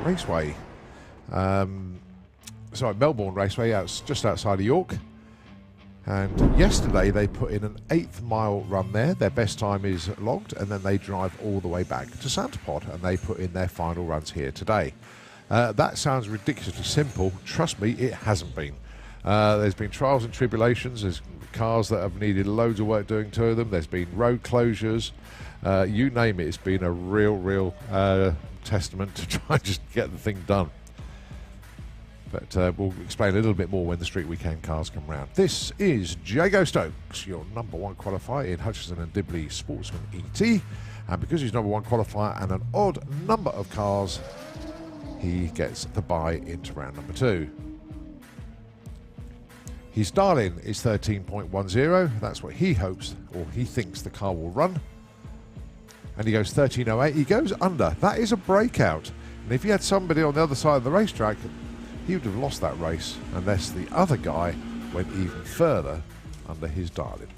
Raceway. Sorry, Melbourne Raceway, just outside of York. And yesterday they put in an 8th mile run there. Their best time is logged, and then they drive all the way back to SantaPod, and they put in their final runs here today. That sounds ridiculously simple. Trust me, it hasn't been. There's been trials and tribulations. There's cars that have needed loads of work doing to them. There's been road closures. You name it. It's been a real testament to try and just get the thing done. But we'll explain a little bit more when the Street Weekend cars come round. This is Jago Stokes, your #1 qualifier in Hutchinson and Dibley Sportsman ET. And because he's #1 qualifier and an odd number of cars, he gets the bye into round number 2. His dial-in is 13.10. That's what he hopes, or he thinks the car will run. And he goes 13.08. He goes under. That is a breakout. And if he had somebody on the other side of the racetrack, he would have lost that race unless the other guy went even further under his dial-in.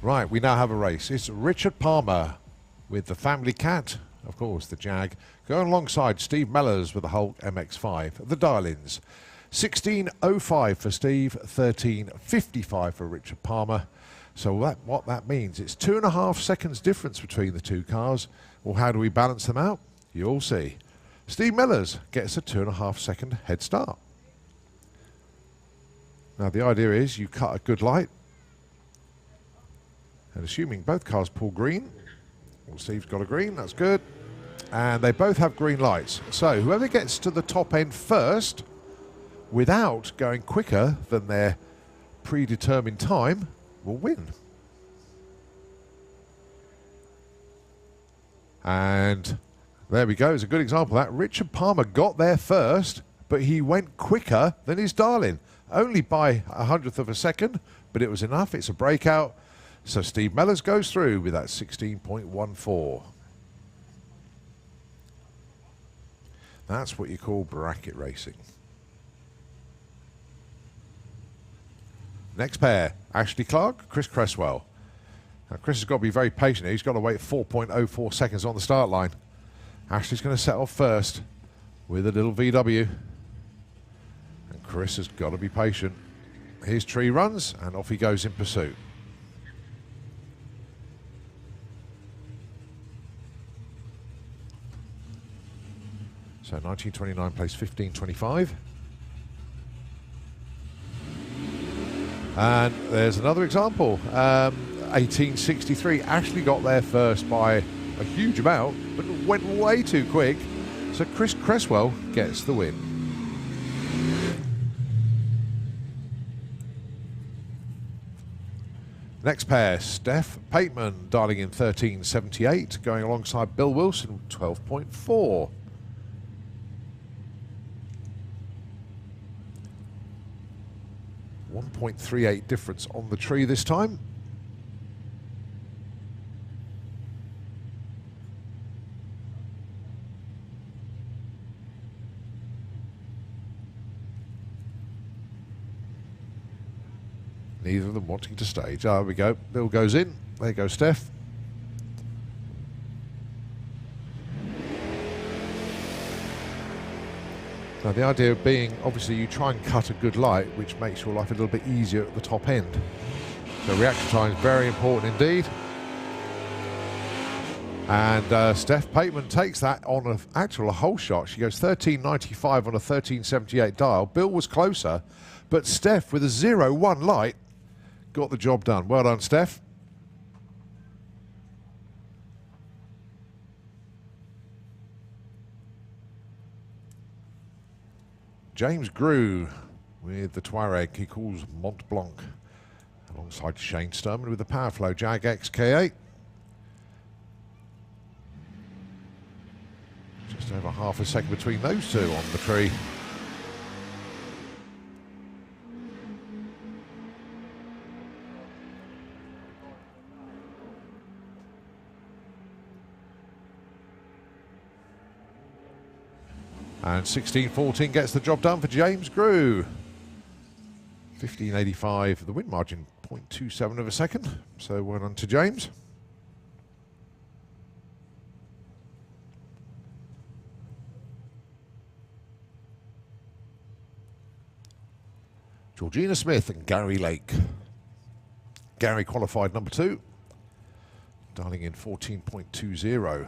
Right, we now have a race. It's Richard Palmer with the family cat, of course, the Jag, going alongside Steve Mellors with the Hulk MX-5. The dial-ins, 16.05 for Steve, 13.55 for Richard Palmer. So what that means, it's 2.5 seconds difference between the two cars. Well, how do we balance them out? You'll see. Steve Mellors gets a 2.5 second head start. Now the idea is you cut a good light, and assuming both cars pull green, well, Steve's got a green, that's good, and they both have green lights. So whoever gets to the top end first without going quicker than their predetermined time will win. And there we go. It's a good example of that. Richard Palmer got there first, but he went quicker than his dial-in. Only by 1/100th of a second, but it was enough. It's a breakout. So Steve Mellors goes through with that 16.14. That's what you call bracket racing. Next pair, Ashley Clark, Chris Cresswell. Now Chris has got to be very patient here. He's got to wait 4.04 seconds on the start line. Ashley's going to set off first with a little VW. And Chris has got to be patient. His tree runs, and off he goes in pursuit. So 1929 plays 1525. And there's another example. 1863. Ashley got there first by a huge amount, but went way too quick. So Chris Cresswell gets the win. Next pair, Steph Pateman dialing in 13.78, going alongside Bill Wilson 12.4. .38 difference on the tree this time. Neither of them wanting to stage. There we go. Bill goes in. There goes Steph. Now the idea being, obviously you try and cut a good light, which makes your life a little bit easier at the top end. So reaction time is very important indeed. And Steph Pateman takes that on a whole shot. She goes 13.95 on a 13.78 dial. Bill was closer, but Steph with a 0.1 light got the job done. Well done, Steph. James Grew with the Touareg he calls Mont Blanc, alongside Shane Sturman with the Powerflow Jag XK8. Just over half a second between those two on the tree. And 16.14 gets the job done for James Grew. 15.85, the win margin, 0.27 of a second. So well done to James. Georgina Smith and Gary Lake. Gary qualified number 2, dialing in 14.20.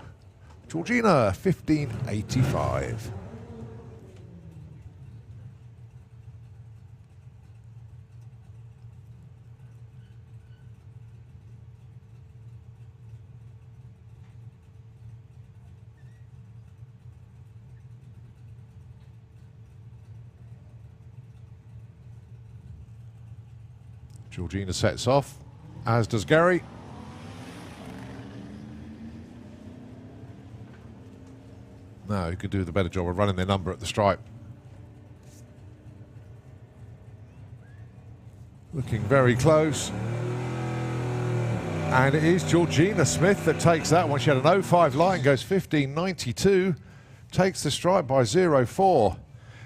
Georgina, 15.85. Georgina sets off, as does Gary. No, who could do the better job of running their number at the stripe? Looking very close. And it is Georgina Smith that takes that one. She had an 05 line, goes 15.92, takes the stripe by 0.4.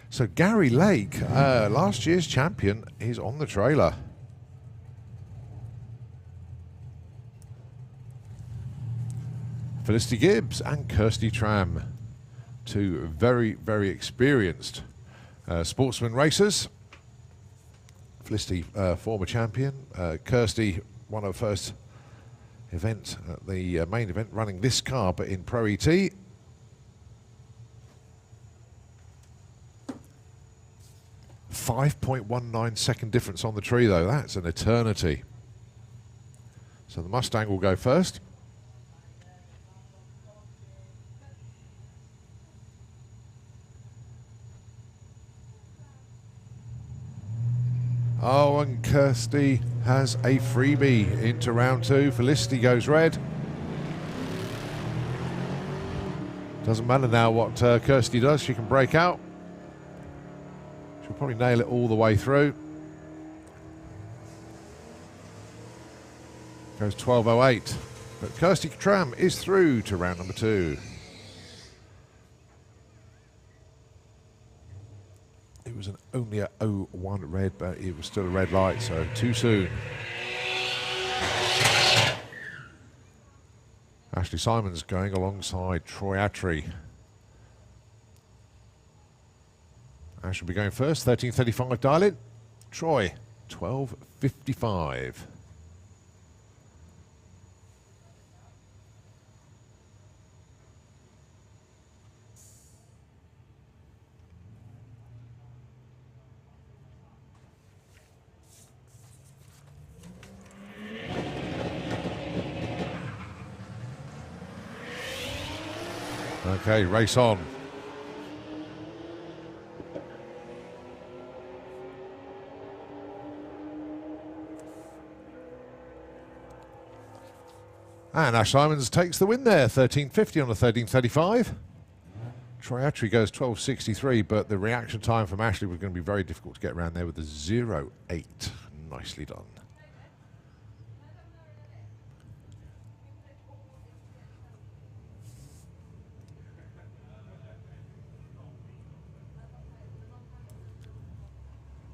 So Gary Lake, last year's champion, is on the trailer. Felicity Gibbs and Kirsty Tram, 2 very, very experienced sportsman racers. Felicity, former champion. Kirsty, won her first event at the main event, running this car, but in Pro ET. 5.19 second difference on the tree, though. That's an eternity. So the Mustang will go first. Oh, and Kirsty has a freebie into round 2. Felicity goes red. Doesn't matter now what Kirsty does. She can break out. She'll probably nail it all the way through. Goes 12.08. But Kirsty Tram is through to round number 2. It was only a 0.1 red, but it was still a red light, so too soon. Ashley Simons going alongside Troy Attree. Ash will be going first, 13.35 dial in. Troy, 12.55. Okay, race on. And Ash Simons takes the win there, 13.50 on the 13.35. Troy Attree goes 12.63, but the reaction time from Ashley was going to be very difficult to get around there with a 0.8. Nicely done.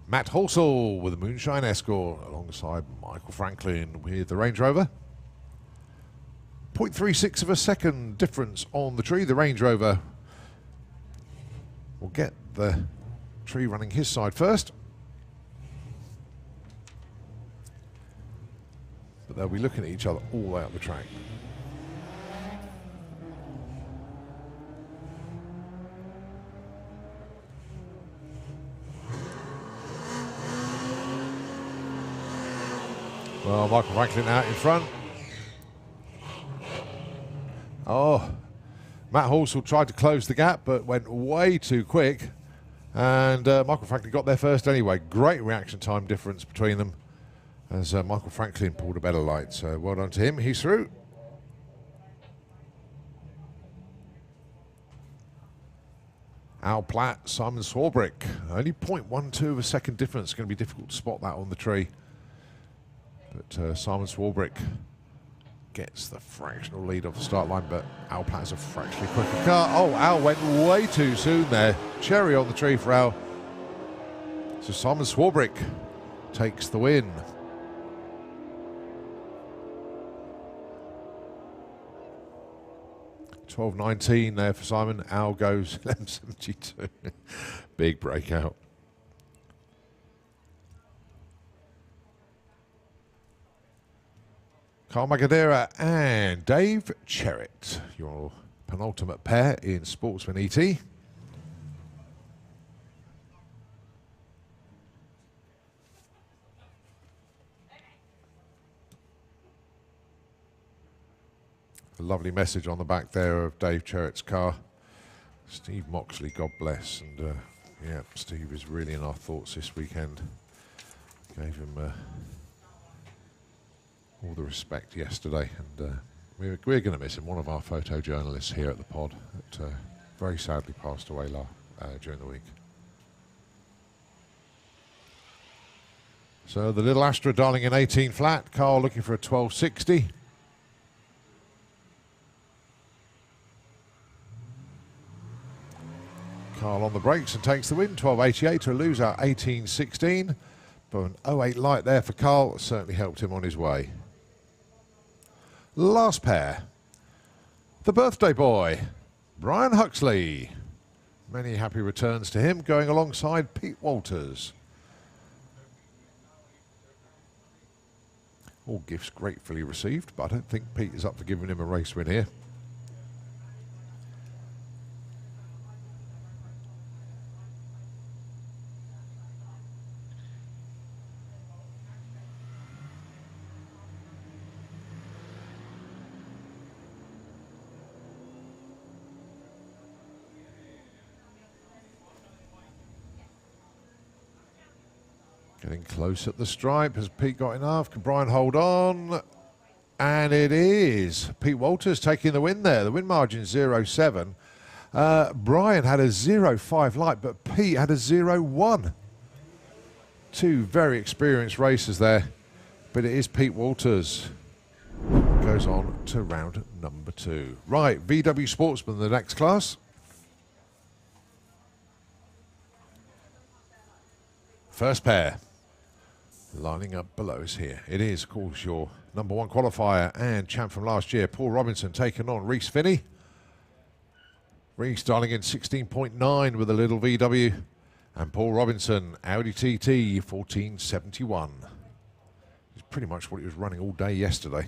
Matt Halsall with the Moonshine Escort alongside Michael Franklin with the Range Rover. 0.36 of a second difference on the tree. The Range Rover will get the tree running his side first. But they'll be looking at each other all the way up the track. Well, Michael Franklin out in front. Oh, Matt Halsall tried to close the gap, but went way too quick. And Michael Franklin got there first anyway. Great reaction time difference between them as Michael Franklin pulled a better light. So well done to him. He's through. Al Platt, Simon Swarbrick. Only 0.12 of a second difference. It's going to be difficult to spot that on the tree. But Simon Swarbrick gets the fractional lead off the start line, but Al Platt has a fractionally quicker car. Oh, Al went way too soon there. Cherry on the tree for Al. So Simon Swarbrick takes the win. $12.19 there for Simon. Al goes 11.72. Big breakout. Carl Magadera and Dave Cherritt, your penultimate pair in Sportsman ET. A lovely message on the back there of Dave Cherritt's car. Steve Moxley, God bless. And yeah, Steve is really in our thoughts this weekend. Gave him all the respect yesterday. And we're going to miss him. One of our photojournalists here at the pod that very sadly passed away during the week. So the little Astra darling in 18 flat. Carl looking for a 1260. Carl on the brakes and takes the win, 12.88 to a loser, 18.16. But an 08 light there for Carl certainly helped him on his way. Last pair, the birthday boy, Brian Huxley. Many happy returns to him, going alongside Pete Walters. All gifts gratefully received, but I don't think Pete is up for giving him a race win here. Getting close at the stripe. Has Pete got enough? Can Brian hold on? And it is. Pete Walters taking the win there. The win margin 0.7. Brian had a 0.5 light, but Pete had a 0.1. Two very experienced racers there. But it is Pete Walters. Goes on to round number 2. Right, VW Sportsman, the next class. First pair. Lining up below us here. It is, of course, your number 1 qualifier and champ from last year, Paul Robinson, taking on Reese Finney. Reese dialing in 16.9 with a little VW. And Paul Robinson, Audi TT, 1471. It's pretty much what he was running all day yesterday.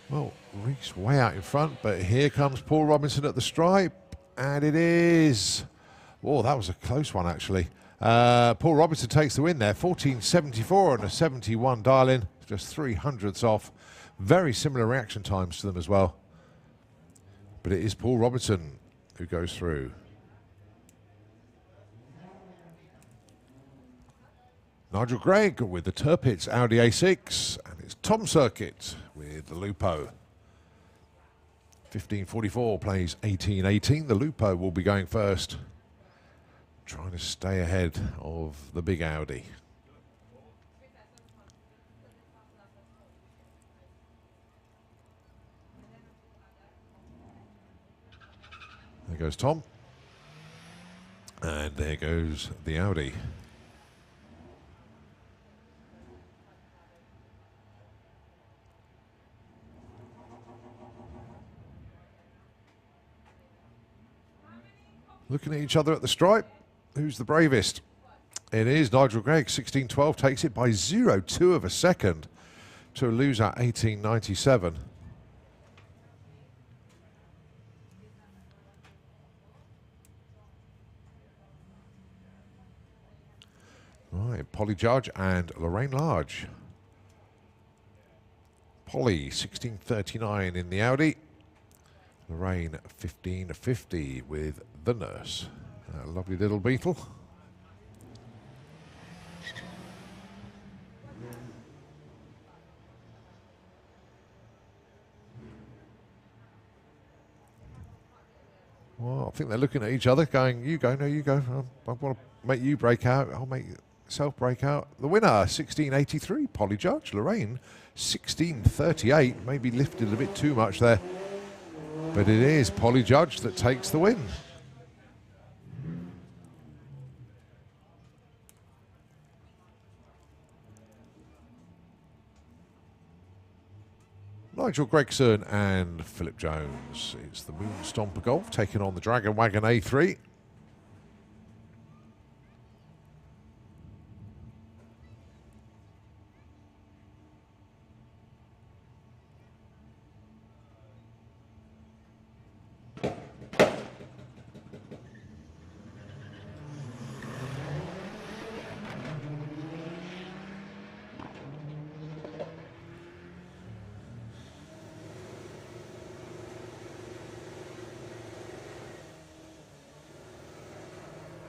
Well, Reese way out in front, but here comes Paul Robinson at the stripe, and it is... Oh, that was a close one, actually. Paul Robinson takes the win there, 14.74 and a 71 dial-in, just 300ths off. Very similar reaction times to them as well. But it is Paul Robinson who goes through. Nigel Gregg with the Turpitz Audi A6, and it's Tom Circuit with the Lupo. 15.44 plays 18.18. The Lupo will be going first, trying to stay ahead of the big Audi. There goes Tom, and there goes the Audi. Looking at each other at the stripe. Who's the bravest? It is Nigel Gregg. 16.12 takes it by 0.2 of a second to a loser 18.97. Right, Polly Judge and Lorraine Large. Polly 16.39 in the Audi. Lorraine 15.50 with the Nurse. A lovely little Beetle. Well, I think they're looking at each other going, you go, no, you go. I want to make you break out. I'll make myself break out. The winner, 16.83, Polly Judge. Lorraine, 16.38. Maybe lifted a bit too much there. But it is Polly Judge that takes the win. Nigel Gregson and Philip Jones. It's the Moon Stomper Golf taking on the Dragon Wagon A3.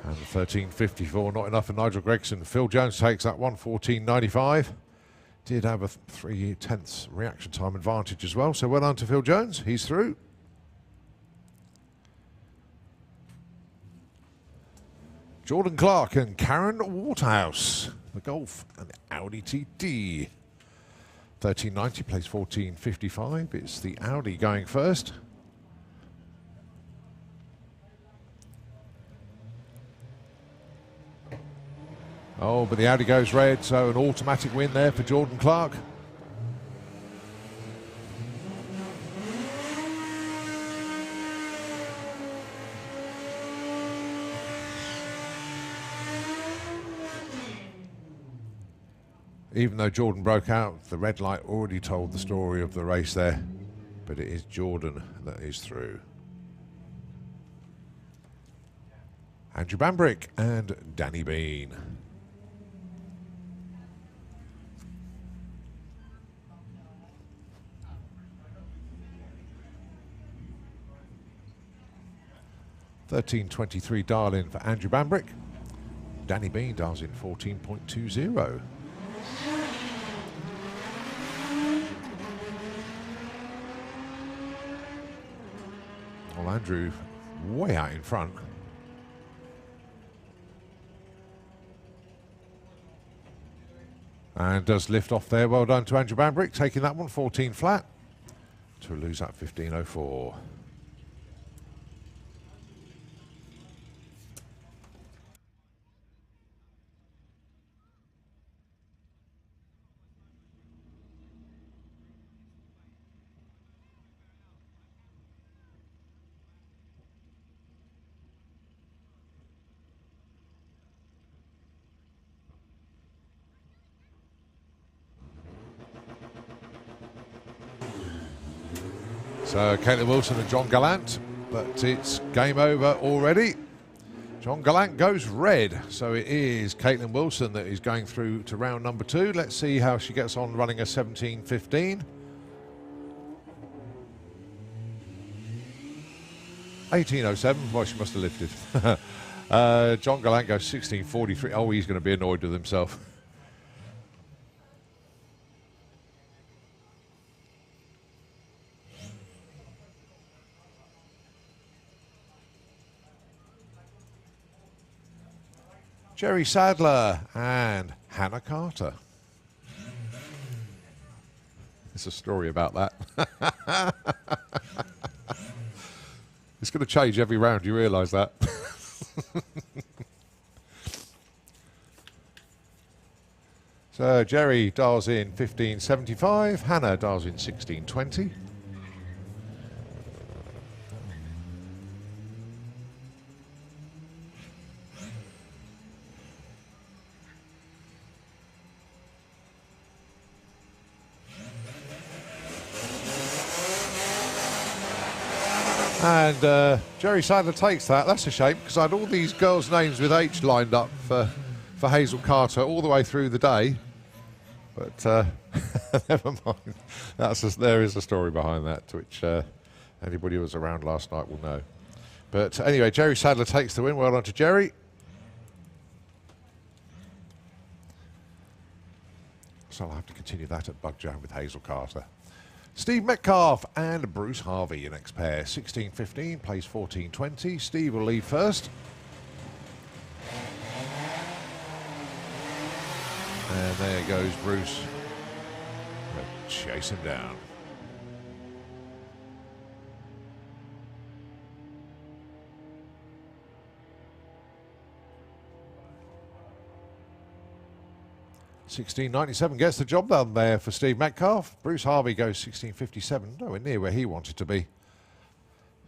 And the 13.54, not enough for Nigel Gregson. Phil Jones takes that one, 14.95. Did have a 3/10 reaction time advantage as well, so well done to Phil Jones. He's through. Jordan Clark and Karen Waterhouse. The Golf and the Audi TT. 13.90 plays 14.55. It's the Audi going first. Oh, but the Audi goes red, so an automatic win there for Jordan Clark. Even though Jordan broke out, the red light already told the story of the race there, but it is Jordan that is through. Andrew Bambrick and Danny Bean. $13.23 dial in for Andrew Bambrick. Danny Bean dials in 14.20. Well, Andrew way out in front. And does lift off there. Well done to Andrew Bambrick, taking that one 14 flat to lose that 15.04. So Caitlin Wilson and John Gallant, but it's game over already. John Gallant goes red, so it is Caitlin Wilson that is going through to round number 2. Let's see how she gets on running a 17.15. 18.07, well, she must have lifted. John Gallant goes 16.43. Oh, he's going to be annoyed with himself. Jerry Sadler and Hannah Carter. There's a story about that. It's going to change every round, you realise that? So Jerry dials in 15.75, Hannah dials in 16.20. And Jerry Sadler takes that. That's a shame, because I had all these girls' names with H lined up for Hazel Carter all the way through the day. But never mind. There is a story behind that, which anybody who was around last night will know. But anyway, Jerry Sadler takes the win. Well done to Jerry. So I'll have to continue that at Bug Jam with Hazel Carter. Steve Metcalf and Bruce Harvey, your next pair. 16.15, plays 14.20. Steve will lead first. And there goes Bruce. Chase him down. 16.97 gets the job done there for Steve Metcalf. Bruce Harvey goes 16.57, nowhere near where he wanted to be.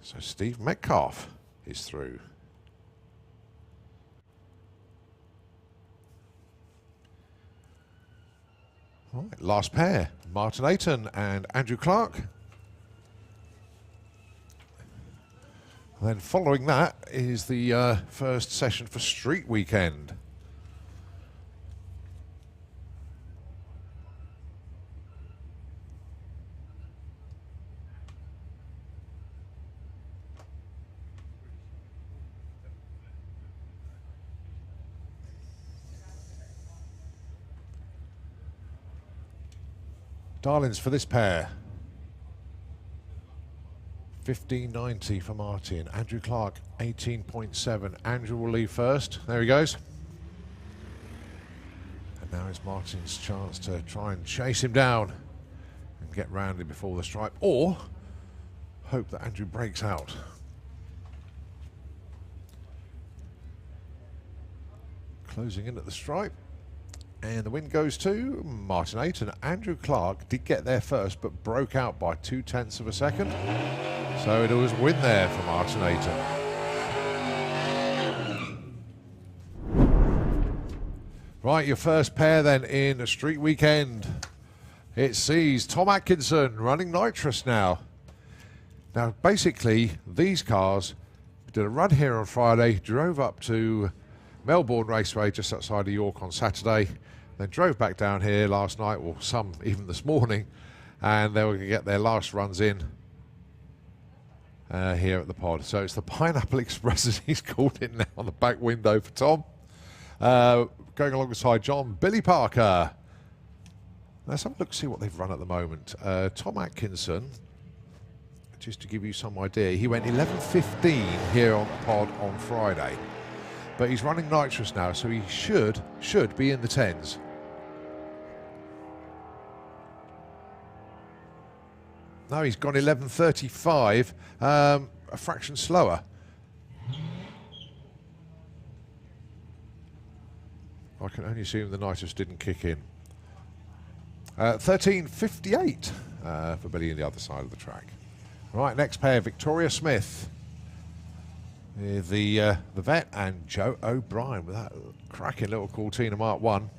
So Steve Metcalf is through. All right, last pair, Martin Ayton and Andrew Clark. And then following that is the first session for Street Weekend. Darlings for this pair. 15.90 for Martin. Andrew Clark, 18.7. Andrew will leave first. There he goes. And now it's Martin's chance to try and chase him down and get rounded before the stripe, or hope that Andrew breaks out. Closing in at the stripe. And the win goes to Martin Ayton. Andrew Clark did get there first, but broke out by 0.2 of a second. So it was a win there for Martin Ayton. Right, your first pair then in a Street Weekend. It sees Tom Atkinson running nitrous now. Now, basically, these cars did a run here on Friday, drove up to Melbourne Raceway just outside of York on Saturday, then drove back down here last night, or some even this morning, and they were going to get their last runs in here at the pod. So it's the Pineapple Express, as he's called it now, on the back window for Tom. Going alongside John, Billy Parker. Let's have a look, see what they've run at the moment. Tom Atkinson, just to give you some idea, he went 11.15 here on the pod on Friday. But he's running nitrous now, so he should be in the 10s. No, he's gone 11.35, a fraction slower. I can only assume the nitrous didn't kick in. 13.58 for Billy on the other side of the track. Right, next pair, Victoria Smith. The vet, and Joe O'Brien with that cracking little Cortina Mark 1.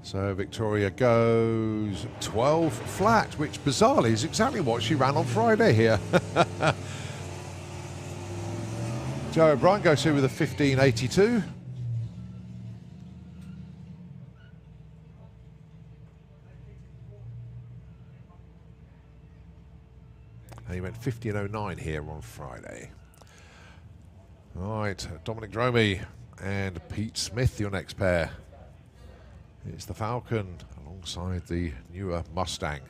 So Victoria goes 12 flat, which bizarrely is exactly what she ran on Friday here. Joe O'Brien goes through with a 15.82. And he went 15.09 here on Friday. All right, Dominic Dromey and Pete Smith, your next pair. It's the Falcon alongside the newer Mustang.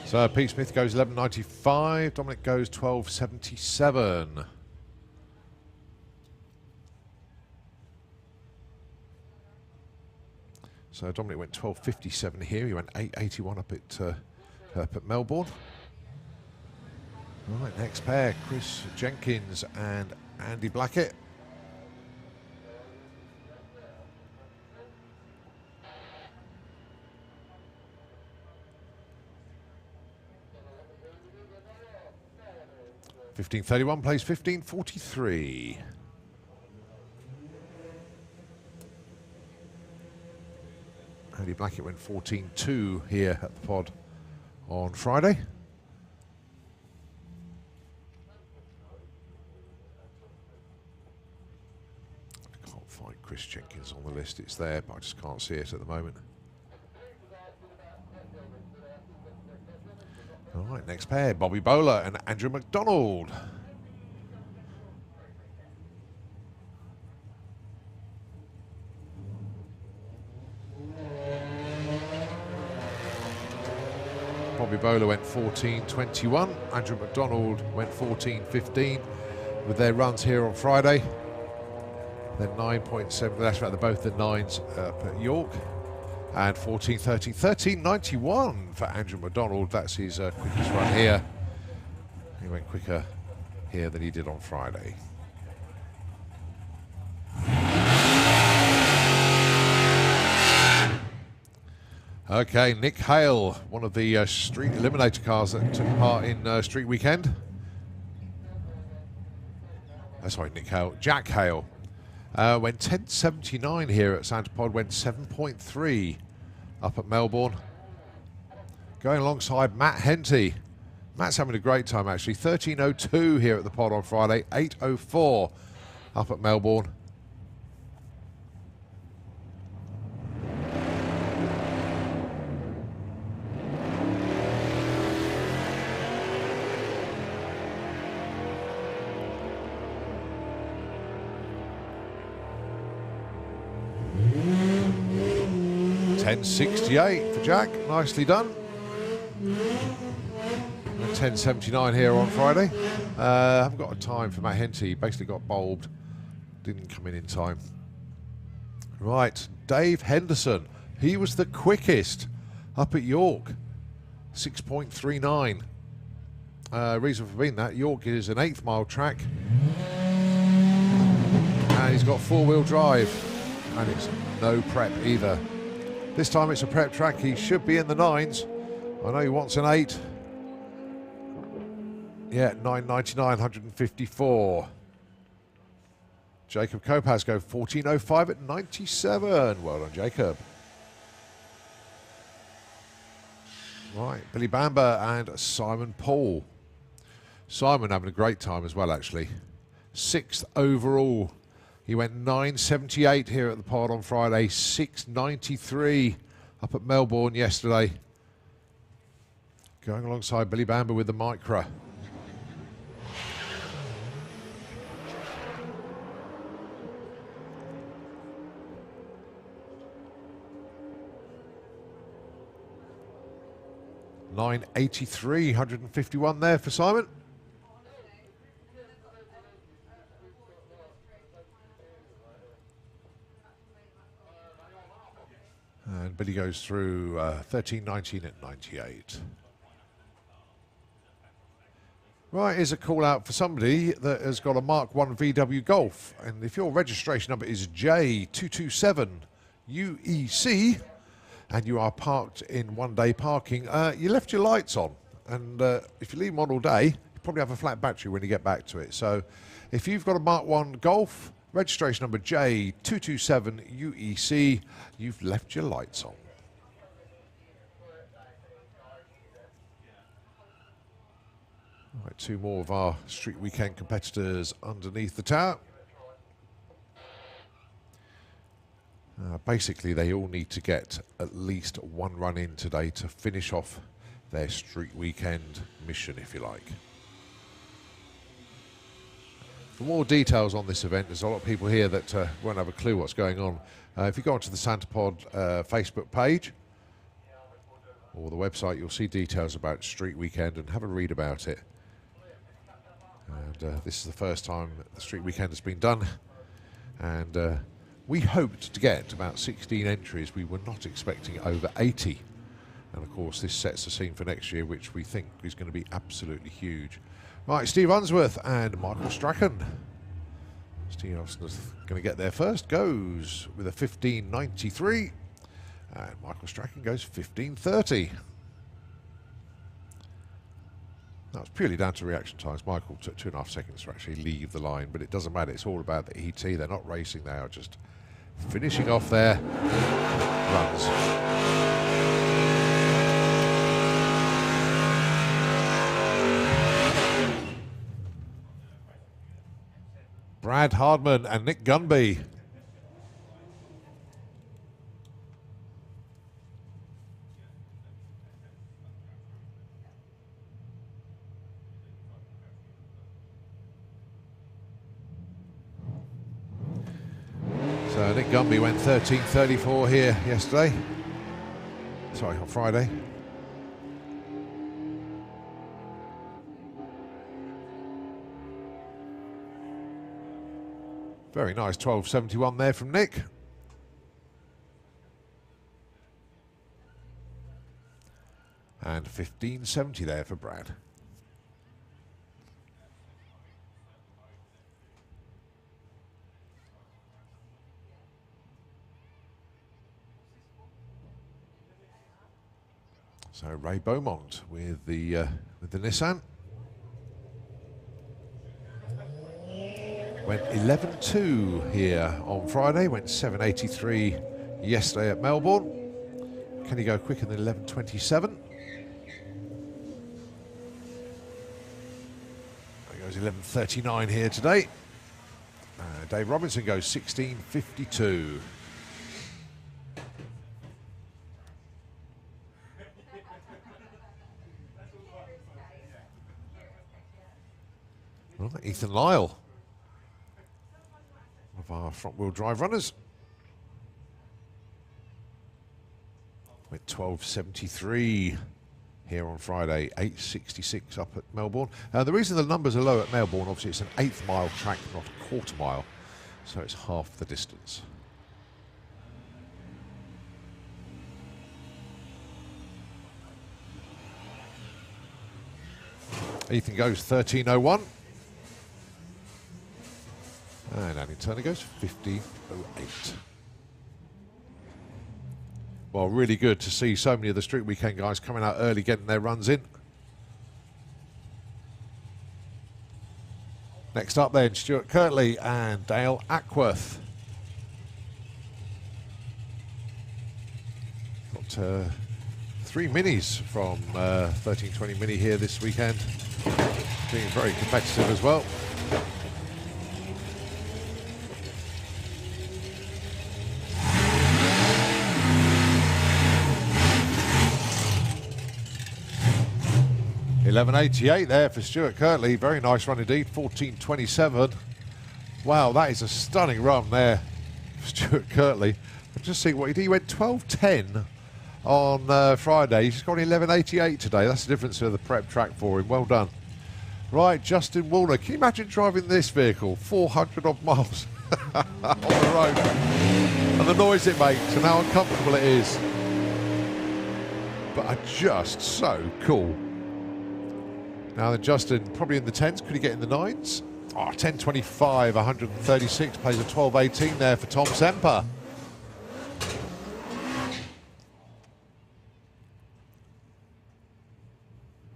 So Pete Smith goes 11.95, Dominic goes 12.77. So Dominic went 12.57 here, he went 8.81 up at Melbourne. All right, next pair, Chris Jenkins and Andy Blackett. $15.31 plays $15.43. Andy Blackett went 14.2 here at the pod on Friday. I can't find Chris Jenkins on the list. It's there, but I just can't see it at the moment. All right, next pair, Bobby Bowler and Andrew McDonald. Bobby Bowler went 14.21. Andrew McDonald went 14.15 with their runs here on Friday. Then 9.7, that's right, they're both the 9s up at York. And 14.30, 13.91 for Andrew McDonald. That's his quickest run here. He went quicker here than he did on Friday. Okay, Nick Hale, one of the street eliminator cars that took part in Street Weekend. Sorry, Nick Hale. Jack Hale went 10.79 here at SantaPod, went 7.3 up at Melbourne. Going alongside Matt Henty. Matt's having a great time actually. 13.02 here at the pod on Friday, 8.04 up at Melbourne. $10.68 for Jack, nicely done. 10.79 here on Friday. I haven't got a time for Matt Henty, basically got bulbed, didn't come in time. Right, Dave Henderson, he was the quickest up at York, 6.39. Reason for being that, York is an 8th mile track, and he's got 4-wheel drive, and it's no prep either. This time it's a prep track. He should be in the 9s. I know he wants an 8. Yeah, 9.99, 154. Jacob Kopaz go 14.05 at 97. Well done, Jacob. Right, Billy Bamber and Simon Paul. Simon having a great time as well, actually. 6th overall. He went 9.78 here at the pod on Friday, 6.93 up at Melbourne yesterday. Going alongside Billy Bamber with the Micra. $9.83, 151 there for Simon. And Billy goes through 13.19 at 98. Right, here's a call out for somebody that has got a Mark 1 VW Golf. And if your registration number is J227UEC and you are parked in one-day parking, you left your lights on. And if you leave them on all day, you probably have a flat battery when you get back to it. So if you've got a Mark 1 Golf, registration number J227UEC, you've left your lights on. Right, 2 more of our Street Weekend competitors underneath the tower. Basically, they all need to get at least 1 run in today to finish off their Street Weekend mission, if you like. For more details on this event, there's a lot of people here that won't have a clue what's going on. If you go onto the SantaPod Facebook page or the website, you'll see details about Street Weekend and have a read about it. And this is the first time the Street Weekend has been done. And we hoped to get about 16 entries. We were not expecting over 80. And of course, this sets the scene for next year, which we think is going to be absolutely huge. Right, Steve Unsworth and Michael Strachan. Steve Unsworth's going to get there first. Goes with a 15.93. And Michael Strachan goes 15.30. That was purely down to reaction times. Michael took 2.5 seconds to actually leave the line, but it doesn't matter. It's all about the ET. They're not racing. They are just finishing off their runs. Brad Hardman and Nick Gunby. Ryan Gumby went 13:34 here yesterday. Sorry, on Friday. Very nice, 12:71 there from Nick. And 15:70 there for Brad. So Ray Beaumont with the Nissan. Went 11:2 here on Friday, went 7:83 yesterday at Melbourne. Can he go quicker than 11:27? He goes 11:39 here today. Dave Robinson goes 16:52. Well, Ethan Lyle, one of our front-wheel drive runners, went 12:73 here on Friday, 8:66 up at Melbourne. The reason the numbers are low at Melbourne, obviously it's an 1/8 mile track, not a 1/4 mile, so it's half the distance. Ethan goes 13:01. And Andy Turner goes 15:08. Well, really good to see so many of the Street Weekend guys coming out early, getting their runs in. Next up then, Stuart Kirtley and Dale Ackworth. Got 3 minis from 1320 Mini here this weekend. Being very competitive as well. $11.88 there for Stuart Kirtley. Very nice run indeed. 14.27. Wow, that is a stunning run there for Stuart Kirtley. I'm just seeing what he did. He went 12.10 on Friday. He's got 11.88 today. That's the difference of the prep track for him. Well done. Right, Justin Warner. Can you imagine driving this vehicle 400 odd miles on the road? And the noise it makes and how uncomfortable it is. But just so cool. Now then, Justin, probably in the 10s. Could he get in the 9s? Oh, 10.25, 136. Plays a 12.18 there for Tom Semper.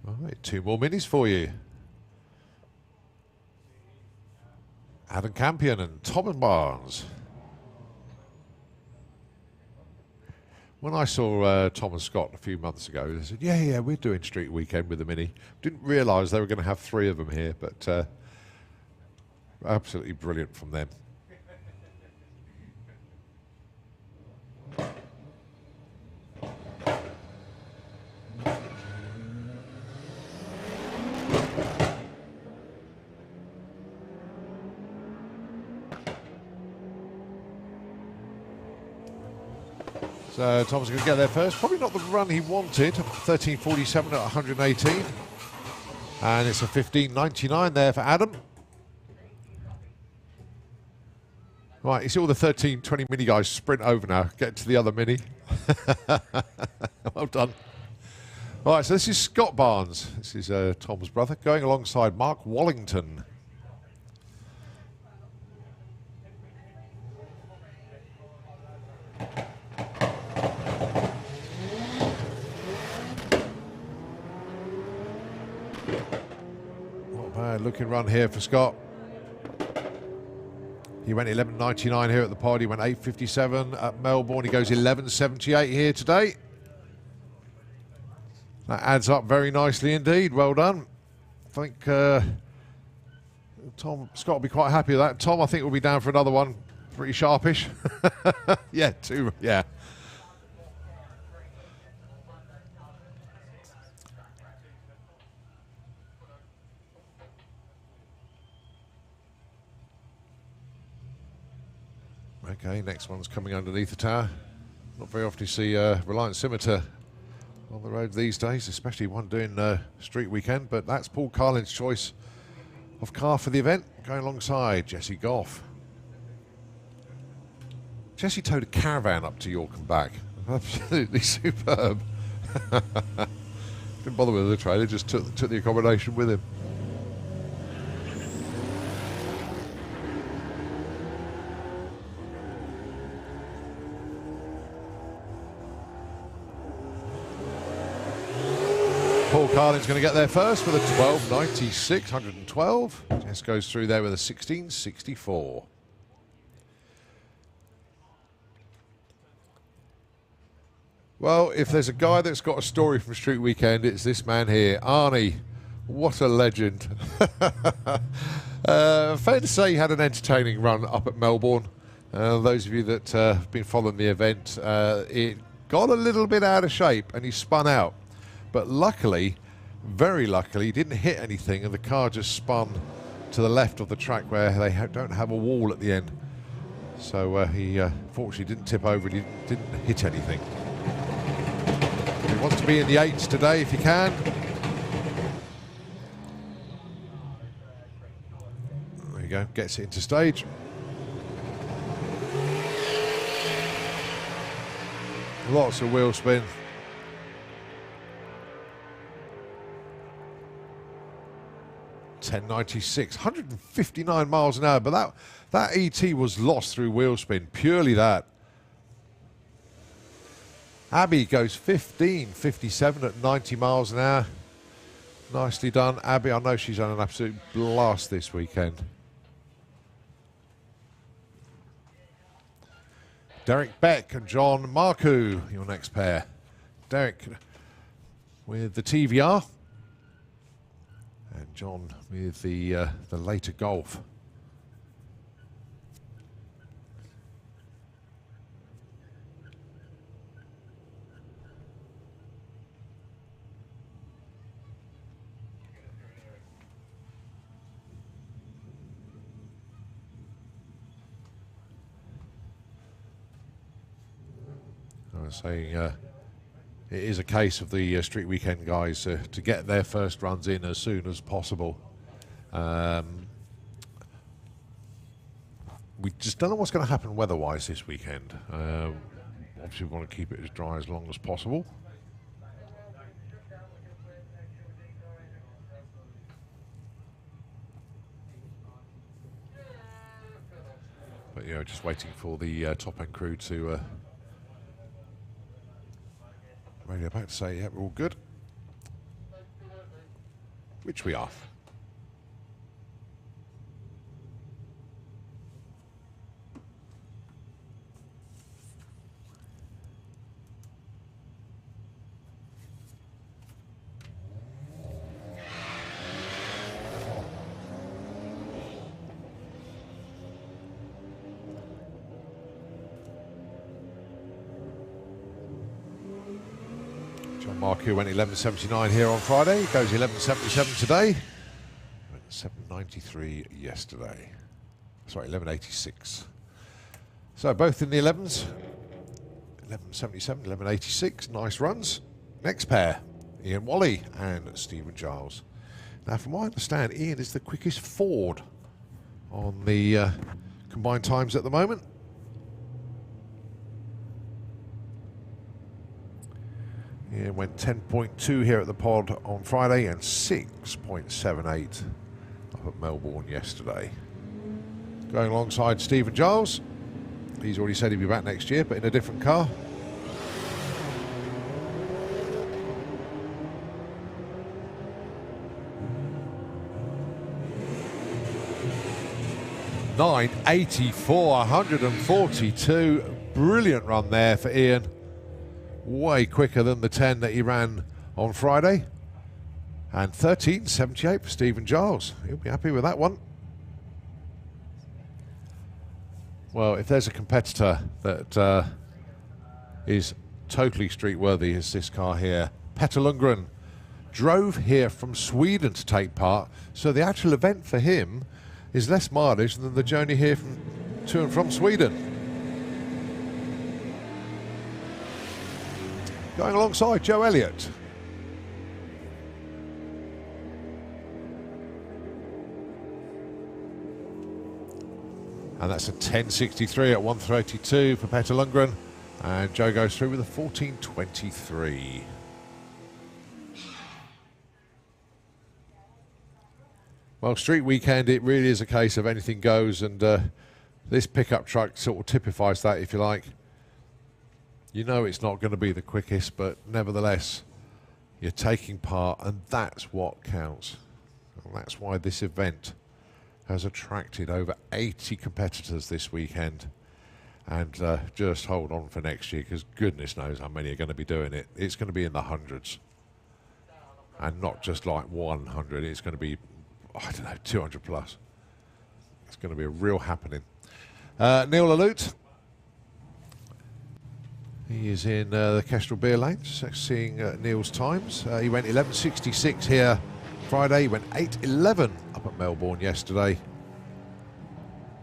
All right, 2 more minis for you. Adam Campion and Thomas Barnes. When I saw Tom and Scott a few months ago, they said, yeah, we're doing Street Weekend with the Mini. Didn't realise they were going to have 3 of them here, but absolutely brilliant from them. So Tom's going to get there first. Probably not the run he wanted. 13.47 at 118. And it's a 15.99 there for Adam. Right, you see all the 13:20 Mini guys sprint over now. Get to the other Mini. Well done. All right, so this is Scott Barnes. This is Tom's brother, going alongside Mark Wallington. Looking run here for Scott. He went 11.99 here at the pod. He went 8.57 at Melbourne. He goes 11.78 here today. That adds up very nicely indeed. Well done. I think Scott will be quite happy with that. Tom, I think, will be down for another one. Pretty sharpish. Yeah, 2. Yeah. Okay, next one's coming underneath the tower. Not very often you see Reliant Scimitar on the road these days, especially one doing street weekend, but that's Paul Carlin's choice of car for the event, going alongside Jesse Goff. Jesse towed a caravan up to York and back. Absolutely superb. Didn't bother with the trailer, just took the accommodation with him. Paul Carlin's going to get there first with a 12.96, 112. Jess goes through there with a 16.64. Well, if there's a guy that's got a story from Street Weekend, it's this man here, Arnie. What a legend. Fair to say he had an entertaining run up at Melbourne. Those of you that have been following the event, it got a little bit out of shape and he spun out. But luckily, very luckily, he didn't hit anything and the car just spun to the left of the track where they don't have a wall at the end. So he fortunately didn't tip over and he didn't hit anything. He wants to be in the 8s today if he can. There you go, gets it into stage. Lots of wheel spin. 10.96, 159 miles an hour, but that ET was lost through wheel spin, purely that. Abby goes 15.57 at 90 miles an hour. Nicely done, Abby. I know she's had an absolute blast this weekend. Derek Beck and John Marcoux, your next pair. Derek with the TVR. And John with the later Golf. I was saying it is a case of the Street Weekend guys to get their first runs in as soon as possible. We just don't know what's going to happen weather-wise this weekend. Obviously, we want to keep it as dry as long as possible. But, you know, just waiting for the top-end crew to radio back to say, yeah, we're all good. Which we are. John Marcoux went 11.79 here on Friday. Goes 11.77 today. Went 7.93 yesterday. Sorry, 11.86. So both in the 11s. 11.77, 11.86. Nice runs. Next pair, Ian Wally and Stephen Giles. Now, from what I understand, Ian is the quickest Ford on the combined times at the moment. Yeah, went 10.2 here at the pod on Friday and 6.78 up at Melbourne yesterday. Going alongside Stephen Giles. He's already said he'll be back next year, but in a different car. .984, 142. Brilliant run there for Ian. Way quicker than the 10 that he ran on Friday. And 13.78 for Stephen Giles. He'll be happy with that one. Well, if there's a competitor that is totally street worthy, is this car here. Petter Lundgren drove here from Sweden to take part, so the actual event for him is less mileage than the journey here to and from Sweden. going alongside Joe Elliott. And that's a 10.63 at 1:32 for Petter Lundgren. And Joe goes through with a 14.23. Well, street weekend, it really is a case of anything goes, and this pickup truck sort of typifies that, if you like. You know it's not going to be the quickest, but nevertheless, you're taking part, and that's what counts. And that's why this event has attracted over 80 competitors this weekend. And just hold on for next year, because goodness knows how many are going to be doing it. It's going to be in the hundreds. And not just like 100, it's going to be, I don't know, 200 plus. It's going to be a real happening. Neil Lalute. He is in the Kestrel Beer Lane, seeing Neil's times. He went 11.66 here Friday. He went 8.11 up at Melbourne yesterday.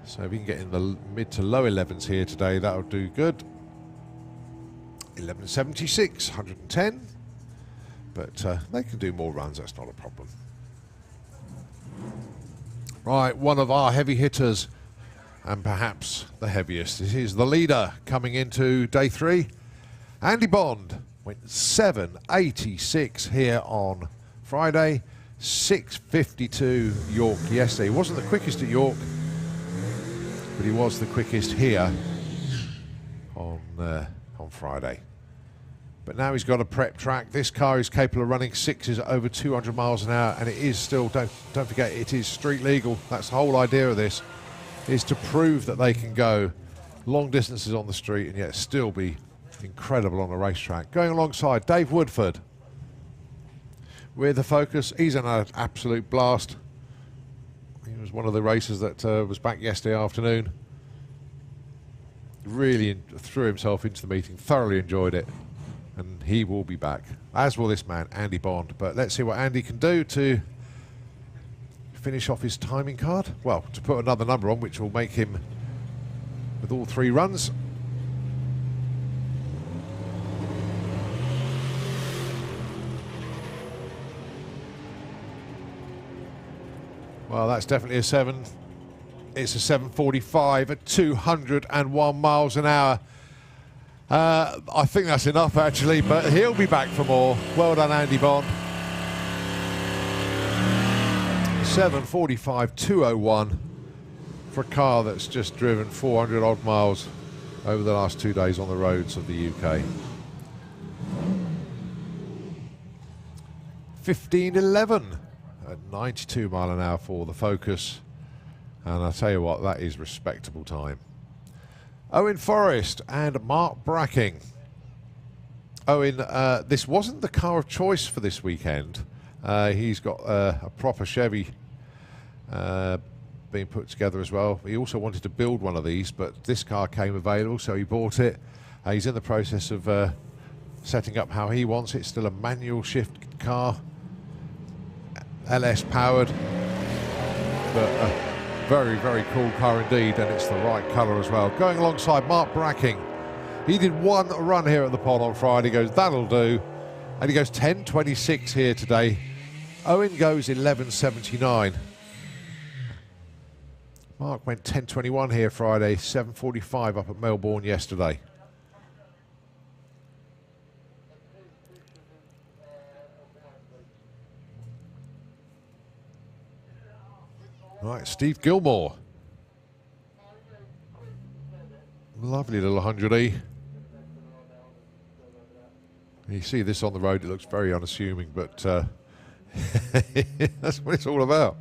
So if he can get in the mid to low 11s here today, that'll do good. 11.76, 110. But they can do more runs, that's not a problem. Right, one of our heavy hitters, and perhaps the heaviest. This is the leader coming into day 3. Andy Bond went 7.86 here on Friday. 6.52 York yesterday. He wasn't the quickest at York, but he was the quickest here on Friday. But now he's got a prep track. This car is capable of running 6s at over 200 miles an hour, and it is still, don't forget, it is street legal. That's the whole idea of this, is to prove that they can go long distances on the street and yet still be incredible on a racetrack. Going alongside Dave Woodford with the Focus. He's an absolute blast. He was one of the racers that was back yesterday afternoon. Really threw himself into the meeting, thoroughly enjoyed it, and he will be back, as will this man, Andy Bond. But let's see what Andy can do to finish off his timing card. Well, to put another number on, which will make him, with all 3 runs, well, that's definitely a 7. It's a 7.45 at 201 miles an hour. I think that's enough, actually, but he'll be back for more. Well done, Andy Bond. 7.45, 201 for a car that's just driven 400 odd miles over the last 2 days on the roads of the UK. 15.11 at 92 mile an hour for the Focus. And I'll tell you what, that is respectable time. Owen Forrest and Mark Bracking. Owen, this wasn't the car of choice for this weekend. He's got a proper Chevy being put together as well. He also wanted to build one of these, but this car came available, so he bought it. He's in the process of setting up how he wants it. Still a manual shift car, LS powered, but very, very cool car indeed, and it's the right colour as well. Going alongside Mark Bracking. He did one run here at the pod on Friday. He goes, that'll do. And he goes 10.26 here today. Owen goes 11.79. Mark went 10.21 here Friday, 7.45 up at Melbourne yesterday. Right, Steve Gilmore. Lovely little 100E. You see this on the road, it looks very unassuming, but that's what it's all about.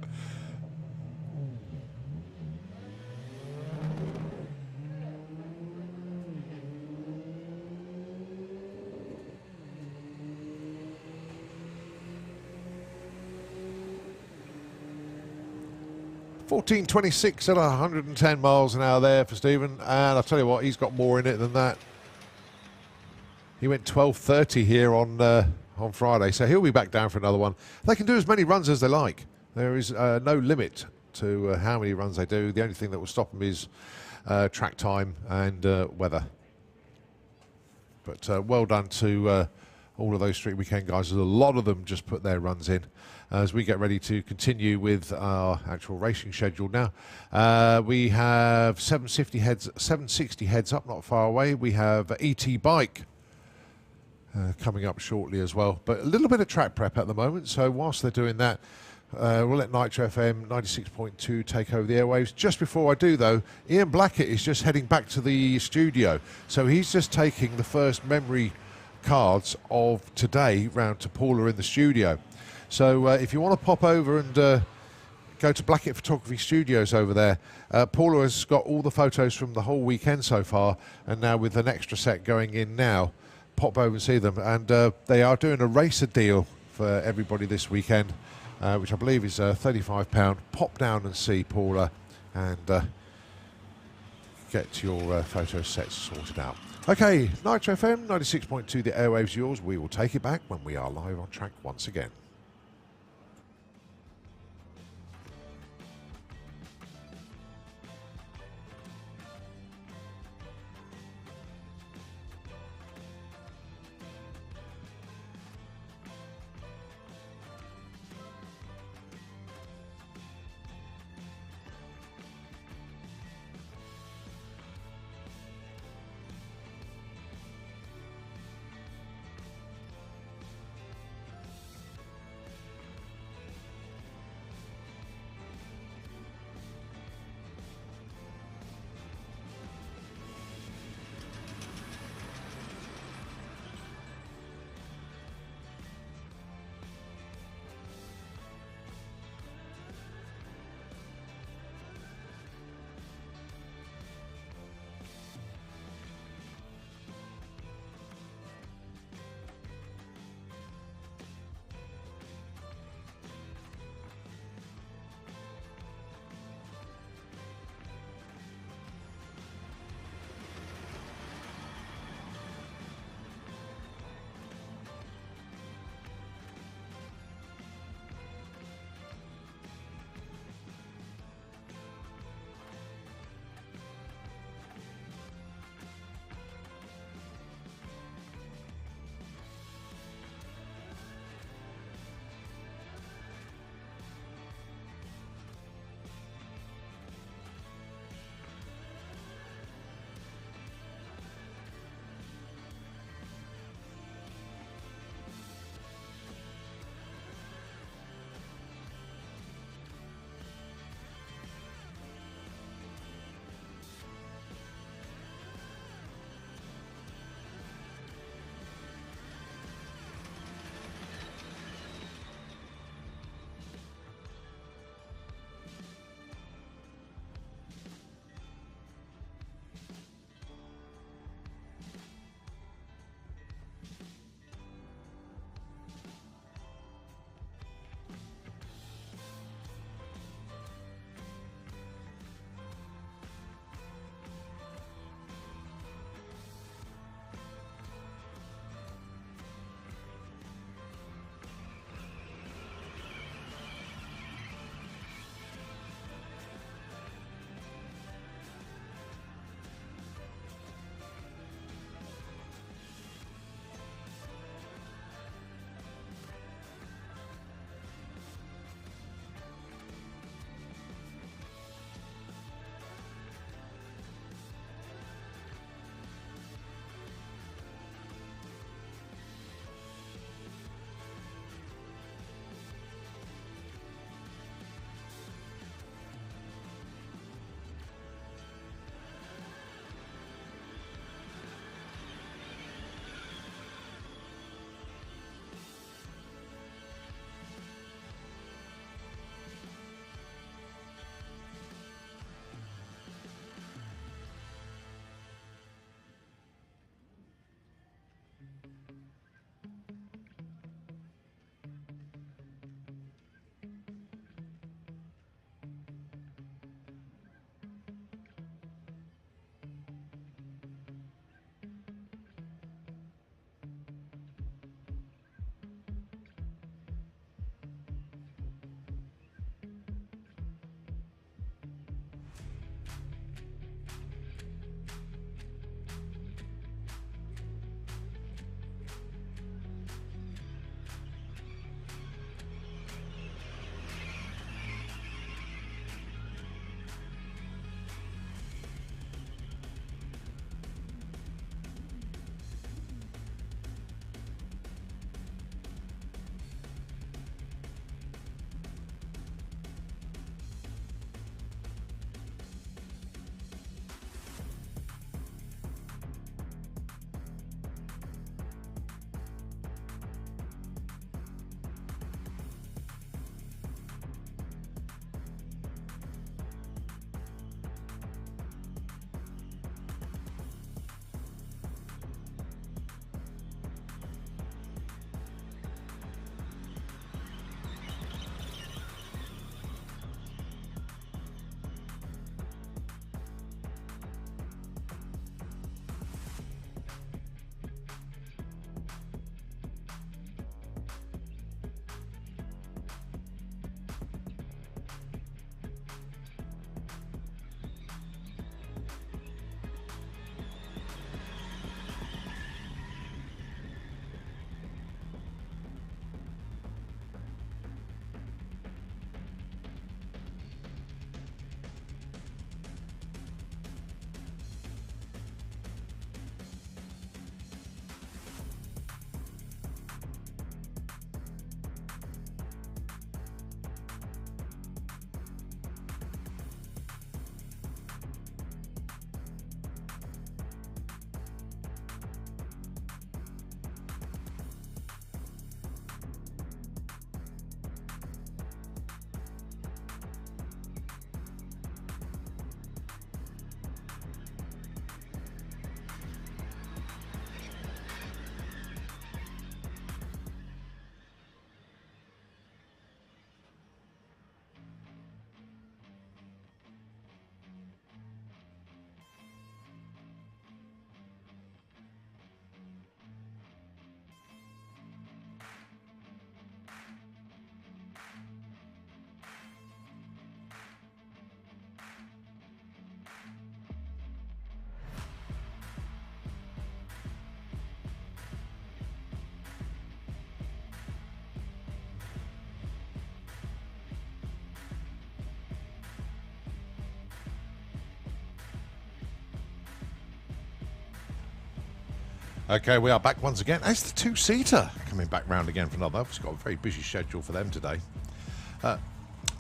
.14.26 at 110 miles an hour there for Stephen, and I'll tell you what, he's got more in it than that. He went 12.30 here on Friday, so he'll be back down for another one. They can do as many runs as they like. There is no limit to how many runs they do. The only thing that will stop them is track time and weather. But well done to all of those street weekend guys. There's a lot of them just put their runs in. As we get ready to continue with our actual racing schedule now, we have 760 heads up, not far away. We have ET Bike coming up shortly as well. But a little bit of track prep at the moment, so whilst they're doing that, we'll let Nitro FM 96.2 take over the airwaves. Just before I do, though, Ian Blackett is just heading back to the studio. So he's just taking the first memory cards of today round to Paula in the studio. So if you want to pop over and go to Blackett Photography Studios over there, Paula has got all the photos from the whole weekend so far, and now with an extra set going in now, pop over and see them. And they are doing a racer deal for everybody this weekend, which I believe is £35. Pop down and see Paula and get your photo sets sorted out. Okay, Nitro FM 96.2, the airwaves yours. We will take it back when we are live on track once again. Okay, we are back once again. It's the two-seater coming back round again for another. We've got a very busy schedule for them today.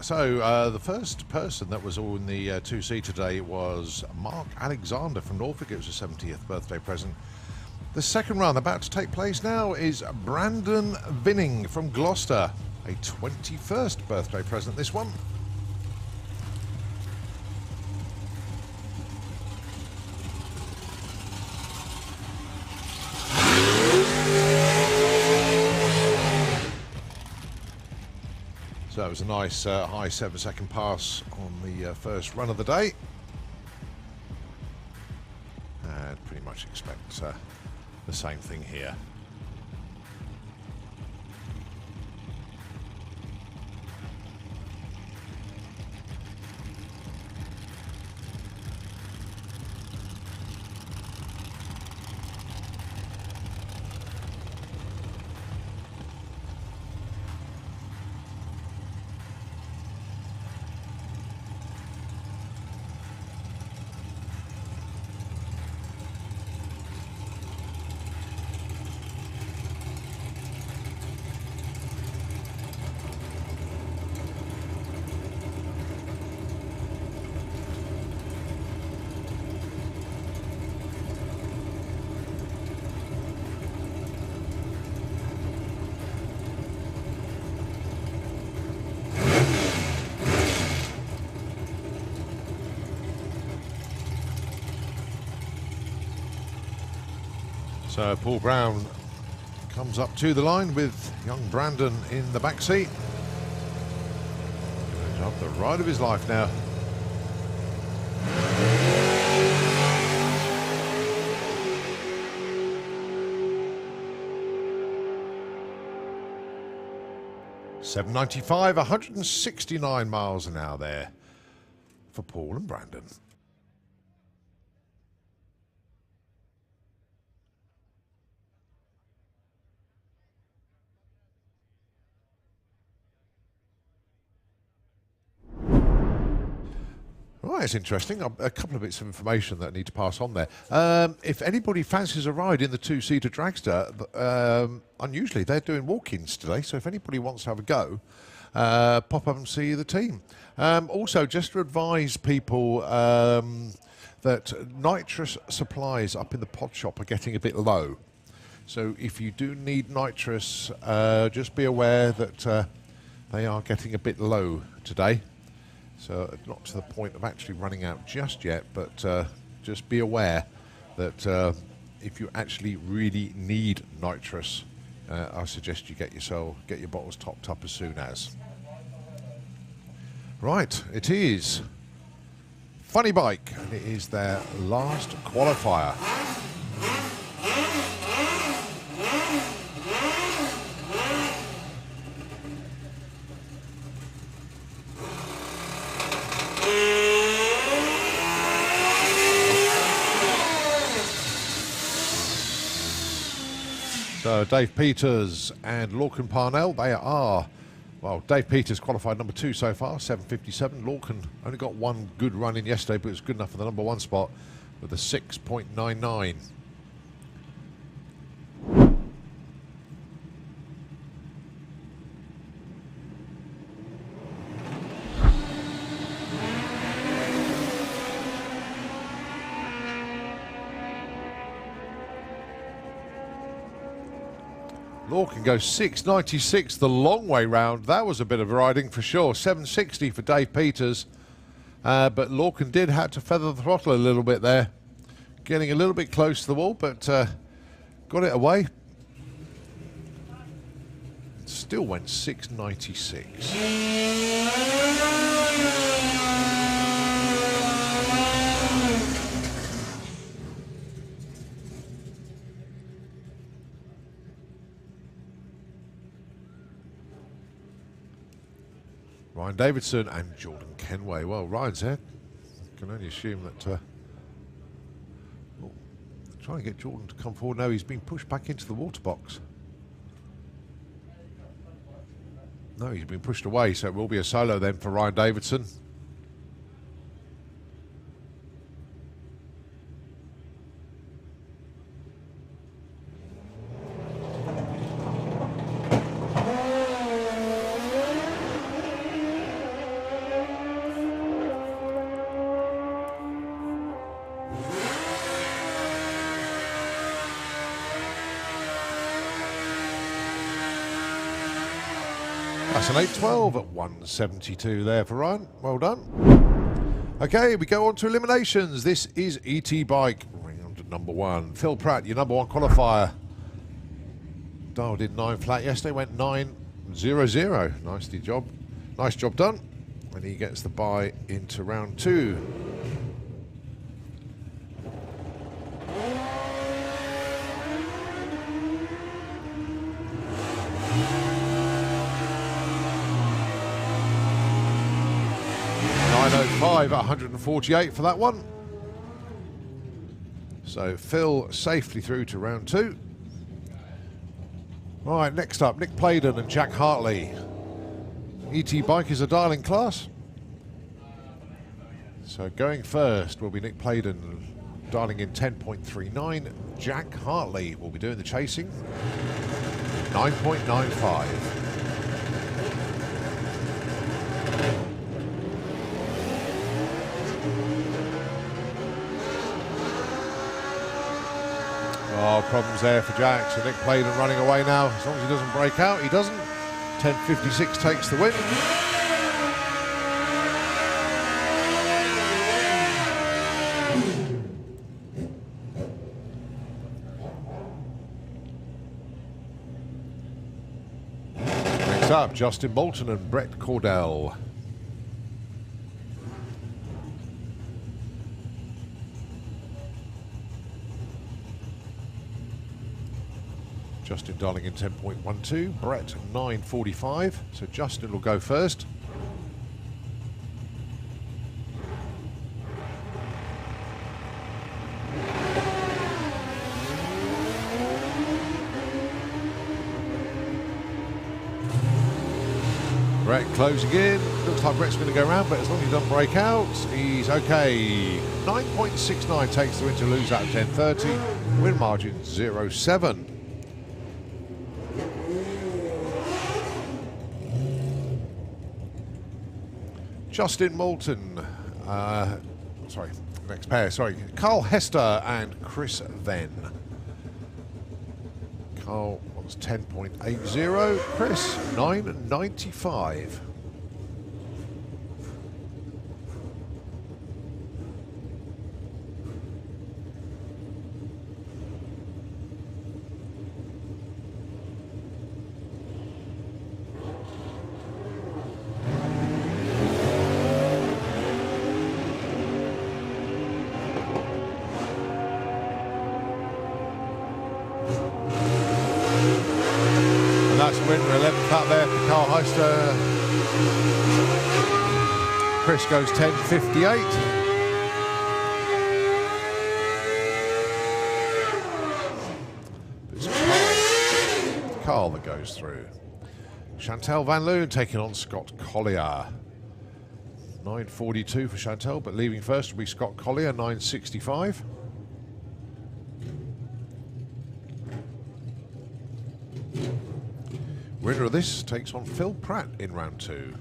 So the first person that was on the two-seater today was Mark Alexander from Norfolk. It was a 70th birthday present. The second run about to take place now is Brandon Vinning from Gloucester. A 21st birthday present, this one. So it was a nice high 7-second pass on the first run of the day. And pretty much expect the same thing here. So Paul Brown comes up to the line with young Brandon in the back seat. Going to have the ride of his life now. .795, 169 miles an hour there for Paul and Brandon. Right, it's interesting. A couple of bits of information that I need to pass on there. If anybody fancies a ride in the two-seater dragster, unusually they're doing walk-ins today, so if anybody wants to have a go, pop up and see the team. Also, just to advise people that nitrous supplies up in the pod shop are getting a bit low. So if you do need nitrous, just be aware that they are getting a bit low today. So not to the point of actually running out just yet, but just be aware that if you actually really need nitrous, I suggest you get your bottles topped up as soon as. Right, it is Funny Bike, and it is their last qualifier. So Dave Peters and Lorcan Parnell, they are, well, Dave Peters qualified number 2 so far, 7:57. Lorcan only got one good run in yesterday, but it was good enough for the number 1 spot with a 6.99. Lorcan goes 6.96 the long way round. That was a bit of riding for sure. 7.60 for Dave Peters. But Lorcan did have to feather the throttle a little bit there. Getting a little bit close to the wall, but got it away. Still went 6.96. Ryan Davidson and Jordan Kenway. Well, Ryan's there. I can only assume that... trying to get Jordan to come forward. No, he's been pushed back into the water box. No, he's been pushed away, so it will be a solo then for Ryan Davidson. That's an 8.12 at 172 there for Ryan. Well done. Okay, we go on to eliminations. This is ET Bike, round number 1. Phil Pratt, your number 1 qualifier. Dialed in 9 flat yesterday, went 9.00. Nice job done. And he gets the bye into round 2. .905 at 148 for that one. So Phil safely through to round 2. Right, next up, Nick Pladen and Jack Hartley. ET Bike is a dialing class. So going first will be Nick Pladen, dialing in 10.39. Jack Hartley will be doing the chasing, 9.95. Oh, problems there for Jack. So Nick Pladen running away now. As long as he doesn't break out, he doesn't. 10.56 takes the win. Next up, Justin Bolton and Brett Cordell. Justin dialing in 10.12, Brett 9.45, so Justin will go first. Brett closing in, looks like Brett's going to go round, but as long as he doesn't break out, he's okay. 9.69 takes the win to lose out of 10.30, win margin 0.7. Justin Moulton, next pair, Carl Hester and Chris Venn. Carl was 10.80, Chris 9.95. That's winner 11th up there for Carl Heister. Chris goes 10.58. It's Carl that goes through. Chantal Van Loon taking on Scott Collier. 9.42 for Chantal, but leaving first will be Scott Collier, 9.65. Winner of this takes on Phil Pratt in round 2.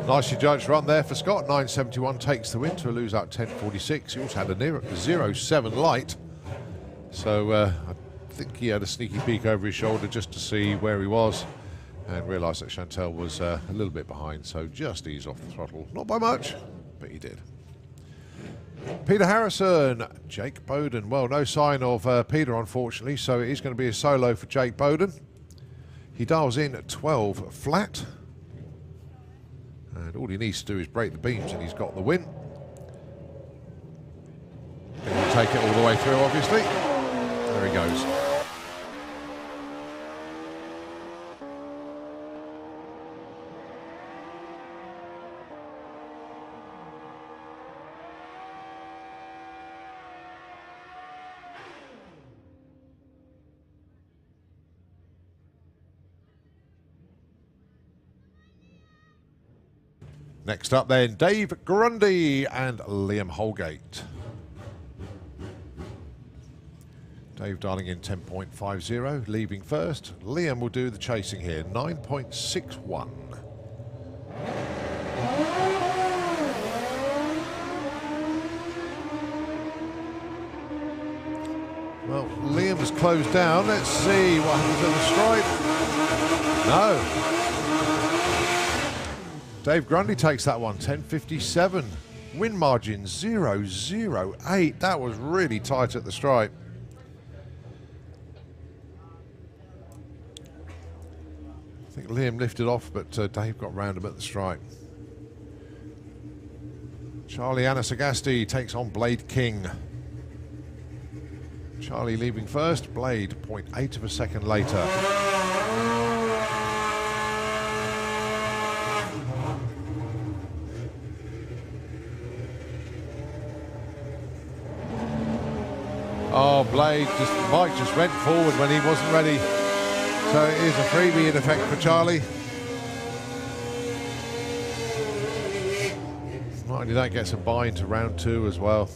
Nicely judged run there for Scott. 9.71 takes the win to lose out 10.46. He also had a 0.7 light. So I think he had a sneaky peek over his shoulder just to see where he was and realised that Chantal was a little bit behind. So just ease off the throttle. Not by much, but he did. Peter Harrison, Jake Bowden. Well, no sign of Peter, unfortunately. So it is going to be a solo for Jake Bowden. He dials in at 12 flat. And all he needs to do is break the beams and he's got the win. And he'll take it all the way through, obviously. There he goes. Next up then, Dave Grundy and Liam Holgate. Dave Darling in 10.50, leaving first. Liam will do the chasing here, 9.61. Well, Liam has closed down. Let's see what happens at the stripe. No. Dave Grundy takes that one, 10.57. Win margin 0.008. That was really tight at the stripe. I think Liam lifted off, but Dave got round him at the stripe. Charlie Anasagasti takes on Blade King. Charlie leaving first, Blade 0.8 of a second later. Oh, Blade, Mike just went forward when he wasn't ready. So it is a freebie in effect for Charlie. Might that gets a buy into round 2 as well.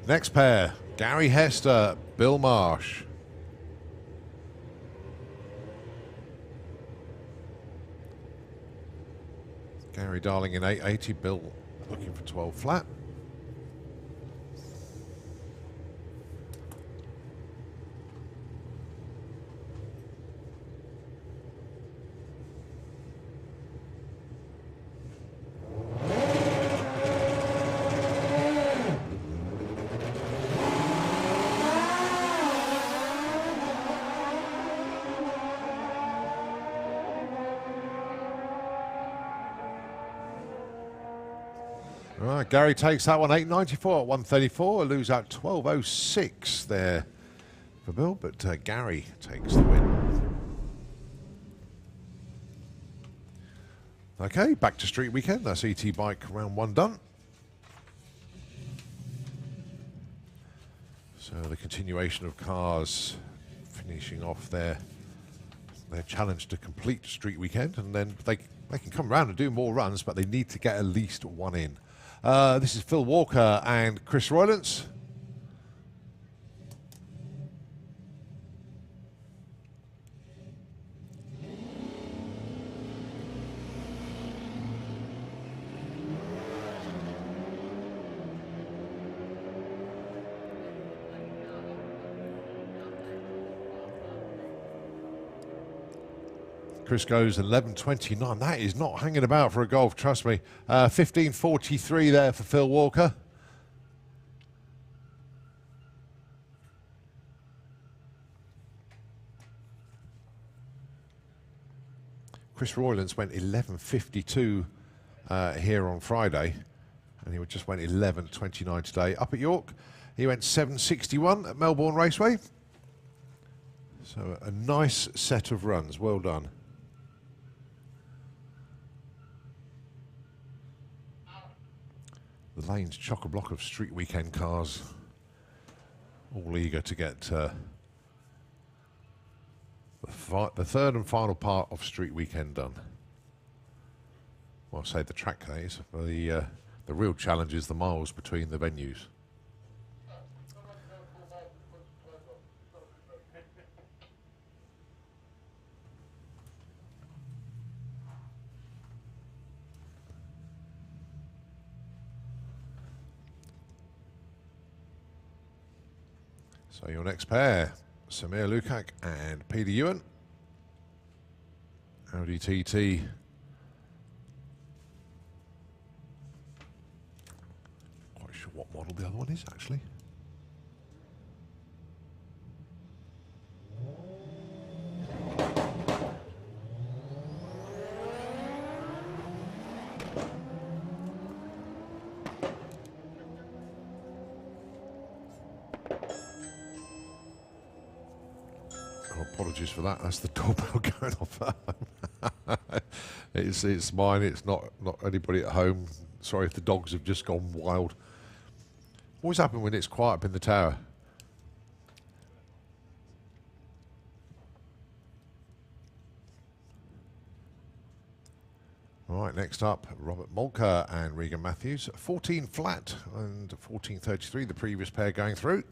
Next pair, Gary Hester, Bill Marsh. Gary Darling in 880, Bill looking for 12 flat. Right, Gary takes that one, 894 at 134, lose out 12.06 there for Bill, but Gary takes the win. Okay, back to Street Weekend. That's ET Bike round 1 done. So the continuation of cars finishing off their challenge to complete Street Weekend, and then they can come around and do more runs, but they need to get at least one in. This is Phil Walker and Chris Roylance. Chris goes 11.29. That is not hanging about for a golf, trust me. 15.43 there for Phil Walker. Chris Roylance went 11.52 here on Friday, and he just went 11.29 today. Up at York, he went 7.61 at Melbourne Raceway. So a nice set of runs. Well done. The lane's chock-a-block of Street Weekend cars, all eager to get the third and final part of Street Weekend done. Well, say the track days. The real challenge is the miles between the venues. So your next pair, Samir Lukac and Peter Ewan. Audi TT. Quite sure what model the other one is, actually. Apologies for that. That's the doorbell going off. It's mine. It's not anybody at home. Sorry if the dogs have just gone wild. What's happened when it's quiet up in the tower? All right, next up, Robert Molker and Regan Matthews. 14 flat and 14.33, the previous pair going through.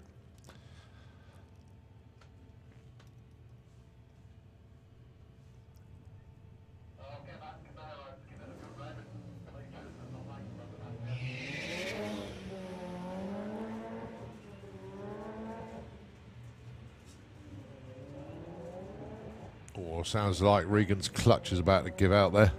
Oh, sounds like Regan's clutch is about to give out there.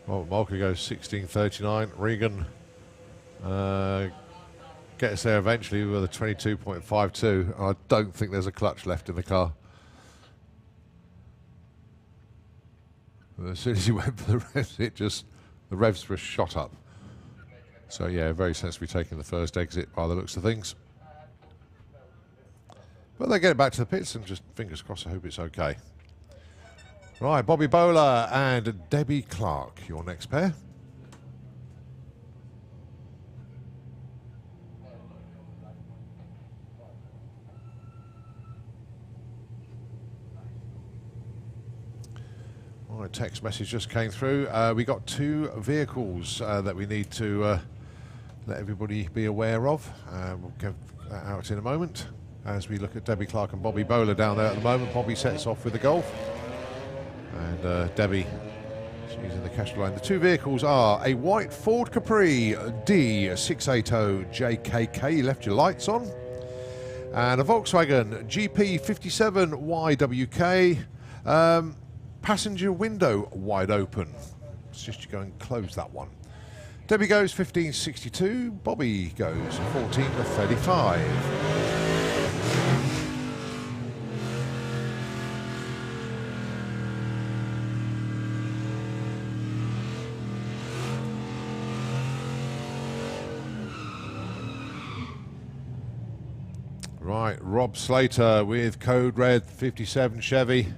Well, Malka goes 16.39. Regan gets there eventually with a 22.52. I don't think there's a clutch left in the car. As soon as he went for the revs, the revs were shot up. So yeah, very sensibly taking the first exit by the looks of things. But they get it back to the pits and just fingers crossed, I hope it's okay. Right, Bobby Bowler and Debbie Clark, your next pair. Right, text message just came through. We got two vehicles that we need to let everybody be aware of. We'll get that out in a moment as we look at Debbie Clark and Bobby Bowler down there at the moment. Bobby sets off with the Golf. And Debbie, she's in the cash line. The two vehicles are a white Ford Capri D680 JKK, you left your lights on, and a Volkswagen GP57 YWK, passenger window wide open. It's just you go and close that one. Debbie goes 15.62, Bobby goes 14.35. Right, Rob Slater with code red 57 Chevy.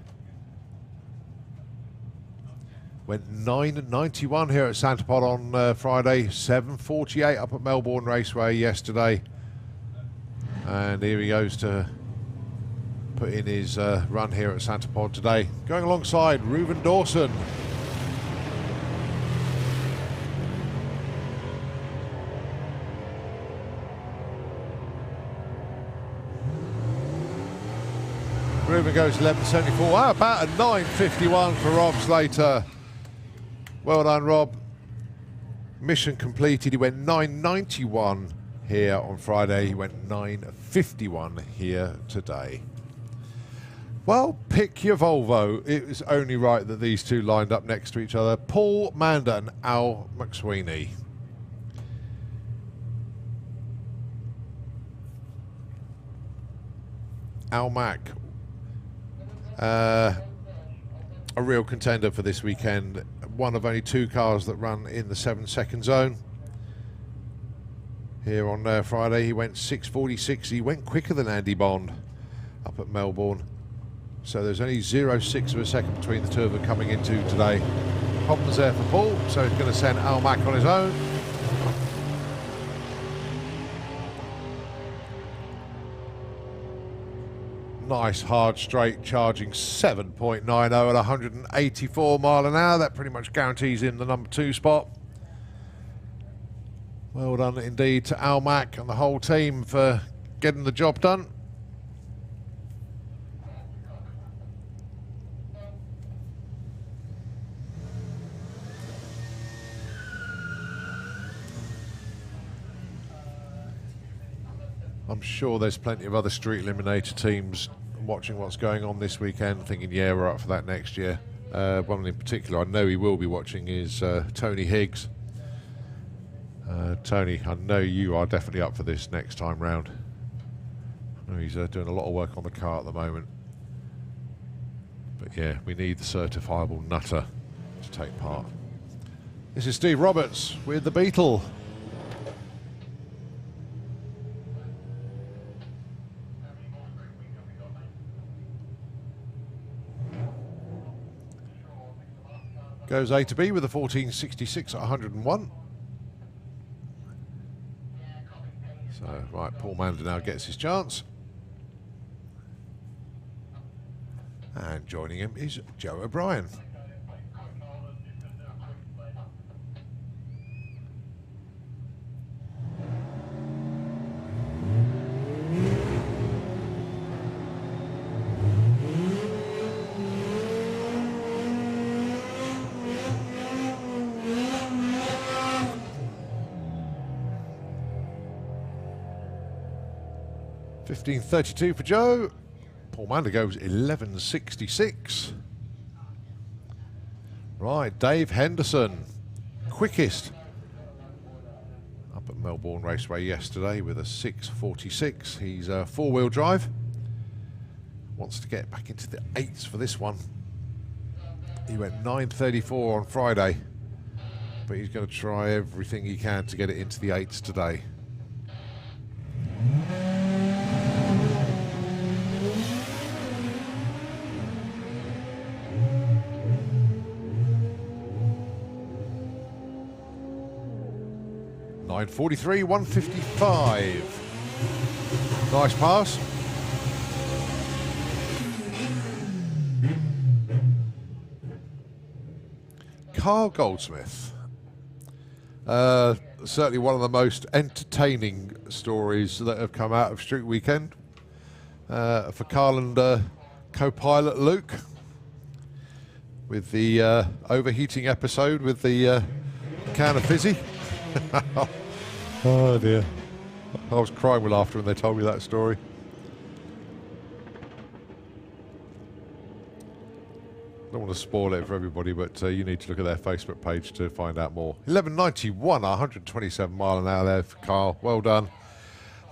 Went 9.91 here at SantaPod on Friday, 7.48 up at Melbourne Raceway yesterday. And here he goes to put in his run here at SantaPod today. Going alongside Reuben Dawson. Reuben goes 11.74. Wow, about a 9.51 for Rob Slater. Well done, Rob. Mission completed. He went 9.91 here on Friday. He went 9.51 here today. Well, pick your Volvo. It was only right that these two lined up next to each other. Paul Mander and Al McSweeney. Al Mac. A real contender for this weekend. One of only two cars that run in the 7-second zone. Here on Friday, he went 6.46. He went quicker than Andy Bond up at Melbourne. So there's only 0.6 of a second between the two of them coming into today. Problems there for Paul, so he's going to send Al Mac on his own. Nice hard straight, charging 7.90 at 184 mile an hour. That pretty much guarantees him the number 2 spot. Well done indeed to Al Mac and the whole team for getting the job done. I'm sure there's plenty of other Street Eliminator teams watching what's going on this weekend, thinking, yeah, we're up for that next year. One in particular I know he will be watching is Tony Higgs. Tony, I know you are definitely up for this next time round. I know he's doing a lot of work on the car at the moment. But yeah, we need the certifiable nutter to take part. This is Steve Roberts with the Beetle. Goes A to B with a 14.66 at 101. So, right, Paul Mander now gets his chance. And joining him is Joe O'Brien. 15:32 for Joe. Paul Mander goes 11:66. Right, Dave Henderson, quickest up at Melbourne Raceway yesterday with a 6:46. He's four-wheel drive. Wants to get back into the 8s for this one. He went 9:34 on Friday, but he's going to try everything he can to get it into the 8s today. .943, 155. Nice pass. Carl Goldsmith. Certainly one of the most entertaining stories that have come out of Street Weekend. For Carl and co-pilot Luke. With the overheating episode with the can of fizzy. Oh dear. I was crying with laughter when they told me that story. I don't want to spoil it for everybody, but you need to look at their Facebook page to find out more. 11:91, 127 mile an hour there for Carl. Well done.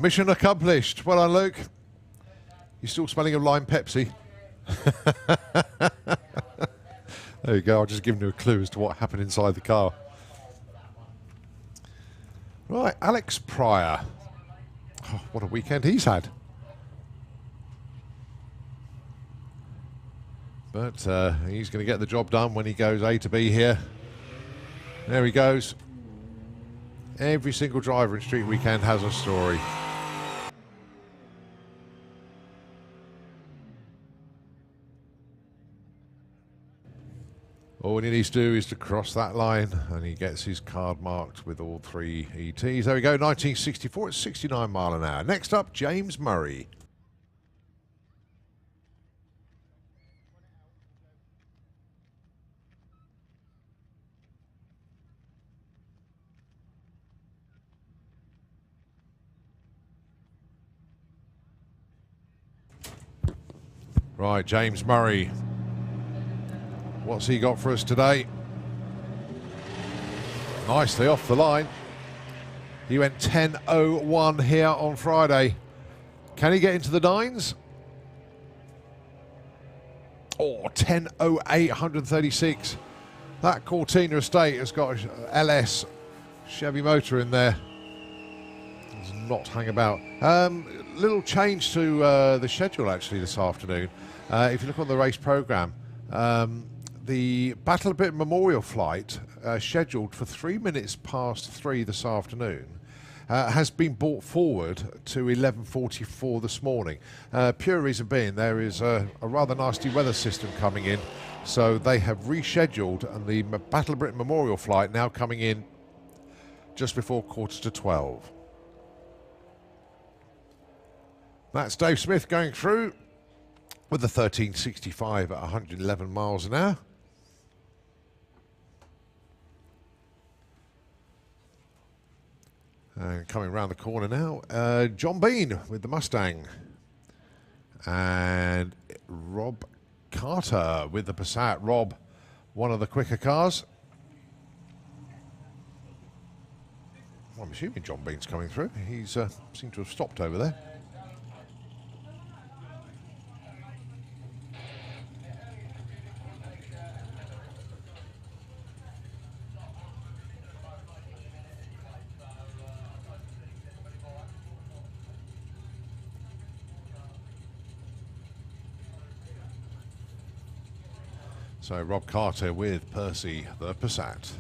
Mission accomplished. Well done, Luke. You're still smelling of lime Pepsi. There you go. I've just given you a clue as to what happened inside the car. Right, Alex Pryor. Oh, what a weekend he's had. But he's going to get the job done when he goes A to B here. There he goes. Every single driver in Street Weekend has a story. All he needs to do is to cross that line, and he gets his card marked with all three ETs. There we go, 1964 at 69 mile an hour. Next up, James Murray. Right, James Murray. What's he got for us today? Nicely off the line. He went 10:01 here on Friday. Can he get into the 9s? Oh, 10:08, 136. That Cortina estate has got a LS Chevy motor in there. Does not hang about. Little change to the schedule actually this afternoon. If you look on the race programme, the Battle of Britain Memorial flight, scheduled for 3 minutes past 3 this afternoon, has been brought forward to 11:44 this morning. Pure reason being there is a rather nasty weather system coming in, so they have rescheduled, and the Battle of Britain Memorial flight now coming in just before 11:45. That's Dave Smith going through with the 1365 at 111 miles an hour. And coming around the corner now, John Bean with the Mustang. And Rob Carter with the Passat. Rob, one of the quicker cars. Well, I'm assuming John Bean's coming through. He's seemed to have stopped over there. So Rob Carter with Percy the Passat.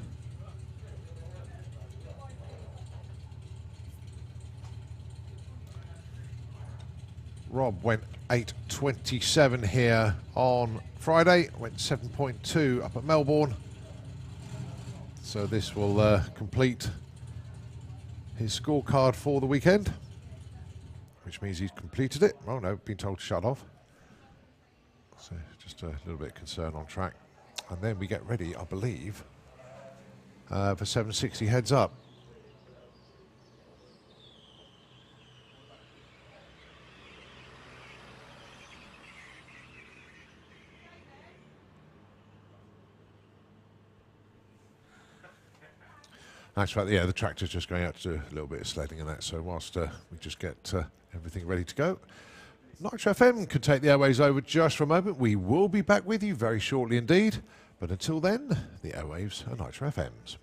Rob went 8:27 here on Friday, went 7.2 up at Melbourne. So this will complete his scorecard for the weekend, which means he's completed it. Oh no, been told to shut off. So just a little bit of concern on track. And then we get ready, I believe, for 760 heads up. Actually, yeah, the tractor's just going out to do a little bit of sledding and that, so whilst we just get everything ready to go. Nitro FM could take the airways over just for a moment. We will be back with you very shortly indeed, but until then, the airwaves are Nitro FM's.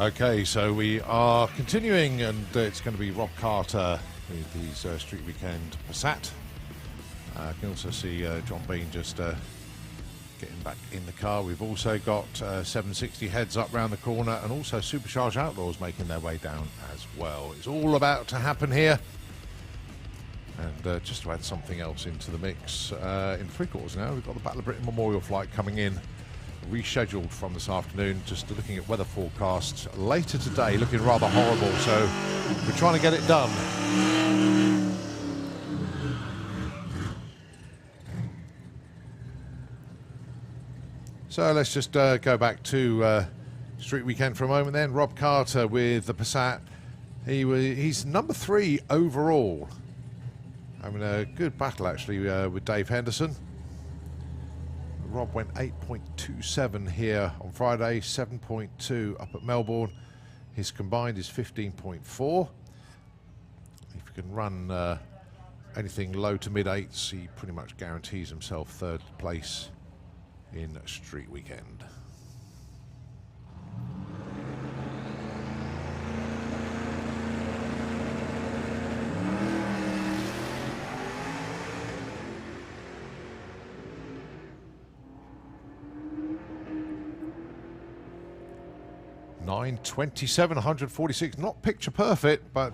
Okay, so we are continuing, and it's going to be Rob Carter with his Street Weekend Passat. You can also see John Bean just getting back in the car. We've also got 760 heads up round the corner, and also Supercharged Outlaws making their way down as well. It's all about to happen here. And just to add something else into the mix, in 3/4 now, we've got the Battle of Britain Memorial flight coming in, rescheduled from this afternoon. Just looking at weather forecasts later today, looking rather horrible, so we're trying to get it done. So let's just go back to Street Weekend for a moment then. Rob Carter with the Passat. He's number 3 overall. Having a good battle actually with Dave Henderson. Rob went 8.27 here on Friday, 7.2 up at Melbourne. His combined is 15.4. If he can run anything low to mid 8s, he pretty much guarantees himself 3rd place in Street Weekend. .927, 146, not picture perfect, but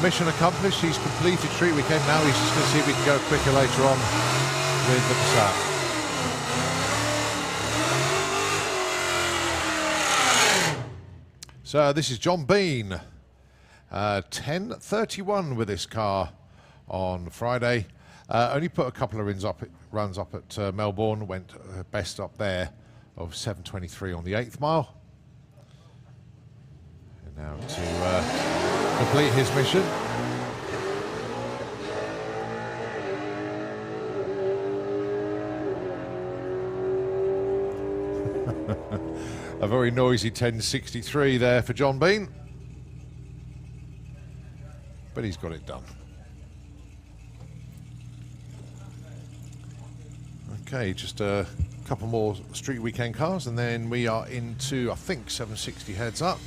mission accomplished. He's completed Street Weekend. Now he's just going to see if we can go quicker later on with the Passat. So this is John Bean, 10:31 with this car on Friday. Only put a couple of runs up at Melbourne, went best up there of 7:23 on the 8th mile. And now to complete his mission. A very noisy 10:63 there for John Bean, but he's got it done. Okay, just a couple more Street Weekend cars, and then we are into, I think, 760 heads up.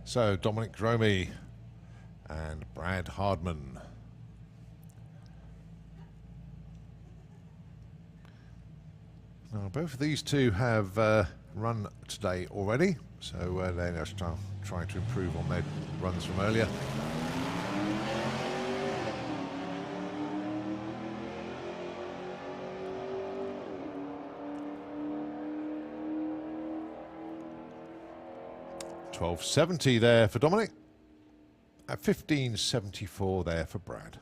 So Dominic Dromey and Brad Hardman. Now both of these two have run today already, so they're just trying to improve on their runs from earlier. $12.70 there for Dominic, at $15.74 there for Brad.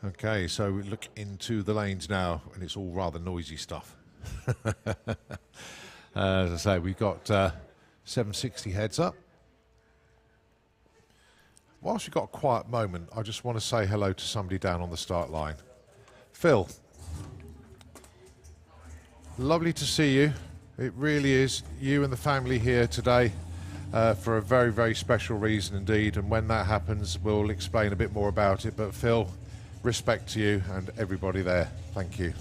Okay, so we look into the lanes now, and it's all rather noisy stuff. As I say, we've got 760 heads up. Whilst we've got a quiet moment, I just want to say hello to somebody down on the start line. Phil, lovely to see you. It really is. You and the family here today for a very, very special reason indeed. And when that happens, we'll explain a bit more about it. But Phil, respect to you and everybody there. Thank you.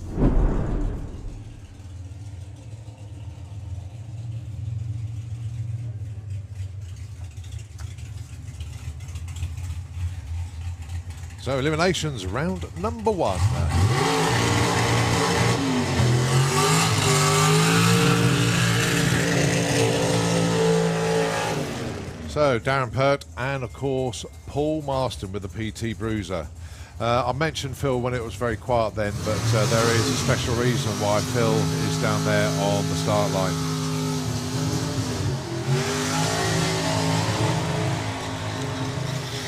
So eliminations round number 1. So Darren Pert and of course Paul Marston with the PT Bruiser. I mentioned Phil when it was very quiet then, but there is a special reason why Phil is down there on the start line.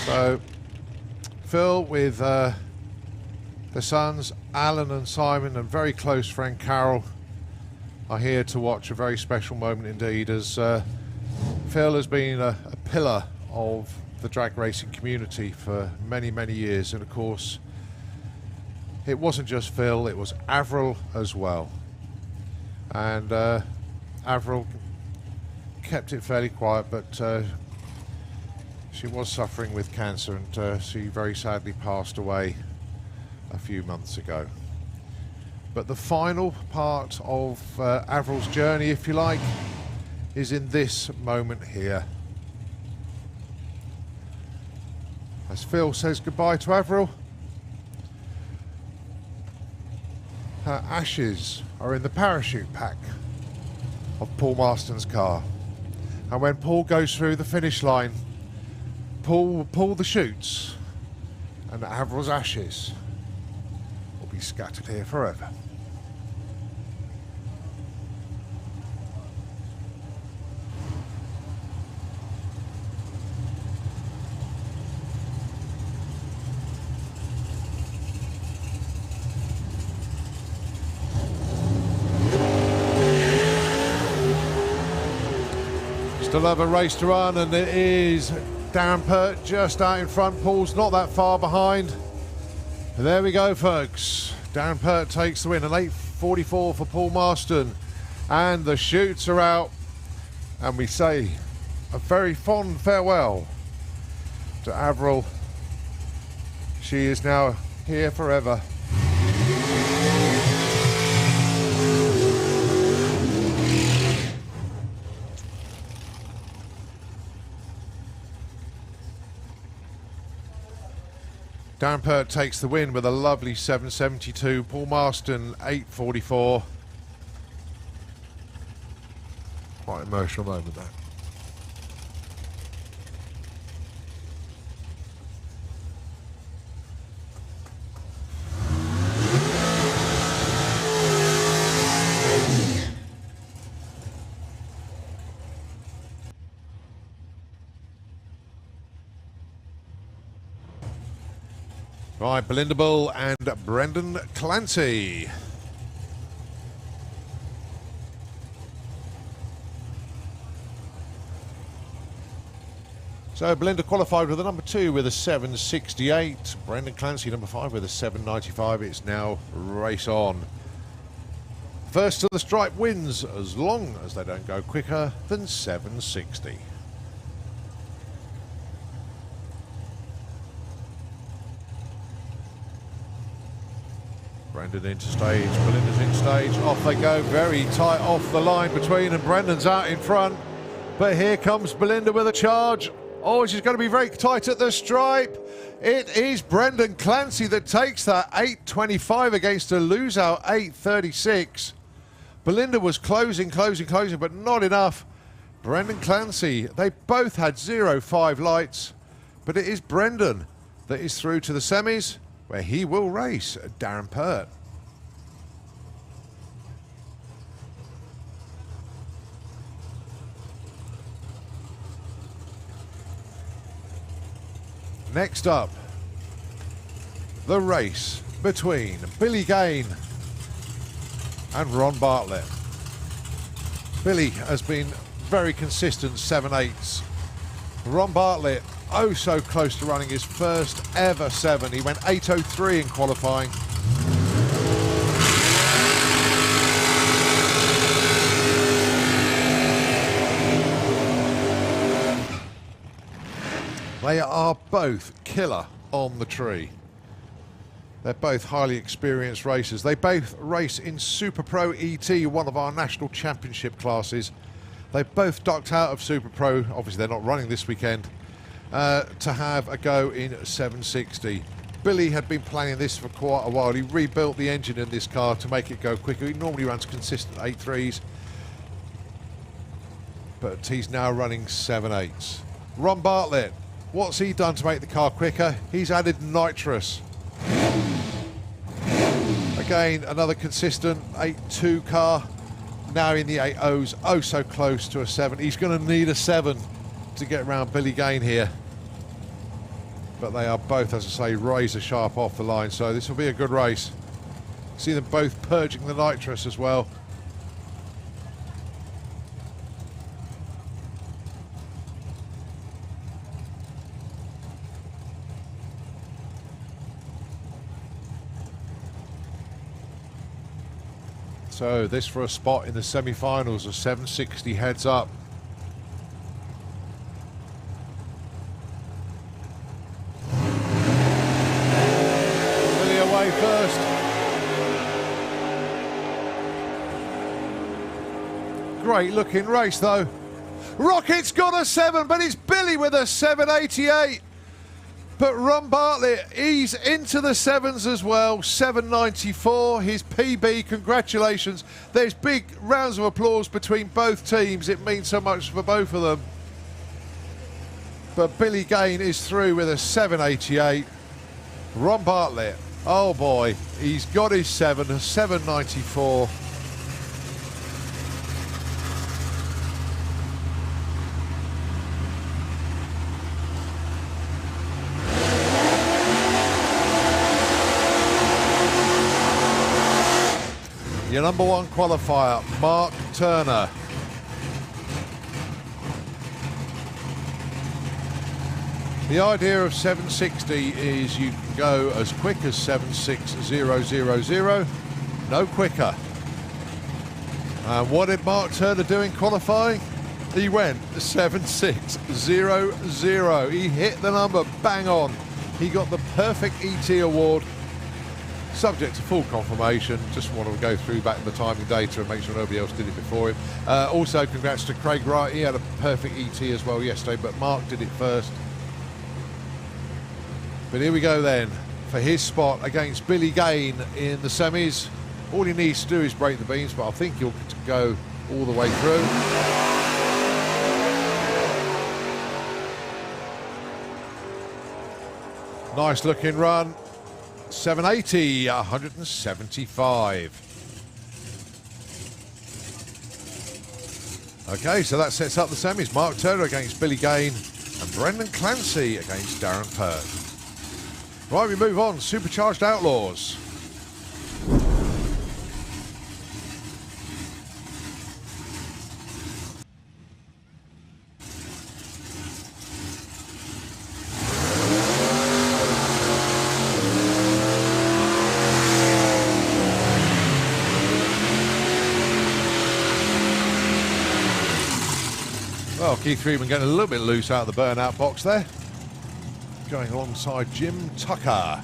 So Phil with The sons, Alan and Simon, and very close friend Carol, are here to watch a very special moment indeed, as Phil has been a pillar of the drag racing community for many, many years. And of course, it wasn't just Phil, it was Avril as well. And Avril kept it fairly quiet, but she was suffering with cancer, and she very sadly passed away a few months ago. But the final part of Avril's journey, if you like, is in this moment here. As Phil says goodbye to Avril, her ashes are in the parachute pack of Paul Marston's car. And when Paul goes through the finish line, Paul will pull the chutes, and Avril's ashes will be scattered here forever. Still have a race to run, and it is Darren Pert just out in front. Paul's not that far behind. And there we go, folks. Darren Pert takes the win, an 8:44 for Paul Marston. And the chutes are out. And we say a very fond farewell to Avril. She is now here forever. Darren Pert takes the win with a lovely 7.72. Paul Marston, 8.44. Quite an emotional moment, that. Right, Belinda Bull and Brendan Clancy. So Belinda qualified with a number 2 with a 7.68. Brendan Clancy, number 5, with a 7.95. It's now race on. First to the stripe wins, as long as they don't go quicker than 7.60. Brendan into stage, Belinda's in stage, off they go, very tight off the line between, and Brendan's out in front. But here comes Belinda with a charge. Oh, she's going to be very tight at the stripe. It is Brendan Clancy that takes that 8.25 against a lose-out 8.36. Belinda was closing, but not enough. Brendan Clancy, they both had 0.5 lights, but it is Brendan that is through to the semis, where he will race Darren Pert. Next up, the race between Billy Gain and Ron Bartlett. Billy has been very consistent 7.8s. Ron Bartlett, oh so close to running his first ever 7. He went 8.03 in qualifying. They are both killer on the tree. They're both highly experienced racers. They both race in Super Pro ET, one of our national championship classes. They both ducked out of Super Pro, obviously they're not running this weekend, to have a go in 760. Billy had been planning this for quite a while. He rebuilt the engine in this car to make it go quicker. He normally runs consistent 8.3s, but he's now running 7.8s. Ron Bartlett, what's he done to make the car quicker? He's added nitrous. Again, another consistent 8.2 car, now in the 8.0s, oh so close to a 7. He's going to need a 7 to get around Billy Gain here. but they are both, as I say, razor sharp off the line, so this will be a good race. See them both purging the nitrous as well. So this for a spot in the semi-finals of 760 heads up. Billy away first. Great looking race though. Rocket's got a 7, but it's Billy with a 788. But Ron Bartlett, he's into the 7s as well, 794, his PB, congratulations. There's big rounds of applause between both teams. It means so much for both of them. But Billy Gain is through with a 788. Ron Bartlett, oh boy, he's got his 7, a 794. Your number 1 qualifier, Mark Turner. The idea of 760 is you can go as quick as 76000, no quicker. And what did Mark Turner do in qualifying? He went 7600. He hit the number bang on. He got the perfect ET award. Subject to full confirmation. Just want to go through back the timing data and make sure nobody else did it before him. Also, congrats to Craig Wright. He had a perfect ET as well yesterday, but Mark did it first. But here we go then for his spot against Billy Gain in the semis. All he needs to do is break the beams, but I think he'll go all the way through. Nice looking run. 780, 175. Okay, so that sets up the semis. Mark Turner against Billy Gain and Brendan Clancy against Darren Pert. Right, we move on. Supercharged Outlaws. Well, Keith Freeman getting a little bit loose out of the burnout box there. Going alongside Jim Tucker.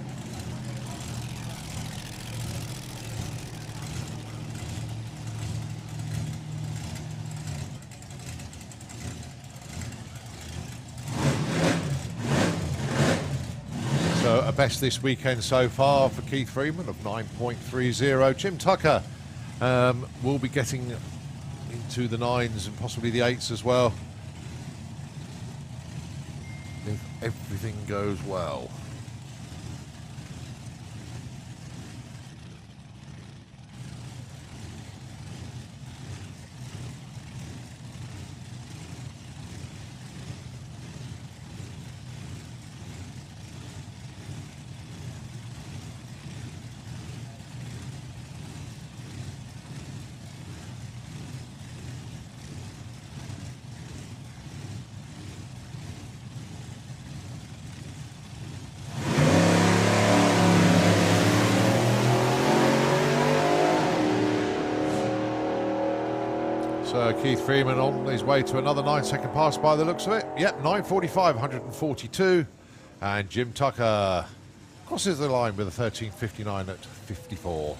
So a best this weekend so far for Keith Freeman of 9.30. Jim Tucker will be getting into the 9s and possibly the 8s as well, if everything goes well. So Keith Freeman on his way to another 9-second pass by the looks of it. Yep, 9:45, 142. And Jim Tucker crosses the line with a 13:59 at 54.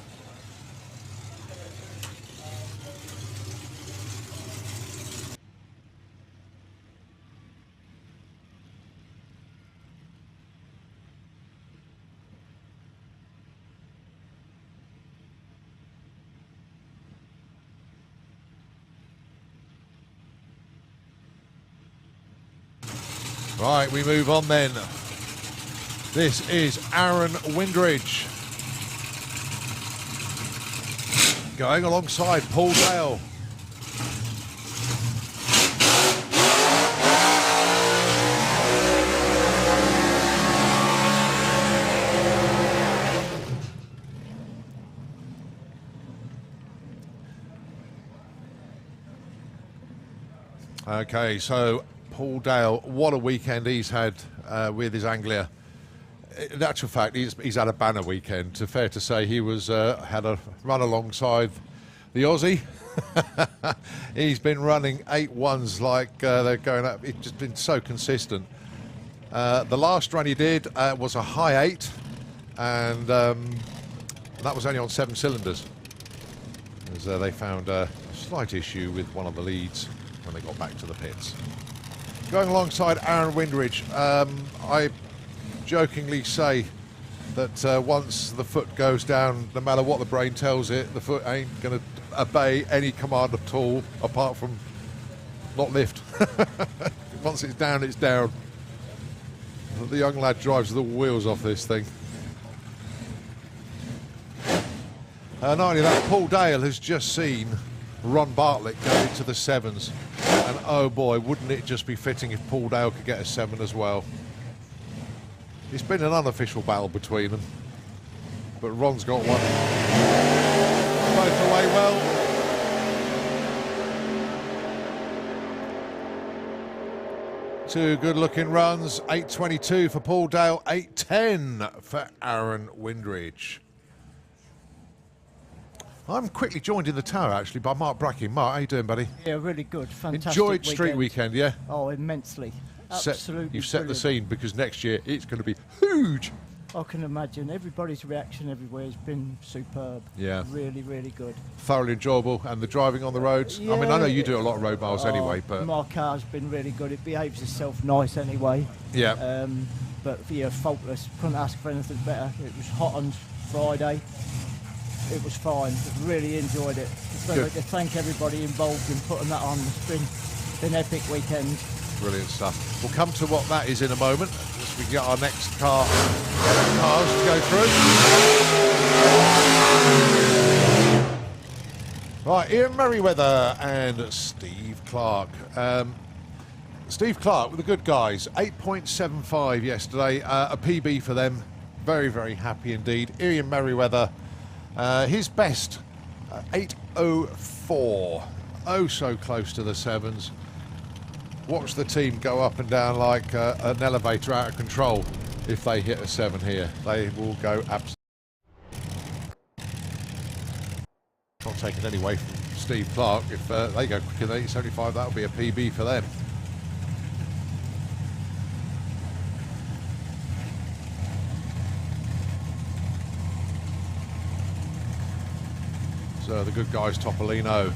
Right, we move on then. This is Aaron Windridge going alongside Paul Dale. Okay, so Paul Dale, what a weekend he's had with his Anglia. In actual fact, he's had a banner weekend. Fair to say, he was had a run alongside the Aussie. He's been running 8-1s like they're going up. It's just been so consistent. The last run he did was a high 8, and that was only on 7 cylinders. As they found a slight issue with one of the leads when they got back to the pits. Going alongside Aaron Windridge, I jokingly say that once the foot goes down, no matter what the brain tells it, the foot ain't going to obey any command at all, apart from not lift. Once it's down, it's down. The young lad drives the wheels off this thing. Not only that, Paul Dale has just seen Ron Bartlett go into the 7s. And oh boy, wouldn't it just be fitting if Paul Dale could get a 7 as well. It's been an unofficial battle between them. But Ron's got one. Both away well. Two good-looking runs. 8.22 for Paul Dale, 8.10 for Aaron Windridge. I'm quickly joined in the tower, actually, by Mark Bracken. Mark, how you doing, buddy? Yeah, really good. Fantastic Enjoyed Street Weekend, yeah? Oh, immensely. Absolutely You've set the brilliant. scene, because next year it's going to be huge. I can imagine. Everybody's reaction everywhere has been superb. Yeah. Really, really good. Thoroughly enjoyable, and the driving on the roads. Yeah. I mean, I know you do a lot of road miles anyway, but... My car's been really good. It behaves itself nice anyway. Yeah. But yeah, faultless. Couldn't ask for anything better. It was hot on Friday. It was fine. Really enjoyed it. I'd like to thank everybody involved in putting that on. It's been an epic weekend. Brilliant stuff. We'll come to what that is in a moment, as we get our next cars to go through. Right, Ian Merriweather and Steve Clark. Steve Clark with the good guys, 8.75 yesterday, a PB for them. Very, very happy indeed. Ian Merriweather, his best, 8.04. Oh, so close to the 7s. Watch the team go up and down like an elevator out of control if they hit a 7 here. They will go absolutely. Not taking any away from Steve Clark. If they go quicker than 8.75, that'll be a PB for them. So the good guys, Topolino.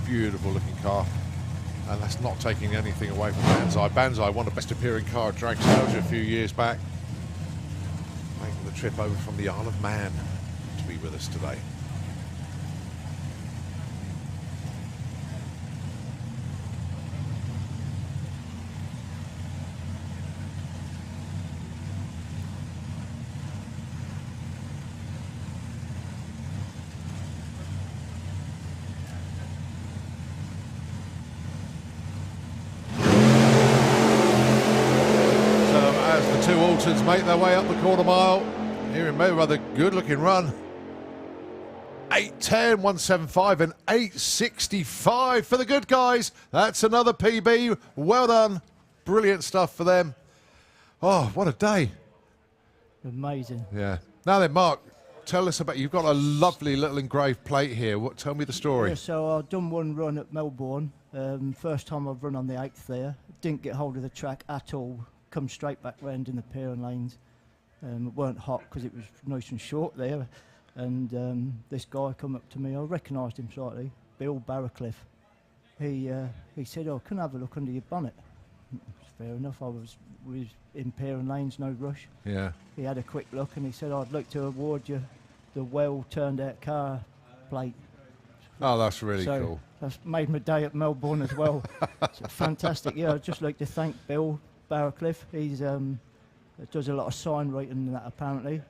Beautiful looking car. And that's not taking anything away from Banzai. Banzai won the best appearing car at Drag Nostalgia a few years back. Making the trip over from the Isle of Man to be with us today. Two Altons make their way up the quarter mile. Here in Mayweather, good looking run. 8.10, 175 and 8.65 for the good guys. That's another PB. Well done. Brilliant stuff for them. Oh, what a day. Amazing. Yeah. Now then, Mark, tell us about, you've got a lovely little engraved plate here. Tell me the story. Yeah, so I've done one run at Melbourne. First time I've run on the 8th there. Didn't get hold of the track at all. Come straight back round in the pairing lanes. It weren't hot because it was nice and short there. And this guy come up to me. I recognised him slightly. Bill Barracliff. He said, "Oh, can I have a look under your bonnet?" Fair enough. I was in pairing lanes, no rush. Yeah. He had a quick look and he said, "I'd like to award you the well turned out car plate." Oh, that's really so cool. That's made my day at Melbourne as well. So fantastic. Yeah, I'd just like to thank Bill Barracliff. He's does a lot of sign writing and that apparently.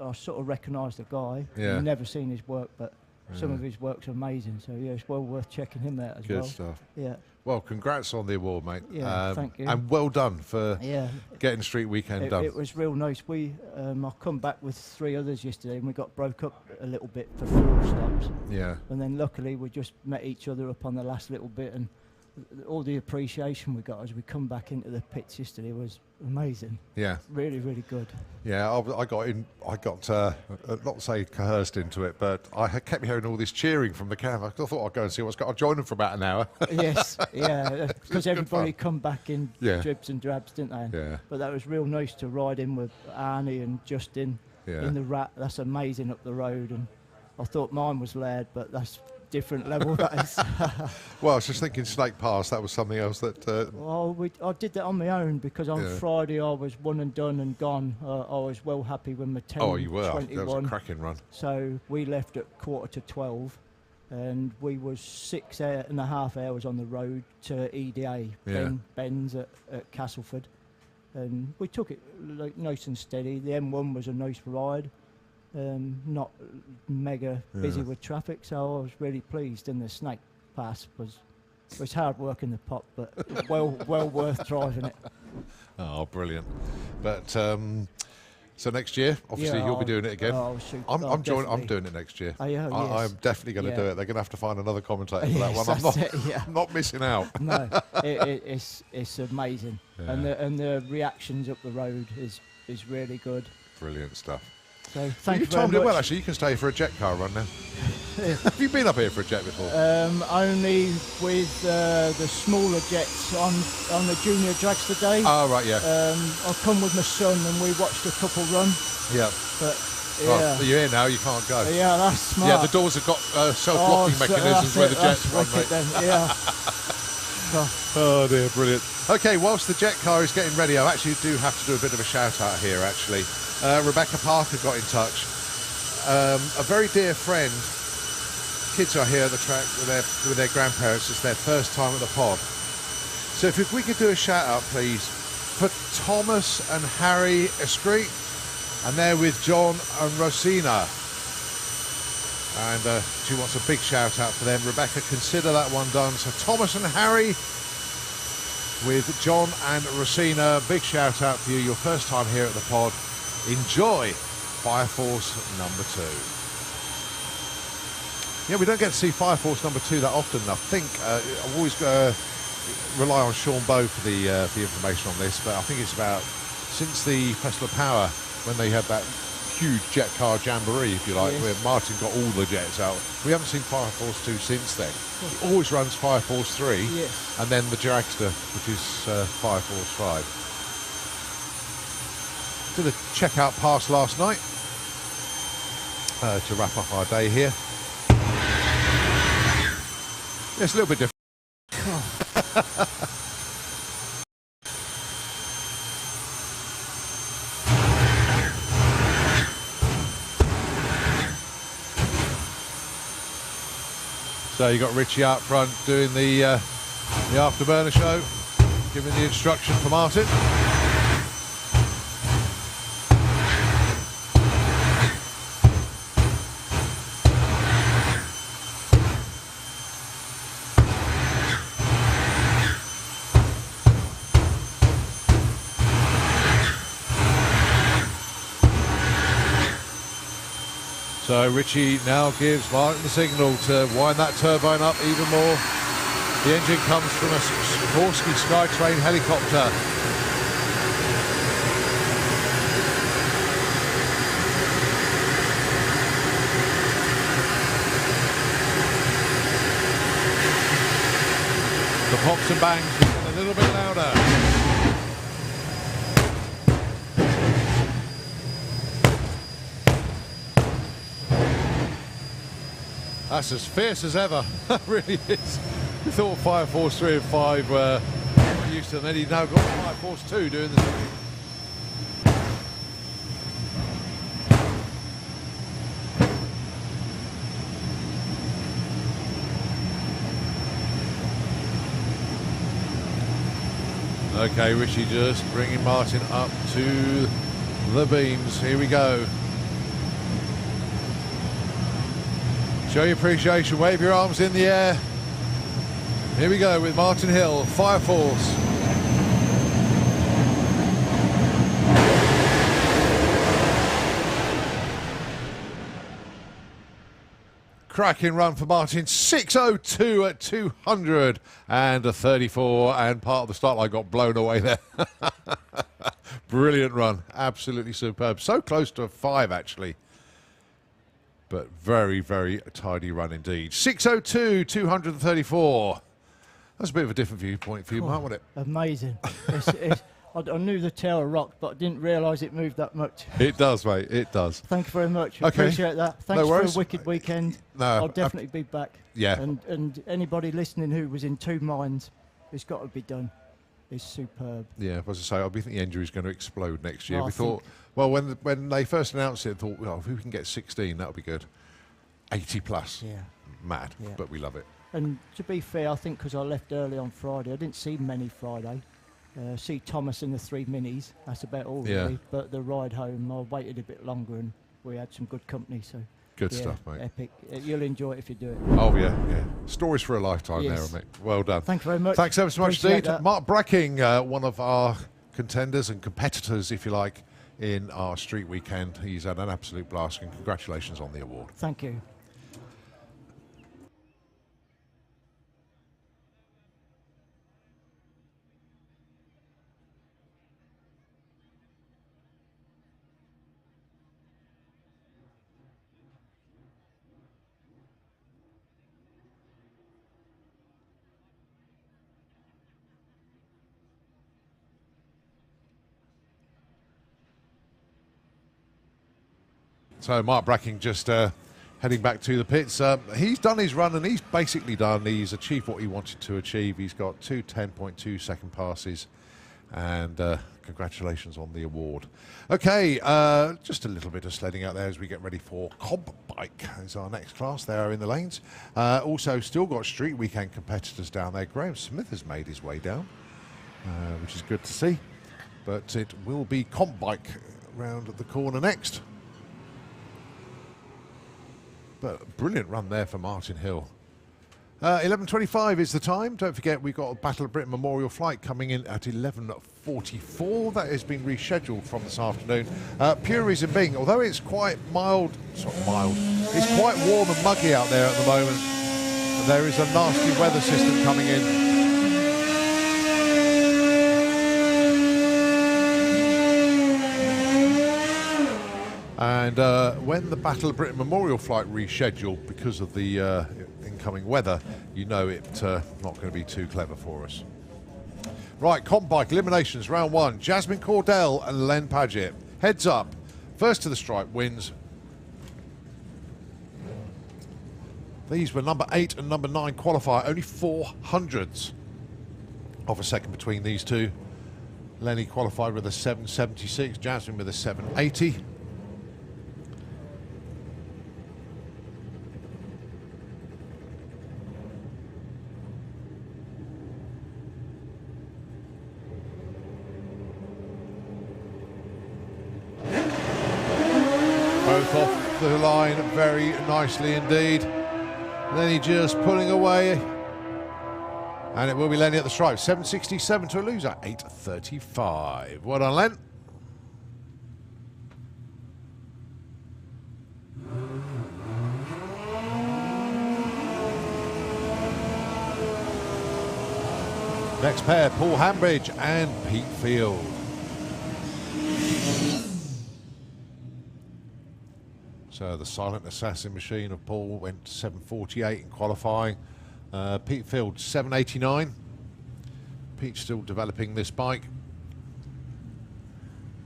I sort of recognise the guy. Yeah. I've never seen his work, but some of his work's amazing. So yeah, it's well worth checking him out as well. Good stuff. Yeah. Well, congrats on the award, mate. Yeah, thank you. And well done for Yeah. getting Street Weekend done. It was real nice. I come back with 3 others yesterday, and we got broke up a little bit for fuel stops. Yeah. And then luckily we just met each other up on the last little bit, and all the appreciation we got as we come back into the pits yesterday was amazing. Yeah. Really, really good. Yeah, I got not to say coerced into it, but I kept hearing all this cheering from the camp. I thought I'd go and see what's got. I'll join them for about an hour. Yes, yeah, because everybody come back in dribs and drabs, didn't they? Yeah. But that was real nice to ride in with Arnie and Justin in the Rat. That's amazing up the road, and I thought mine was layered, but that's different level. That is. Well, I was just thinking Snake Pass. That was something else that. I did that on my own because on Friday I was one and done and gone. I was well happy with my 10:21. Oh, you were. That was a cracking run. So we left at 11:45, and we was 6.5 hours on the road to EDA, Ben's at Castleford, and we took it like nice and steady. The M1 was a nice ride. Not mega busy with traffic, so I was really pleased. And the Snake Pass was hard work in the pot, but well worth driving it. Oh, brilliant! But so next year, obviously, you'll be doing it again. I'm doing it next year. I'm definitely going to do it. They're going to have to find another commentator for that one. I'm not missing out. No, it's amazing, and the reactions up the road is really good. Brilliant stuff. So thank you very timed much. it well, actually. You can stay for a jet car run now. Have you been up here for a jet before? Only with the smaller jets on the junior dragster day. Oh, right, yeah. I've come with my son and we watched a couple run. Yeah. But well, you're here now, you can't go. Yeah, that's smart. Yeah, the doors have got self-locking mechanisms where the jets run, mate. Then, yeah. Oh dear, brilliant. Okay, whilst the jet car is getting ready, I actually do have to do a bit of a shout out here, actually. Rebecca Parker got in touch. A very dear friend. Kids are here at the track with their grandparents. It's their first time at the pod. So if we could do a shout out, please, for Thomas and Harry Escreet, and they're with John and Rosina. And she wants a big shout out for them. Rebecca, consider that one done. So Thomas and Harry with John and Rosina, big shout out for you. Your first time here at the pod. Enjoy Fire Force number 2. Yeah, we don't get to see Fire Force number 2 that often. I think I always rely on Sean Bowe for the information on this, but I think it's about since the Festival of Power when they had that huge jet car jamboree, if you like, where Martin got all the jets out. We haven't seen Fire Force 2 since then. He always runs Fire Force 3 and then the dragster, which is Fire Force 5. Did a checkout pass last night to wrap up our day here. Yeah, it's a little bit different. So you got Richie out front doing the afterburner show, giving the instruction for Martin. So Richie now gives Martin the signal to wind that turbine up even more. The engine comes from a Sikorsky Skytrain helicopter. The pops and bangs become a little bit louder. That's as fierce as ever. That really is. We thought Fire Force 3 and 5 were used to, and then he's now got Fire Force 2 doing the same. Okay, Richie just bringing Martin up to the beams. Here we go. Show your appreciation, wave your arms in the air. Here we go with Martin Hill, Fire Force. Cracking run for Martin, 6:02 at 234, and part of the start line got blown away there. Brilliant run, absolutely superb. So close to a 5 actually, but very, very tidy run indeed. 6:02, 234. That's a bit of a different viewpoint for you, Mark, wasn't it? Amazing. I knew the tower rocked, but I didn't realise it moved that much. It does, mate. It does. Thank you very much. Okay. Appreciate that. Thanks No for worries. a wicked weekend. No, I'll definitely be back. Yeah. And anybody listening who was in two minds, it's got to be done. It's superb. Yeah, as I say, I think the injury is going to explode next year. Oh, We thought, well, when they first announced it, I thought, well, if we can get 16, that'll be good. 80 plus. Yeah. Mad, Yeah. but we love it. And to be fair, I think because I left early on Friday, I didn't see many Friday. See Thomas in the 3 minis, that's about all Yeah. really. But the ride home, I waited a bit longer and we had some good company. So Good yeah, stuff, mate. Epic. You'll enjoy it if you do it. Oh, yeah, yeah. Stories for a lifetime Yes. there, mate. Well done. Thank you very much. Thanks ever so much Appreciate indeed. that. Mark Bracking, one of our contenders and competitors, if you like, in our street weekend. He's had an absolute blast, and congratulations on the award. Thank you. So Mark Bracking just heading back to the pits. He's done his run, and he's basically done. He's achieved what he wanted to achieve. He's got 2 10.2 second passes, and congratulations on the award. Okay, just a little bit of sledding out there as we get ready for Comp Bike is our next class. They are in the lanes. Also, still got street weekend competitors down there. Graham Smith has made his way down, which is good to see. But it will be Comp Bike round the corner next. But brilliant run there for Martin Hill. 11:25 is the time. Don't forget, we've got a Battle of Britain Memorial flight coming in at 11:44. That has been rescheduled from this afternoon. Puries and Bing, although it's quite mild, it's not mild, it's quite warm and muggy out there at the moment. And there is a nasty weather system coming in. And when the Battle of Britain Memorial flight rescheduled because of the incoming weather, you know it's not going to be too clever for us. Right, Comp Bike eliminations, round 1. Jasmine Cordell and Len Paget. Heads up. First to the stripe wins. These were number 8 and number 9 qualifier. Only 400ths of a second between these two. Lenny qualified with a 7.76. Jasmine with a 7.80. Both off the line very nicely indeed. Lenny just pulling away. And it will be Lenny at the stripe. 7.67 to a loser, 8.35. Well done, Len. Next pair, Paul Hambridge and Pete Field. So the silent assassin machine of Paul went 7.48 in qualifying. Pete Field 7.89. Pete's still developing this bike,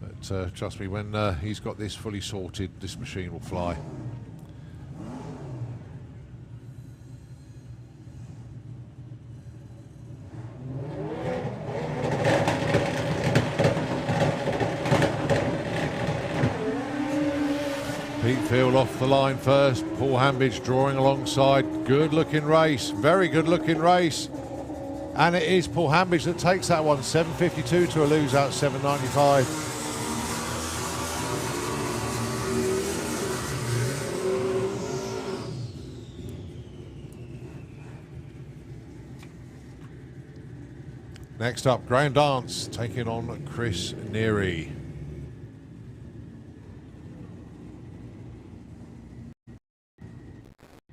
but trust me, when he's got this fully sorted, this machine will fly. Pete Field off the line first. Paul Hambridge drawing alongside. Good looking race. Very good looking race. And it is Paul Hambridge that takes that one. 7.52 to a lose out 7.95. Next up, Graham Dance taking on Chris Neary.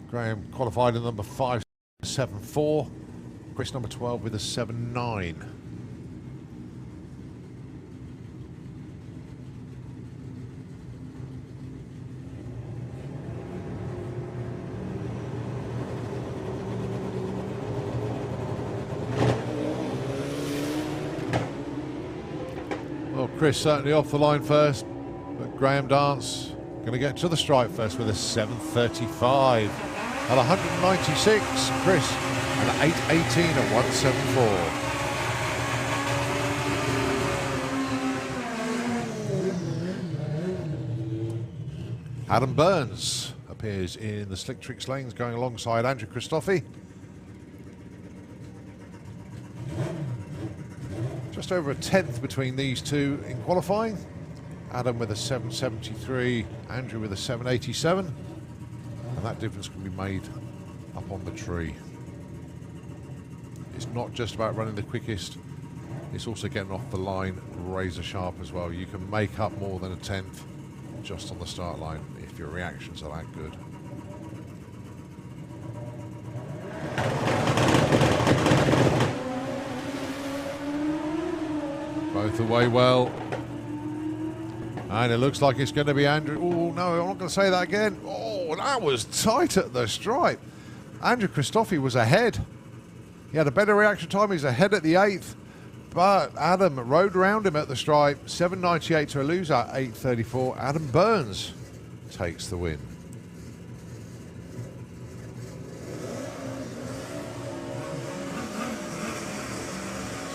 Graham qualified in number 5.74. Chris number 12 with a 7.9. Well, Chris certainly off the line first, but Graham Dance going to get to the stripe first with a 7.35. At 196, Chris, and 8.18 at 174. Adam Burns appears in the Slick Tricks lanes going alongside Andrew Christophe. Just over a tenth between these two in qualifying. Adam with a 7.73, Andrew with a 7.87. And that difference can be made up on the tree. It's not just about running the quickest, it's also getting off the line razor sharp as well. You can make up more than a tenth just on the start line if your reactions are that good. Both away well. And it looks like it's going to be Andrew. Oh, no, I'm not going to say that again. Oh, that was tight at the stripe. Andrew Christophe was ahead. He had a better reaction time. He's ahead at the 8th. But Adam rode around him at the stripe. 7.98 to a loser, 8.34. Adam Burns takes the win.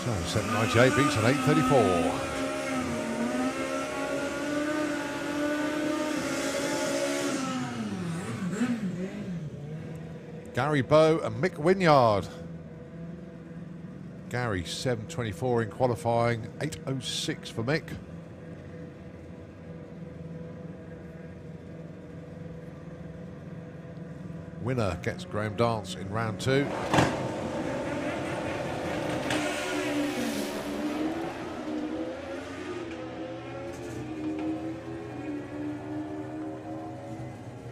So 7.98 beats an 8.34. Gary Bowe and Mick Wynyard. Gary 7.24 in qualifying, 8.06 for Mick. Winner gets Graham Dance in round 2.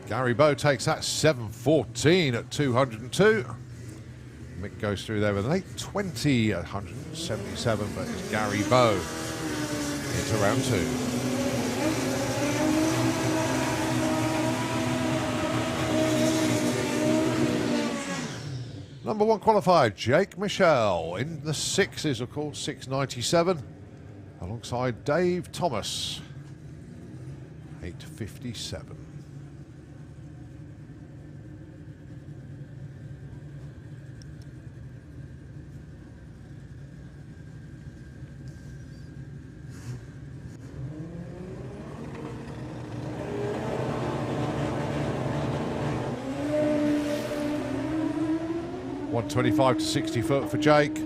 Gary Bowe takes that 7.14 at 202. Mick goes through there with an 8.20 at 177, but it's Gary Bowe into round 2. Number 1 qualifier, Jake Michelle, in the 6s, of course, 6.97, alongside Dave Thomas, 8.57. .25 to 60 foot for Jake.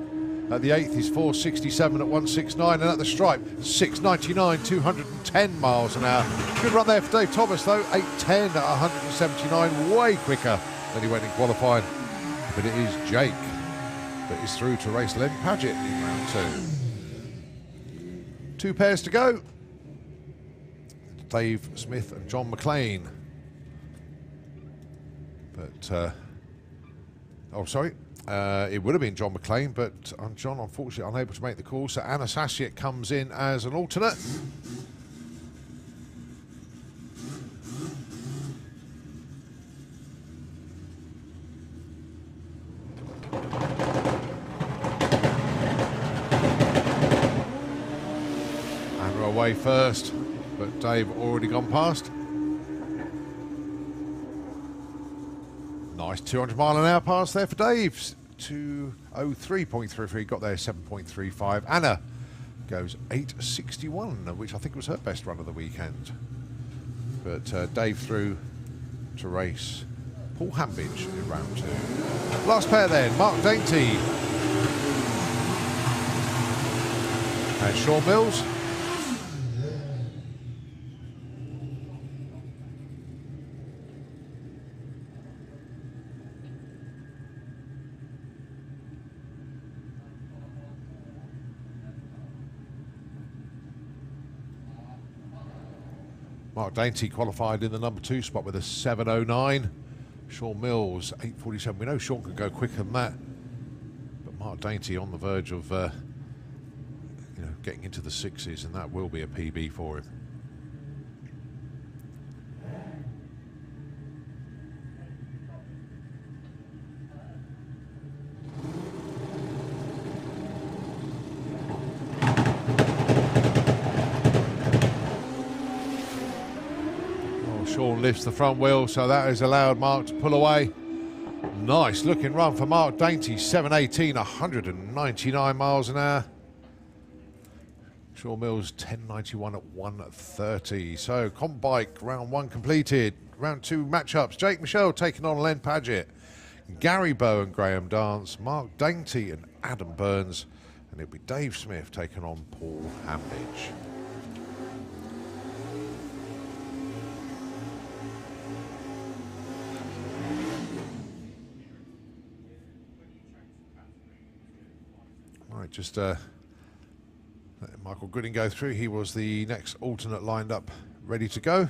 At the 8th, he's 4.67 at 169, and at the stripe, 6.99, 210 miles an hour. Good run there for Dave Thomas, though. 8.10 at 179, way quicker than he went in qualifying. But it is Jake that is through to race Len Paget in round 2. 2 pairs to go. Dave Smith and John McLean. But, oh, sorry. It would have been John McLean, but John, unfortunately, unable to make the call. So Anna Sasiak comes in as an alternate. Anna away first, but Dave already gone past. Nice 200 mile an hour pass there for Dave. 2:03.33, got there 7.35. Anna goes 8.61, which I think was her best run of the weekend. But Dave through to race Paul Hambidge in round 2. Last pair then, Mark Dainty and Sean Mills. Mark Dainty qualified in the number 2 spot with a 7:09. Sean Mills, 8:47. We know Sean can go quicker than that, but Mark Dainty on the verge of getting into the 6s, and that will be a PB for him. Sean lifts the front wheel, so that has allowed Mark to pull away. Nice looking run for Mark Dainty, 7:18, 199 miles an hour. Sean Mills, 10:91 at 1:30. So, comp bike, round 1 completed. Round 2 matchups, Jake Michelle taking on Len Paget. Gary Bow and Graham Dance, Mark Dainty and Adam Burns. And it'll be Dave Smith taking on Paul Hambidge. Right, just let Michael Gooding go through. He was the next alternate lined up, ready to go.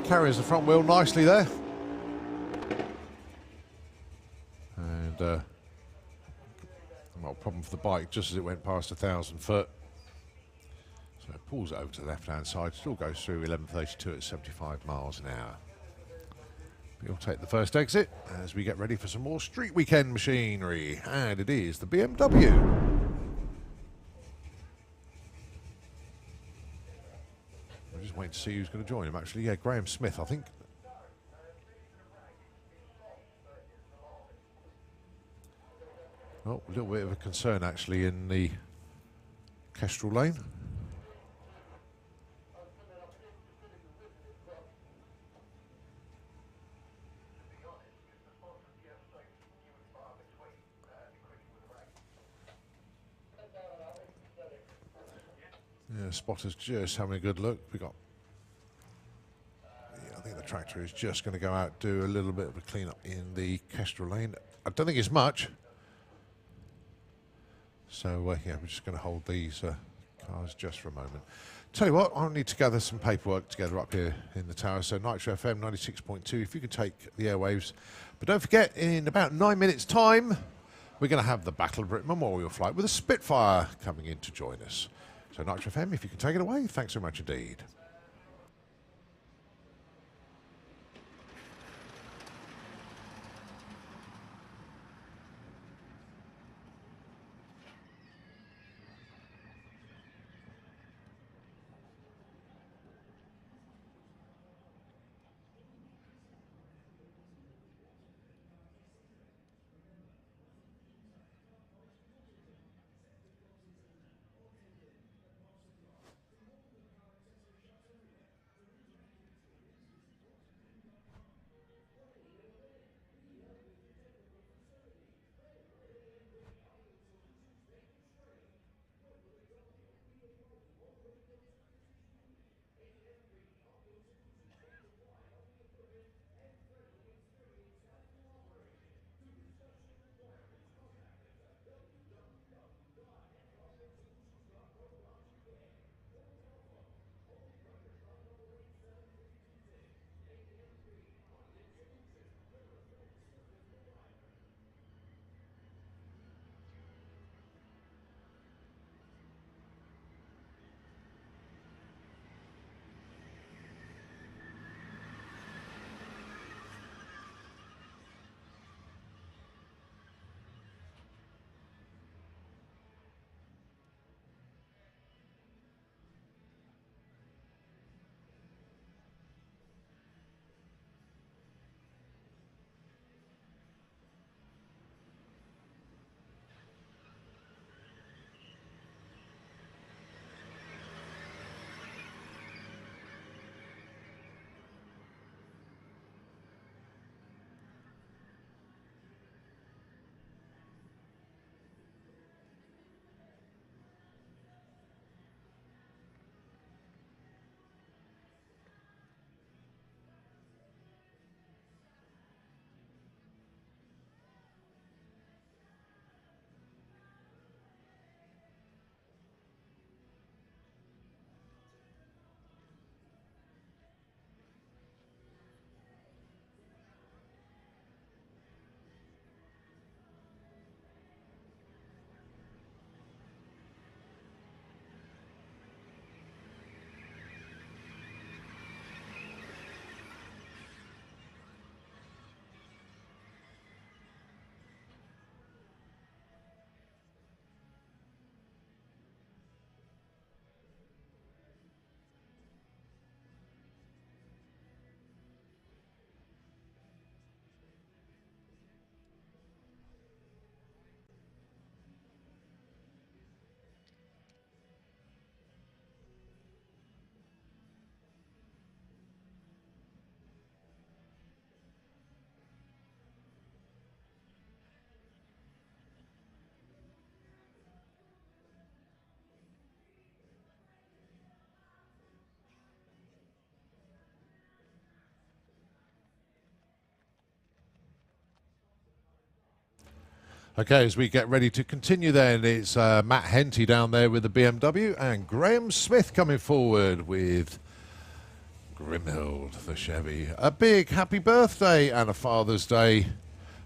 Carries the front wheel nicely there. And well, problem for the bike just as it went past 1,000 foot. So it pulls it over to the left-hand side, still goes through 11:32 at 75 miles an hour. We'll take the first exit as we get ready for some more street weekend machinery, and it is the BMW. We're just waiting to see who's going to join him, actually. Yeah, Graham Smith, I think. Oh, a little bit of a concern, actually, in the Kestrel lane. Yeah, spotter's just having a good look. I think the tractor is just going to go out, do a little bit of a clean up in the Kestrel lane. I don't think it's much. So yeah, we're just going to hold these cars just for a moment. Tell you what, I'll need to gather some paperwork together up here in the tower. So Nitro FM 96.2, if you could take the airwaves. But don't forget, in about 9 minutes' time, we're going to have the Battle of Britain Memorial flight with a Spitfire coming in to join us. So Nitro FM, if you can take it away, thanks so much indeed. Okay, as we get ready to continue then, it's Matt Henty down there with the BMW and Graham Smith coming forward with Grimhild, the Chevy. A big happy birthday and a Father's Day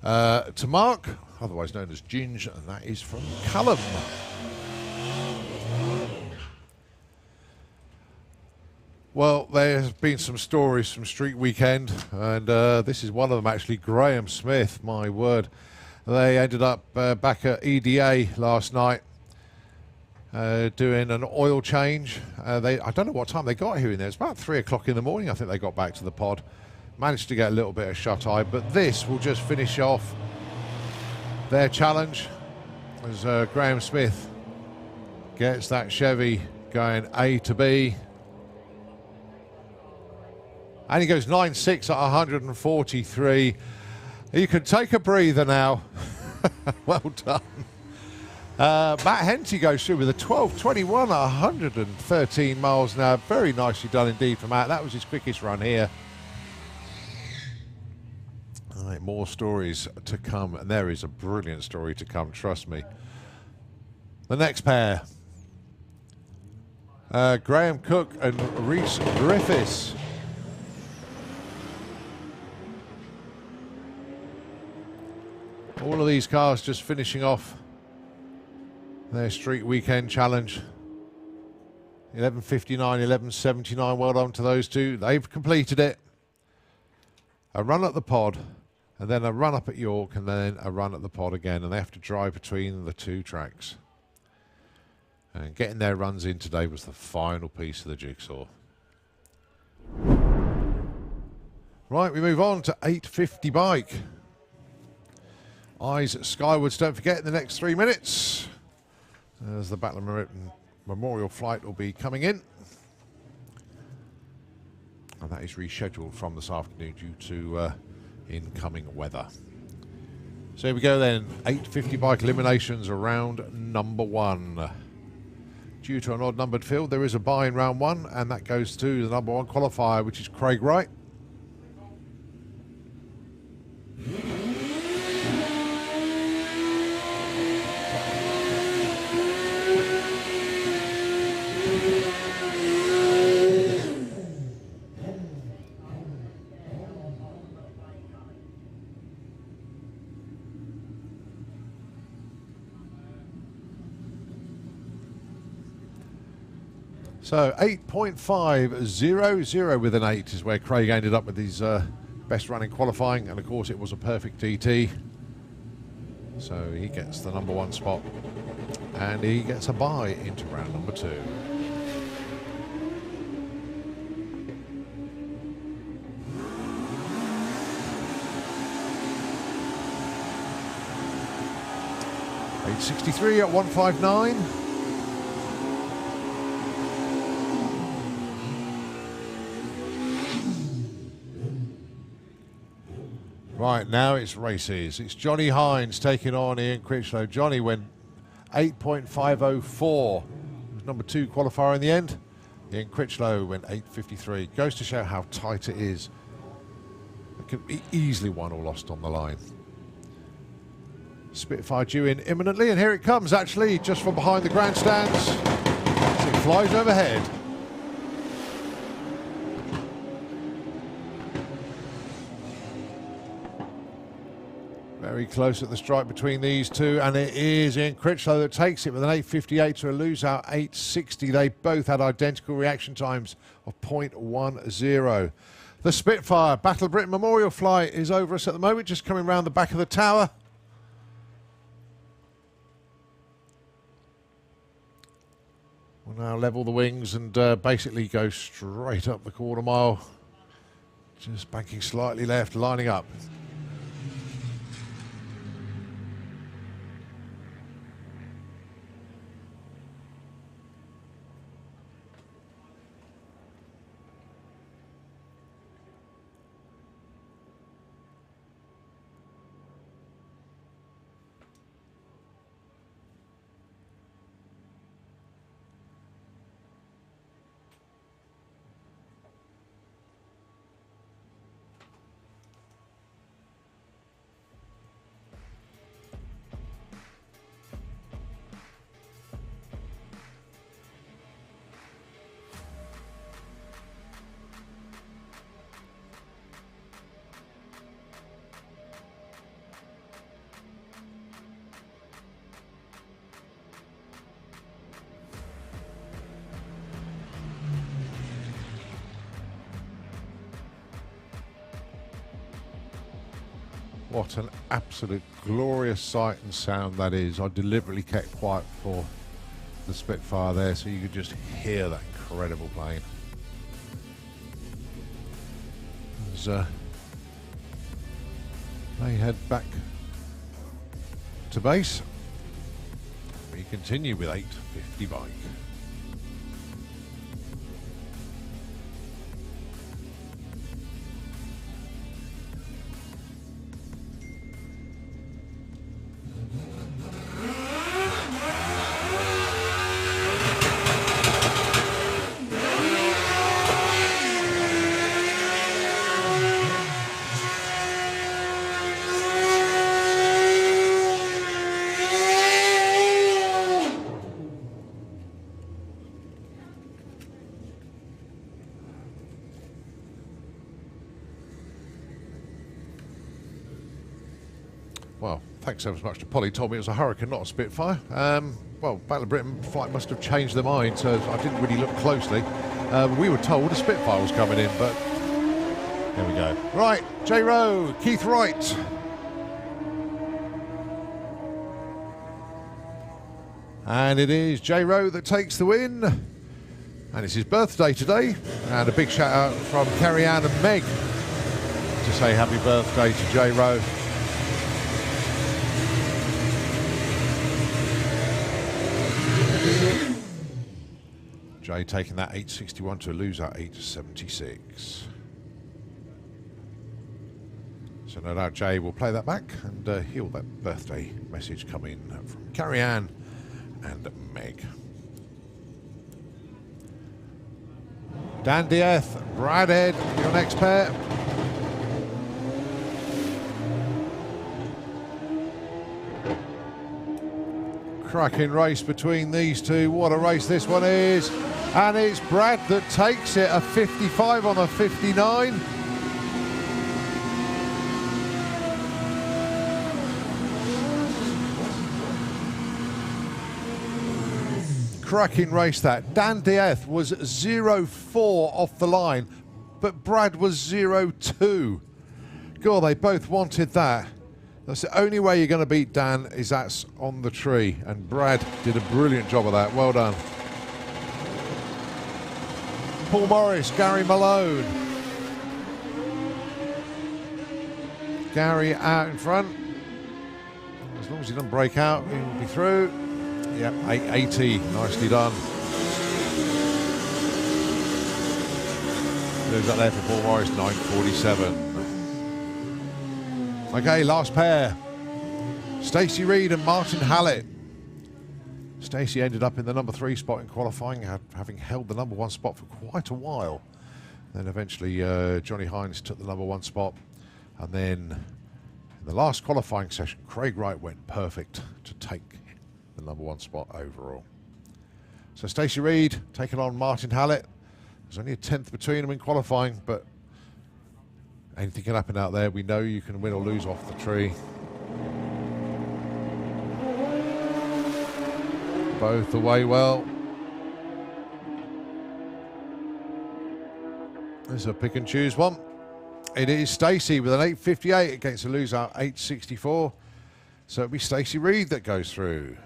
to Mark, otherwise known as Ginge, and that is from Cullum. Well, there's been some stories from Street Weekend, and this is one of them actually. Graham Smith, my word. They ended up back at EDA last night doing an oil change. I don't know what time they got here in there. It's about 3 o'clock in the morning, I think they got back to the pod. Managed to get a little bit of shut-eye, but this will just finish off their challenge as Graham Smith gets that Chevy going A to B. And he goes 9.6 at 143. You can take a breather now. Well done. Matt Henty goes through with a 12.21 at 113 miles an hour. Very nicely done indeed for Matt. That was his quickest run here. All right, more stories to come. And there is a brilliant story to come, trust me. The next pair. Graham Cook and Rhys Griffiths. All of these cars just finishing off their Street Weekend challenge. 11.59, 11.79, well done to those two. They've completed it. A run at the pod, and then a run up at York, and then a run at the pod again, and they have to drive between the two tracks. And getting their runs in today was the final piece of the jigsaw. Right, we move on to 8.50 bike. Eyes skywards, don't forget, in the next 3 minutes as the Battle of Britain Memorial flight will be coming in. And that is rescheduled from this afternoon due to incoming weather. So here we go then, 8.50 bike eliminations, round number 1. Due to an odd numbered field, there is a bye in round 1, and that goes to the number 1 qualifier, which is Craig Wright. So 8.500 with an 8 is where Craig ended up with his best run in qualifying, and of course it was a perfect DT. So he gets the number 1 spot, and he gets a bye into round number 2. .863 at 159. Right, now it's races. It's Johnny Hines taking on Ian Critchlow. Johnny went 8.504. He was number 2 qualifier in the end. Ian Critchlow went 8.53. Goes to show how tight it is. It could be easily won or lost on the line. Spitfire due in imminently, and here it comes actually, just from behind the grandstands. As it flies overhead. Very close at the stripe between these two, and it is Ian Critchlow that takes it with an 8.58 to a lose-out 8.60. They both had identical reaction times of 0.10. The Spitfire Battle of Britain Memorial flight is over us at the moment, just coming round the back of the tower. We'll now level the wings and basically go straight up the quarter mile. Just banking slightly left, lining up. What an absolute glorious sight and sound that is. I deliberately kept quiet for the Spitfire there so you could just hear that incredible plane. As they head back to base, we continue with 850 bike. Well, thanks ever so much to Polly. Told me it was a Hurricane, not a Spitfire. Well, Battle of Britain flight must have changed their mind, so I didn't really look closely. We were told a Spitfire was coming in, but there we go. Right, J. Rowe, Keith Wright. And it is J. Rowe that takes the win. And it's his birthday today. And a big shout out from Carrie Ann and Meg to say happy birthday to J. Rowe. Jay taking that 861 to lose that 876. So no doubt Jay will play that back and hear that birthday message come in from Carrie Ann and Meg. Dan Dieth, Brad Head, your next pair. Cracking race between these two. What a race this one is. And it's Brad that takes it, a 55 on a 59. Cracking race that. Dan Dieth was 0-4 off the line, but Brad was 0-2. God, they both wanted that. That's the only way you're going to beat Dan, is that's on the tree. And Brad did a brilliant job of that. Well done. Paul Morris, Gary Malone. Gary out in front. As long as he doesn't break out, he'll be through. Yep, 880. Nicely done. Moves up there for Paul Morris, 947. Okay, last pair. Stacey Reid and Martin Hallett. Stacey ended up in the number 3 spot in qualifying, having held the number 1 spot for quite a while. Then eventually Johnny Hines took the number 1 spot. And then in the last qualifying session, Craig Wright went perfect to take the number 1 spot overall. So Stacey Reid taking on Martin Hallett. There's only a 10th between them in qualifying, but anything can happen out there. We know you can win or lose off the tree. Both away well. There's a pick and choose one. It is Stacey with an 858 against a loser 864. So it'll be Stacey Reid that goes through.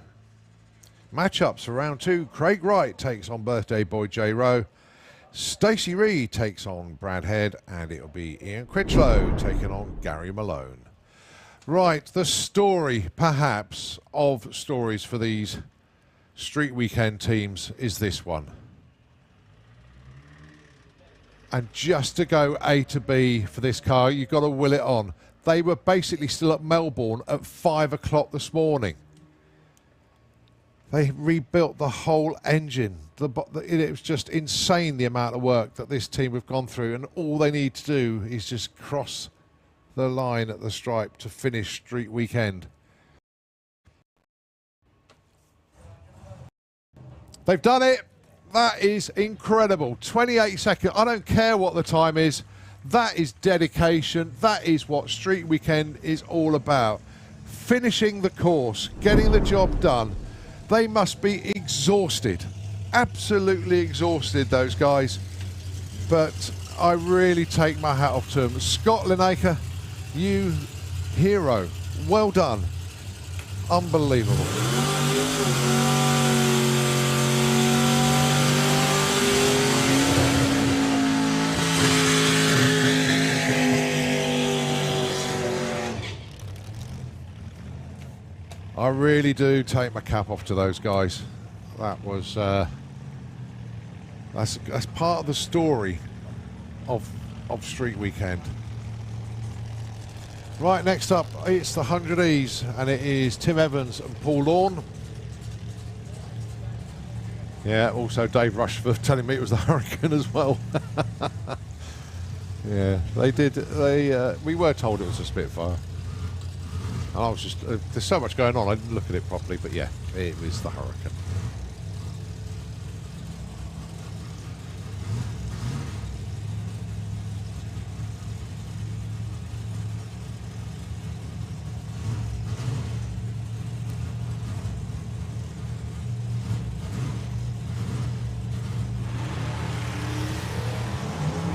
Matchups for round 2. Craig Wright takes on birthday boy J. Rowe. Stacey Reid takes on Brad Head, and it'll be Ian Critchlow taking on Gary Malone. Right, the story, perhaps, of stories for these street weekend teams is this one. And just to go A to B for this car, you've got to will it on. They were basically still at Melbourne at 5 o'clock this morning. They rebuilt the whole engine. It was just insane, the amount of work that this team have gone through, and all they need to do is just cross the line at the stripe to finish street weekend. They've done it. That is incredible. 28 seconds. I don't care what the time is. That is dedication. That is what street weekend is all about. Finishing the course, getting the job done. They must be exhausted. Absolutely exhausted, those guys. But I really take my hat off to them. Scott Lineker, you hero. Well done. Unbelievable. I really do take my cap off to those guys. That was that's part of the story of Street Weekend. Right, next up it's the 100Es, and it is Tim Evans and Paul Lawn. Yeah, also Dave Rushforth telling me it was the Hurricane as well. Yeah, they did. We were told it was a Spitfire. And I was just, there's so much going on, I didn't look at it properly, but yeah, it was the Hurricane.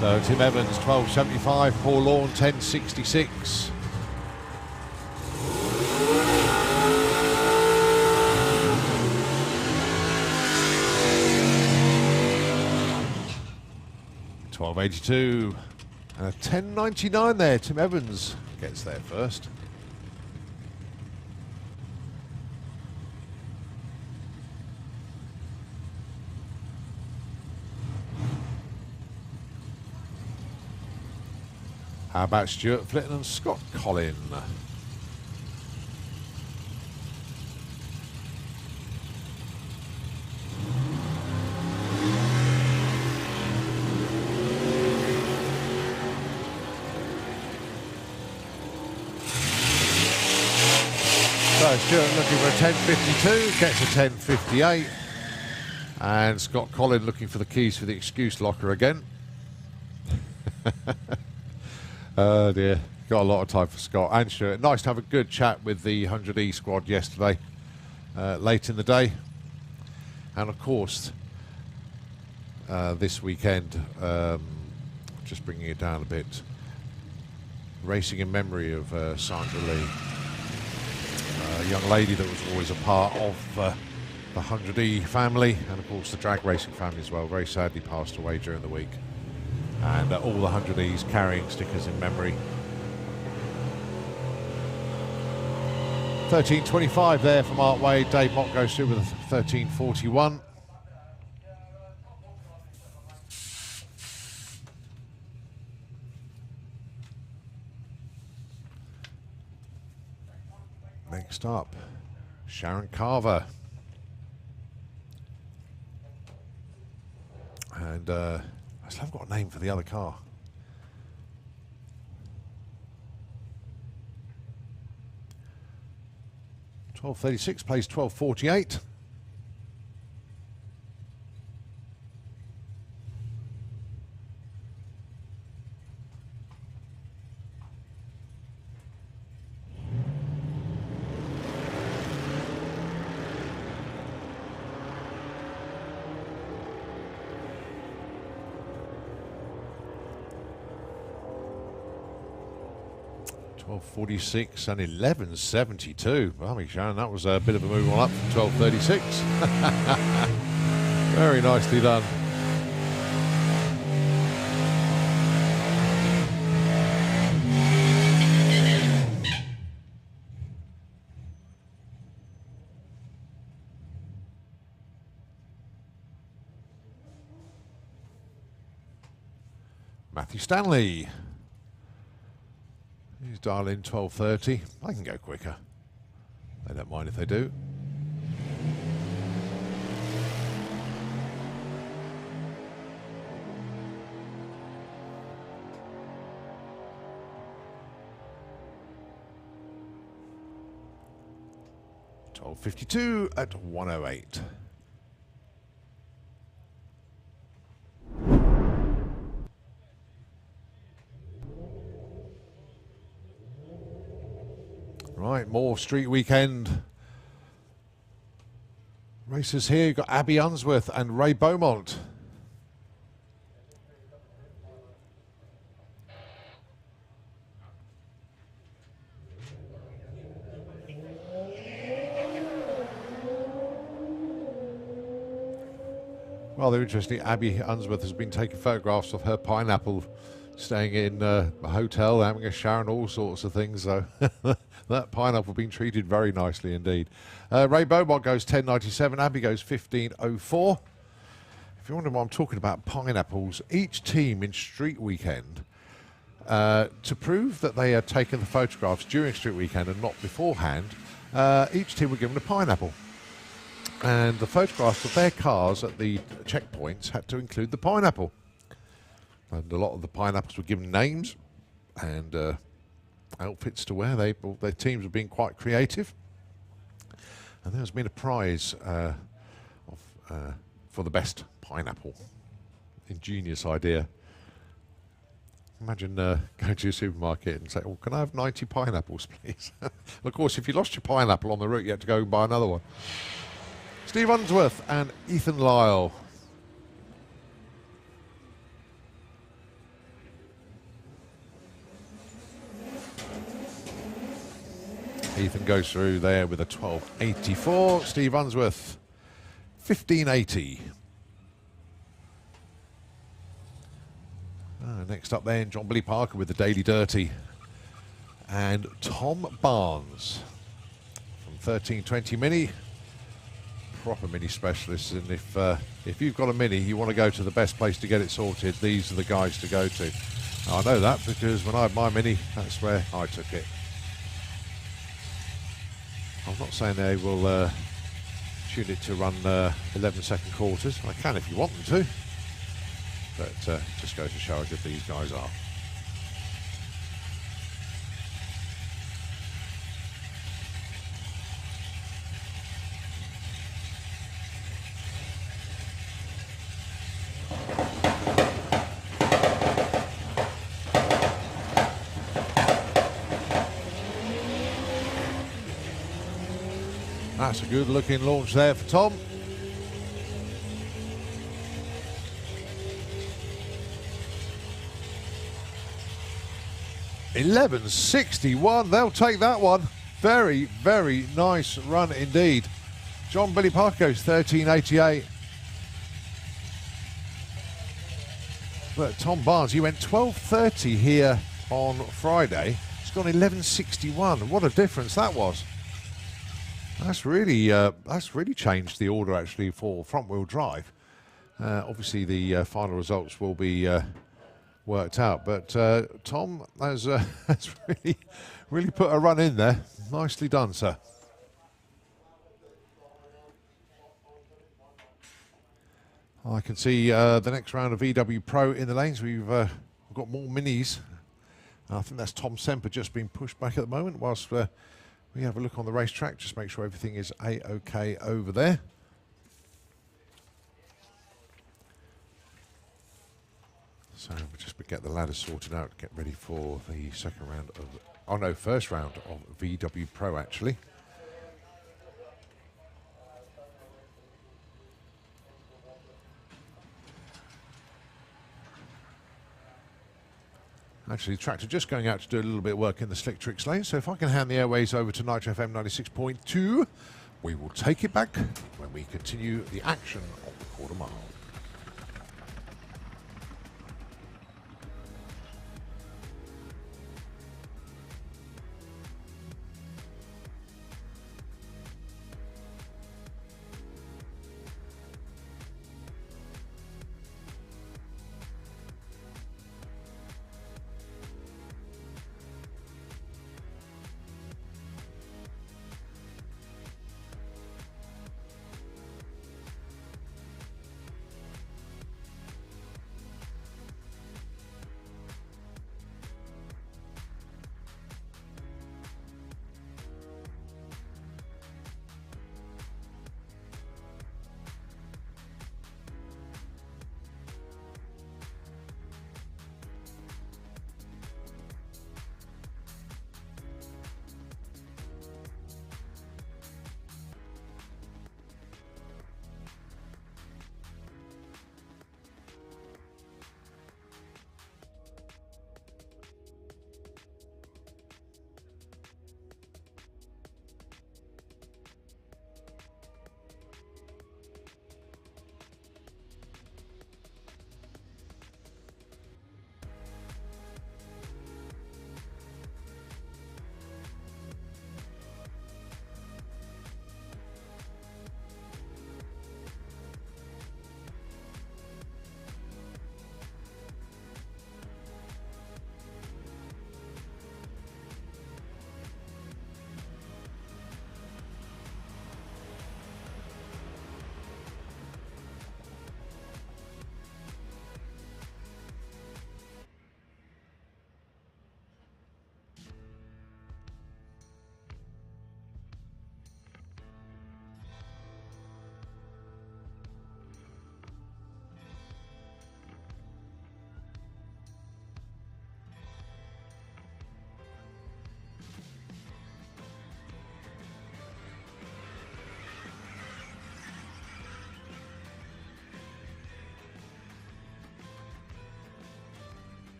So Tim Evans 12.75, Paul Lawn 10.66. $12.82 and a $10.99 there. Tim Evans gets there first. How about Stuart Flitton and Scott Collin? So Stuart looking for a 10.52, gets a 10.58. And Scott Collin looking for the keys for the excuse locker again. Oh dear, got a lot of time for Scott and Stuart. Nice to have a good chat with the 100E squad yesterday, late in the day. And of course, this weekend, just bringing it down a bit, racing in memory of Sandra Lee, a young lady that was always a part of the 100E family, and of course the drag racing family as well. Very sadly passed away during the week. And all the 100Es carrying stickers in memory. 13.25 there from Art Wade. Dave Mott goes through with a 13.41. Next up, Sharon Carver. And I still haven't got a name for the other car. $12.36 plays $12.48. $12.46 and $11.72. Blimey, Sharon, that was a bit of a move on up from $12.36. Very nicely done. Matthew Stanley. He's dial in 12.30. I can go quicker. They don't mind if they do. $12.52 at 108. Right, more Street Weekend races here. You've got Abby Unsworth and Ray Beaumont. Rather interesting, Abby Unsworth has been taking photographs of her pineapple staying in a hotel, having a shower and all sorts of things. So that pineapple being treated very nicely indeed. Ray Beaumont goes 10.97, Abby goes 15.04. If you're wondering why I'm talking about pineapples, each team in Street Weekend, to prove that they had taken the photographs during Street Weekend and not beforehand, each team were given a pineapple. And the photographs of their cars at the checkpoints had to include the pineapple. And a lot of the pineapples were given names and outfits to wear. Their teams were being quite creative. And there's been a prize for the best pineapple. Ingenious idea. Imagine going to your supermarket and say, "Oh, can I have 90 pineapples, please?" Of course, if you lost your pineapple on the route, you had to go and buy another one. Steve Unsworth and Ethan Lyle. Ethan goes through there with a 12.84. Steve Unsworth, 15.80. Next up then, John Billy Parker with the Daily Dirty. And Tom Barnes from 1320 Mini. Proper Mini specialists. And if you've got a Mini, you want to go to the best place to get it sorted, these are the guys to go to. I know that because when I had my Mini, that's where I took it. I'm not saying they will tune it to run 11-second quarters. I can if you want them to. But just goes to show how good these guys are. That's a good looking launch there for Tom. $11.61, they'll take that one. Very, very nice run indeed. John Billy Parker goes 13.88. But Tom Barnes, he went 12.30 here on Friday. He's gone 11.61. What a difference that was. That's really changed the order actually for front-wheel drive. Obviously, the final results will be worked out, but Tom has really put a run in there. Nicely done, sir. I can see the next round of VW Pro in the lanes. We've got more minis. I think that's Tom Semper just being pushed back at the moment whilst we have a look on the racetrack, just make sure everything is A-OK over there. So we'll just get the ladder sorted out, get ready for the second round of, oh no, first round of VW Pro actually. Actually, the tractor just going out to do a little bit of work in the Slick Tricks lane. So if I can hand the airways over to Nitro FM 96.2, we will take it back when we continue the action of the quarter mile.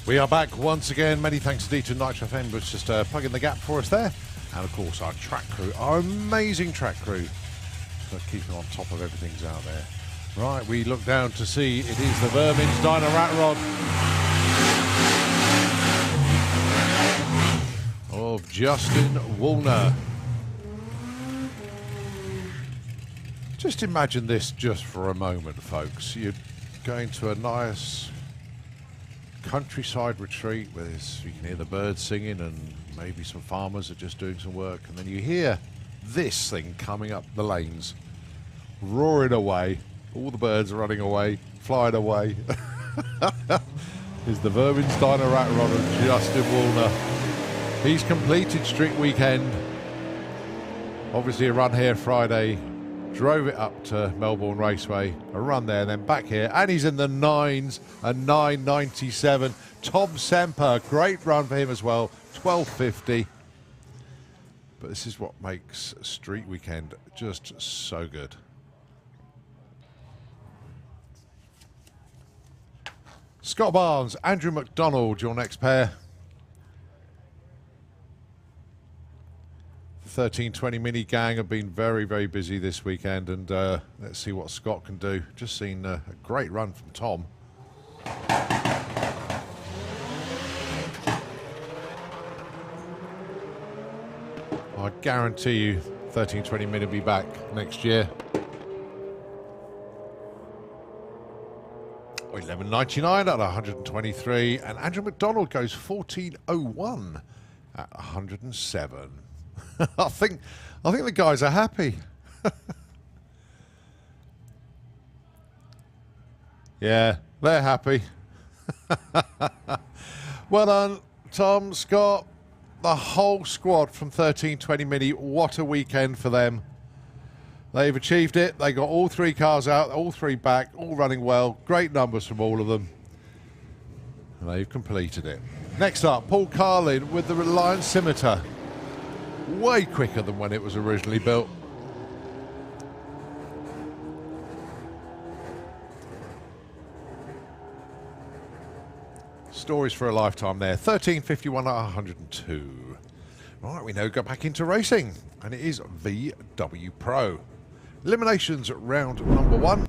We are back once again. Many thanks indeed to Nitro FM, which just plugging the gap for us there. And of course, our track crew, our amazing track crew, keeping on top of everything's out there. Right, we look down to see it is the Vermin's Diner Rat Rod of Justin Woolner. Just imagine this just for a moment, folks. You're going to a nice countryside retreat where you can hear the birds singing and maybe some farmers are just doing some work, and then you hear this thing coming up the lanes, roaring away, all the birds are running away, flying away. Is the Vermin's Diner Rat Rod of Justin Woolner. He's completed Street Weekend. Obviously a run here Friday, drove it up to Melbourne Raceway, a run there, then back here, and he's in the 9s, a 9.97. Tom Semper, great run for him as well, 12.50. But this is what makes Street Weekend just so good. Scott Barnes, Andrew McDonald, your next pair. 1320 Mini Gang have been very, very busy this weekend, and let's see what Scott can do. Just seen a great run from Tom. I guarantee you 1320 Mini will be back next year. 11.99 at 123, and Andrew McDonald goes 14.01 at 107. I think the guys are happy. Yeah, they're happy. Well done, Tom, Scott, the whole squad from 1320 Mini. What a weekend for them. They've achieved it. They got all three cars out, all three back, all running well. Great numbers from all of them. And they've completed it. Next up, Paul Carlin with the Reliant Scimitar. Way quicker than when it was originally built. Stories for a lifetime there. 13.51 at 102. Right, we now go back into racing, and it is VW Pro. Eliminations round number 1.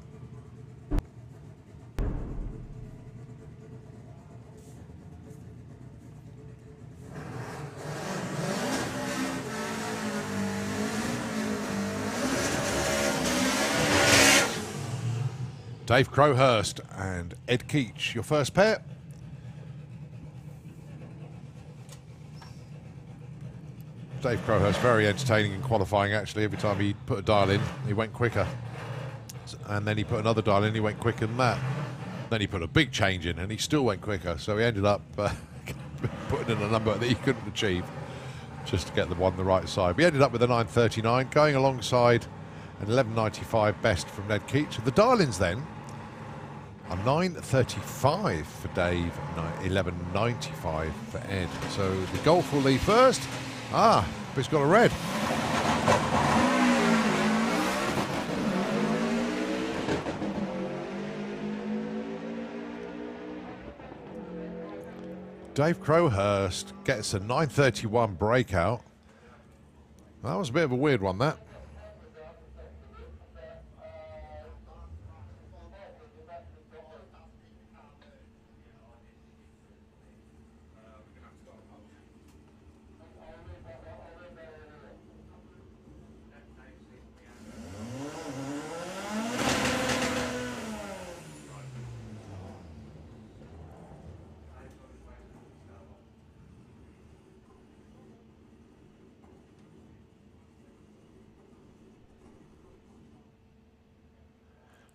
Dave Crowhurst and Ed Keach, your first pair. Dave Crowhurst, very entertaining in qualifying actually. Every time he put a dial in, he went quicker. And then he put another dial in, he went quicker than that. Then he put a big change in and he still went quicker. So he ended up putting in a number that he couldn't achieve just to get the one the right side. We ended up with a 9.39 going alongside an 11.95 best from Ned Keach. The dial-ins then, a 9.35 for Dave, 11.95 for Ed. So the Golf will lead first. Ah, but it's got a red. Dave Crowhurst gets a 9.31 breakout. That was a bit of a weird one, that.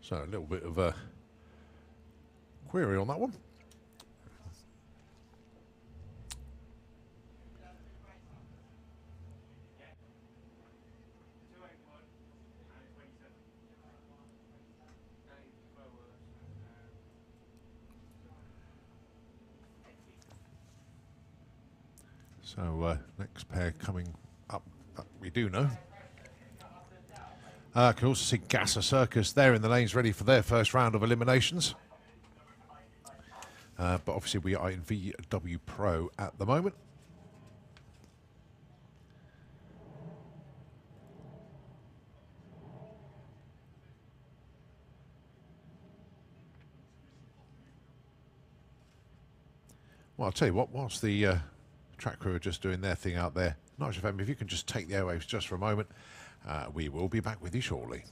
So a little bit of a query on that one. So next pair coming up, we do know. Can also see Gasser Circus there in the lanes ready for their first round of eliminations. but obviously we are in VW Pro at the moment. Well, I'll tell you what, whilst the track crew are just doing their thing out there, Nice FM, if you can just take the airwaves just for a moment, we will be back with you shortly.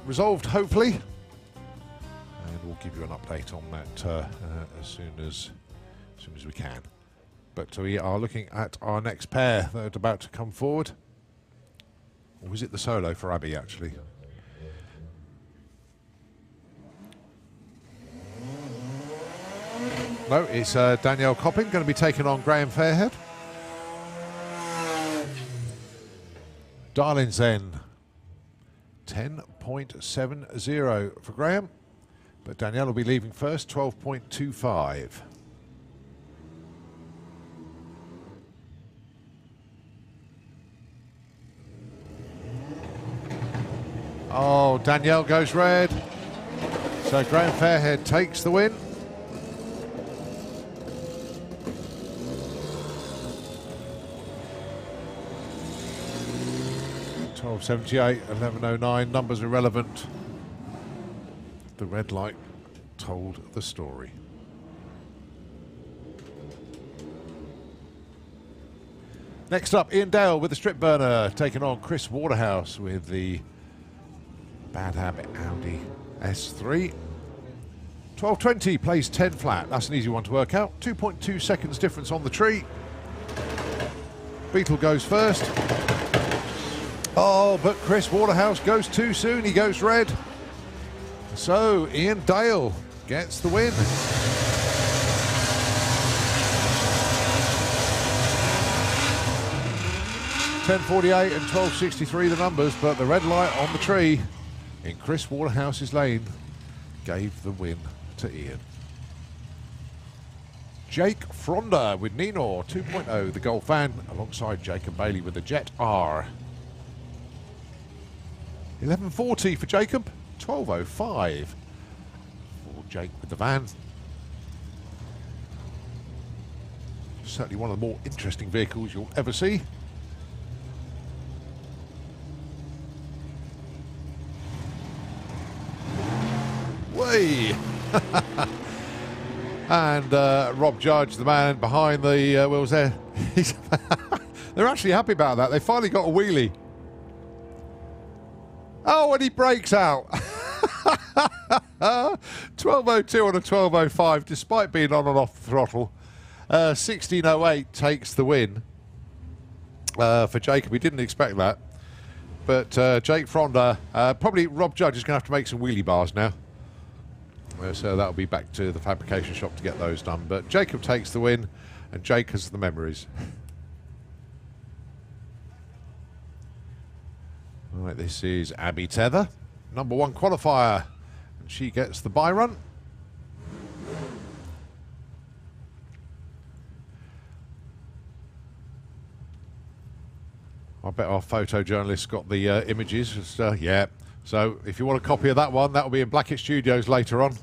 resolved, hopefully. And we'll give you an update on that as soon as we can. But we are looking at our next pair that are about to come forward. Or was it the solo for Abby, actually? No, it's Danielle Copping going to be taking on Graham Fairhead. Darlings then, 10.70 for Graham, but Danielle will be leaving first, 12.25. Oh, Danielle goes red. So Graham Fairhead takes the win. .78, 11.09, numbers irrelevant. The red light told the story. Next up, Ian Dale with the strip burner, taking on Chris Waterhouse with the Bad Habit Audi S3. 12.20 plays 10 flat. That's an easy one to work out. 2.2 seconds difference on the tree. Beetle goes first. Oh, but Chris Waterhouse goes too soon. He goes red. So Ian Dale gets the win. .10.48 and 12.63 the numbers, but the red light on the tree in Chris Waterhouse's lane gave the win to Ian. Jake Fronda with Ninor 2.0, the Golf van, alongside Jacob Bailey with the Jet R. 11.40 for Jacob, 12.05 for Jake with the van. Certainly one of the more interesting vehicles you'll ever see. Way! And Rob Judge, the man behind the wheels there, they're actually happy about that. They finally got a wheelie. Oh, and he breaks out. 12.02 on a 12.05, despite being on and off the throttle. 16.08 takes the win for Jacob. He didn't expect that. But Jake Fronda, probably Rob Judge is going to have to make some wheelie bars now. So that'll be back to the fabrication shop to get those done. But Jacob takes the win, and Jake has the memories. Right, this is Abby Tether, #1 qualifier, and she gets the bye run. I bet our photojournalist got the images. Yeah, so if you want a copy of that one, that will be in Blackett Studios later on.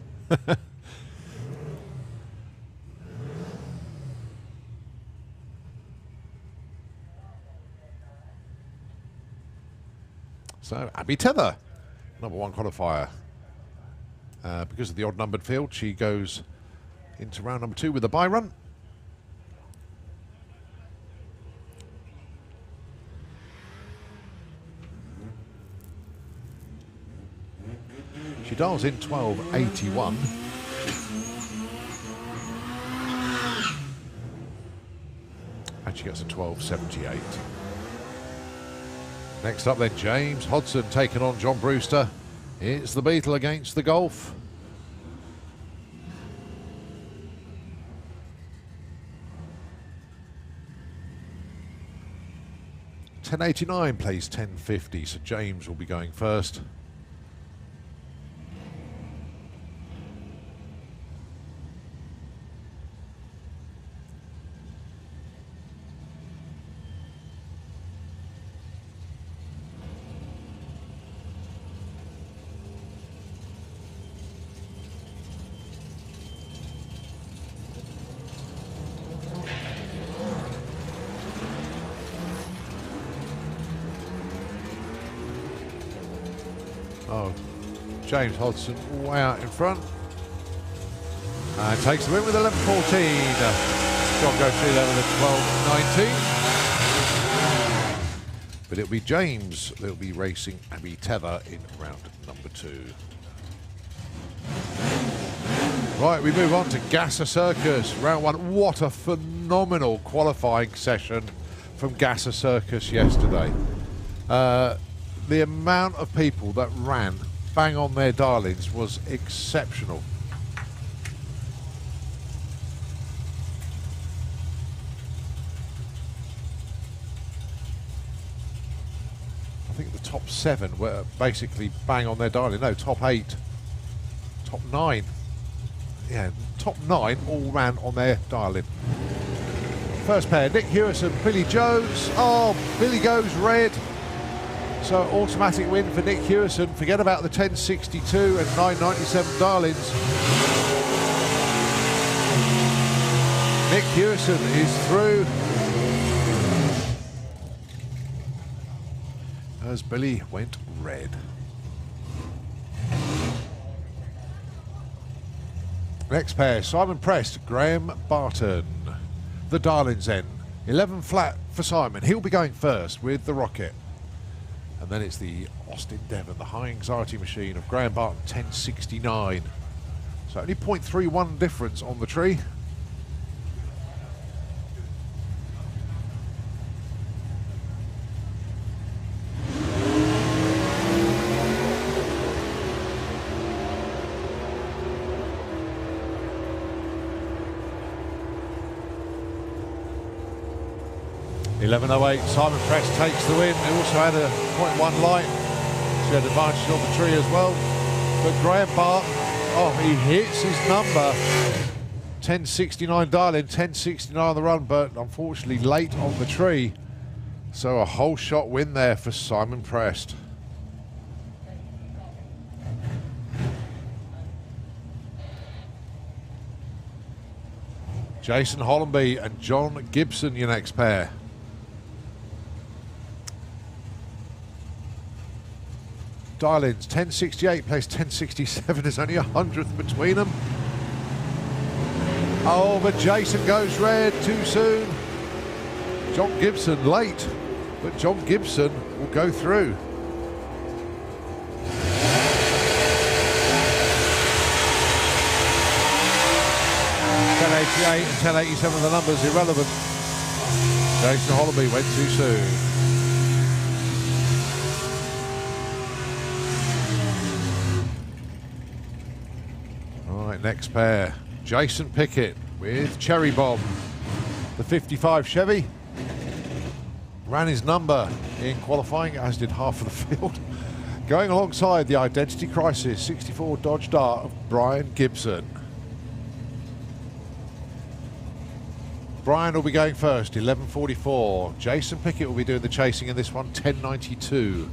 So, Abby Tether, #1 qualifier. Because of the odd-numbered field, she goes into round number 2 with a bye run. She dials in 12.81. And she gets a 12.78. Next up then, James Hodson taking on John Brewster. It's the Beetle against the Golf. .10.89 plays 10.50, so James will be going first. Oh, James Hodson way out in front. And takes the win with 11.14. John goes through there with a 12.19. But it'll be James that'll be racing Abbey Tether in round number 2. Right, we move on to Gasser Circus, round 1. What a phenomenal qualifying session from Gasser Circus yesterday. The amount of people that ran bang on their dial-ins was exceptional. I think the top 7 were basically bang on their dial-in. No, top 8, top 9. Yeah, top 9 all ran on their dial-in. First pair, Nick Hewison, Billy Jones. Oh, Billy goes red. So automatic win for Nick Hewison. Forget about the 1062 and 997 dial-ins. Nick Hewison is through. As Billy went red. Next pair, Simon Prest, Graham Barton. The dial-ins end. 11 flat for Simon. He'll be going first with the Rocket. And then it's the Austin Devon, the high anxiety machine of Graham Barton, 1069. So only 0.31 difference on the tree. .11.08, Simon Prest takes the win. He also had a 0.1 light, so he had advantage on the tree as well. But Graham Barton, oh, he hits his number. 1069 dial-in, 1069 on the run, but unfortunately late on the tree. So a whole shot win there for Simon Prest. Jason Hollenby and John Gibson, your next pair. Dial-ins, 1068 plays 1067. There's only 100th between them. Oh, but Jason goes red too soon. John Gibson late, but John Gibson will go through. .1088 and 1087, the numbers irrelevant. Jason Hollenby went too soon. Next pair, Jason Pickett with Cherry Bomb. The 55 Chevy ran his number in qualifying, as did half of the field. Going alongside the Identity Crisis 64 Dodge Dart of Brian Gibson. Brian will be going first, 11:44. Jason Pickett will be doing the chasing in this one, 10:92.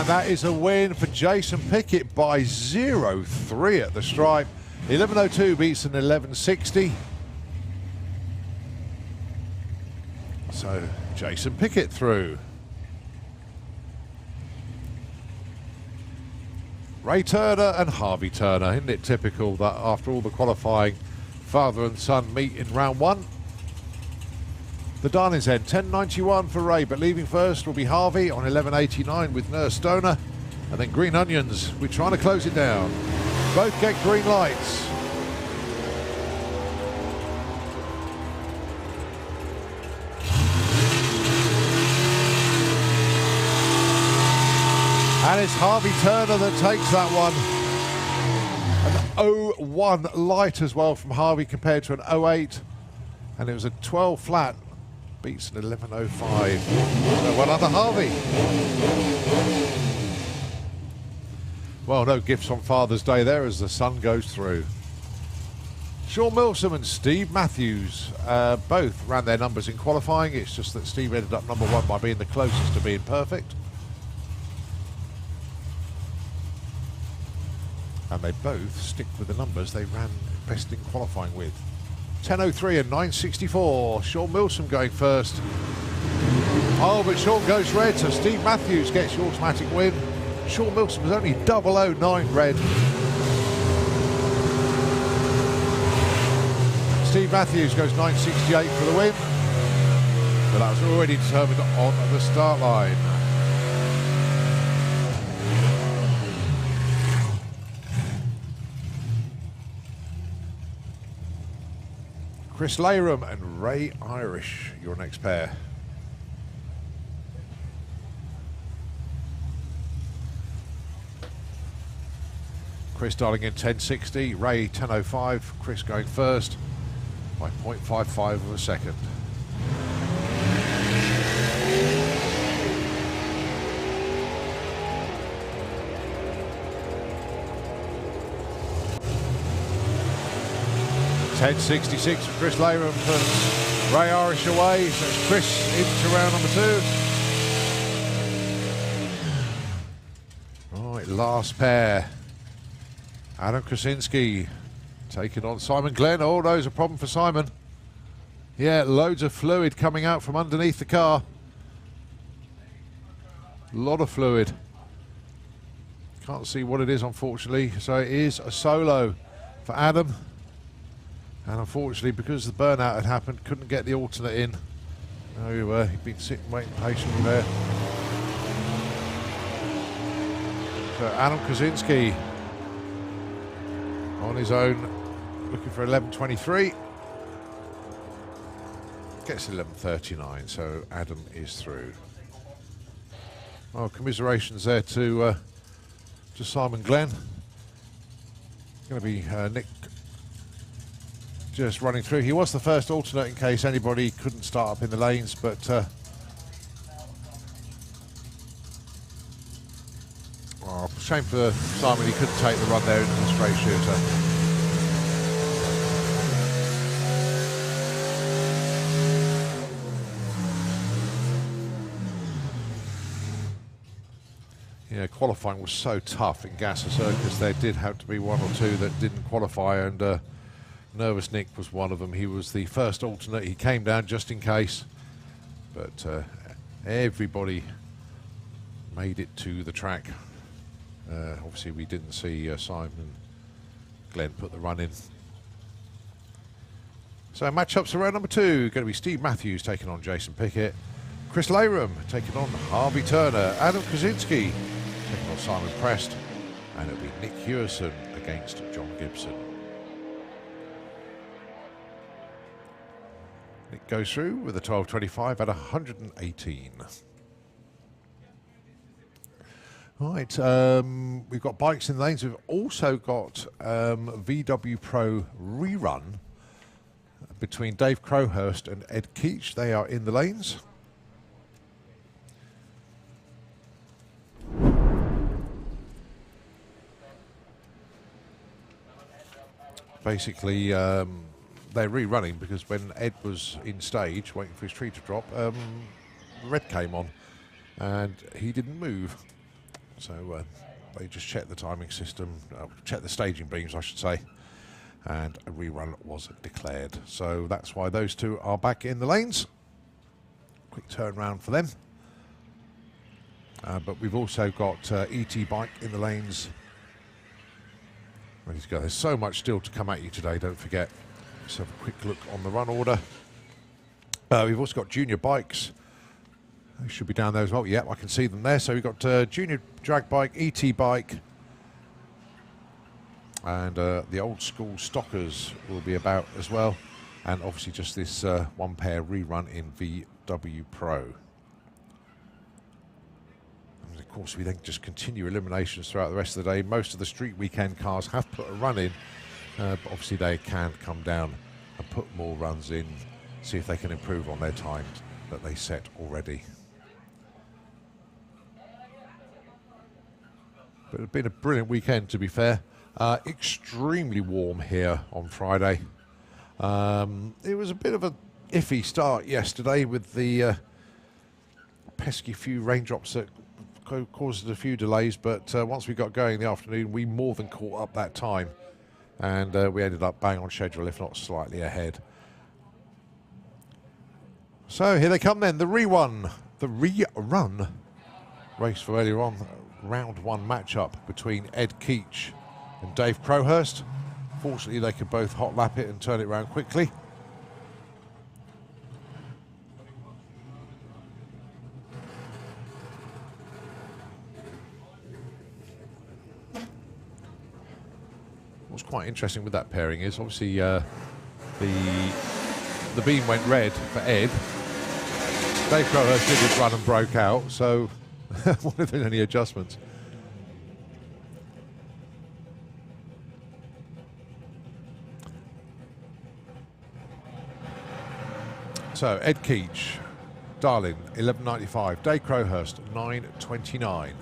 That is a win for Jason Pickett by 0.3 at the stripe. 11.02 beats an 11.60. So Jason Pickett through. Ray Turner and Harvey Turner. Isn't it typical that after all the qualifying, father and son meet in round 1? The dial-ins end, 10.91 for Ray, but leaving first will be Harvey on 11.89 with Nurse Donor. And then Green Onions, we're trying to close it down. Both get green lights. And it's Harvey Turner that takes that one. An 0.1 light as well from Harvey compared to an 0.8. And it was a 12 flat. Beats an 11.05. So well under Harvey. Well, no gifts on Father's Day there as the sun goes through. Sean Milsom and Steve Matthews both ran their numbers in qualifying. It's just that Steve ended up number 1 by being the closest to being perfect. And they both stick with the numbers they ran best in qualifying with. 10:03 and 9:64. Sean Milsom going first. Oh, but Sean goes red, so Steve Matthews gets the automatic win. Sean Milsom was only 009 red. Steve Matthews goes 9:68 for the win. But that was already determined on the start line. Chris Layram and Ray Irish, your next pair. Chris dialing in 1060, Ray 1005, Chris going first by 0.55 of a second. .1066 for Chris Layram, puts Ray Irish away, so it's Chris into round number 2. Right, last pair. Adam Krasinski taking on Simon Glenn. Oh, no, there's a problem for Simon. Yeah, loads of fluid coming out from underneath the car. A lot of fluid. Can't see what it is, unfortunately. So it is a solo for Adam. And unfortunately, because the burnout had happened, couldn't get the alternate in. Oh, he'd been sitting waiting patiently there. So Adam Krasinski on his own, looking for 11.23. Gets 11.39, so Adam is through. Well, commiserations there to Simon Glenn. Going to be Nick just running through. He was the first alternate in case anybody couldn't start up in the lanes, but oh, shame for Simon, he couldn't take the run there into the straight shooter. Yeah, qualifying was so tough in Gasser Circus. There did have to be one or two that didn't qualify, and Nervous Nick was one of them. He was the first alternate. He came down just in case, but everybody made it to the track. Obviously, we didn't see Simon Glenn put the run in. So matchups around number 2. Going to be Steve Matthews taking on Jason Pickett. Chris Layram taking on Harvey Turner. Adam Krasinski taking on Simon Prest. And it'll be Nick Hewison against John Gibson. Nick goes through with a 12.25 at 118. Right, we've got bikes in the lanes. We've also got VW Pro rerun between Dave Crowhurst and Ed Keach. They are in the lanes. Basically, they're rerunning because when Ed was in stage waiting for his tree to drop, red came on and he didn't move. So they just checked the timing system, checked the staging beams, I should say, and a rerun was declared. So that's why those two are back in the lanes. Quick turnaround for them. But we've also got ET Bike in the lanes. Ready to go. There's so much still to come at you today, don't forget. Let's have a quick look on the run order. We've also got Junior Bikes. They should be down there as well. Yep, I can see them there. So we've got Junior Drag Bike, ET Bike, and the old school Stockers will be about as well. And obviously just this one pair rerun in VW Pro. And of course, we then just continue eliminations throughout the rest of the day. Most of the street weekend cars have put a run in, but obviously they can come down and put more runs in, see if they can improve on their times that they set already. But it's been a brilliant weekend, to be fair. Extremely warm here on Friday. It was a bit of a iffy start yesterday with the pesky few raindrops that caused a few delays, but once we got going in the afternoon, we more than caught up that time, and we ended up bang on schedule, if not slightly ahead. So here they come then, the rerun race for earlier on, round one matchup between Ed Keach and Dave Crowhurst. Fortunately, they could both hot lap it and turn it around quickly. What's quite interesting with that pairing is obviously the beam went red for Ed. Dave Crowhurst did his run and broke out, so what if there's any adjustments? So Ed Keach, Darlin, 11.95. Dave Crowhurst, 9.29.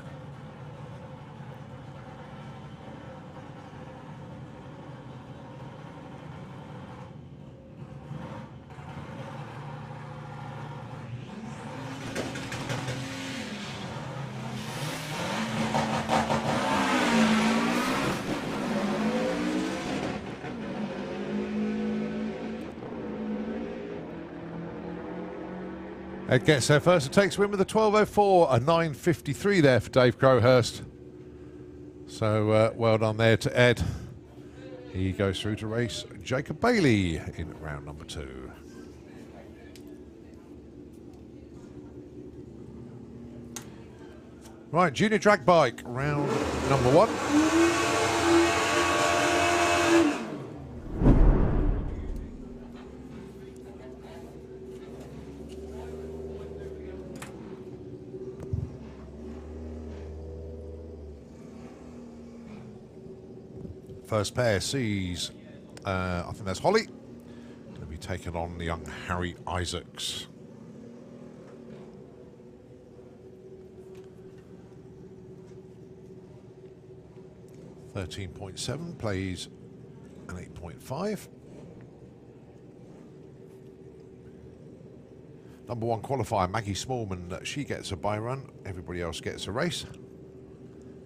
Ed gets there first and takes win with a 12.04, a 9.53 there for Dave Crowhurst. So well done there to Ed. He goes through to race Jacob Bailey in round number 2. Right, junior drag bike, round number 1. First pair sees, I think that's Holly, going to be taking on the young Harry Isaacs. $13.7 plays an 8.5. Number 1 qualifier Maggie Smallman, she gets a bye run. Everybody else gets a race.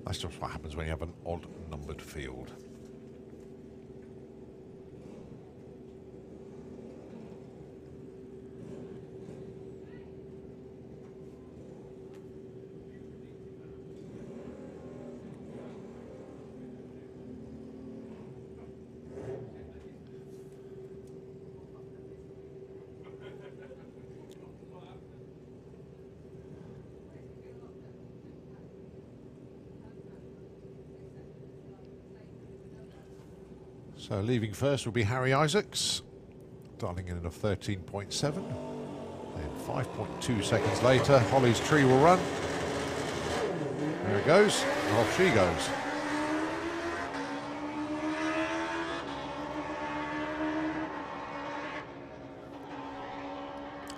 That's just what happens when you have an odd numbered field. So leaving first will be Harry Isaacs, darting in of 13.7. Then 5.2 seconds later, Holly's tree will run. There it goes, and off she goes.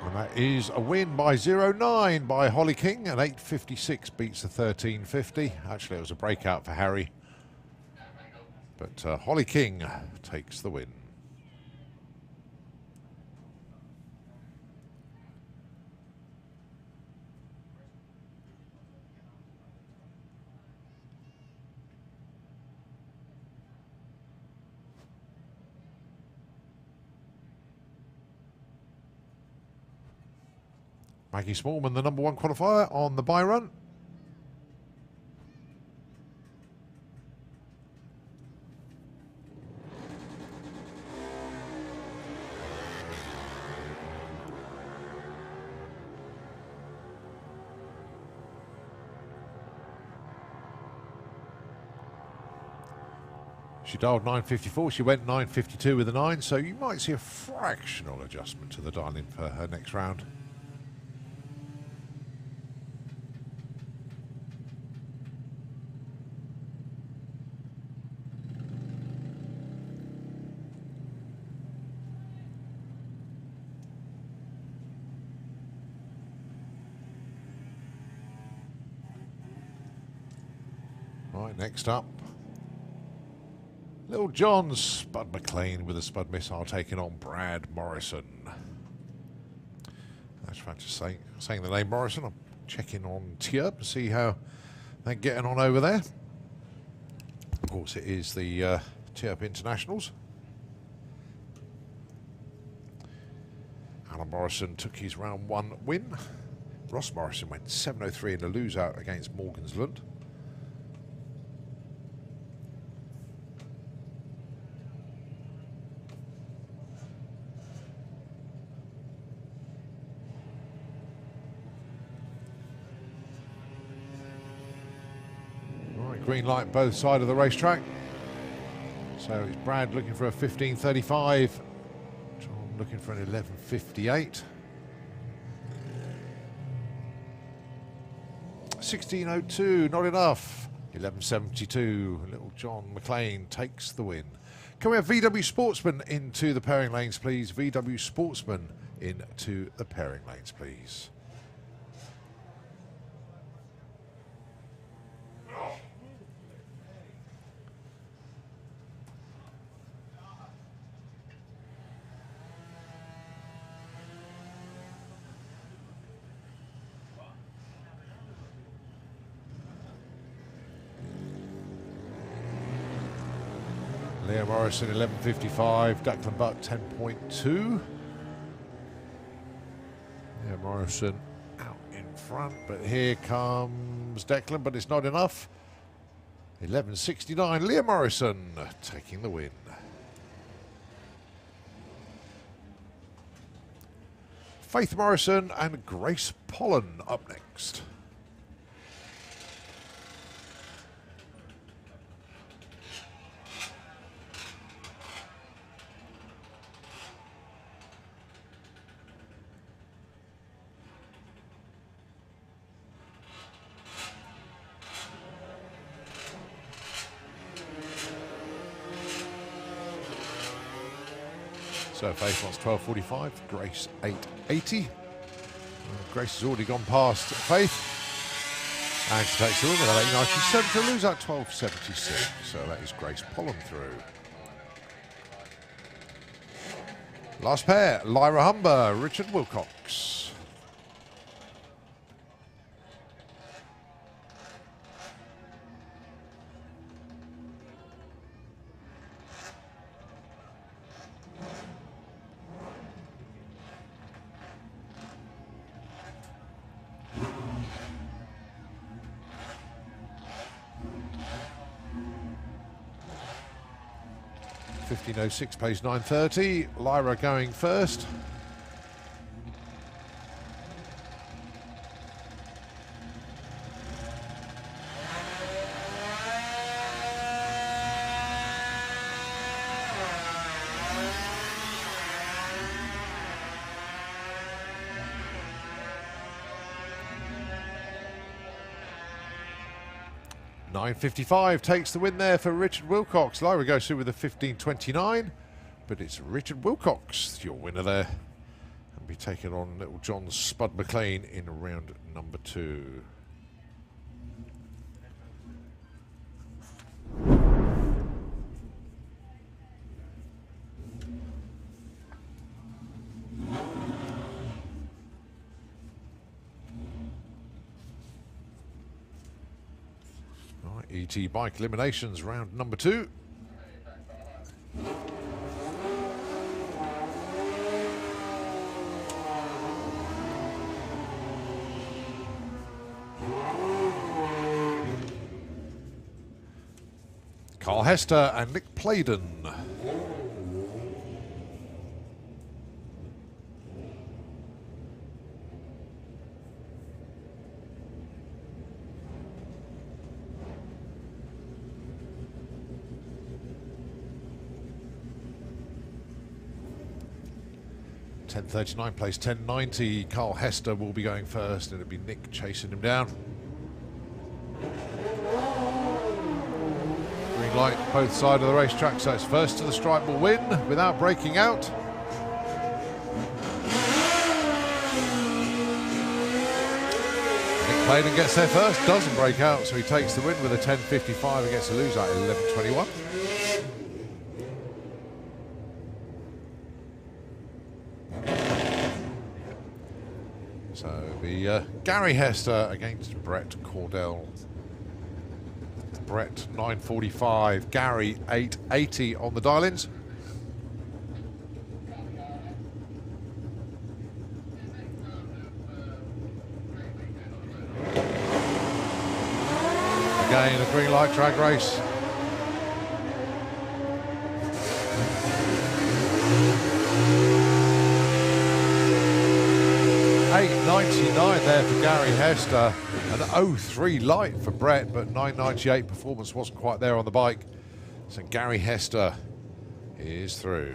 And that is a win by 0.9 by Holly King, and 8.56 beats the 13.50. Actually, it was a breakout for Harry. But Holly King takes the win. Maggie Smallman, the number 1 qualifier on the bye run. She dialed 9.54, she went 9.52 with a 9, so you might see a fractional adjustment to the dial-in for her next round. Right, next up, Little John Spud McLean with a Spud missile taking on Brad Morrison. That's fantastic saying the name Morrison. I'm check in on Tjerp, see how they're getting on over there. Of course, it is the Tjerp Internationals. Alan Morrison took his round 1 win. Ross Morrison went 7-0-3 in a lose-out against Morganslund. Green light both sides of the racetrack. So it's Brad looking for a 15.35. John looking for an 11.58. 16.02, not enough. 11.72. Little John McLean takes the win. Can we have VW Sportsman into the pairing lanes, please? VW Sportsman into the pairing lanes, please. Leo Morrison 11.55, Declan Butt 10.2. Leo Morrison out in front, but here comes Declan, but it's not enough. 11.69, Leo Morrison taking the win. Faith Morrison and Grace Pollen up next. So Faith wants 12.45, Grace 8.80. Grace has already gone past Faith. And she takes the win with an 8.97 to lose at 12.76. So that is Grace Pollen through. Last pair, Lyra Humber, Richard Wilcox. .06 pays 9.30. Lyra going first. .955 takes the win there for Richard Wilcox. Lyra goes through with a 15.29, but it's Richard Wilcox, your winner there, and be taking on little John Spud McLean in round number 2. ET Bike Eliminations, round number 2. Carl Hester and Nick Playden. .10.39 plays 10.90. Carl Hester will be going first, and it'll be Nick chasing him down. Green light both sides of the racetrack, so it's first to the stripe will win without breaking out. Nick Playden gets there first, doesn't break out, so he takes the win with a 10.55 against a loser at 11.21. So the be Gary Hester against Brett Cordell. Brett 9:45, Gary 8:80 on the dial-ins. Again, a green light drag race. $8.99 there for Gary Hester. An 0.3 light for Brett, but 9.98 performance wasn't quite there on the bike. So Gary Hester is through.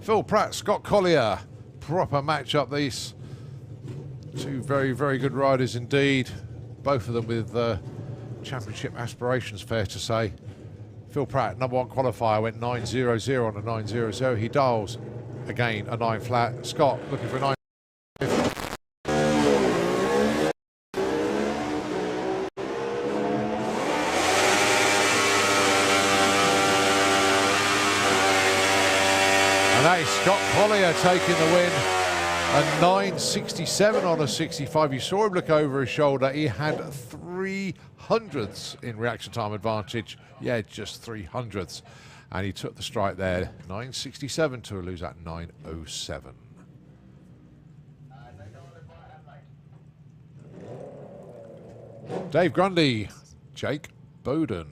Phil Pratt, Scott Collier. Proper matchup, these. Two very, very good riders indeed. Both of them with championship aspirations, fair to say. Phil Pratt, number one qualifier, went 9.00 on a 9.00. He dials again a 9 flat. Scott looking for a 9. And that is Scott Collier taking the win. A 9.67 on a 65. You saw him look over his shoulder. He had 300ths in reaction time advantage. Yeah, just 300ths. And he took the strike there. 9.67 to lose at 9.07. Dave Grundy, Jake Bowden.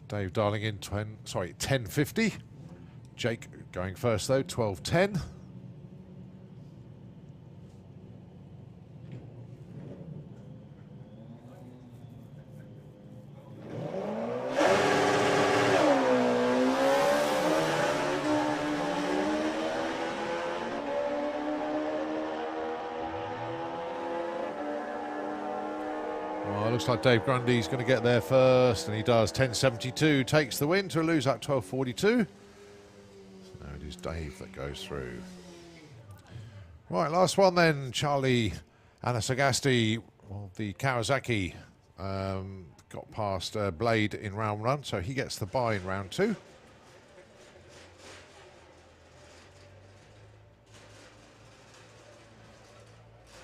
Dave dialing in 10.50. Jake going first though, 12.10. Well, it looks like Dave Grundy's going to get there first, and he does. 10.72 takes the win to lose at 12.42. So now it is Dave that goes through. Right, last one then. Charlie Anasagasti, well, the Kawasaki, got past Blade in round one, so he gets the bye in round two.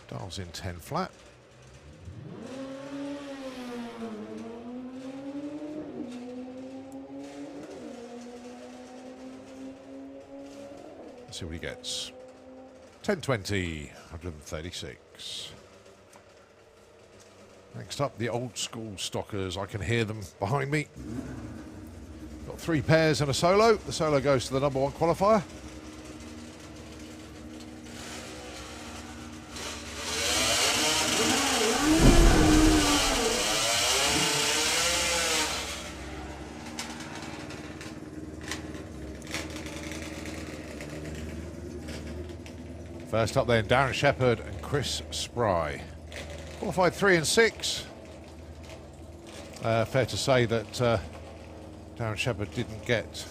Dials in 10 flat. Let's see what he gets. 10.20, 136. Next up, the old school stockers. I can hear them behind me. Got 3 pairs and a solo. The solo goes to the number one qualifier. First up then, Darren Shepherd and Chris Spry. Qualified 3 and 6. Fair to say that Darren Shepherd didn't get...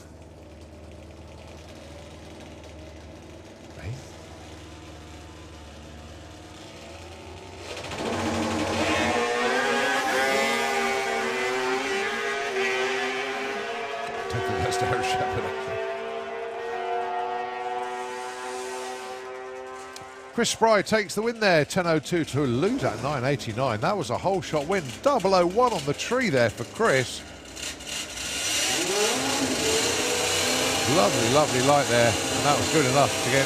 I don't think that's Darren Shepherd, actually. Chris Spry takes the win there, 10.02 to lose at 9.89. That was a whole shot win. 001 on the tree there for Chris. Lovely, lovely light there, and that was good enough to get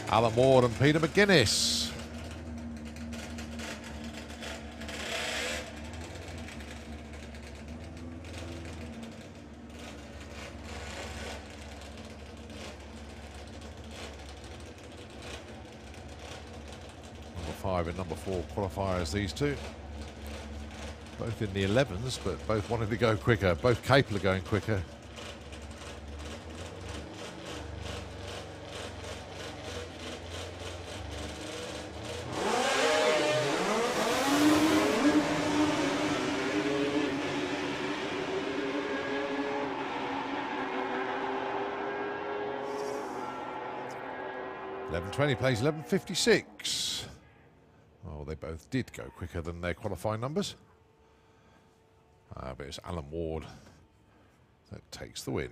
through. Alan Ward and Peter McGuinness. And number 4 qualifiers, these two. Both in the 11s, but both wanting to go quicker. Both capable of going quicker. 11:20 plays 11:56. Oh, they both did go quicker than their qualifying numbers. But it's Alan Ward that takes the win.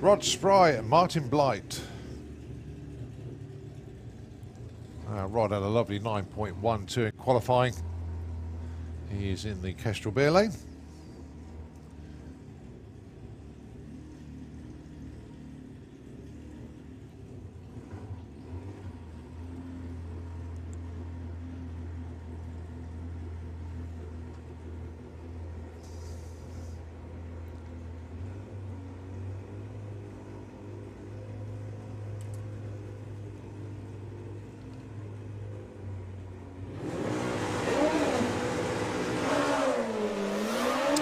Rod Spry and Martin Blight. Rod had a lovely 9.12 in qualifying. He is in the Kestrel beer lane.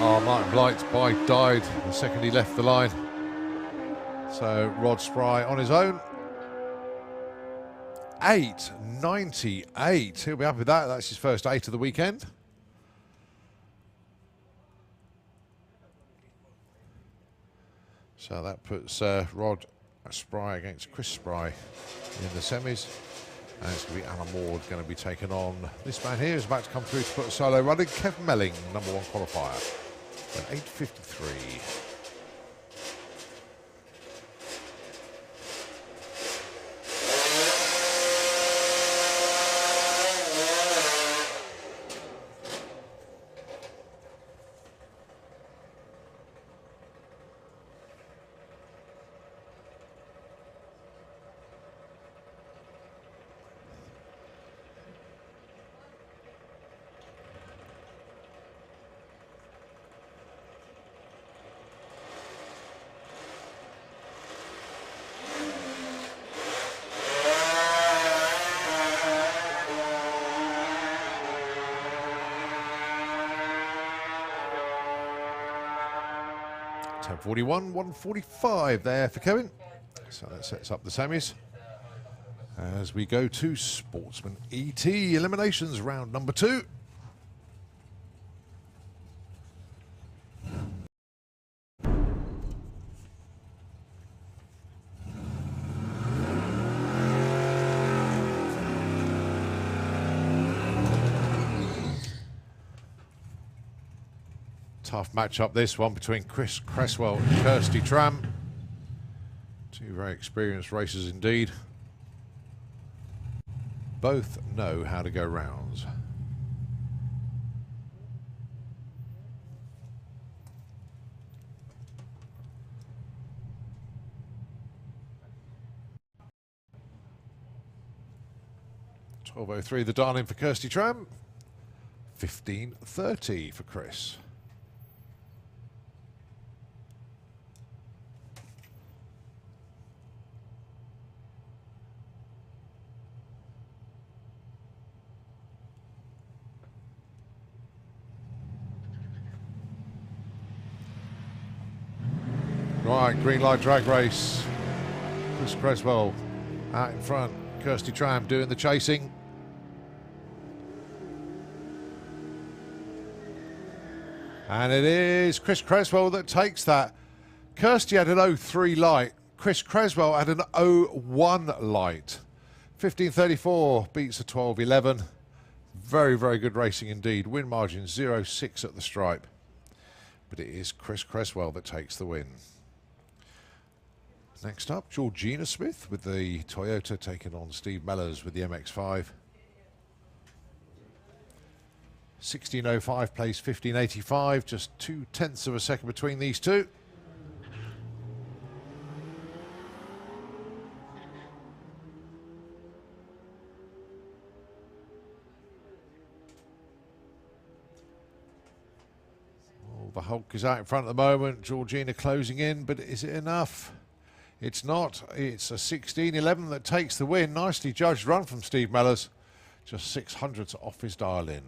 Oh, Martin Blight's bike died the second he left the line. So Rod Spry on his own. 8.98. He'll be happy with that. That's his first 8 of the weekend. So that puts Rod Spry against Chris Spry in the semis. And it's going to be Alan Ward going to be taken on. This man here is about to come through to put a solo running. Kevin Melling, number 1 qualifier. At 8.53. .41, 1:45 there for Kevin. So that sets up the semis. As we go to Sportsman ET eliminations round number 2. Tough matchup, this one, between Chris Cresswell and Kirsty Tram. Two very experienced racers indeed. Both know how to go rounds. .12.03 the dial in for Kirsty Tram. 15.30 for Chris. Right, green light drag race. Chris Cresswell out in front. Kirsty Tram doing the chasing. And it is Chris Cresswell that takes that. Kirsty had an 0.3 light. Chris Cresswell had an 0.1 light. 15.34 beats a 12.11. Very, very good racing indeed. Win margin 0.6 at the stripe. But it is Chris Cresswell that takes the win. Next up, Georgina Smith with the Toyota taking on Steve Mellors with the MX-5. 16.05 plays 15.85, just 0.2 of a second between these two. Well, the Hulk is out in front at the moment. Georgina closing in, but is it enough? It's not. It's a 16.11 that takes the win. Nicely judged run from Steve Mellors. Just 600s off his dial in.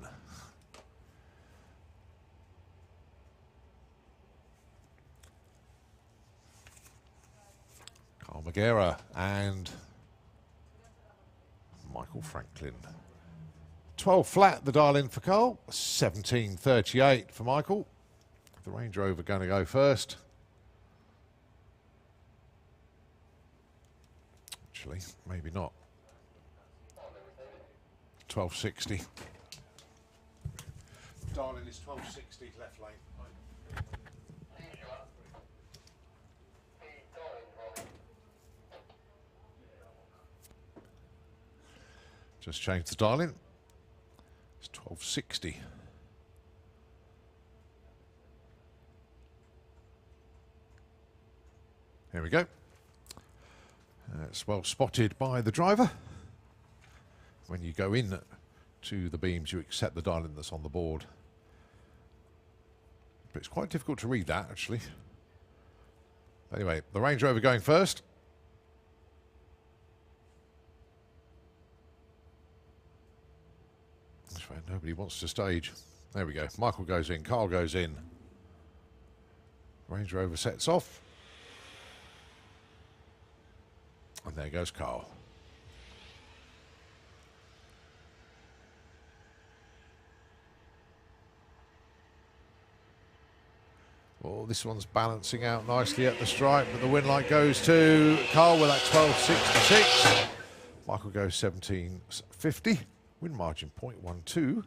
Carl Magera and Michael Franklin. 12 flat, the dial in for Carl. 17.38 for Michael. The Range Rover going to go first. Actually, maybe not. 12.60. Dial in is 12.60 left lane. Just change the dial in. It's 12.60. Here we go. It's well spotted by the driver. When you go in to the beams, you accept the dial in that's on the board. But it's quite difficult to read that, actually. Anyway, the Range Rover going first. That's where nobody wants to stage. There we go. Michael goes in. Carl goes in. Range Rover sets off. And there goes Carl. Well, this one's balancing out nicely at the stripe, but the win light goes to Carl with that 12.66. Michael goes 17.50. Win margin 0.12.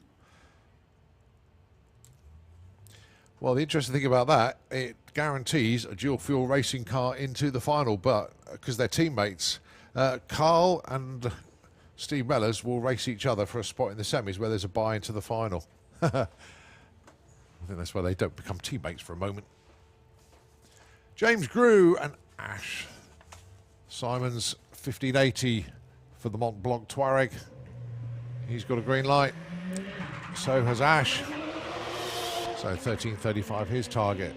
Well, the interesting thing about that, it guarantees a dual fuel racing car into the final, but because they're teammates, Carl and Steve Mellors will race each other for a spot in the semis where there's a bye into the final. I think that's why they don't become teammates for a moment. James Grew and Ash. Simon's 1580 for the Mont Blanc Touareg. He's got a green light. So has Ash. So 13.35 his target.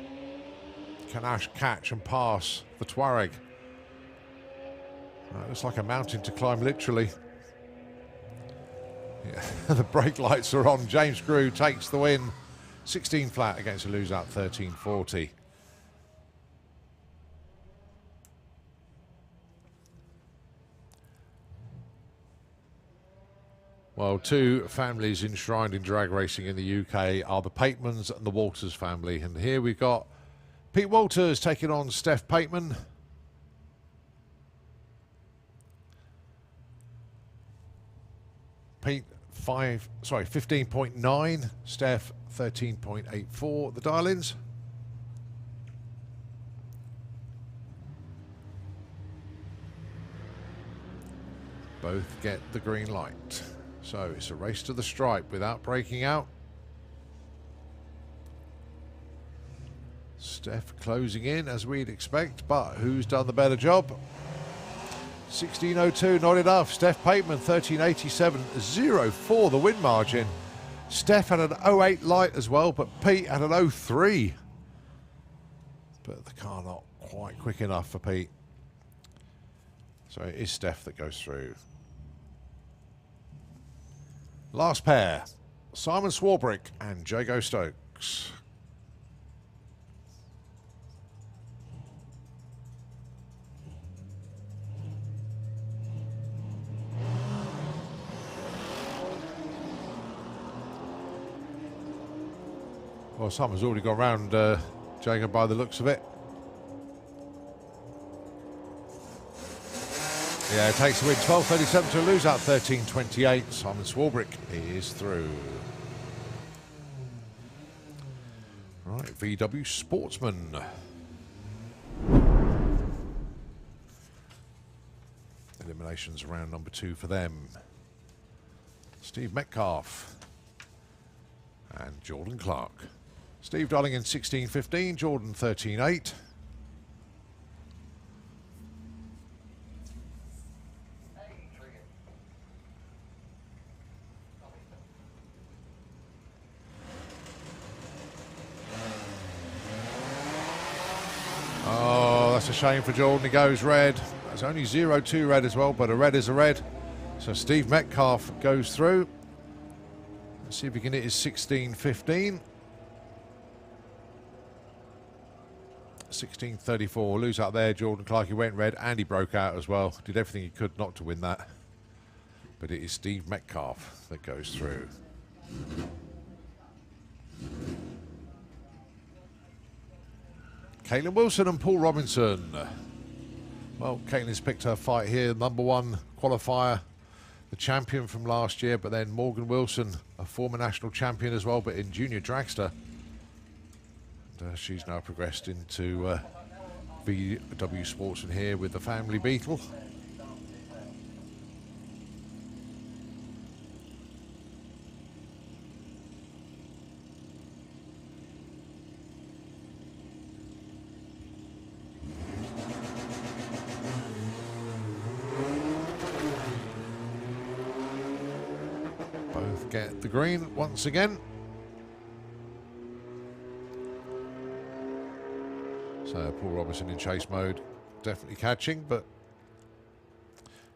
Can Ash catch and pass the Touareg? Looks like a mountain to climb, literally. Yeah, the brake lights are on. James Grew takes the win. 16 flat against a lose-out 13.40. Well, two families enshrined in drag racing in the UK are the Patemans and the Walters family. And here we've got Pete Walters taking on Steph Pateman. Pete 15.9, Steph 13.84. The dial-ins. Both get the green light. So it's a race to the stripe without breaking out. Steph closing in as we'd expect, but who's done the better job? 16.02, not enough. Steph Pateman, 13.87, 0.4 the win margin. Steph had an 0.8 light as well, but Pete had an 0.3. But the car not quite quick enough for Pete. So it is Steph that goes through. Last pair, Simon Swarbrick and Jago Stokes. Well, Simon's already gone round Jago by the looks of it. Yeah, it takes the win, 12.37 to lose out 13.28. Simon Swarbrick is through. Right, VW Sportsman. Eliminations round number 2 for them. Steve Metcalf and Jordan Clark. Steve dialing in 16.15, Jordan 13.8. shame for Jordan. He goes red. There's only 0-2 red as well, but a red is a red. So Steve Metcalf goes through. Let's see if he can hit his 16.15. 16.34. Lose out there. Jordan Clark, he went red and he broke out as well. Did everything he could not to win that. But it is Steve Metcalf that goes through. Caitlin Wilson and Paul Robinson. Well, Caitlin's picked her fight here. Number one qualifier, the champion from last year, but then Morgan Wilson, a former national champion as well, but in junior dragster. And, she's now progressed into VW Sportsman here with the family Beetle. Both get the green once again. So Paul Robinson in chase mode, definitely catching, but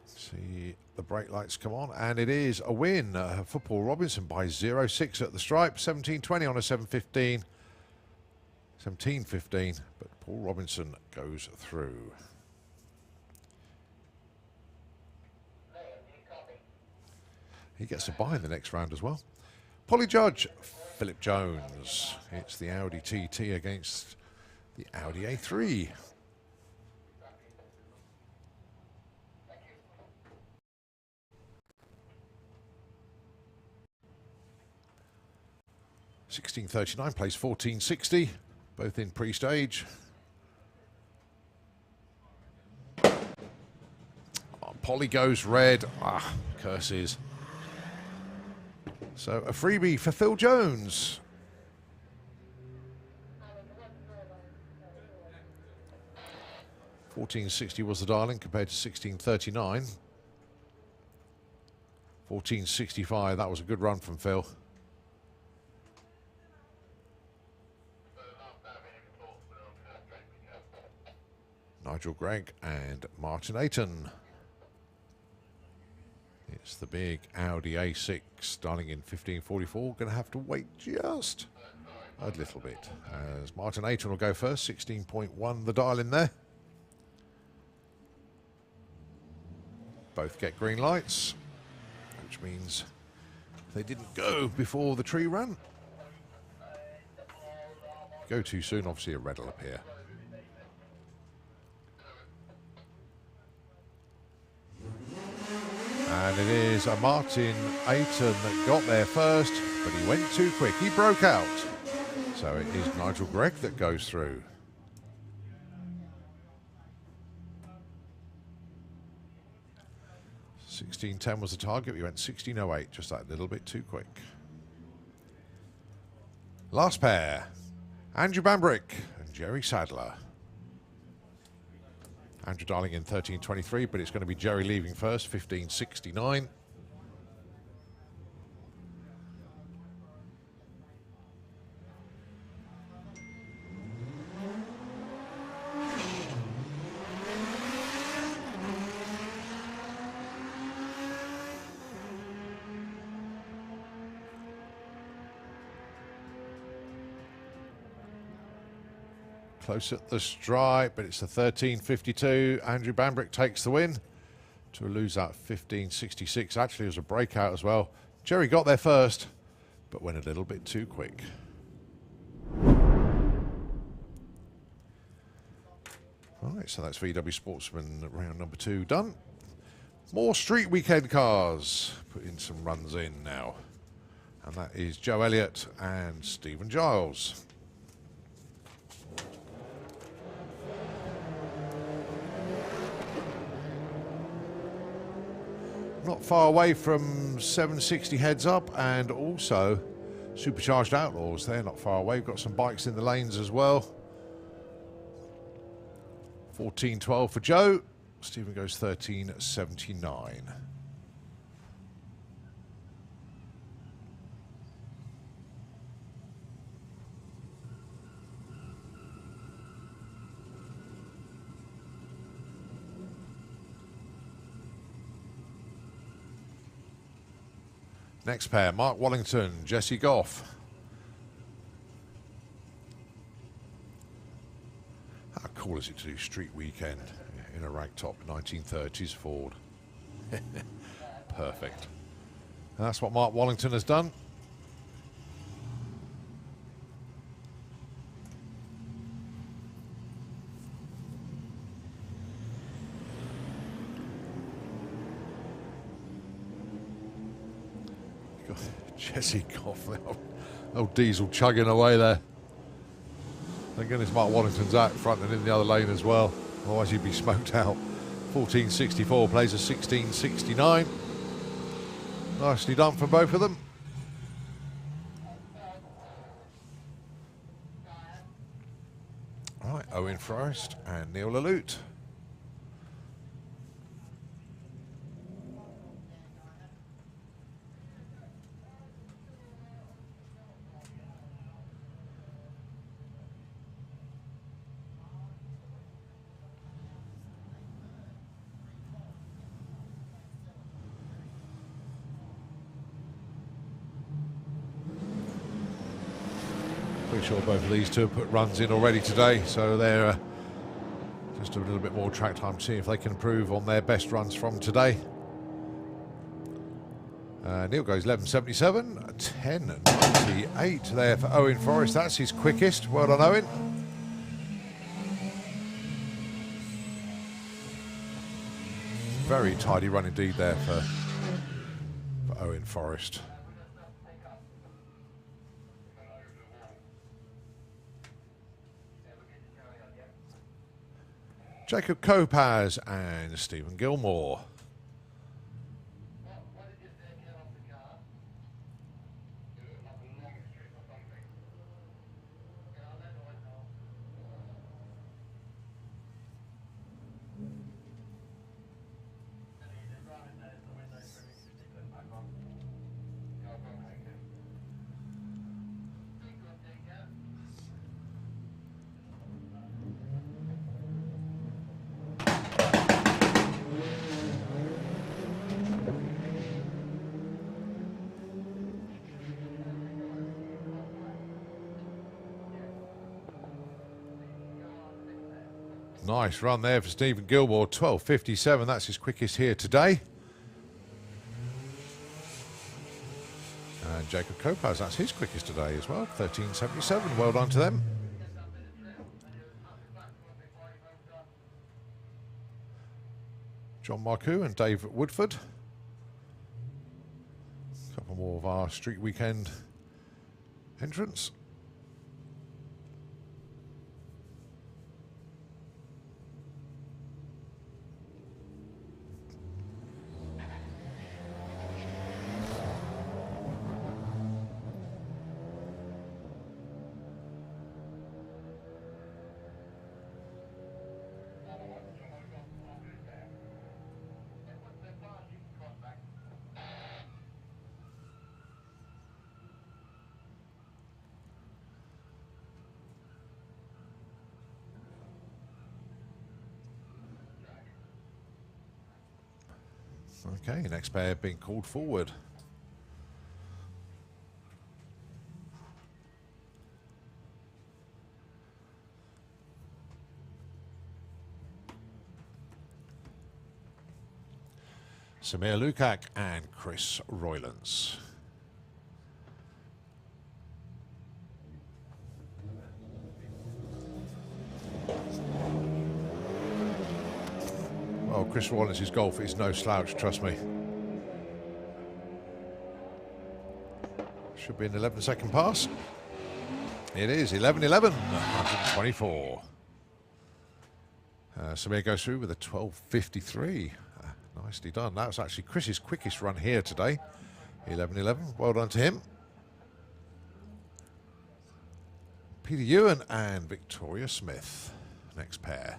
see the brake lights come on, and it is a win for Paul Robinson by 0.6 at the stripe, 17.20 on a 7.15, 17.15, but Paul Robinson goes through. He gets a bye in the next round as well. Polly Judge, Philip Jones. It's the Audi TT against the Audi A3. $16.39 plays $14.60, both in pre-stage. Oh, Polly goes red. Ah, curses. So a freebie for Phil Jones. $14.60 was the dialing compared to $16.39. $14.65, that was a good run from Phil. Nigel Gregg and Martin Ayton. It's the big Audi A6 dialing in 15.44. Going to have to wait just a little bit. As Martin Ayton will go first, 16.1 the dial in there. Both get green lights, which means they didn't go before the tree ran. Go too soon, obviously a red will appear. And it is a Martin Ayton that got there first, but he went too quick. He broke out. So it is Nigel Gregg that goes through. $16.10 was the target. We went 16.08, just that little bit too quick. Last pair, Andrew Bambrick and Jerry Sadler. Andrew dialing in 13.23, but it's going to be Jerry leaving first, 15.69. Close at the stripe, but it's a 13.52. Andrew Bambrick takes the win to lose that 15.66. Actually, it was a breakout as well. Jerry got there first, but went a little bit too quick. All right, so that's VW Sportsman round number 2 done. More street weekend cars. Putting some runs in now. And that is Joe Elliott and Stephen Giles. Not far away from 760 Heads Up and also Supercharged Outlaws. They're not far away. We've got some bikes in the lanes as well. 14.12 for Joe. Stephen goes 13.79. Next pair, Mark Wallington, Jesse Goff. How cool is it to do street weekend in a ragtop 1930s Ford? Perfect. And that's what Mark Wallington has done. Jesse Goff, old Diesel chugging away there. Thank goodness Mark Wallington's out front and in the other lane as well. Otherwise he'd be smoked out. 1464 plays a 1669. Nicely done for both of them. Right, Owen Forrest and Neil Lalute. Pretty sure both of these two have put runs in already today, so they're just a little bit more track time to see if they can improve on their best runs from today. Neil goes 11.77, 10.98 there for Owen Forrest. That's his quickest. Well done, Owen. Very tidy run indeed there for Owen Forrest. Jacob Kopaz and Stephen Gilmore. Nice run there for Stephen Gilmore, 12.57. That's his quickest here today. And Jacob Kopaz, that's his quickest today as well, 13.77. Well done to them. John Marcoux and Dave Woodford. A couple more of our street weekend entrants. Okay, next pair being called forward. Samir Lukac and Chris Roylance. Well, Chris Roylance's golf is no slouch, trust me. Should be an 11-second pass. It is 11.11, 124. Samir goes through with a 12.53. Nicely done. That was actually Chris's quickest run here today. 11.11. Well done to him. Peter Ewan and Victoria Smith. Next pair.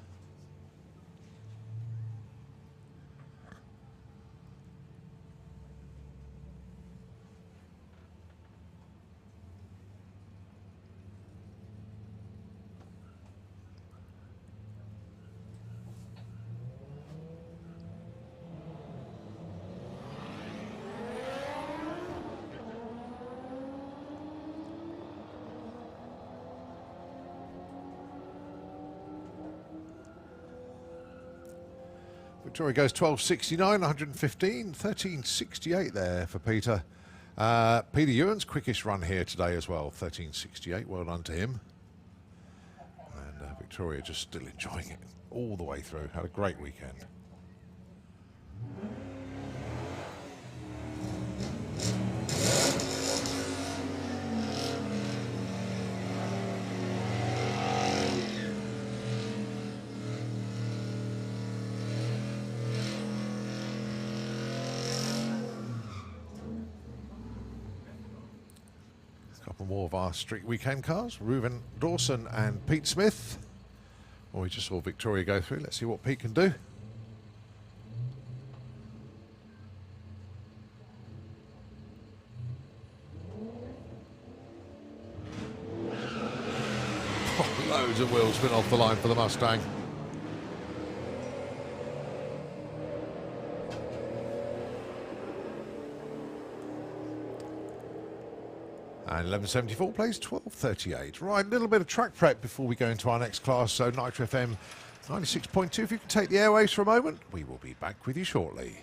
Victoria goes 12.69, 115, 13.68 there for Peter. Peter Ewan's quickest run here today as well, 13.68. Well done to him. And Victoria just still enjoying it all the way through. Had a great weekend. More of our street weekend cars, Reuben Dawson and Pete Smith. Well, we just saw Victoria go through. Let's see what Pete can do. Oh, loads of wheel spin off the line for the Mustang. And 11.74 plays 12.38. Right, a little bit of track prep before we go into our next class. So Nitro FM 96.2. If you can take the airwaves for a moment, we will be back with you shortly.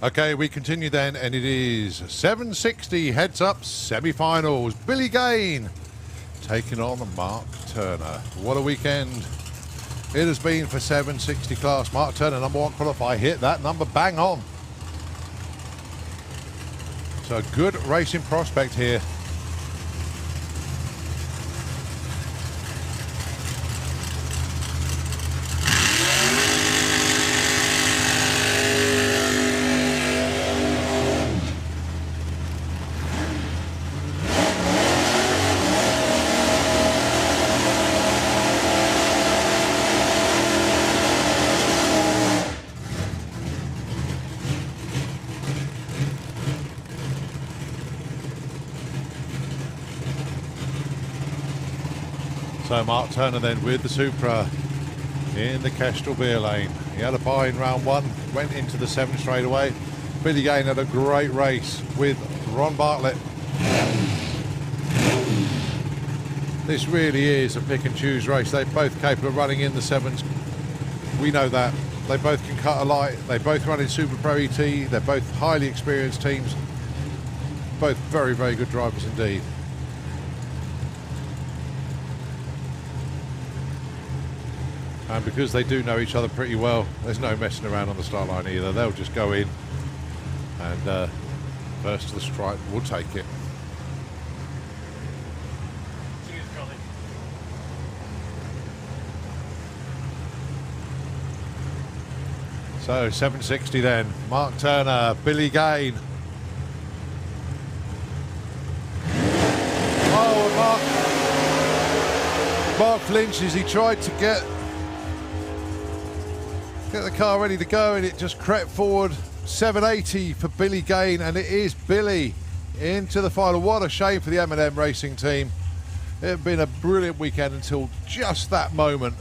Okay, we continue then, and it is 760 heads up semi-finals. Billy Gain taking on Mark Turner. What a weekend it has been for 760 class. Mark Turner, number 1 qualifier, hit that number bang on. So a good racing prospect here. So Mark Turner then with the Supra in the Kestrel beer lane. He had a bye in round 1, went into the 7 straight away. Billy Gain had a great race with Ron Bartlett. This really is a pick and choose race. They're both capable of running in the 7s. We know that. They both can cut a light. They both run in Super Pro ET. They're both highly experienced teams. Both very, very good drivers indeed. And because they do know each other pretty well, there's no messing around on the start line either. They'll just go in and first to the stripe will take it. Cheers, Colin. So 760 then. Mark Turner, Billy Gain. Oh, Mark flinches. He tried to get the car ready to go, and it just crept forward. 780 for Billy Gain, and it is Billy into the final. What a shame for the M&M racing team. It had been a brilliant weekend until just that moment.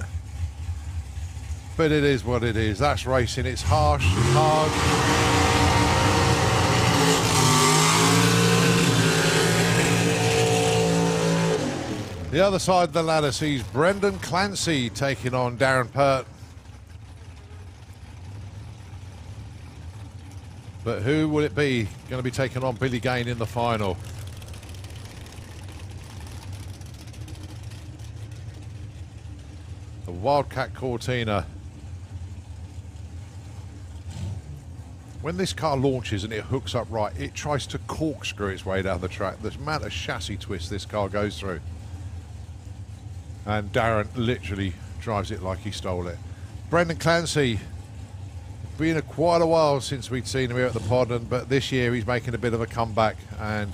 But it is what it is. That's racing. It's harsh, it's hard. The other side of the ladder sees Brendan Clancy taking on Darren Pert. But who will it be going to be taking on Billy Gain in the final? The Wildcat Cortina. When this car launches and it hooks up right, it tries to corkscrew its way down the track. The amount of chassis twists this car goes through. And Darren literally drives it like he stole it. Brendan Clancy. Been quite a while since we'd seen him here at the pod, but this year he's making a bit of a comeback, and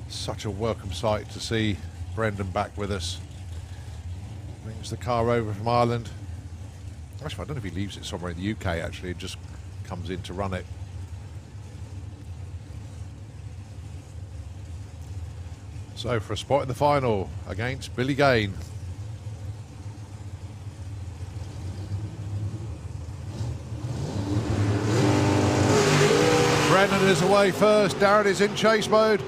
such a welcome sight to see Brendan back with us. Brings the car over from Ireland. Actually, I don't know if he leaves it somewhere in the UK actually, and just comes in to run it. So for a spot in the final against Billy Gain. Brendan is away first. Darren is in chase mode.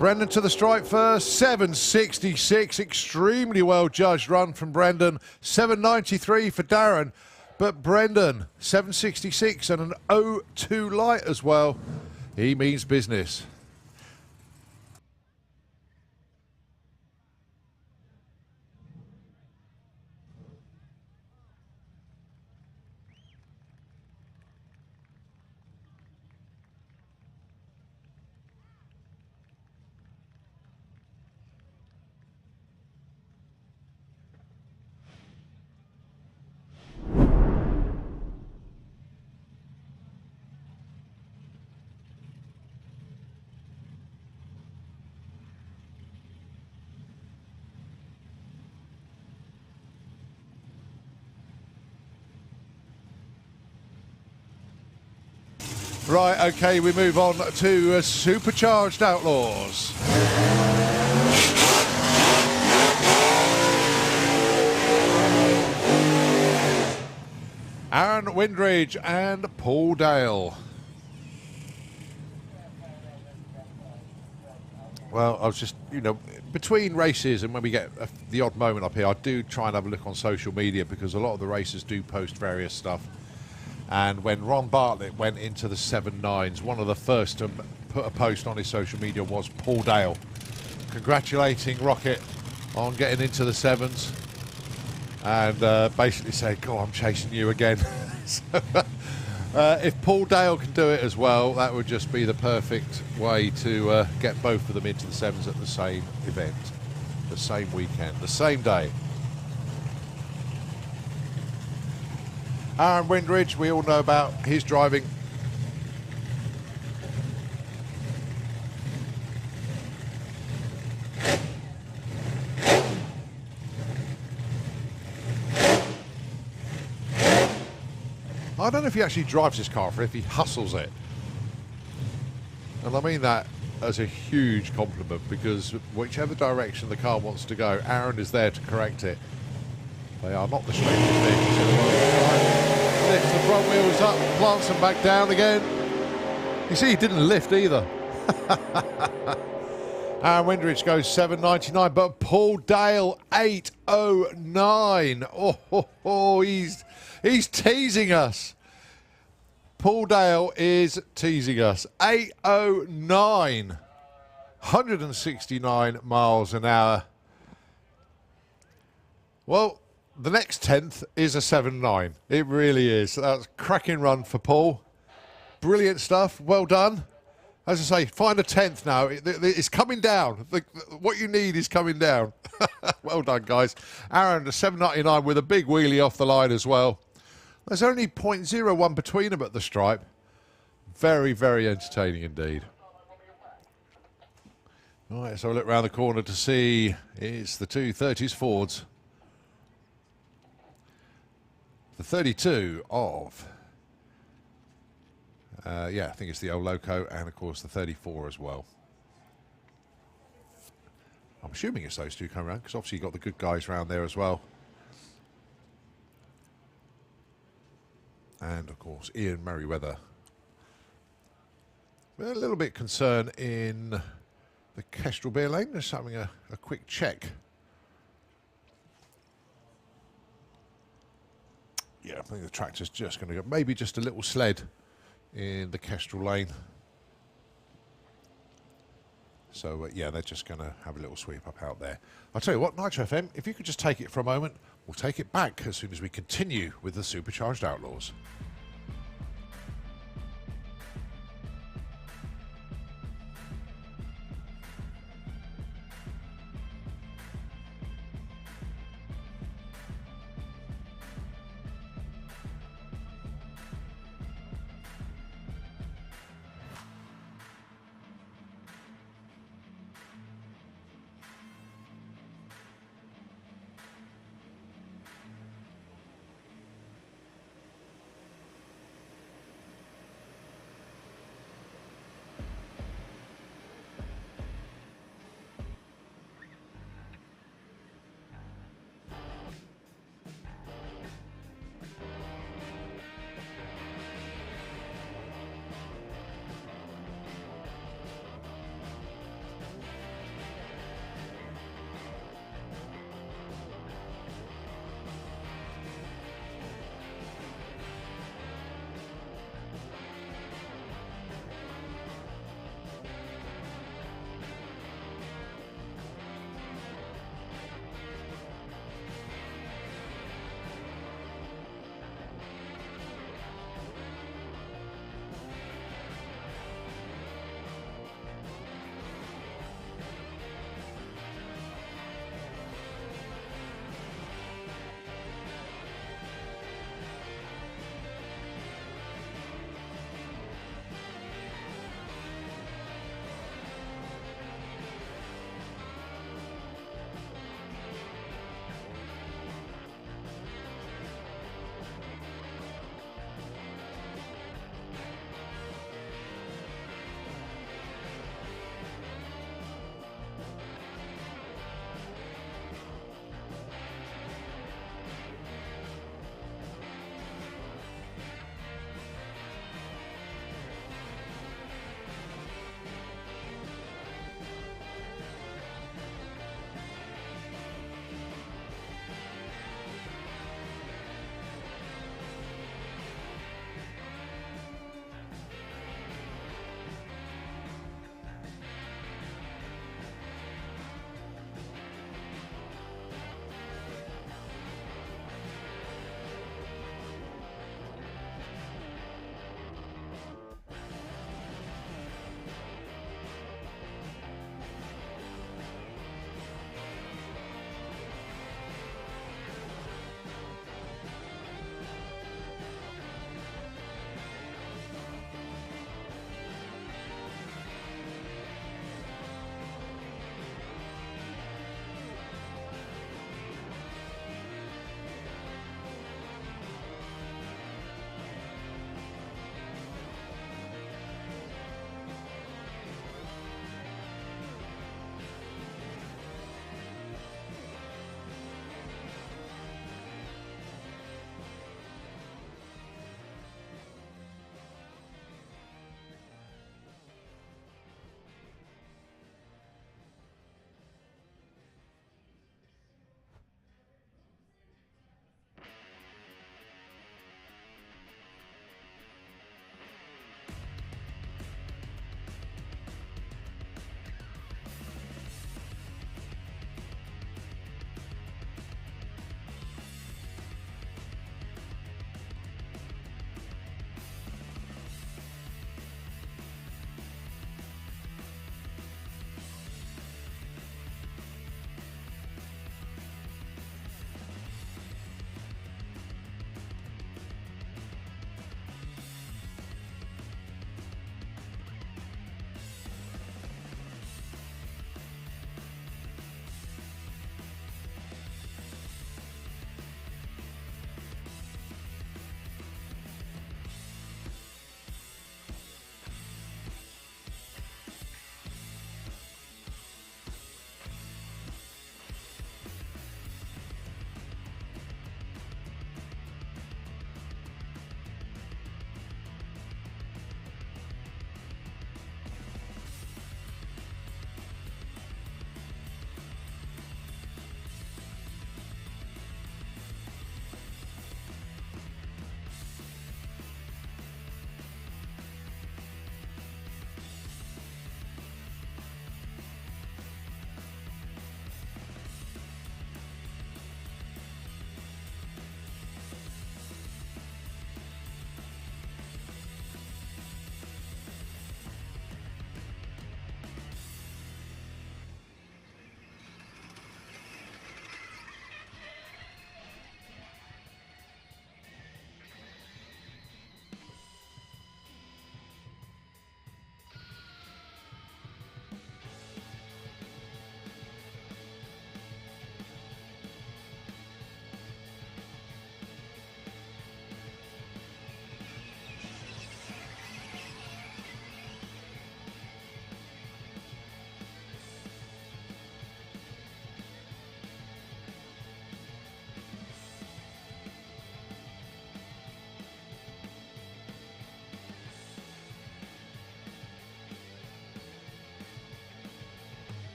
Brendan to the stripe first. 766. Extremely well judged run from Brendan. 793 for Darren. But Brendan, 766 and an 0-2 light as well. He means business. Right, okay, we move on to Supercharged Outlaws. Aaron Windridge and Paul Dale. Well, I was just, between races and when we get the odd moment up here, I do try and have a look on social media because a lot of the racers do post various stuff. And when Ron Bartlett went into the 7.9s, one of the first to put a post on his social media was Paul Dale, congratulating Rocket on getting into the 7s, and basically said, "God, I'm chasing you again." So, if Paul Dale can do it as well, that would just be the perfect way to get both of them into the 7s at the same event, the same weekend, the same day. Aaron Windridge, we all know about his driving. I don't know if he actually drives his car or if he hustles it. And I mean that as a huge compliment, because whichever direction the car wants to go, Aaron is there to correct it. They are not the strangest vehicles in the world. Lifts the front wheels up, plants them back down again. You see, he didn't lift either. Aaron Windridge goes 7.99, but Paul Dale 8.09. He's teasing us. Paul Dale is teasing us. 8.09. 169 miles an hour. Well, the next 10th is a 7.9. It really is. That's a cracking run for Paul. Brilliant stuff. Well done. As I say, find a 10th now. It's coming down. What you need is coming down. Well done, guys. Aaron, a 7.99 with a big wheelie off the line as well. There's only 0.01 between them at the stripe. Very, very entertaining indeed. All right, so I look round the corner to see it's the 230s Fords. The 32 of, I think it's the old Loco, and of course the 34 as well. I'm assuming it's those two coming around, because obviously you've got the good guys around there as well. And of course Ian Merriweather. We're a little bit concerned in the Kestrel Beer Lane, just having a quick check. Yeah, I think the tractor's just going to go, maybe just a little sled in the Kestrel Lane. So, yeah, they're just going to have a little sweep up out there. I'll tell you what, Nitro FM, if you could just take it for a moment, we'll take it back as soon as we continue with the Supercharged Outlaws.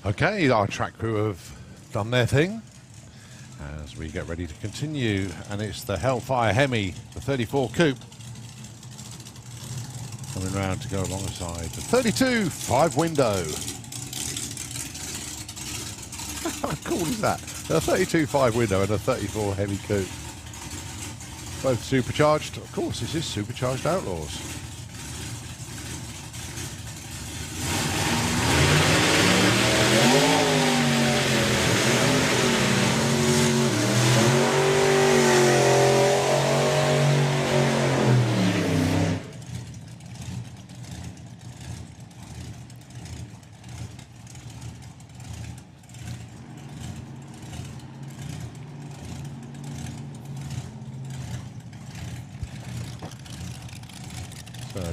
Okay, our track crew have done their thing as we get ready to continue, and it's the Hellfire Hemi, the 34 coupe, coming round to go alongside the 32 5-window. How cool is that? A 32 5-window and a 34 Hemi coupe. Both supercharged. Of course, this is Supercharged Outlaws.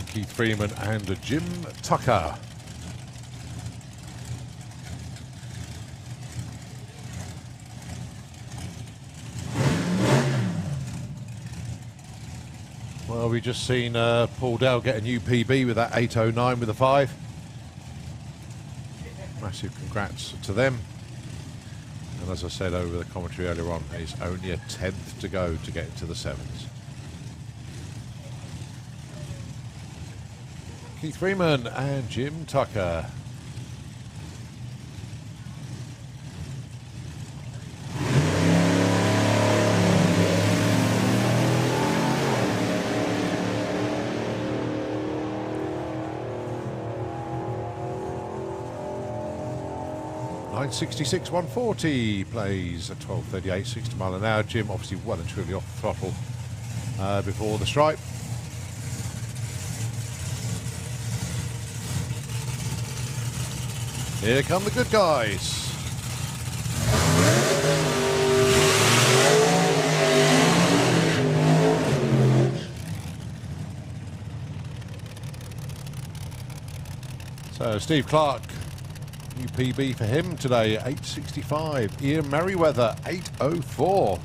Keith Freeman and Jim Tucker. Well, we've just seen Paul Dell get a new PB with that 809 with a 5. Massive congrats to them. And as I said over the commentary earlier on, it's only a 10th to go to get into the 7s. Keith Freeman and Jim Tucker. .966 140 plays at 12:38, 60 mile an hour. Jim obviously well and truly off the throttle before the stripe. Here come the good guys. So Steve Clark, new PB for him today, 865. Ian Merriweather, 804.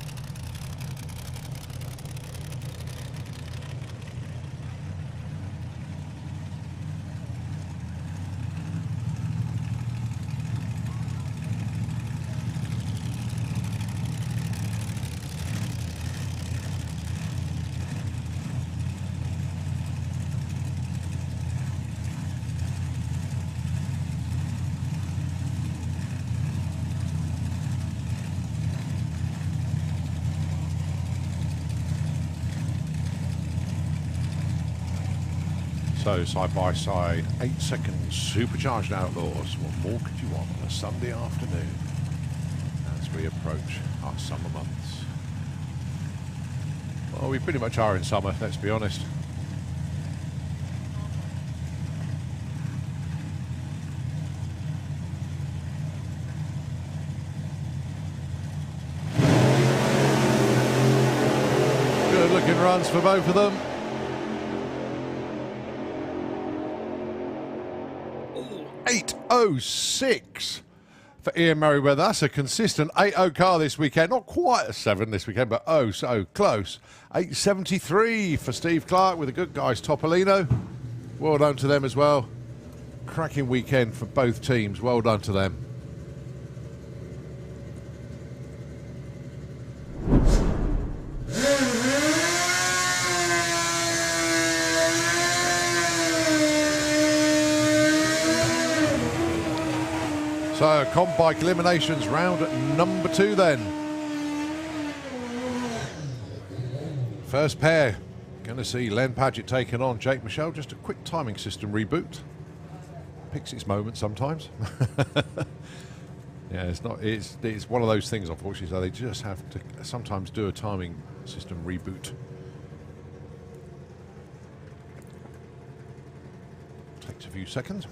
So side by side, 8 seconds, Supercharged Outlaws. What more could you want on a Sunday afternoon as we approach our summer months? Well, we pretty much are in summer, let's be honest. Good looking runs for both of them. 806 for Ian Merriweather. That's a consistent 8.0 car this weekend. Not quite a 7 this weekend, but oh so close. 873 for Steve Clark with the good guys Topolino. Well done to them as well. Cracking weekend for both teams. Well done to them. So, comp bike eliminations round number 2 then. First pair, going to see Len Padgett taking on Jake Michelle. Just a quick timing system reboot. Picks its moment sometimes. Yeah, it's one of those things, unfortunately, so they just have to sometimes do a timing system reboot. Takes a few seconds.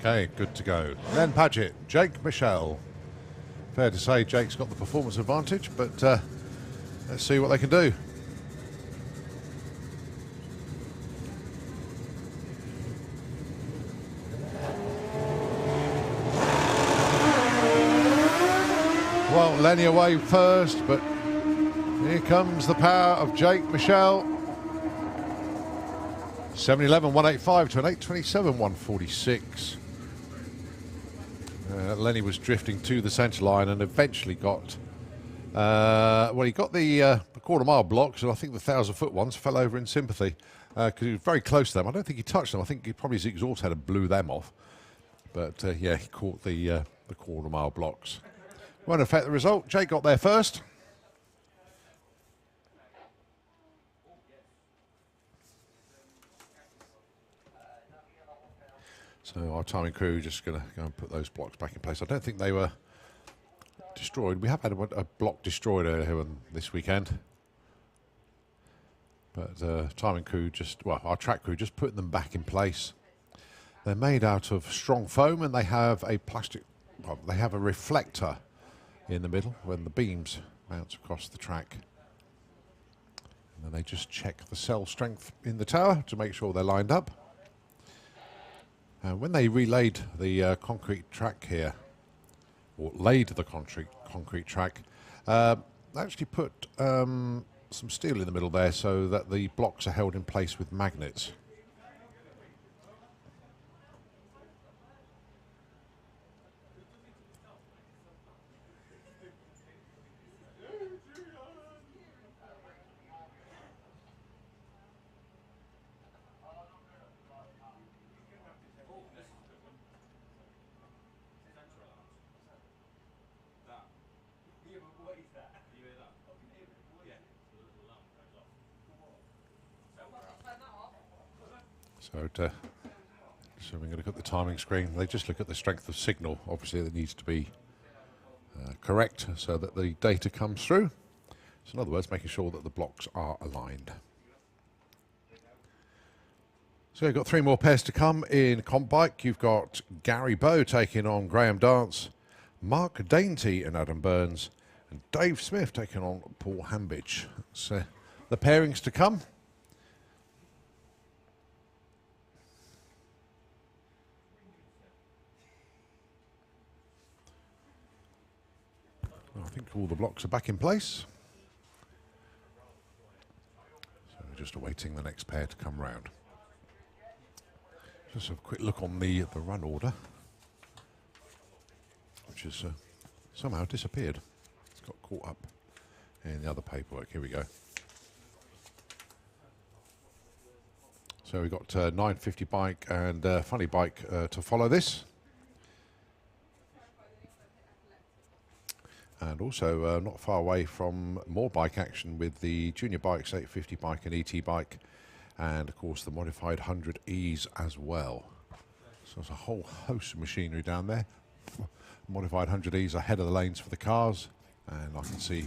Okay, good to go. Len Padgett, Jake Michelle. Fair to say Jake's got the performance advantage, but let's see what they can do. got Lenny away first, but here comes the power of Jake Michelle. 7:11, 185 to an 8:27, 146. Lenny was drifting to the centre line and eventually got, he got the quarter-mile blocks, and I think the 1,000-foot ones fell over in sympathy because he was very close to them. I don't think he touched them. I think probably his exhaust head and blew them off. But, yeah, he caught the quarter-mile blocks. Won't affect the result. Jake got there first. So our timing crew just going to go and put those blocks back in place. I don't think they were destroyed. We have had a block destroyed earlier this weekend. But timing crew our track crew just put them back in place. They're made out of strong foam, and they have a they have a reflector in the middle when the beams bounce across the track. And then they just check the cell strength in the tower to make sure they're lined up. When they relayed the concrete track here, or laid the concrete track, they actually put some steel in the middle there so that the blocks are held in place with magnets. So we're going to look at the timing screen. They just look at the strength of signal. Obviously, it needs to be correct so that the data comes through. So in other words, making sure that the blocks are aligned. So you've got 3 more pairs to come in comp bike. You've got Gary Bowe taking on Graham Dance, Mark Dainty and Adam Burns, and Dave Smith taking on Paul Hambidge. So the pairings to come. I think all the blocks are back in place. So we're just awaiting the next pair to come round. Just a quick look on the run order, which has somehow disappeared. It's got caught up in the other paperwork. Here we go. So we've got 950 bike and funny bike to follow this. And also not far away from more bike action with the junior bikes, 850 bike and ET bike, and of course the modified 100Es as well. So there's a whole host of machinery down there. Modified 100Es ahead of the lanes for the cars, and I can see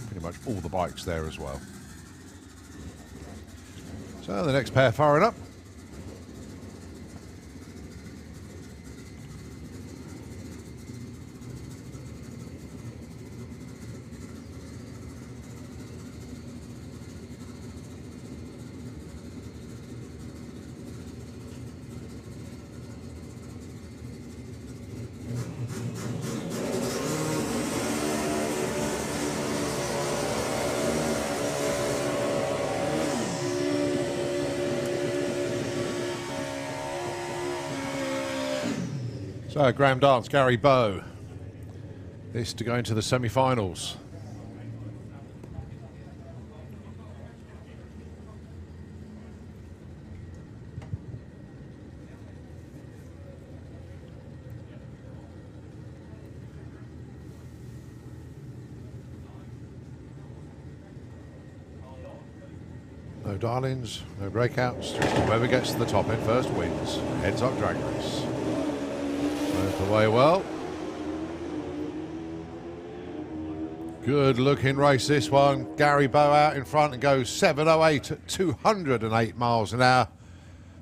pretty much all the bikes there as well. So the next pair firing up. So Graham Dance, Gary Bowe. This to go into the semi-finals. No darlings, no breakouts, just whoever gets to the top end first wins. Heads up drag race. Both away well. Good looking race this one. Gary Bowe out in front and goes 7:08 at 208 miles an hour.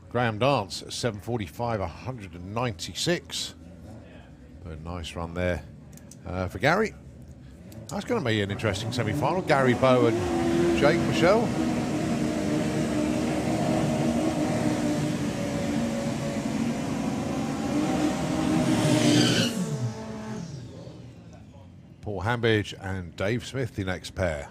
Graham Dance at 7:45, 196. A nice run there for Gary. That's going to be an interesting semi-final. Gary Bowe and Jake Michelle. Paul Hambidge and Dave Smith, the next pair.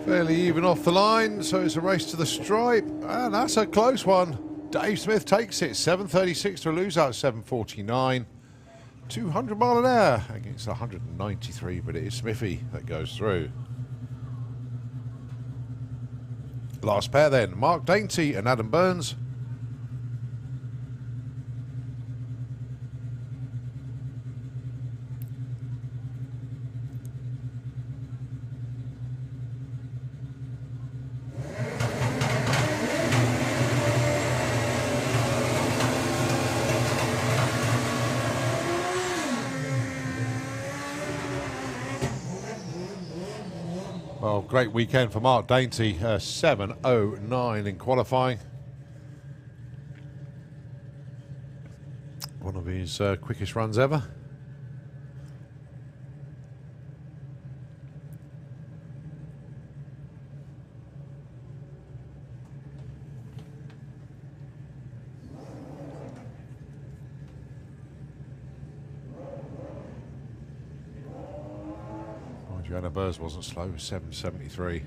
Fairly even off the line, so it's a race to the stripe, and that's a close one. Dave Smith takes it, 7:36 to lose out 7:49. 200 mile an hour against 193, but it is Smithy that goes through. Last pair then, Mark Dainty and Adam Burns. Well, great weekend for Mark Dainty, 7:09 in qualifying. One of his quickest runs ever. Joanna Burrs wasn't slow, 7:73.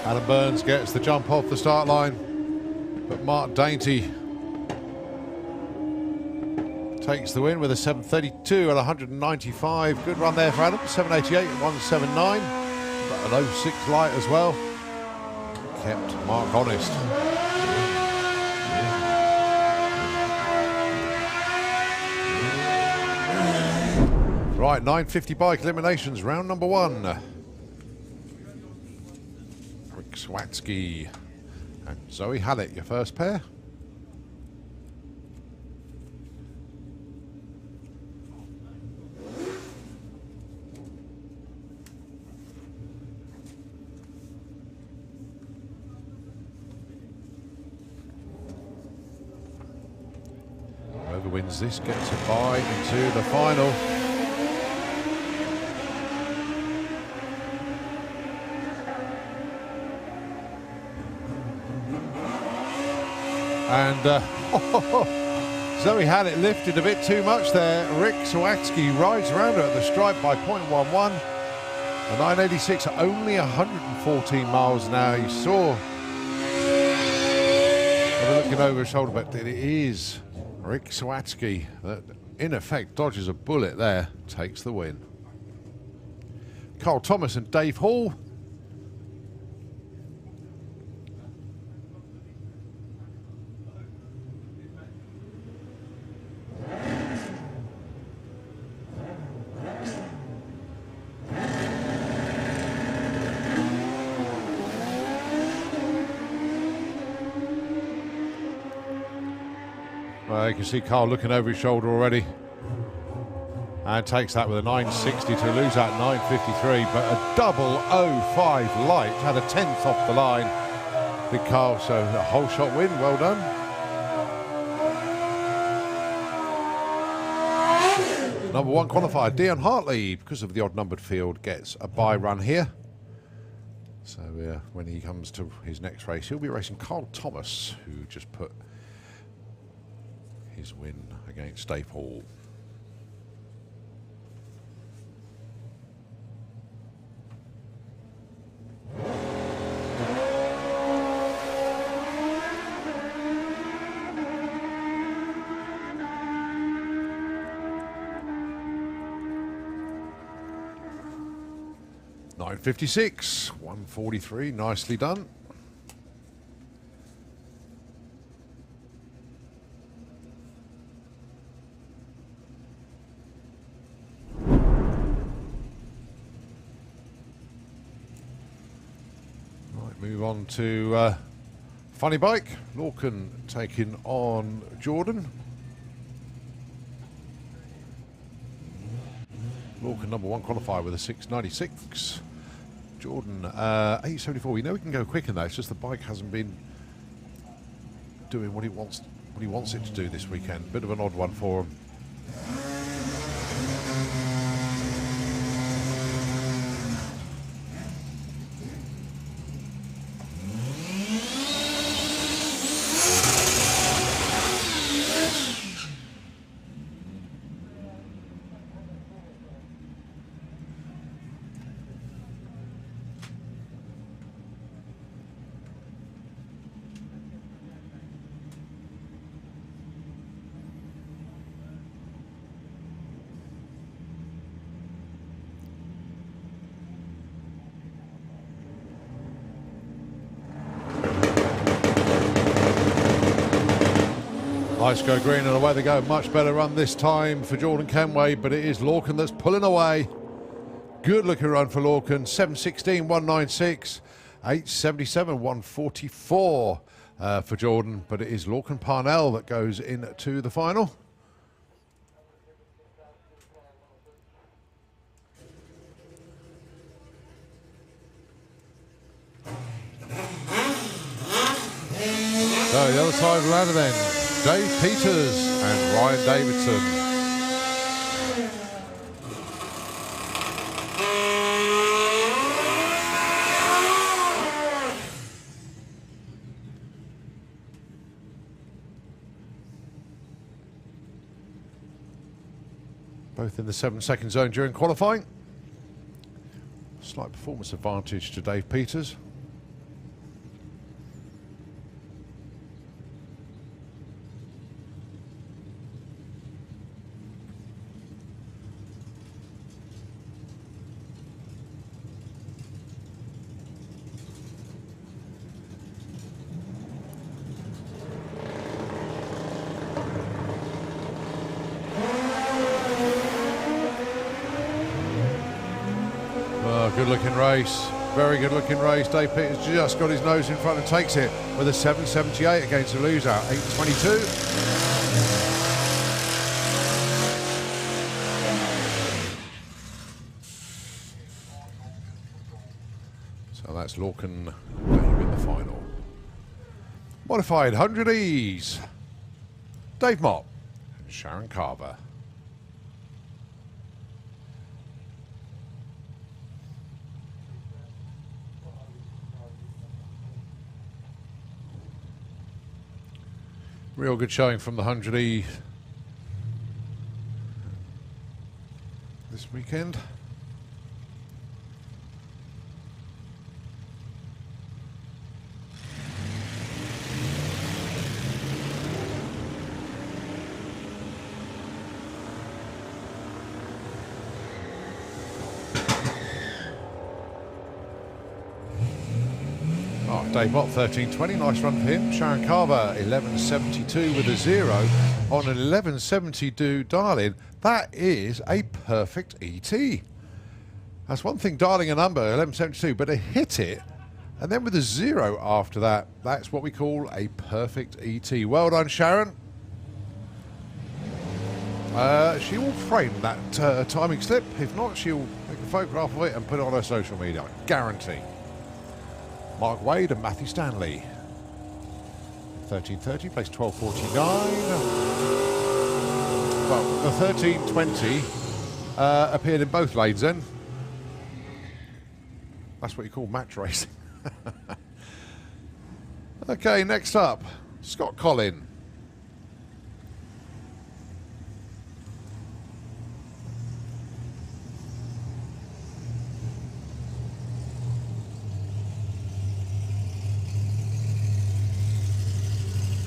Adam Burns gets the jump off the start line, but Mark Dainty takes the win with a 7:32 at 195. Good run there for Adam, 7:88 at 179. But an 06 light as well. Kept Mark honest. Right, 950 bike eliminations, round number 1. Rick Swatsky and Zoe Hallett, your first pair. Whoever wins this gets a bye into the final. And Zoe Hallett lifted a bit too much there. Rick Swatsky rides around her at the stripe by 0.11. The 986 are only 114 miles an hour. You saw looking over his shoulder, but it is Rick Swatsky that in effect dodges a bullet there, takes the win. Carl Thomas and Dave Hall. Well, you can see Carl looking over his shoulder already. And takes that with a 960 to lose out 953. But a double 05 light, had a 10th off the line. Big Carl, so a whole shot win, well done. Number 1 qualifier, Dion Hartley, because of the odd numbered field, gets a bye run here. So when he comes to his next race, he'll be racing Carl Thomas, who just put his win against Dave Hall. .956, 143, nicely done. Move on to funny bike. Lorcan taking on Jordan. Lorcan number 1 qualifier with a 696. Jordan 874. We know we can go quick in that. It's just the bike hasn't been doing what he wants it to do this weekend. Bit of an odd one for him. Nice go green and away they go. Much better run this time for Jordan Kenway, but it is Lorcan that's pulling away. Good looking run for Lorcan. 7:16, 196, 8:77, 144 for Jordan, but it is Lorcan Parnell that goes into the final. So the other side of the ladder then. Dave Peters and Ryan Davidson. Both in the 7-second zone during qualifying. Slight performance advantage to Dave Peters. Good looking race, very good looking race. Dave Peters just got his nose in front and takes it with a 7:78 against a loser, 8:22. So that's Lorcan in the final. Modified 100Es, Dave Mott, Sharon Carver. Real good showing from the 100E this weekend. Dave Mott 13.20, nice run for him. Sharon Carver 11.72 with a 0 on an 11.72 dial-in. That is a perfect ET. That's one thing dialing a number, 11.72, but to hit it, and then with a 0 after that, that's what we call a perfect ET. Well done, Sharon. She will frame that timing slip. If not, she'll take a photograph of it and put it on her social media, I guarantee. Mark Wade and Matthew Stanley. 13.30, place 12.49. Well, the 13.20 appeared in both lanes then. That's what you call match racing. Okay, next up, Scott Collin.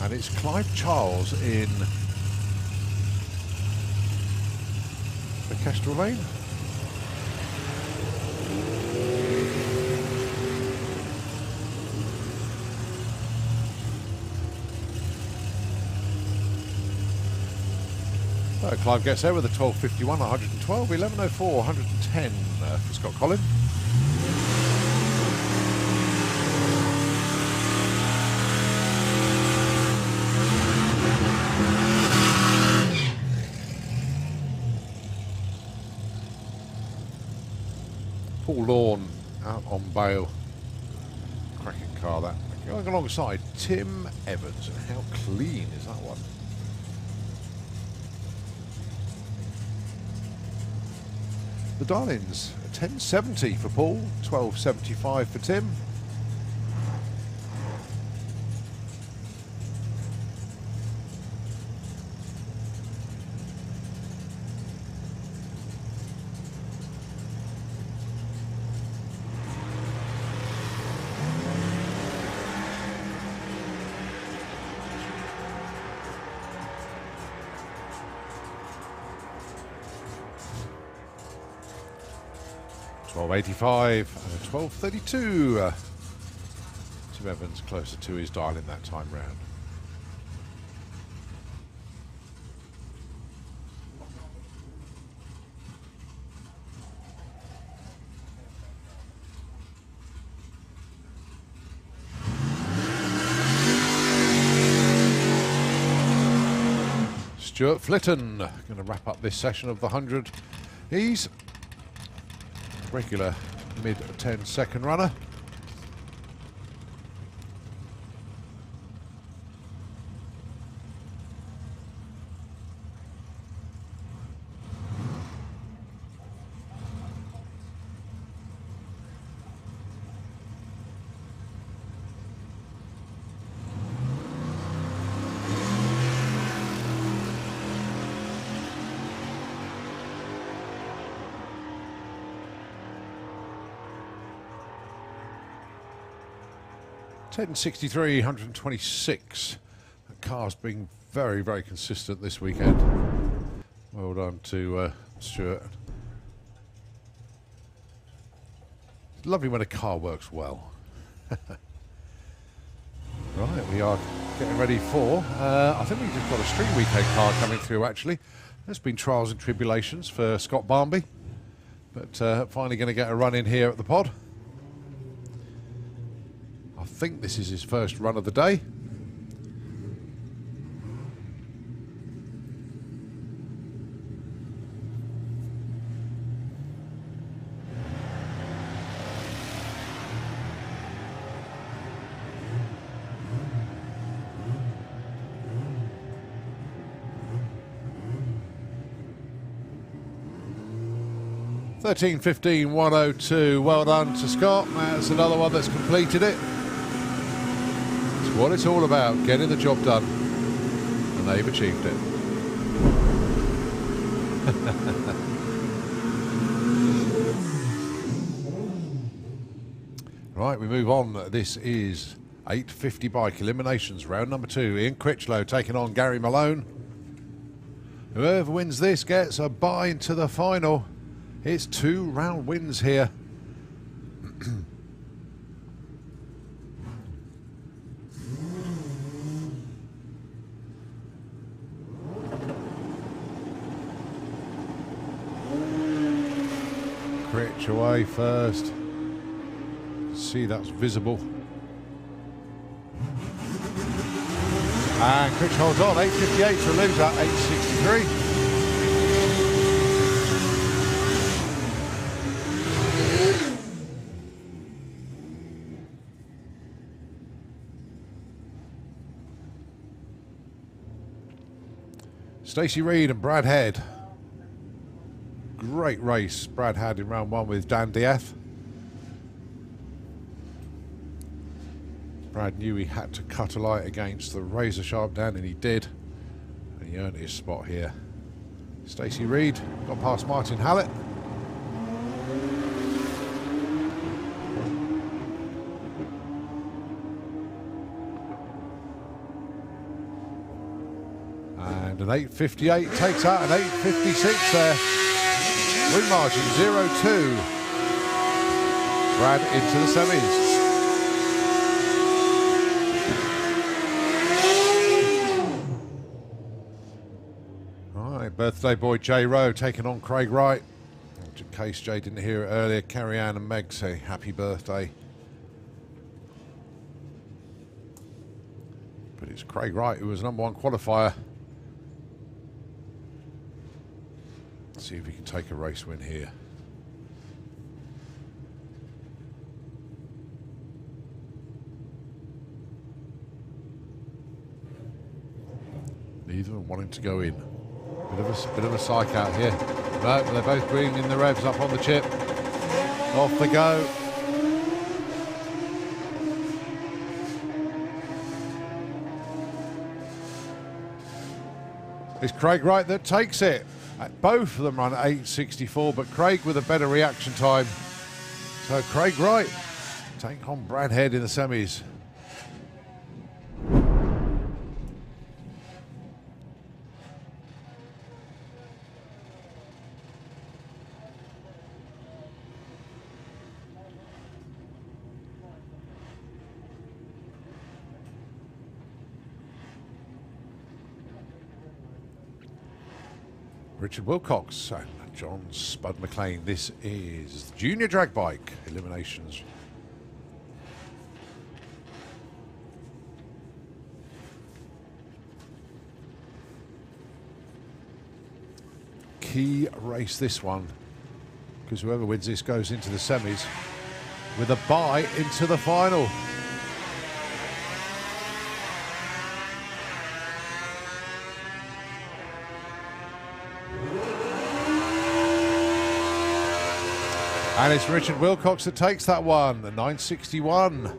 And it's Clive Charles in the Kestrel lane. So Clive gets there with a 12.51, 112, 11.04, 110 for Scott Collin. Paul Lawn out on bail. Cracking car that. Going alongside Tim Evans. And how clean is that one? The Darlings, 1070 for Paul, 1275 for Tim. $12.85 and $12.32. Tim Evans closer to his dial in that time round. Stuart Flitton going to wrap up this session of the 100. He's regular mid-10 second runner. $10.63, 126. The car's been very, very consistent this weekend. Well done to Stuart. It's lovely when a car works well. Right, we are getting ready for, I think we've just got a stream weekend car coming through actually. There's been trials and tribulations for Scott Barnby, but finally going to get a run in here at the pod. I think this is his first run of the day. $13.15, 102. Well done to Scott. That's another one that's completed it. What it's all about, getting the job done, and they've achieved it. Right, we move on. This is 850 bike eliminations, round number 2. Ian Critchlow taking on Gary Malone. Whoever wins this gets a bye into the final. It's 2 round wins here. Critch away first. See, that's visible. And Critch holds on. 8.58 to lose at 8.63. Stacey Reid and Brad Head. Great race Brad had in round 1 with Dan Diath. Brad knew he had to cut a light against the razor sharp Dan, and he did. And he earned his spot here. Stacey Reid got past Martin Hallett. And an 8.58 takes out an 8.56 there. Win margin 0-2. Brad into the semis. All right, birthday boy Jay Rowe taking on Craig Wright. In case Jay didn't hear it earlier, Carrie Ann and Meg say happy birthday. But it's Craig Wright who was #1 qualifier. See if he can take a race win here. neither are wanting to go in. Bit of a psych out here. No, they're both bringing the revs up on the chip. Off they go. It's Craig Wright that takes it. Both of them run 8.64, but Craig with a better reaction time. So Craig Wright take on Brad Head in the semis. Richard Wilcox and John Spud McLean. This is Junior Drag Bike Eliminations. Key race this one, because whoever wins this goes into the semis with a bye into the final. And it's Richard Wilcox that takes that one, the 9.61.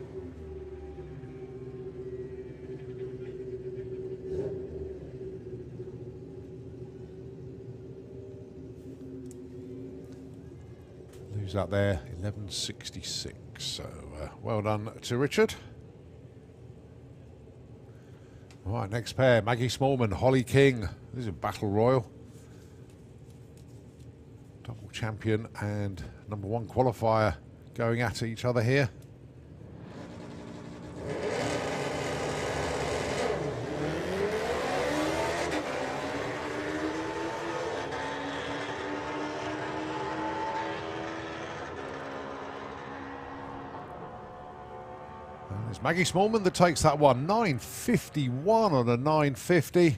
Lose out there, 11.66. So well done to Richard. All right, next pair, Maggie Smallman, Holly King. This is a battle royal. Double champion and number one qualifier going at each other here. And it's Maggie Smallman that takes that one. 9.51 on a 9.50.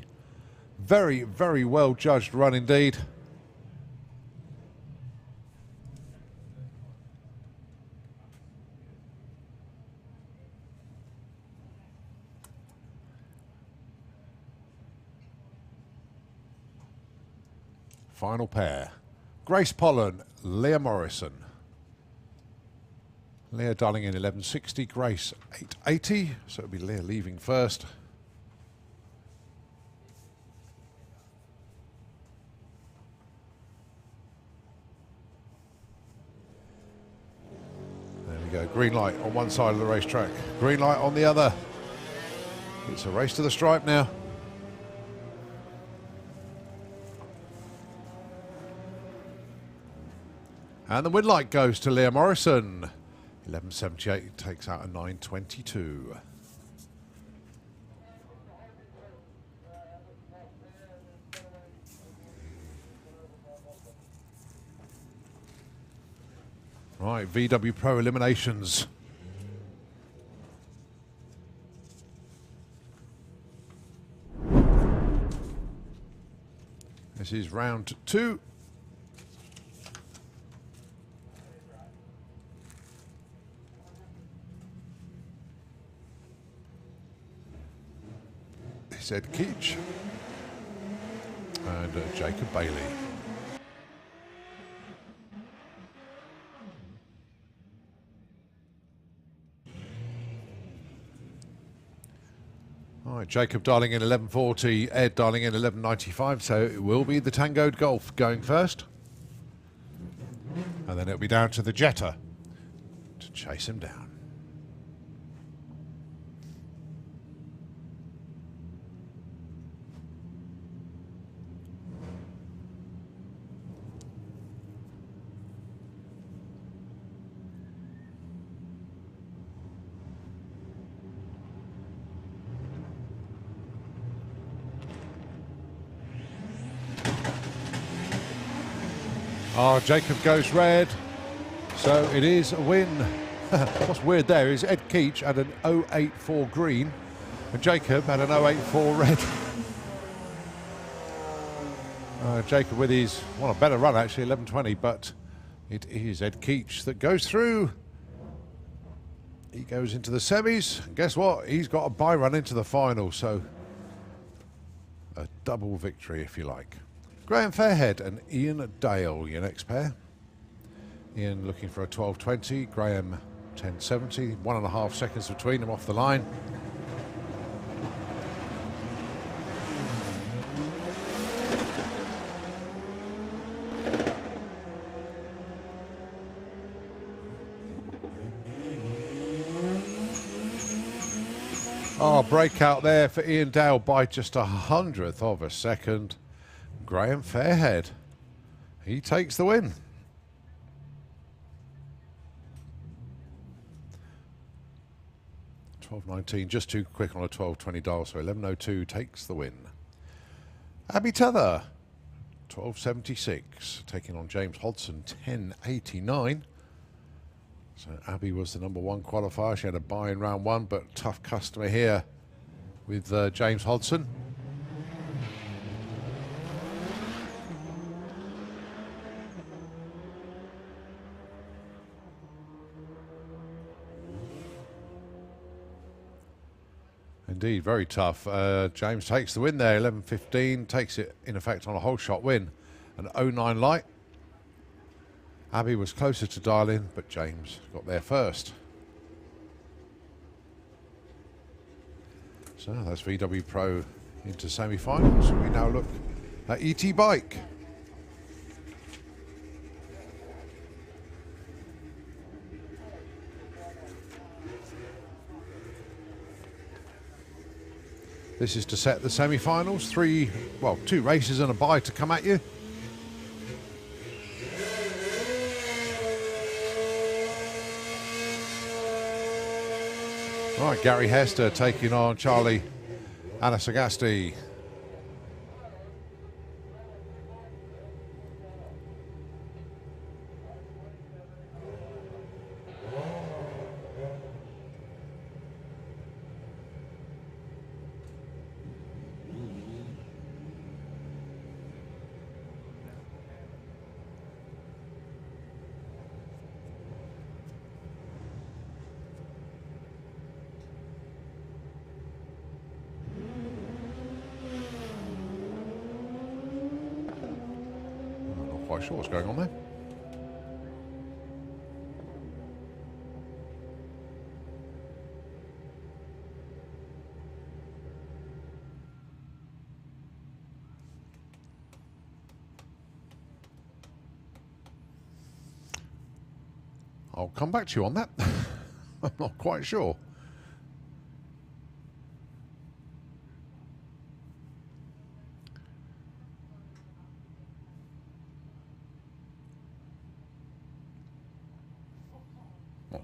Very, very well judged run indeed. Final pair, Grace Pollen, Leah Morrison. Leah dialing in 11.60, Grace 8.80, so it'll be Leah leaving first. There we go, green light on one side of the racetrack, green light on the other. It's a race to the stripe now. And the win light goes to Leah Morrison. 11.78 takes out a 9.22. Right, VW Pro eliminations. This is round 2. Ed Keach and Jacob Bailey. All right, Jacob dialing in 11.40, Ed dialing in 11.95, so it will be the Tangoed Golf going first. And then it'll be down to the Jetta to chase him down. Oh, Jacob goes red, so it is a win. What's weird there is Ed Keach had an 0.84 green and Jacob had an 0.84 red. Jacob with his, well, a better run actually, 11.20, but it is Ed Keach that goes through. He goes into the semis, and guess what? He's got a bye run into the final, so a double victory, if you like. Graham Fairhead and Ian Dale, your next pair. Ian looking for a 12.20, Graham 10.70, 1.5 seconds between them off the line. Oh, breakout there for Ian Dale by just 100th of a second. Graham Fairhead, he takes the win. $12.19, just too quick on a 12.20 dial, so 11.02 takes the win. Abby Tether, 12.76, taking on James Hodson, 10.89. So Abby was the number one qualifier. She had a buy in round one, but tough customer here with James Hodson. Indeed, very tough. James takes the win there, 11.15, takes it in effect on a whole shot win. An 09 light. Abby was closer to dial in, but James got there first. So that's VW Pro into semi-finals. We now look at ET Bike. This is to set the semi-finals. Two races and a bye to come at you. Right, Gary Hester taking on Charlie Anasagasti. Quite sure what's going on there. I'll come back to you on that. I'm not quite sure.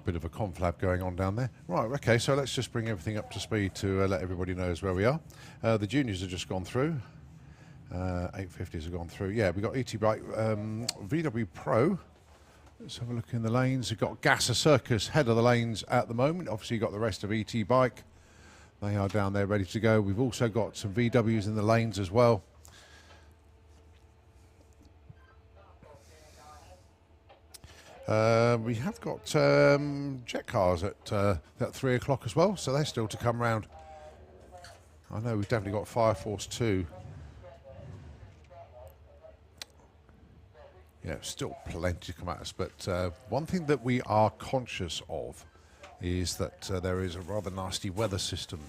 Bit of a conflab going on down there. Right, okay, so let's just bring everything up to speed to let everybody know where we are. The juniors have just gone through. 850s have gone through. Yeah, we've got ET Bike, VW Pro. Let's have a look in the lanes. We've got Gasser Circus, head of the lanes at the moment. Obviously, you've got the rest of ET Bike. They are down there ready to go. We've also got some VWs in the lanes as well. We have got jet cars at 3 o'clock as well, so they're still to come round. I know we've definitely got Fire Force 2. Yeah, still plenty to come at us, but one thing that we are conscious of is that there is a rather nasty weather system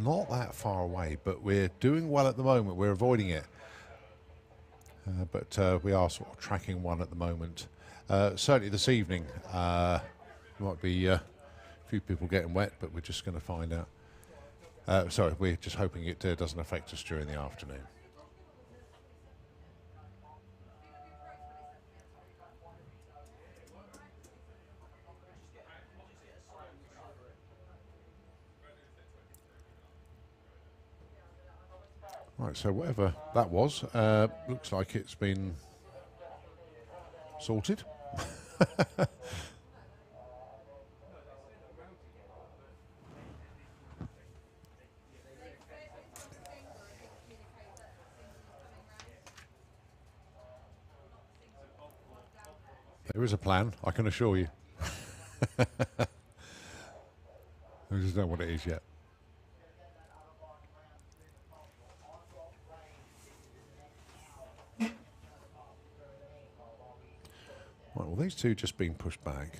not that far away, but we're doing well at the moment. We're avoiding it, but we are sort of tracking one at the moment. Certainly this evening, might be a few people getting wet, but we're just going to find out. Sorry, we're just hoping it doesn't affect us during the afternoon. Right, so whatever that was, looks like it's been sorted. There is a plan, I can assure you. We just don't know what it is yet. two just being pushed back.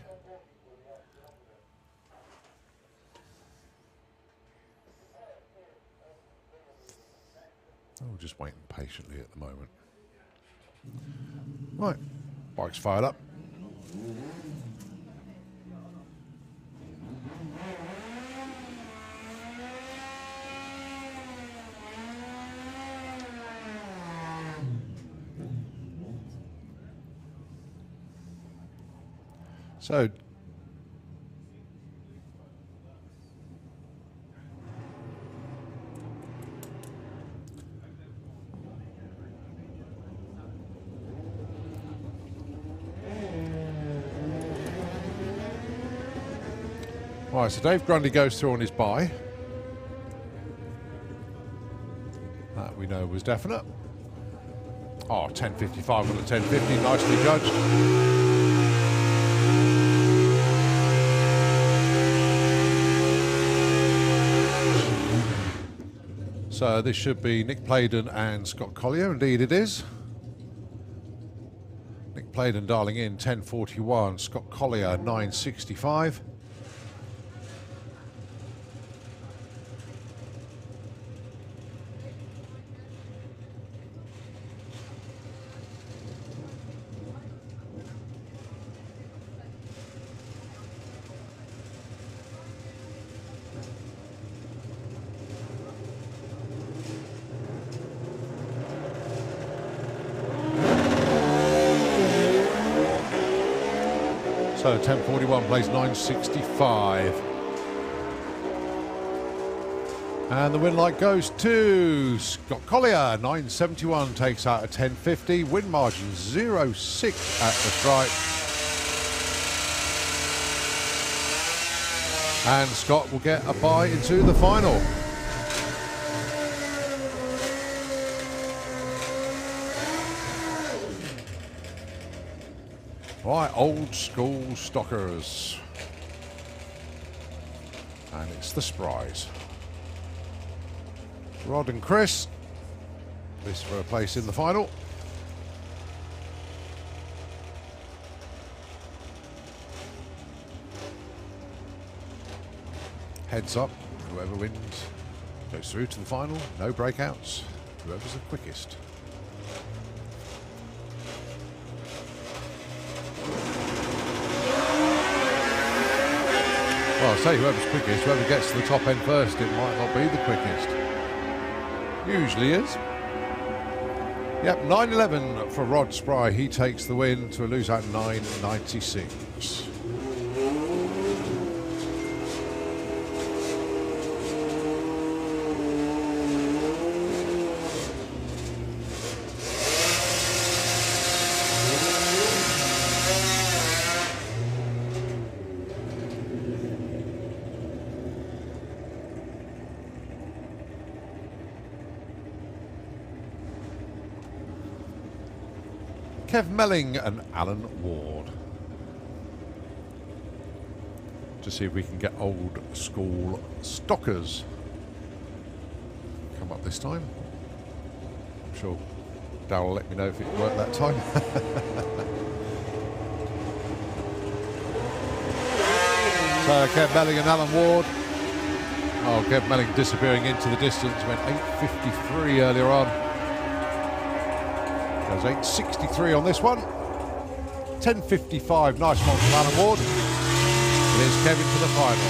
Oh, just waiting patiently at the moment. Right, bike's fired up. So, right, so Dave Grundy goes through on his bye. That we know was definite. Oh, 10.55 on the 10.50, nicely judged. So this should be Nick Playden and Scott Collier. Indeed it is. Nick Playden dialing in 10.41, Scott Collier 9.65. So 10.41 plays 9.65. And the win light goes to Scott Collier. 9.71 takes out a 10.50. Win margin 0.6 at the stripe. And Scott will get a bye into the final. Right, old school stockers. And it's the Spries. Rod and Chris. This for a place in the final. Heads up, whoever wins goes through to the final. No breakouts. Whoever's the quickest. Well, I'll say whoever's quickest, whoever gets to the top end first, it might not be the quickest. Usually is. Yep, 9.11 for Rod Spry. He takes the win to a lose out 9.96. Kev Melling and Alan Ward. To see if we can get old school stockers come up this time. I'm sure Darryl will let me know if it worked that time. So Kev Melling and Alan Ward. Oh, Kev Melling disappearing into the distance. Went 8.53 earlier on. Goes 8.63 on this one. 10.55, nice one from Alan Ward. Here's Kevin to the final.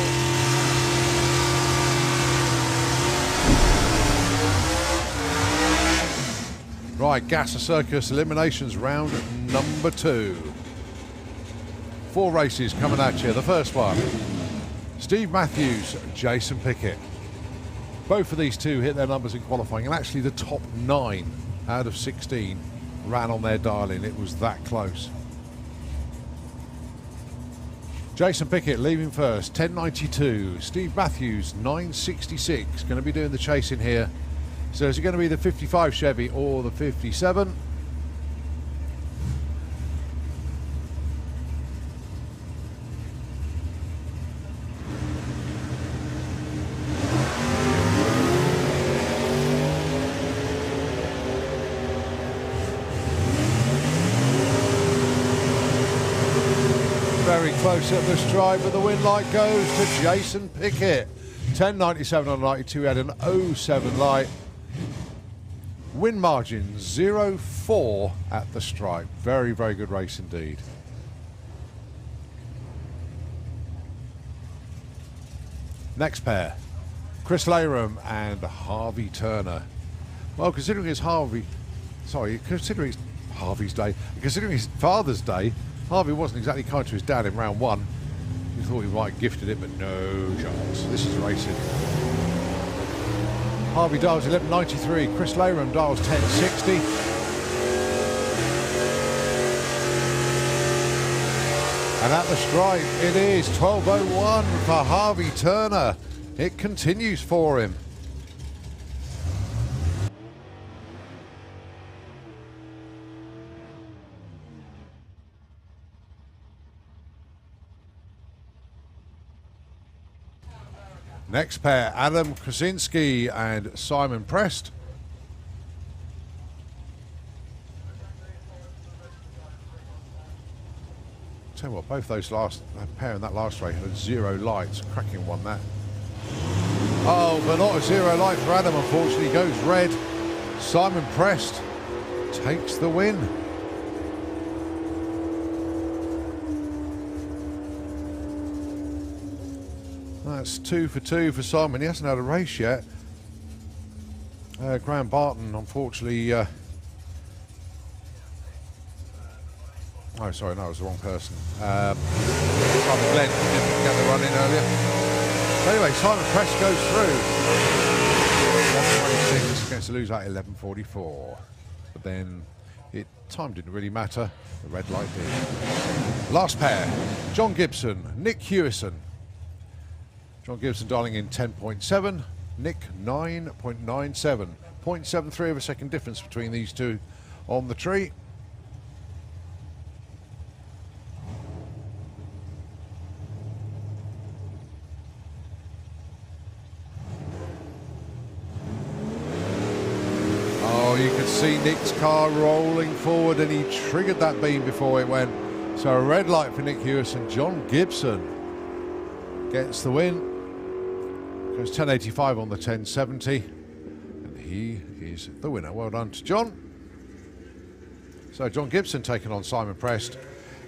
Right, Gasser Circus Eliminations round number 2. 4 races coming at you. The first one, Steve Matthews, Jason Pickett. Both of these two hit their numbers in qualifying, and actually the top 9 out of 16 ran on their dial-in. It was that close. Jason Pickett leaving first, 10.92. Steve Matthews, 9.66. Going to be doing the chasing here. So is it going to be the 55 Chevy or the 57? close at the stripe, but the win light goes to Jason Pickett. 10.97 on 92. He had an 07 light. Win margin 0.4 at the stripe. Very, very good race indeed. Next pair, Chris Laram and Harvey Turner. Well, considering it's Harvey's day, considering his Father's Day, Harvey wasn't exactly kind to his dad in round one. He thought he might have gifted it, but no chance. This is racing. Harvey dials 11.93, Chris Laram dials 10.60. And at the stripe, it is 12.01 for Harvey Turner. It continues for him. Next pair, Adam Krasinski and Simon Prest. Tell you what, both those pair in that last race had 0 lights. Cracking one, that. Oh, but not a 0 light for Adam, unfortunately. He goes red. Simon Prest takes the win. That's 2 for 2 for Simon. He hasn't had a race yet. Graham Barton, unfortunately... oh, sorry, no, it was the wrong person. Simon Glenn didn't get the run in earlier. But anyway, Simon Prest goes through. 11.26 against the loser at 11.44. But then time didn't really matter. The red light did. Last pair, John Gibson, Nick Hewison. John Gibson dialing in 10.7, Nick 9.97. 0.73 of a second difference between these two on the tree. Oh, you could see Nick's car rolling forward and he triggered that beam before it went. So a red light for Nick Hewison. John Gibson gets the win. Goes 10.85 on the 10.70. And he is the winner. Well done to John. So John Gibson taking on Simon Prest.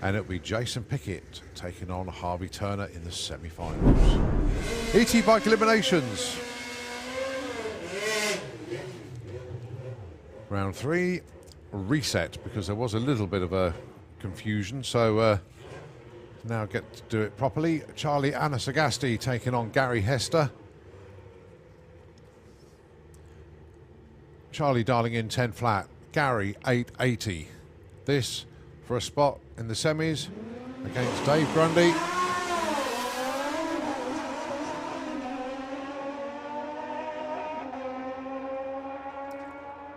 And it'll be Jason Pickett taking on Harvey Turner in the semi-finals. ET Bike Eliminations. Round 3, reset, because there was a little bit of a confusion. So now get to do it properly. Charlie Anasagasti taking on Gary Hester. Charlie dialing in 10 flat. Gary 880. This for a spot in the semis against Dave Grundy.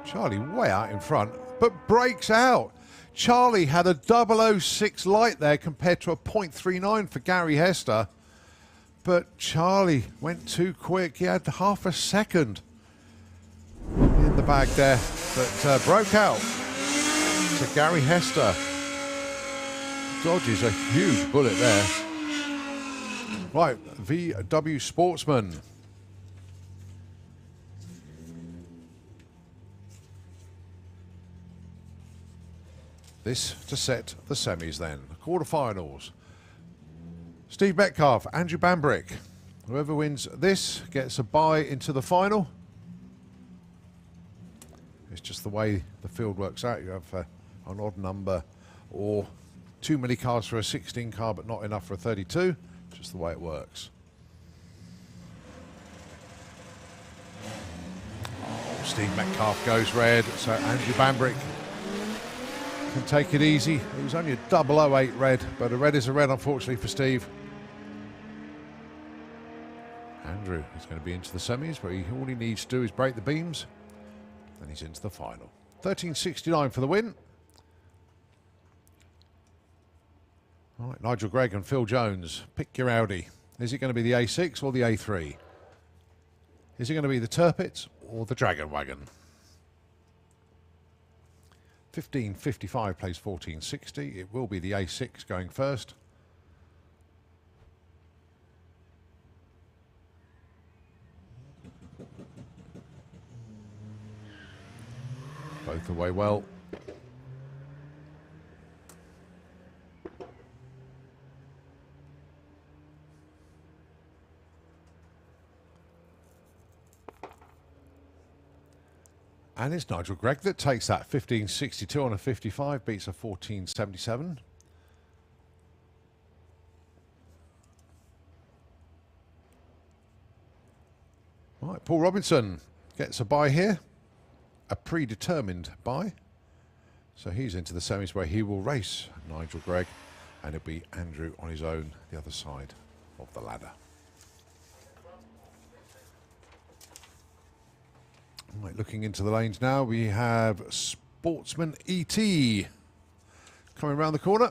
Charlie way out in front, but breaks out. Charlie had a 006 light there compared to a 0.39 for Gary Hester. But Charlie went too quick. He had half a second in the bag there, but broke out. So Gary Hester dodges a huge bullet there. Right, VW Sportsman. This to set the semis then. Quarterfinals. Steve Metcalf, Andrew Bambrick. Whoever wins this gets a bye into the final. It's just the way the field works out. You have an odd number or too many cars for a 16 car but not enough for a 32. Just the way it works. Oh, Steve Metcalf goes red, so Andrew Bambrick can take it easy. It was only a 008 red, but a red is a red, unfortunately, for Steve. Andrew is going to be into the semis, but all he needs to do is break the beams, and he's into the final. 13.69 for the win. All right, Nigel Gregg and Phil Jones, pick your Audi. Is it going to be the A6 or the A3? Is it going to be the Turpitz or the Dragon Wagon? 15.55 plays 14.60. It will be the A6 going first. Both away well. And it's Nigel Gregg that takes that 15.62 on a 55, beats a 14.77. Right, Paul Robinson gets a bye here, a predetermined bye. So he's into the semis where he will race Nigel Gregg, and it'll be Andrew on his own, the other side of the ladder. Right, looking into the lanes now, we have Sportsman ET coming around the corner.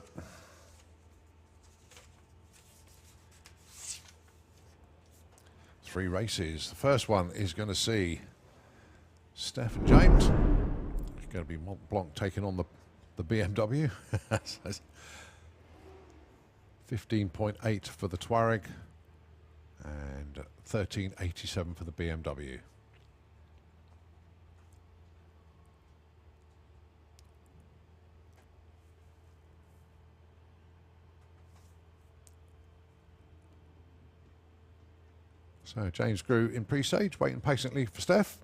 Three races. The first one is going to see Steph and James. It's going to be Mont Blanc taking on the BMW. 15.8 for the Touareg and 13.87 for the BMW. So James Grew in pre-stage, waiting patiently for Steph.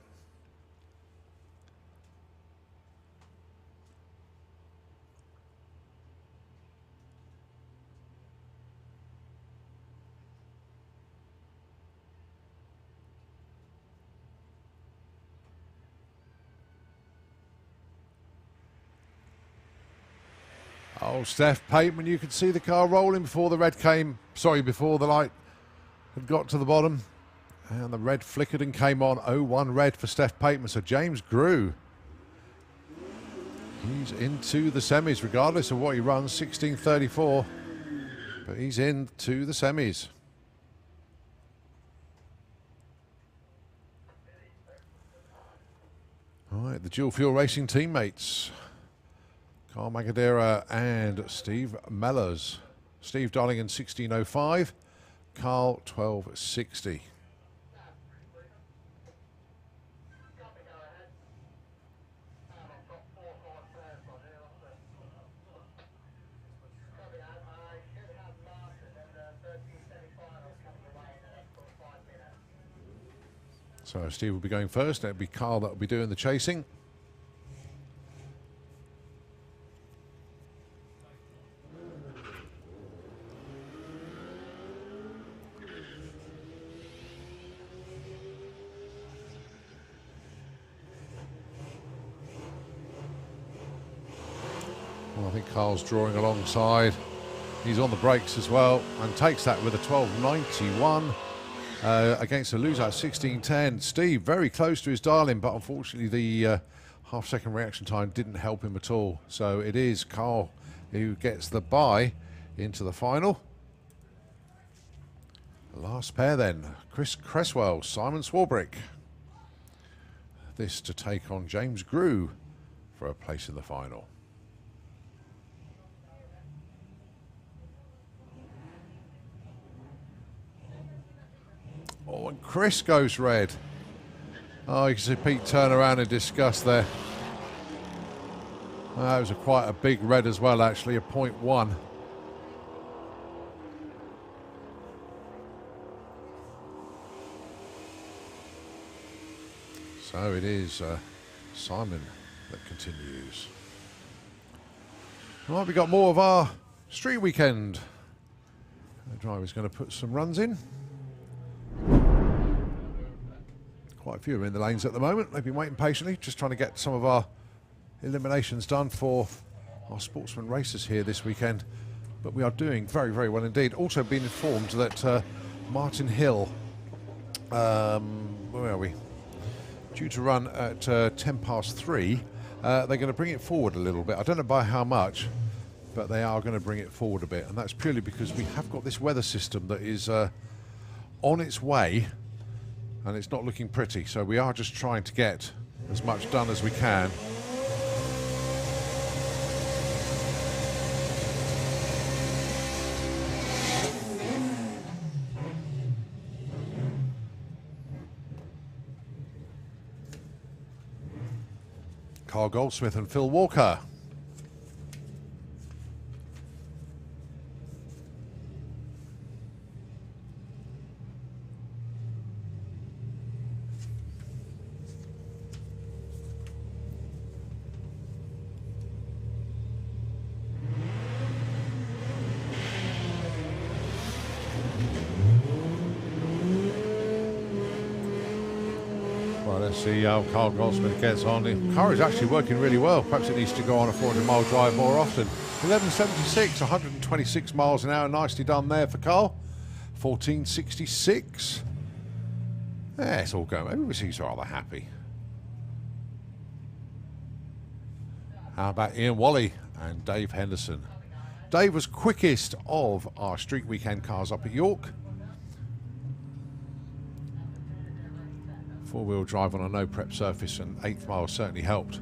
Oh, Steph Pateman, you could see the car rolling before the red came, sorry, before the light had got to the bottom. And the red flickered and came on. 0-1 red for Steph Pateman. So James Grew, he's into the semis, regardless of what he runs, 16.34. But he's into the semis. All right, the dual fuel racing teammates. Carl Magadera and Steve Mellors. Steve Darlington 16.05. Carl 12.60. So Steve will be going first. It'll be Carl that will be doing the chasing. Well, I think Carl's drawing alongside. He's on the brakes as well and takes that with a 12.91. Against a loser at 16.10. Steve very close to his dial-in, but unfortunately the half-second reaction time didn't help him at all. So it is Carl who gets the bye into the final. The last pair then, Chris Cresswell, Simon Swarbrick. This to take on James Grew for a place in the final. Oh, and Chris goes red. Oh, you can see Pete turn around in disgust there. That was quite a big red as well, actually, a 0.1. So it is Simon that continues. Right, we got more of our street weekend. The driver's going to put some runs in. Quite a few are in the lanes at the moment. They've been waiting patiently, just trying to get some of our eliminations done for our sportsman races here this weekend. But we are doing very, very well indeed. Also been informed that Martin Hill, where are we? Due to run at 3:10. They're going to bring it forward a little bit. I don't know by how much, but they are going to bring it forward a bit. And that's purely because we have got this weather system that is on its way. And it's not looking pretty, so we are just trying to get as much done as we can. Carl Goldsmith and Phil Walker. Well, let's see how Carl Goldsmith gets on. The car is actually working really well. Perhaps it needs to go on a 400-mile drive more often. 11.76, 126 miles an hour. Nicely done there for Carl. 14.66. Yeah, it's all going. Everybody seems rather happy. How about Ian Wally and Dave Henderson? Dave was quickest of our street weekend cars up at York. Four-wheel drive on a no-prep surface, and 8th mile certainly helped.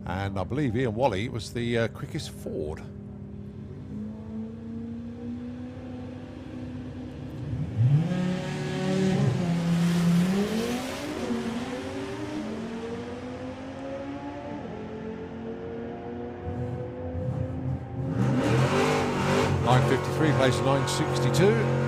And I believe Ian Wally was the quickest Ford. .953 place 962.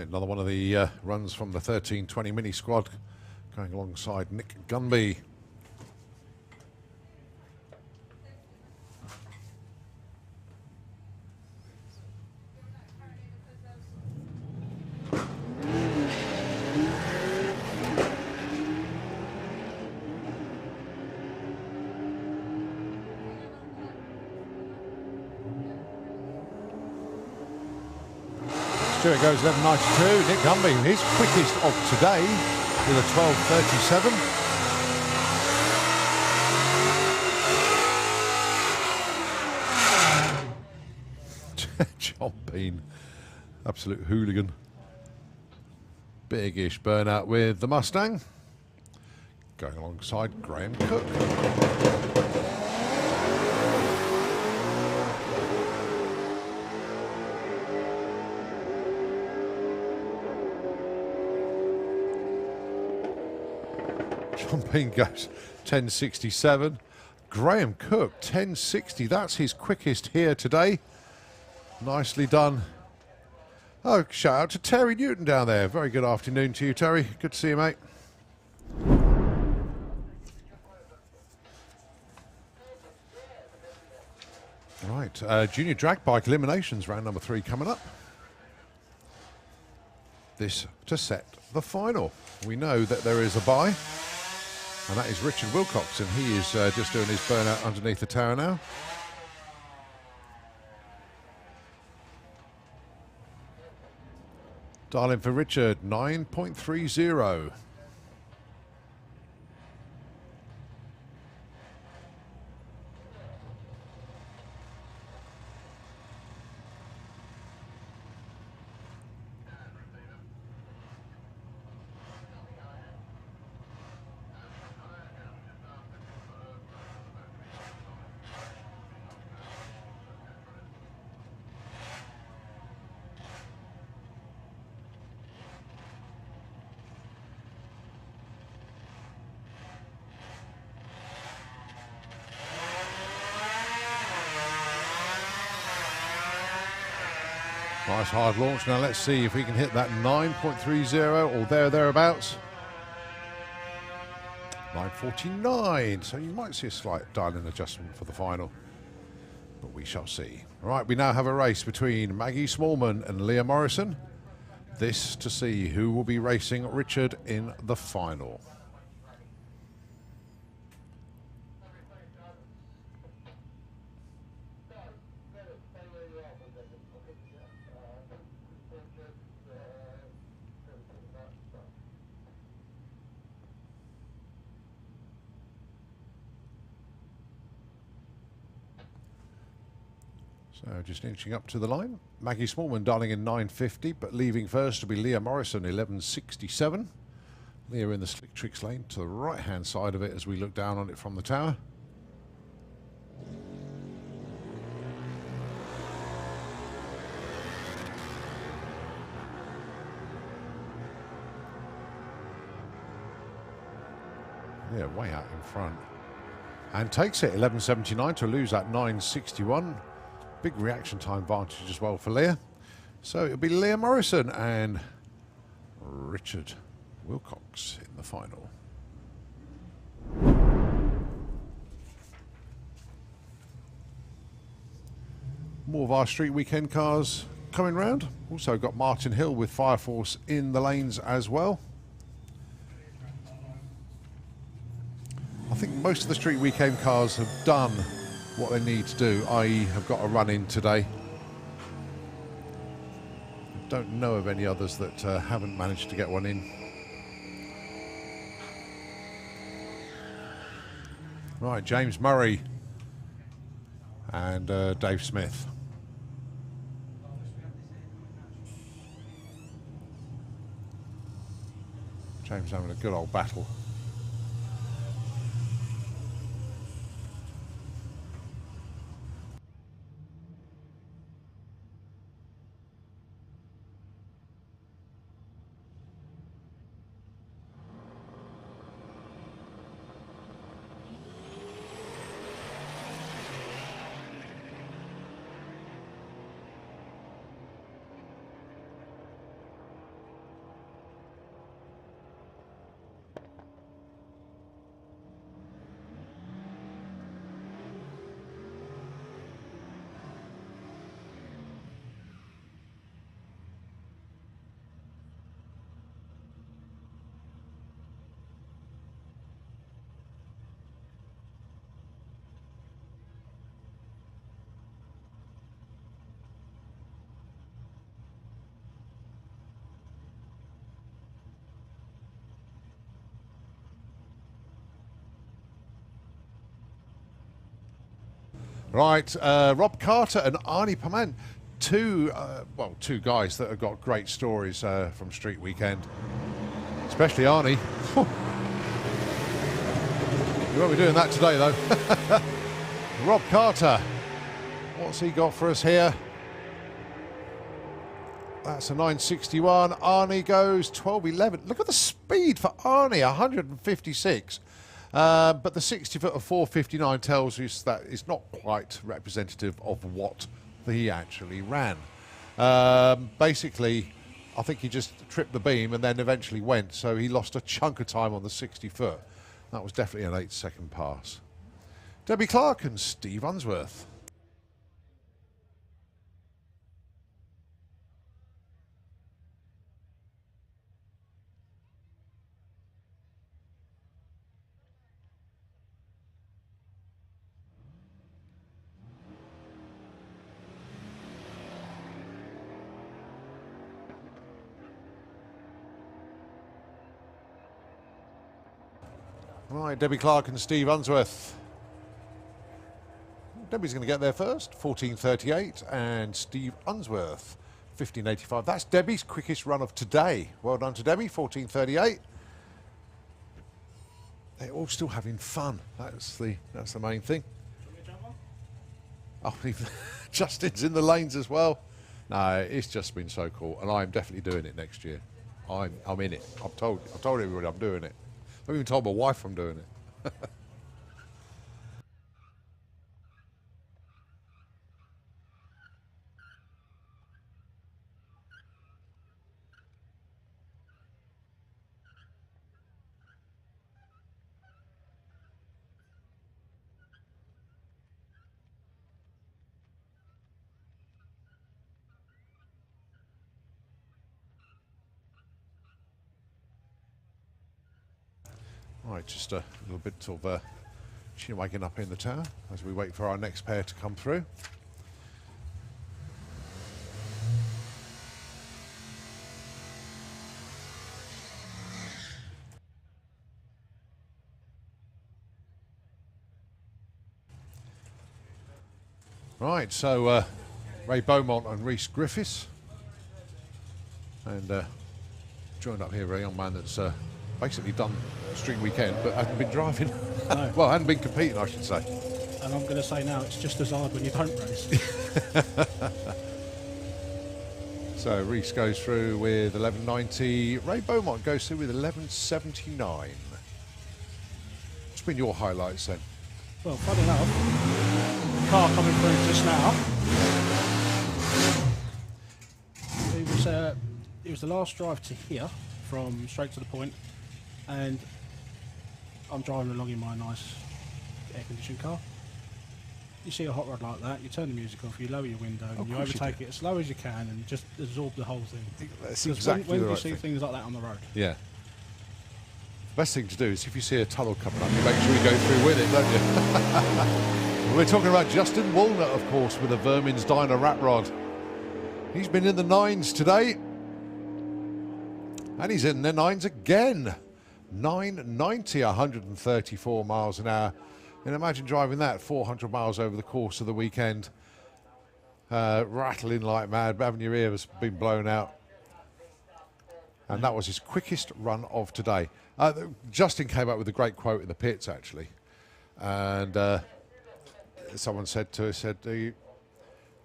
Another one of the runs from the 1320 Mini squad going alongside Nick Gunby. It goes 11.92. Nick Gunby, his quickest of today with a 12.37. John Bean, absolute hooligan. Big-ish burnout with the Mustang. Going alongside Graham Cook. John Bean goes 10.67. Graham Cook 10.60. That's his quickest here today. Nicely done. Oh, shout out to Terry Newton down there. Very good afternoon to you, Terry. Good to see you, mate. Right, Junior Drag Bike Eliminations, round number 3 coming up. This to set the final. We know that there is a bye. And that is Richard Wilcox, and he is just doing his burnout underneath the tower now. Dialing for Richard, 9.30. Nice hard launch. Now let's see if we can hit that 9.30 or thereabouts. 9.49. So you might see a slight dial-in adjustment for the final, but we shall see. All right, we now have a race between Maggie Smallman and Leah Morrison. This to see who will be racing Richard in the final. So just inching up to the line. Maggie Smallman dialing in 9.50, but leaving first to be Leah Morrison, 11.67. Leah in the Slick Tricks lane to the right-hand side of it as we look down on it from the tower. Yeah, way out in front. And takes it 11.79 to lose at 9.61. Big reaction time advantage as well for Leah. So it'll be Leah Morrison and Richard Wilcox in the final. More of our street weekend cars coming round. Also got Martin Hill with Fire Force in the lanes as well. I think most of the street weekend cars have done what they need to do, i.e. have got a run in today. I don't know of any others that haven't managed to get one in. Right, James Murray and Dave Smith. James having a good old battle. Right, Rob Carter and Arnie Perman, two guys that have got great stories from Street Weekend, especially Arnie. You won't be doing that today, though. Rob Carter, what's he got for us here? That's a 961. Arnie goes 12.11. Look at the speed for Arnie, 156. But the 60 foot of 459 tells us that it's not quite representative of what he actually ran. Basically, I think he just tripped the beam and then eventually went, so he lost a chunk of time on the 60 foot. That was definitely an 8-second pass. Debbie Clark and Steve Unsworth. Right, Debbie Clark and Steve Unsworth. Debbie's going to get there first, 14.38, and Steve Unsworth, 15.85. That's Debbie's quickest run of today. Well done to Debbie, 14.38. They're all still having fun. That's the main thing. Oh, Justin's in the lanes as well. No, it's just been so cool, and I'm definitely doing it next year. I'm in it. I've told everybody I'm doing it. I've even told my wife I'm doing it. Right, just a little bit of chin wagging up in the tower as we wait for our next pair to come through. Right, so Ray Beaumont and Rhys Griffiths, and joined up here a young man that's basically done Street Weekend but hasn't been driving. No. Well, hadn't been competing, I should say. And I'm going to say now, it's just as hard when you don't race. So Rhys goes through with 11.90. Ray Beaumont goes through with 11.79. been your highlights then? Well, funny enough, the car coming through just now, it was the last drive to here, from straight to the point, and I'm driving along in my nice air-conditioned car. You see a hot rod like that, you turn the music off, you lower your window, and you overtake it as slow as you can and just absorb the whole thing. That's Because exactly when the you right see thing. things like that on the road. Yeah. Best thing to do is if you see a tunnel coming up, you make sure you go through with it, don't you? We're talking about Justin Walnut, of course, with a Vermin's Diner rat rod. He's been in the 9s today. And he's in the 9s again. 990, 134 miles an hour. And imagine driving that 400 miles over the course of the weekend. Rattling like mad, having your ears been blown out. And that was his quickest run of today. Justin came up with a great quote in the pits, actually. And someone said to us, I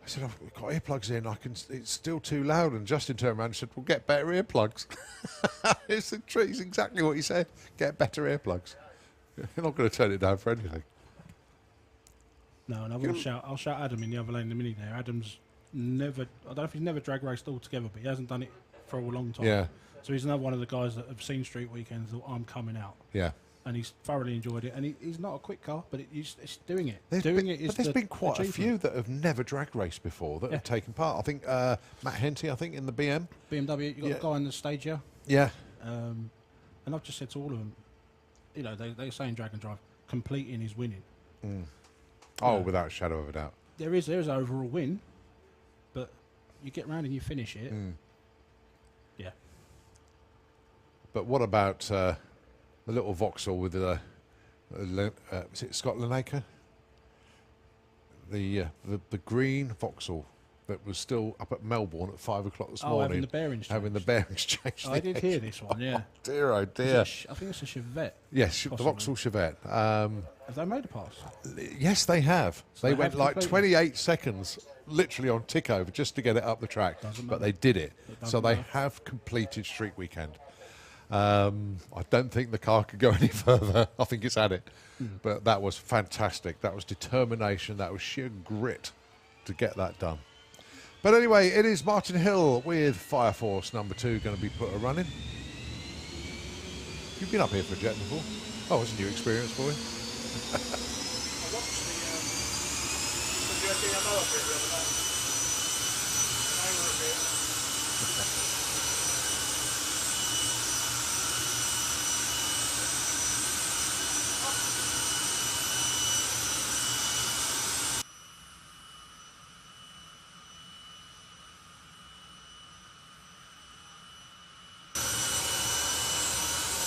said, I've got earplugs in, it's still too loud. And Justin turned around and said, well, get better earplugs. It's exactly what he said. Get better earplugs. You're not going to turn it down for anything. No, and I'll shout Adam in the other lane in a minute there. Adam's never, I don't know if he's never drag raced altogether, but he hasn't done it for a long time. Yeah. So he's another one of the guys that have seen street weekends that I'm coming out. Yeah. And he's thoroughly enjoyed it. And he's not a quick car, but it's doing it. There's been quite a achievement. few that have never drag raced before that have taken part. I think Matt Henty, in the BMW. BMW, you've got the guy on the stage here. Yeah. And I've just said to all of them, you know, they're saying drag and drive. Completing is winning. Mm. Oh, without a shadow of a doubt. There is an overall win, but you get round and you finish it. Mm. Yeah. But what about the little Vauxhall with is it Scott Lineker? The green Vauxhall that was still up at Melbourne at 5 o'clock this morning. Having the bearings changed. Having the bearings changed. I did hear this one, yeah. Oh dear. I think it's a Chevette. Yes, the possibly. Vauxhall Chevette. Have they made a pass? Yes, they have. So they they went have like completed? 28 seconds, literally on tick over, just to get it up the track. But they did it. So they have completed Street Weekend. I don't think the car could go any further. I think it's had it. But that was fantastic. That was determination. That was sheer grit to get that done. But anyway, it is Martin Hill with Fire Force number 2 going to be put a running. You've been up here for a jet before? Oh, it's a new experience for you. I watched the DMO up here the other night. And I were a bit.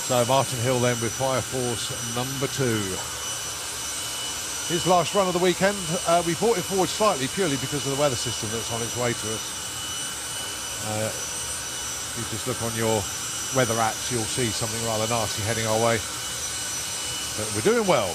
So Martin Hill then with Fire Force number 2. His last run of the weekend, we brought it forward slightly purely because of the weather system that's on its way to us. If you just look on your weather apps, you'll see something rather nasty heading our way. But we're doing well.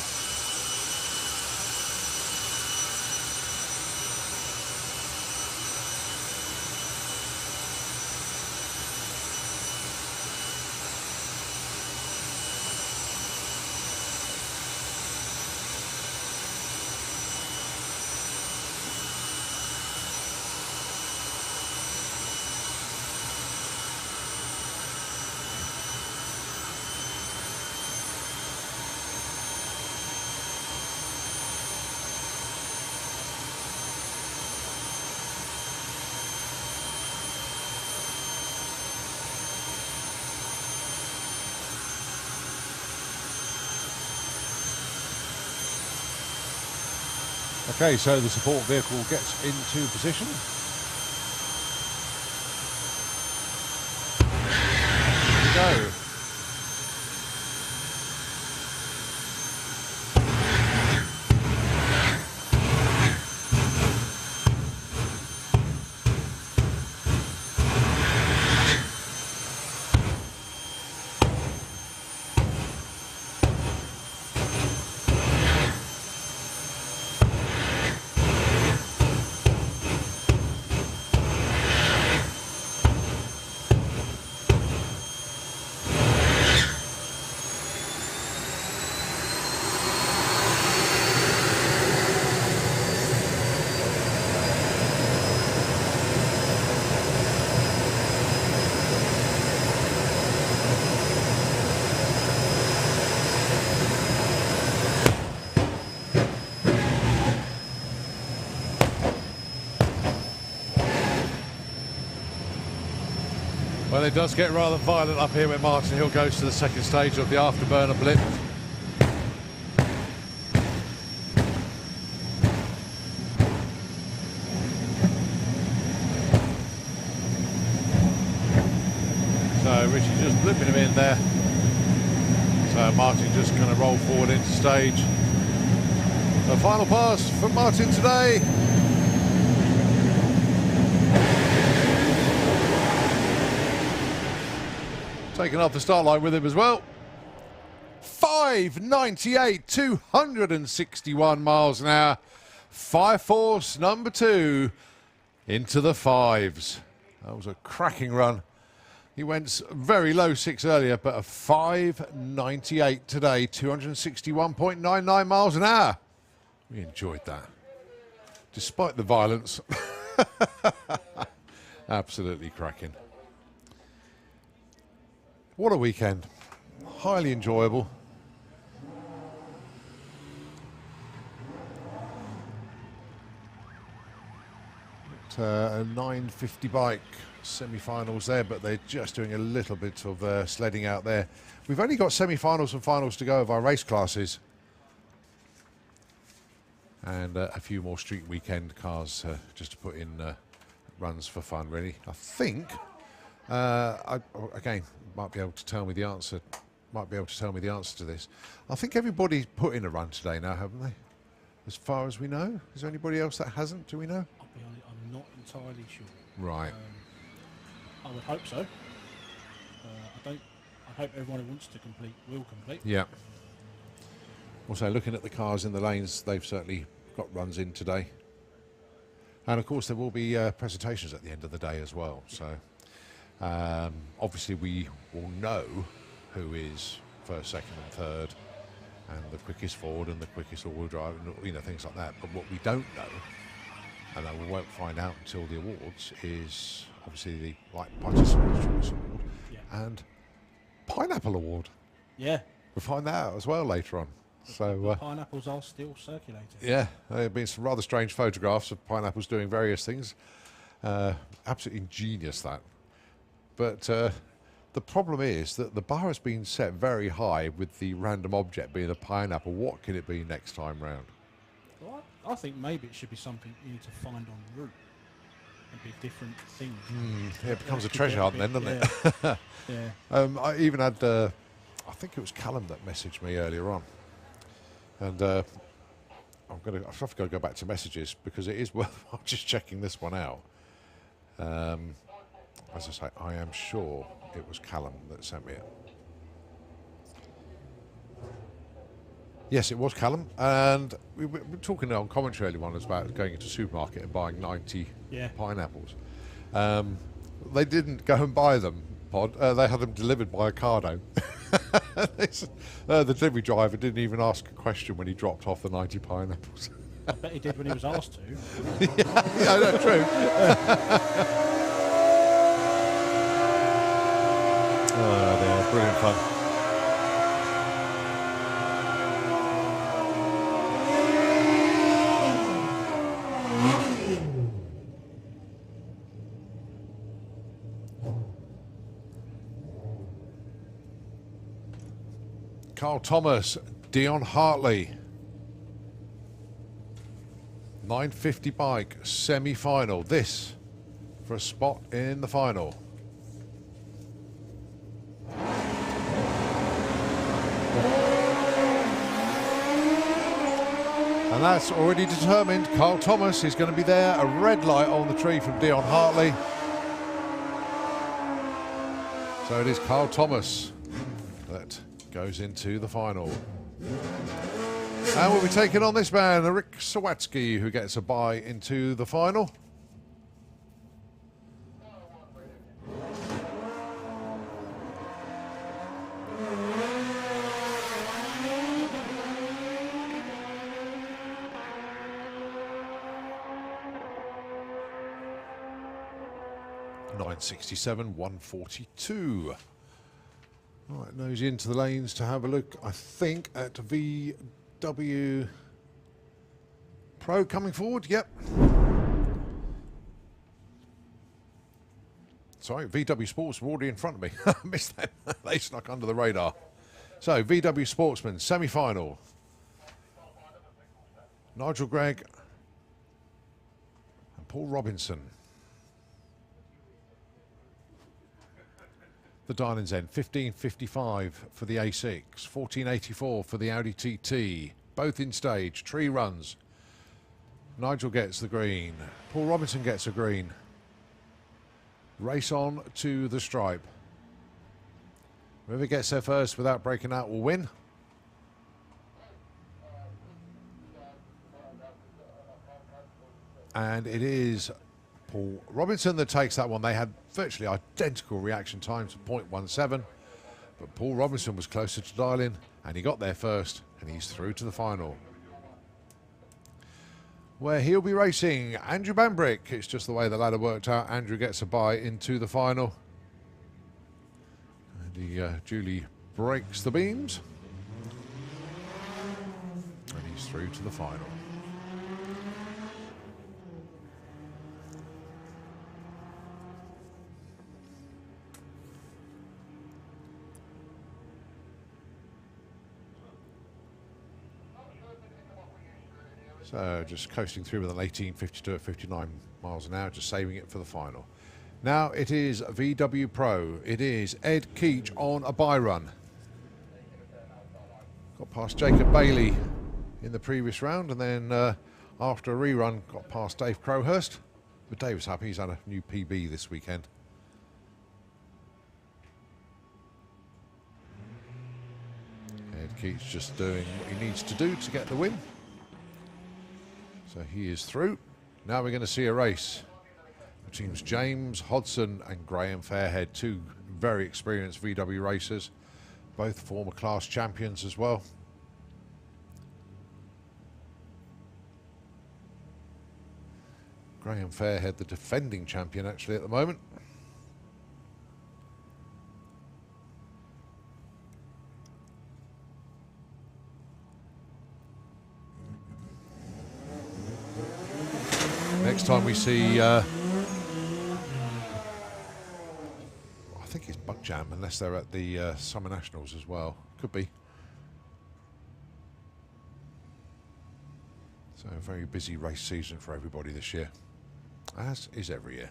Okay, so the support vehicle gets into position. Here we go. Well, it does get rather violent up here when Martin Hill goes to the second stage of the afterburner blip. So Richie just blipping him in there. So Martin just going to roll forward into stage. The final pass for Martin today. Taking off the start line with him as well. 598, 261 miles an hour. 5-force number 2 into the 5s. That was a cracking run. He went very low 6 earlier, but a 598 today, 261.99 miles an hour. We enjoyed that. Despite the violence. Absolutely cracking. What a weekend. Highly enjoyable. A 950 bike semi-finals there, but they're just doing a little bit of sledding out there. We've only got semi-finals and finals to go of our race classes. And a few more street weekend cars just to put in runs for fun, really. I think, again, might be able to tell me the answer. Might be able to tell me the answer to this. I think everybody's put in a run today now, haven't they? As far as we know, is there anybody else that hasn't? Do we know? I'll be honest, I'm not entirely sure. Right. I would hope so. I hope everyone who wants to complete will complete. Yeah. Also, looking at the cars in the lanes, they've certainly got runs in today. And of course, there will be presentations at the end of the day as well. So, obviously, we will know who is first, second, and third, and the quickest forward and the quickest all-wheel drive, and things like that. But what we don't know, and that we won't find out until the awards, is obviously the Light Participants Choice Award and Pineapple Award. Yeah. We'll find that out as well later on. So pineapples are still circulating. Yeah, there have been some rather strange photographs of pineapples doing various things. Absolutely ingenious, that. But the problem is that the bar has been set very high with the random object being a pineapple. What can it be next time round? Well, I think maybe it should be something you need to find en route. It'd be a different thing. Yeah, it becomes a treasure hunt then, doesn't it? Yeah. I even had, I think it was Callum that messaged me earlier on. And I have to go back to messages because it is worthwhile just checking this one out. As I say, I am sure it was Callum that sent me it. Yes, it was Callum, and we were talking on commentary earlier on about going into a supermarket and buying 90 pineapples. They didn't go and buy them, Pod. They had them delivered by Ocado. The delivery driver didn't even ask a question when he dropped off the 90 pineapples. I bet he did when he was asked to. Yeah, that's true. Oh dear, brilliant fun. Carl Thomas, Dion Hartley. 950 bike, semi-final. This for a spot in the final. And that's already determined. Carl Thomas is going to be there. A red light on the tree from Dion Hartley. So it is Carl Thomas that goes into the final. And we'll be taking on this man, Rick Sawatsky, who gets a bye into the final. .967, 142. Right, nose into the lanes to have a look, I think, at VW Pro coming forward. Yep. Sorry, VW Sports were already in front of me. I missed them. They snuck under the radar. So, VW Sportsman, semi-final. Nigel Gregg and Paul Robinson. The Darling's End, 15.55 for the A6, 14.84 for the Audi TT. Both in stage, tree runs. Nigel gets the green. Paul Robinson gets a green. Race on to the stripe. Whoever gets there first without breaking out will win. And it is Paul Robinson that takes that one. They had virtually identical reaction times of 0.17, but Paul Robinson was closer to Darling, and he got there first, and he's through to the final, where he'll be racing Andrew Bambrick. It's just the way the ladder worked out. Andrew gets a bye into the final, and he duly breaks the beams, and he's through to the final. So just coasting through with an 18.52 at 59 miles an hour, just saving it for the final. Now it is VW Pro. It is Ed Keach on a bye run. Got past Jacob Bailey in the previous round, and then after a rerun got past Dave Crowhurst. But Dave was happy, he's had a new PB this weekend. Ed Keach just doing what he needs to do to get the win. So he is through. Now we're going to see a race between James Hodson and Graham Fairhead, two very experienced VW racers, both former class champions as well. Graham Fairhead, the defending champion actually at the moment. Next time we see, I think it's Bug Jam, unless they're at the Summer Nationals as well. Could be. So a very busy race season for everybody this year, as is every year.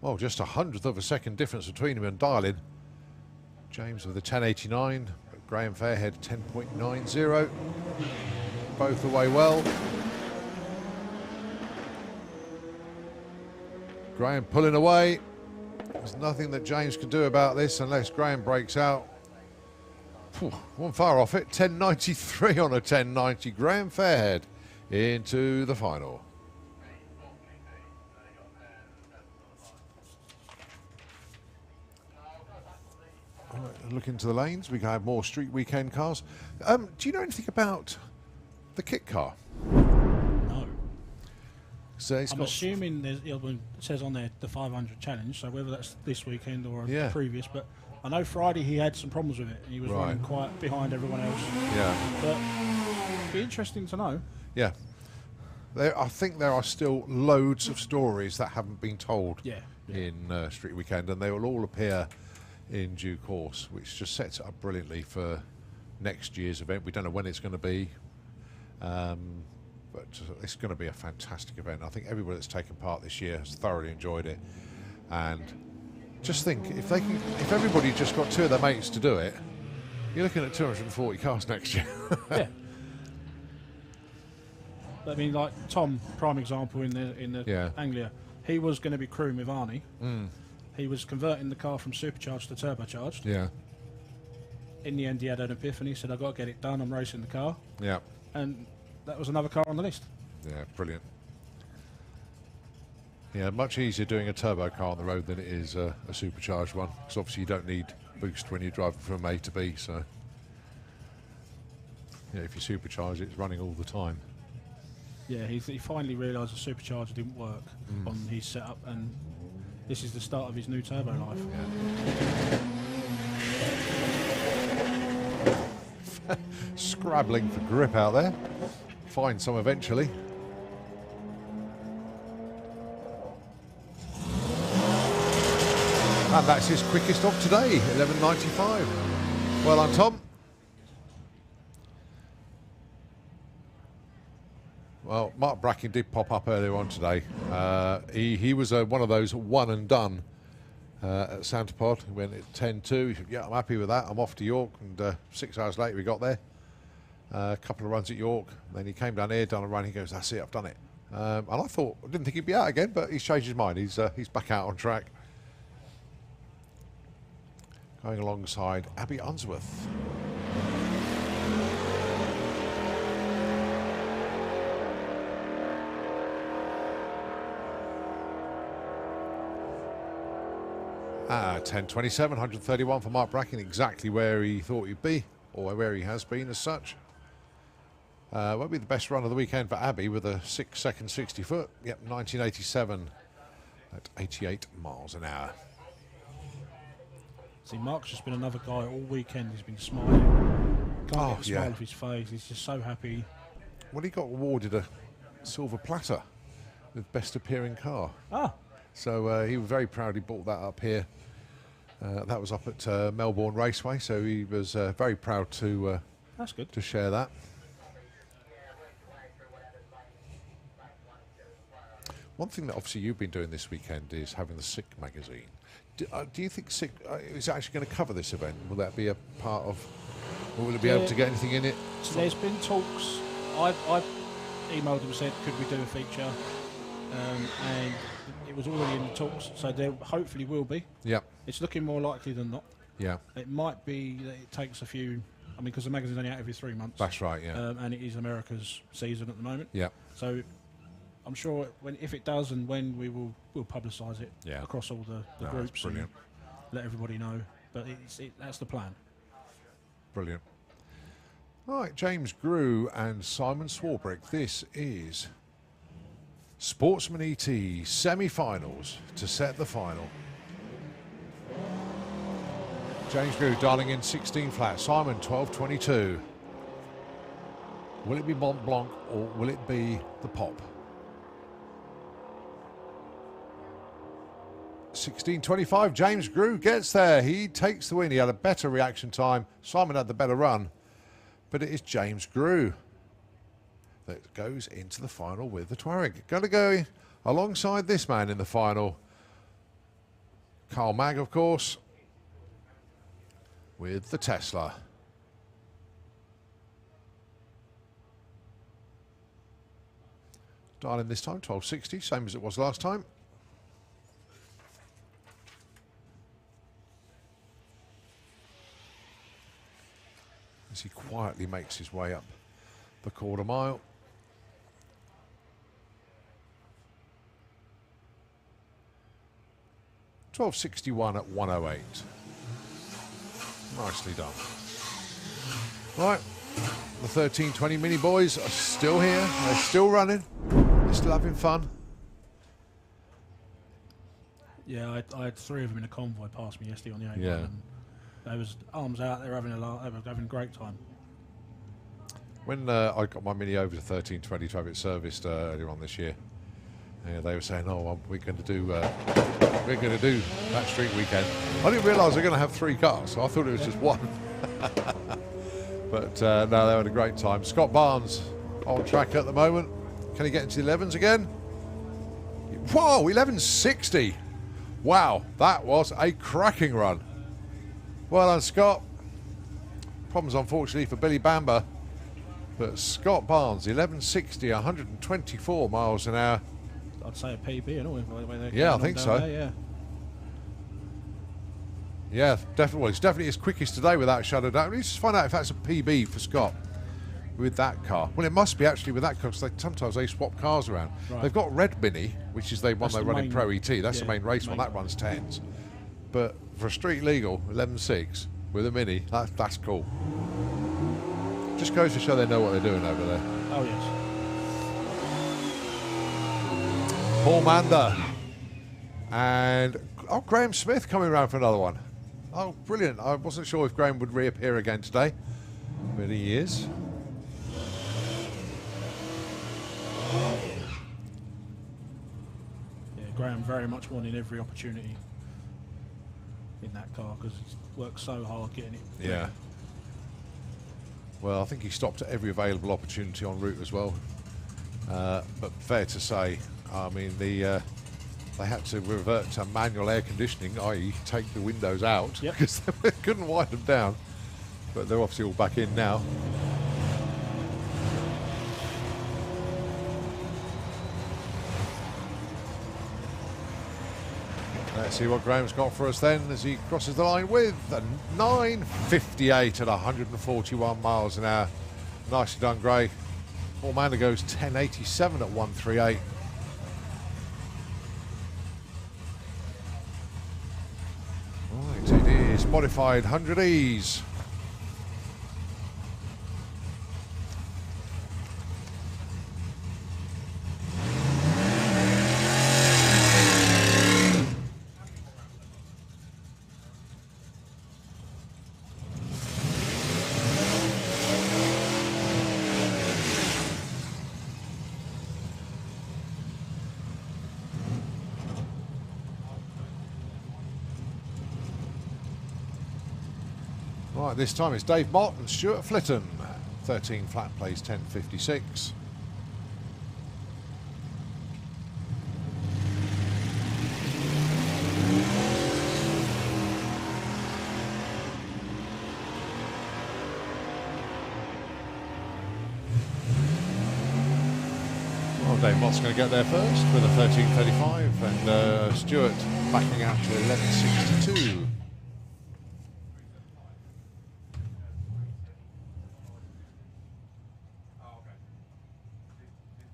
Well, just 1/100th of a second difference between him and Darling. James with a 10.89, but Graham Fairhead 10.90. Both away well. Graham pulling away. There's nothing that James can do about this unless Graham breaks out. One far off it. 10.93 on a 10.90. Graham Fairhead into the final. All right, look into the lanes. We can have more street weekend cars. Do you know anything about the kit car? No. So I'm assuming there's, it says on there the 500 challenge, so whether that's this weekend or a previous, but I know Friday he had some problems with it and he was running quite behind everyone else. Yeah. But it'd be interesting to know. Yeah. I think there are still loads of stories that haven't been told in Street Weekend, and they will all appear in due course, which just sets it up brilliantly for next year's event. We don't know when it's going to be. But it's going to be a fantastic event. I think everybody that's taken part this year has thoroughly enjoyed it. And just think, if everybody just got two of their mates to do it, you're looking at 240 cars next year. Yeah. I mean, like Tom, prime example in the Anglia, he was going to be crewing with Arnie. He was converting the car from supercharged to turbocharged. Yeah. In the end, he had an epiphany. He said, "I've got to get it done. I'm racing the car." Yeah. And that was another car on the list. Yeah, brilliant. Yeah, much easier doing a turbo car on the road than it is a supercharged one, because obviously you don't need boost when you're driving from A to B. So, yeah, if you supercharge it, it's running all the time. Yeah, he finally realised the supercharger didn't work on his setup, and this is the start of his new turbo life. Yeah. Scrabbling for grip out there. Find some eventually. And that's his quickest of today, 11.95. Well done, Tom. Well, Mark Bracking did pop up earlier on today. He was one of those one and done at SantaPod. He went at 10.2. He said, yeah, I'm happy with that. I'm off to York. And 6 hours later, we got there. A couple of runs at York. Then he came down here, done a run. He goes, that's it, I've done it. And I didn't think he'd be out again, but he's changed his mind. He's back out on track. Going alongside Abby Unsworth. Ah, 10.27, 131 for Mark Bracking, exactly where he thought he'd be, or where he has been as such. Won't be the best run of the weekend for Abby with a 6 second 60 foot. Yep, 1987 at 88 miles an hour. See, Mark's just been another guy all weekend. He's been smiling. Can't get a smile off his face. He's just so happy. Well, he got awarded a silver platter with best appearing car. Ah. So he was very proud he brought that up here. That was up at Melbourne Raceway, so he was very proud to that's good to share that. One thing that obviously you've been doing this weekend is having the SICK magazine. Do you think SICK is actually going to cover this event? Will that be a part of, or will it be able to get anything in it? So there's been talks. I've emailed them and said, could we do a feature? And it was already in the talks, so there hopefully will be. Yeah. It's looking more likely than not. Yeah. It might be that it takes a few. I mean, because the magazine's only out every 3 months. That's right. Yeah. And it is America's season at the moment. Yeah. So I'm sure if it does and when we'll publicise it across all the groups and let everybody know. But that's the plan. Brilliant. All right, James Grew and Simon Swarbrick. This is Sportsman ET semi-finals to set the final. James Grew dialing in 16 flat. Simon 12.22. Will it be Mont Blanc or will it be the Pop? 16.25. James Grew gets there. He takes the win. He had a better reaction time. Simon had the better run. But it is James Grew that goes into the final with the Touareg. Going to go alongside this man in the final. Carl Magg, of course, with the Tesla. Dial in this time, 12.60, same as it was last time. As he quietly makes his way up the quarter mile. $12.61 at 108. Nicely done. Right, the 1320 mini boys are still here. They're still running. They're still having fun. Yeah, I had 3 of them in a convoy past me yesterday on the 8. Yeah. And they was arms out. They were having a great time. When I got my Mini over to 1320 to have it serviced earlier on this year, they were saying, "Oh, we're going to do that street weekend." I didn't realise they're going to have 3 cars, so I thought it was just one. But no, they had a great time. Scott Barnes on track at the moment. Can he get into the 11s again? Whoa, 11.60! Wow, that was a cracking run. Well done, Scott. Problems, unfortunately, for Billy Bamber. But Scott Barnes, 11.60, 124 miles an hour. I'd say a PB and all. Yeah, I think so. There, yeah. Yeah, definitely. It's definitely his quickest today without a shadow of doubt. Let's just find out if that's a PB for Scott with that car. Well, it must be actually with that car because sometimes they swap cars around. Right. They've got Red Mini, which is the one they run in Pro ET. That's the main race one. That runs 10s. But for a street legal, 11.6 with a Mini, that's cool. Just goes to show they know what they're doing over there. Oh, yes. Paul Mander. And, Graham Smith coming around for another one. Oh, brilliant. I wasn't sure if Graham would reappear again today, but he is. Yeah, Graham very much wanting every opportunity. in that car because it's worked so hard getting it. Yeah. Well, I think he stopped at every available opportunity en route as well. But fair to say, I mean, they had to revert to manual air conditioning, i.e. take the windows out, because they couldn't wind them down. But they're obviously all back in now. Let's see what Graham's got for us then as he crosses the line with a 9.58 at 141 miles an hour. Nicely done, Gray. Orlando goes 10.87 at 138. Right, it is modified 100Es. Right, this time it's Dave Mott and Stuart Flitton. 13 flat plays 10.56. Well, Dave Mott's going to get there first with a 13.35 and Stuart backing out to 11.62.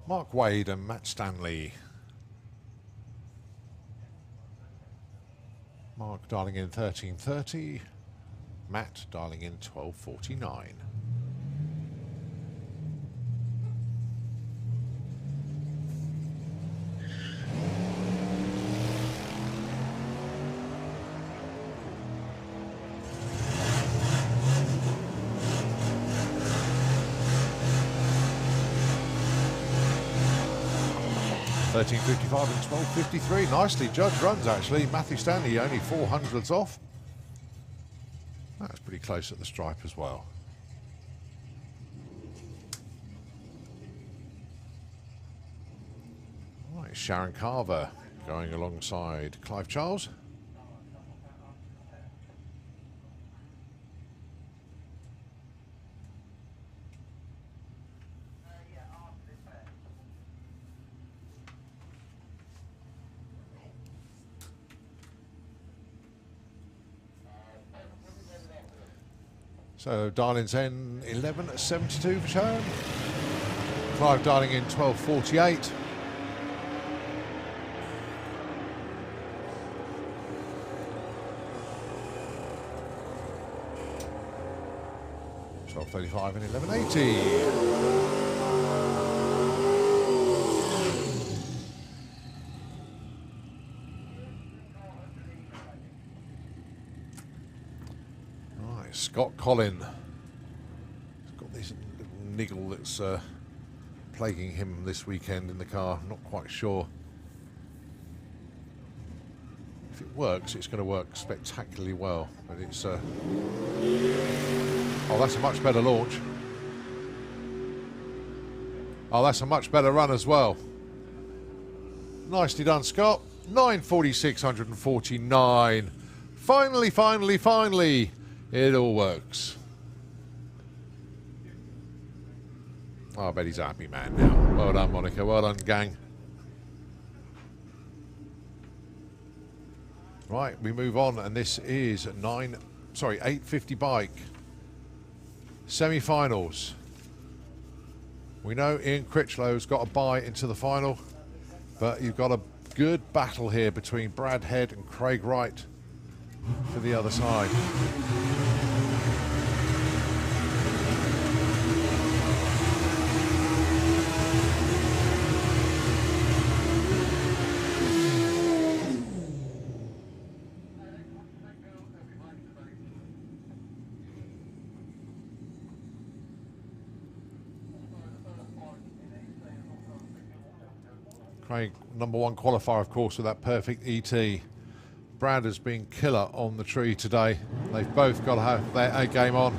Mark Wade and Matt Stanley. Mark dialing in 13.30. Matt dialing in 12.49. $13.55 and $12.53. Nicely judged runs, actually. Matthew Stanley only 400ths off. That's pretty close at the stripe as well. Right, Sharon Carver going alongside Clive Charles. So dialing's in 11.72 for Sharon. Clive dialing in 12.48. $12.35 and 11.80. Scott Collin. He's got this little niggle that's plaguing him this weekend in the car. Not quite sure. If it works, it's going to work spectacularly well. But it's... oh, that's a much better launch. Oh, that's a much better run as well. Nicely done, Scott. 9.46, 149. Finally, finally, finally. It all works. Oh, I bet he's a happy man now. Well done, Monica. Well done, gang. Right, we move on, and this is 850 bike. Semi-finals. We know Ian Critchlow's got a bye into the final, but you've got a good battle here between Brad Head and Craig Wright for the other side. Craig, #1 qualifier, of course, with that perfect ET. Brad has been killer on the tree today. They've both got to have their A game on.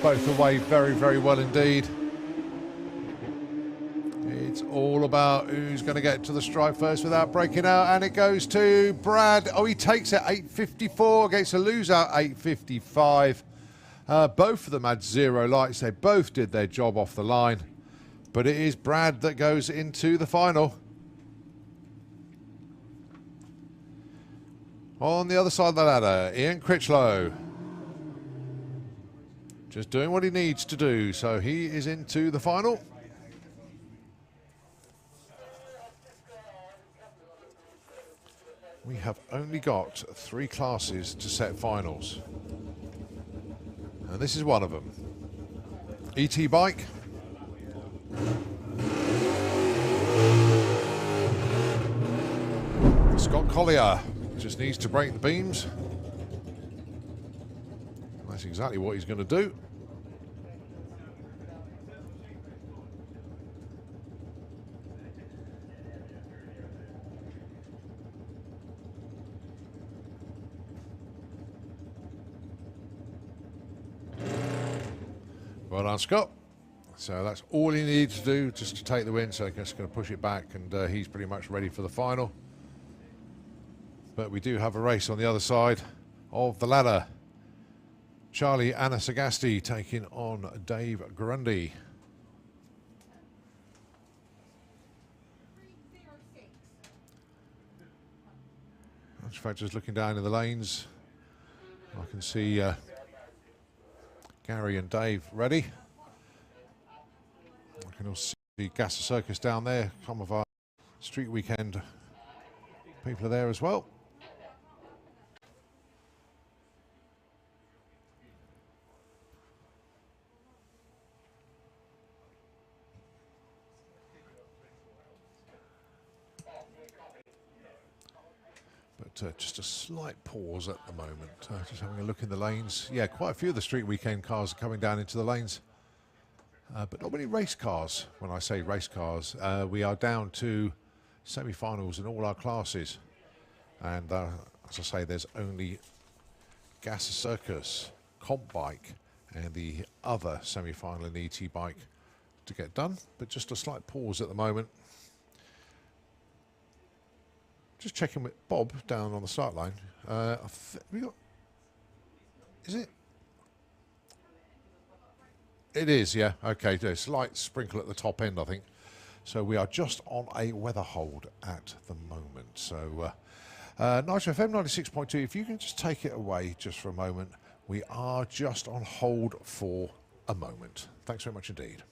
Both away very, very well indeed. It's all about who's going to get to the stripe first without breaking out, and it goes to Brad. Oh, he takes it 8.54 against a loser 8.55. Both of them had 0 lights. They both did their job off the line, but it is Brad that goes into the final. On the other side of the ladder, Ian Critchlow. Just doing what he needs to do, so he is into the final. We have only got 3 classes to set finals. And this is one of them. ET bike. Scott Collier just needs to break the beams. That's exactly what he's going to do. Well done, Scott. So that's all he needs to do just to take the win. So I'm just going to push it back, and he's pretty much ready for the final. But we do have a race on the other side of the ladder. Charlie Anasagasti taking on Dave Grundy. In fact, just looking down in the lanes, I can see Gary and Dave ready. I can also see Gasser Circus down there. Some of our street weekend people are there as well. But just a slight pause at the moment. Just having a look in the lanes. Yeah, quite a few of the street weekend cars are coming down into the lanes. But not many race cars. When I say race cars, we are down to semi-finals in all our classes. And as I say, there's only Gasser Circus, Comp Bike, and the other semi-final in ET Bike to get done. But just a slight pause at the moment. Just checking with Bob down on the start line. We got, is it? It is, yeah. Okay, there's a slight sprinkle at the top end, I think. So we are just on a weather hold at the moment. So Nitro FM 96.2, if you can just take it away just for a moment. We are just on hold for a moment. Thanks very much indeed.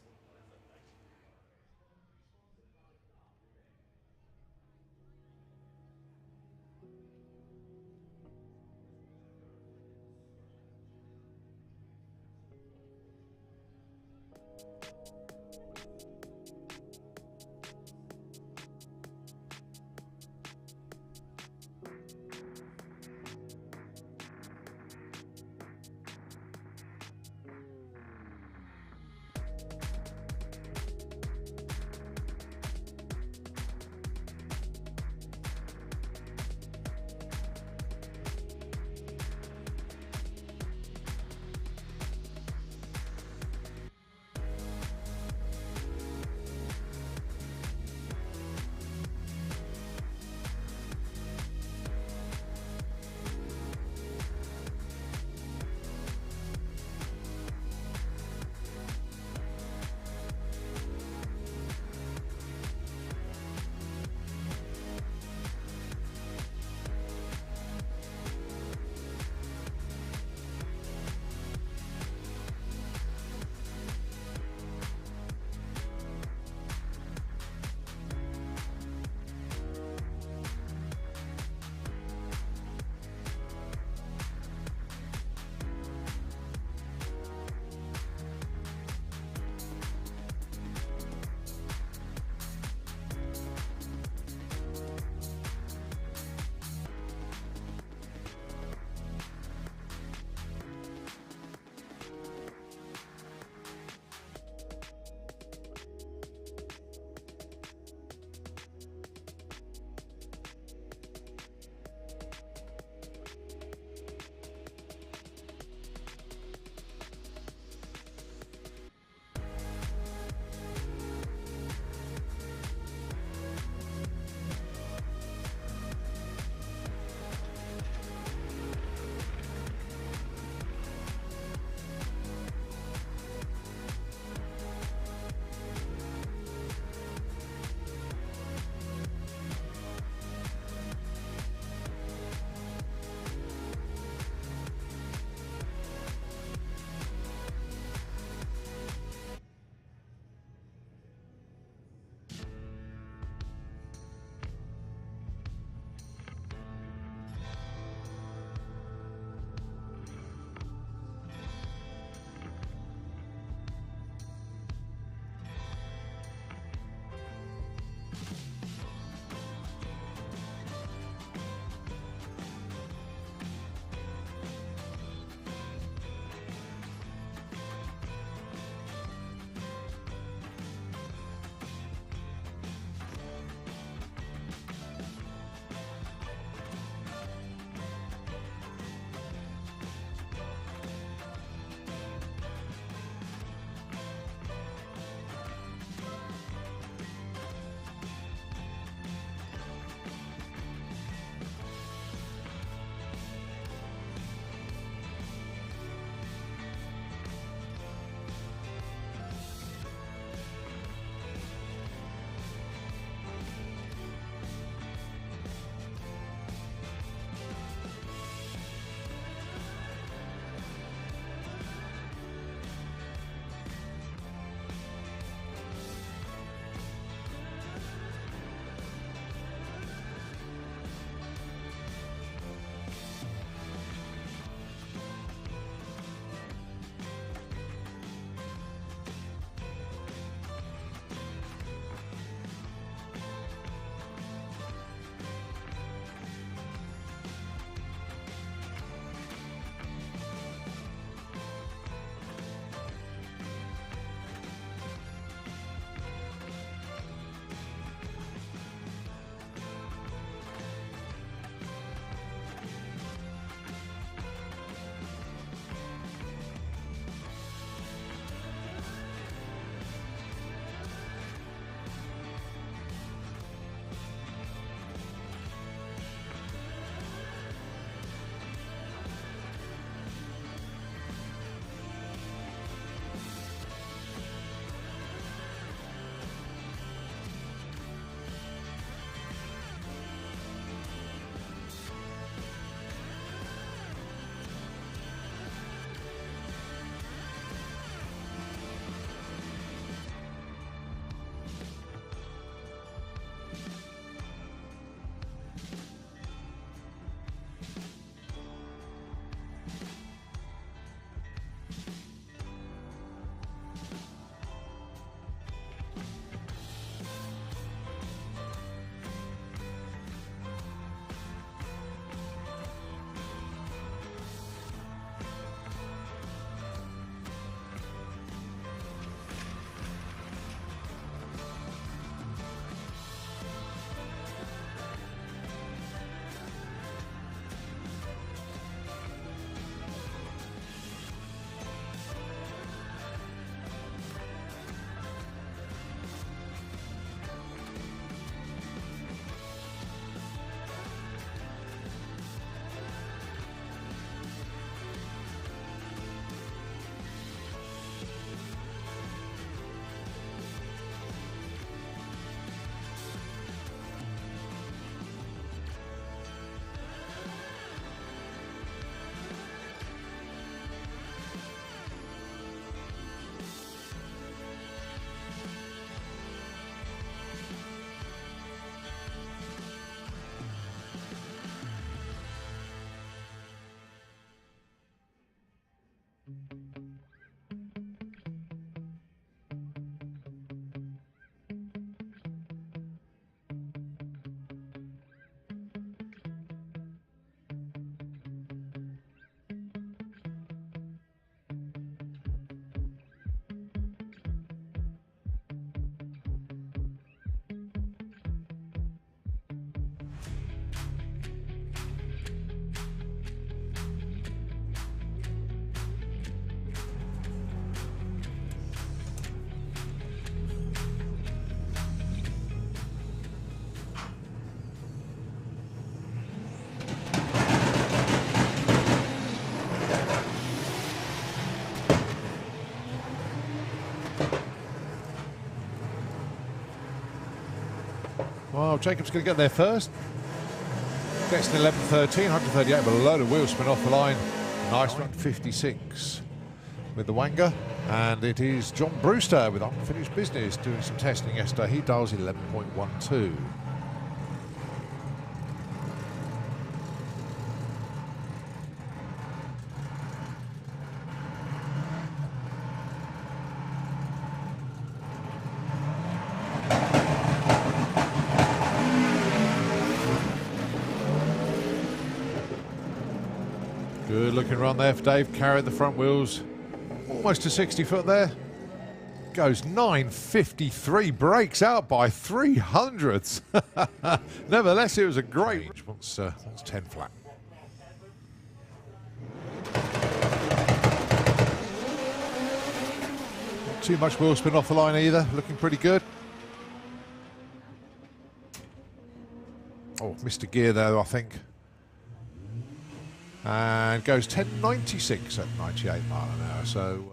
Well, Jacob's going to get there first. Gets an 11.13, 138 with a load of wheel spin off the line. Nice one, 56 with the Wanger. And it is John Brewster with Unfinished Business doing some testing yesterday. He dials 11.12. Good looking run there for Dave. Carried the front wheels almost to 60 foot there. Goes 9.53, breaks out by 300ths. Nevertheless, it was a great. Wants 10 flat. Not too much wheel spin off the line either. Looking pretty good. Oh, missed a gear there, I think. And goes 10.96 at 98 mile an hour. So.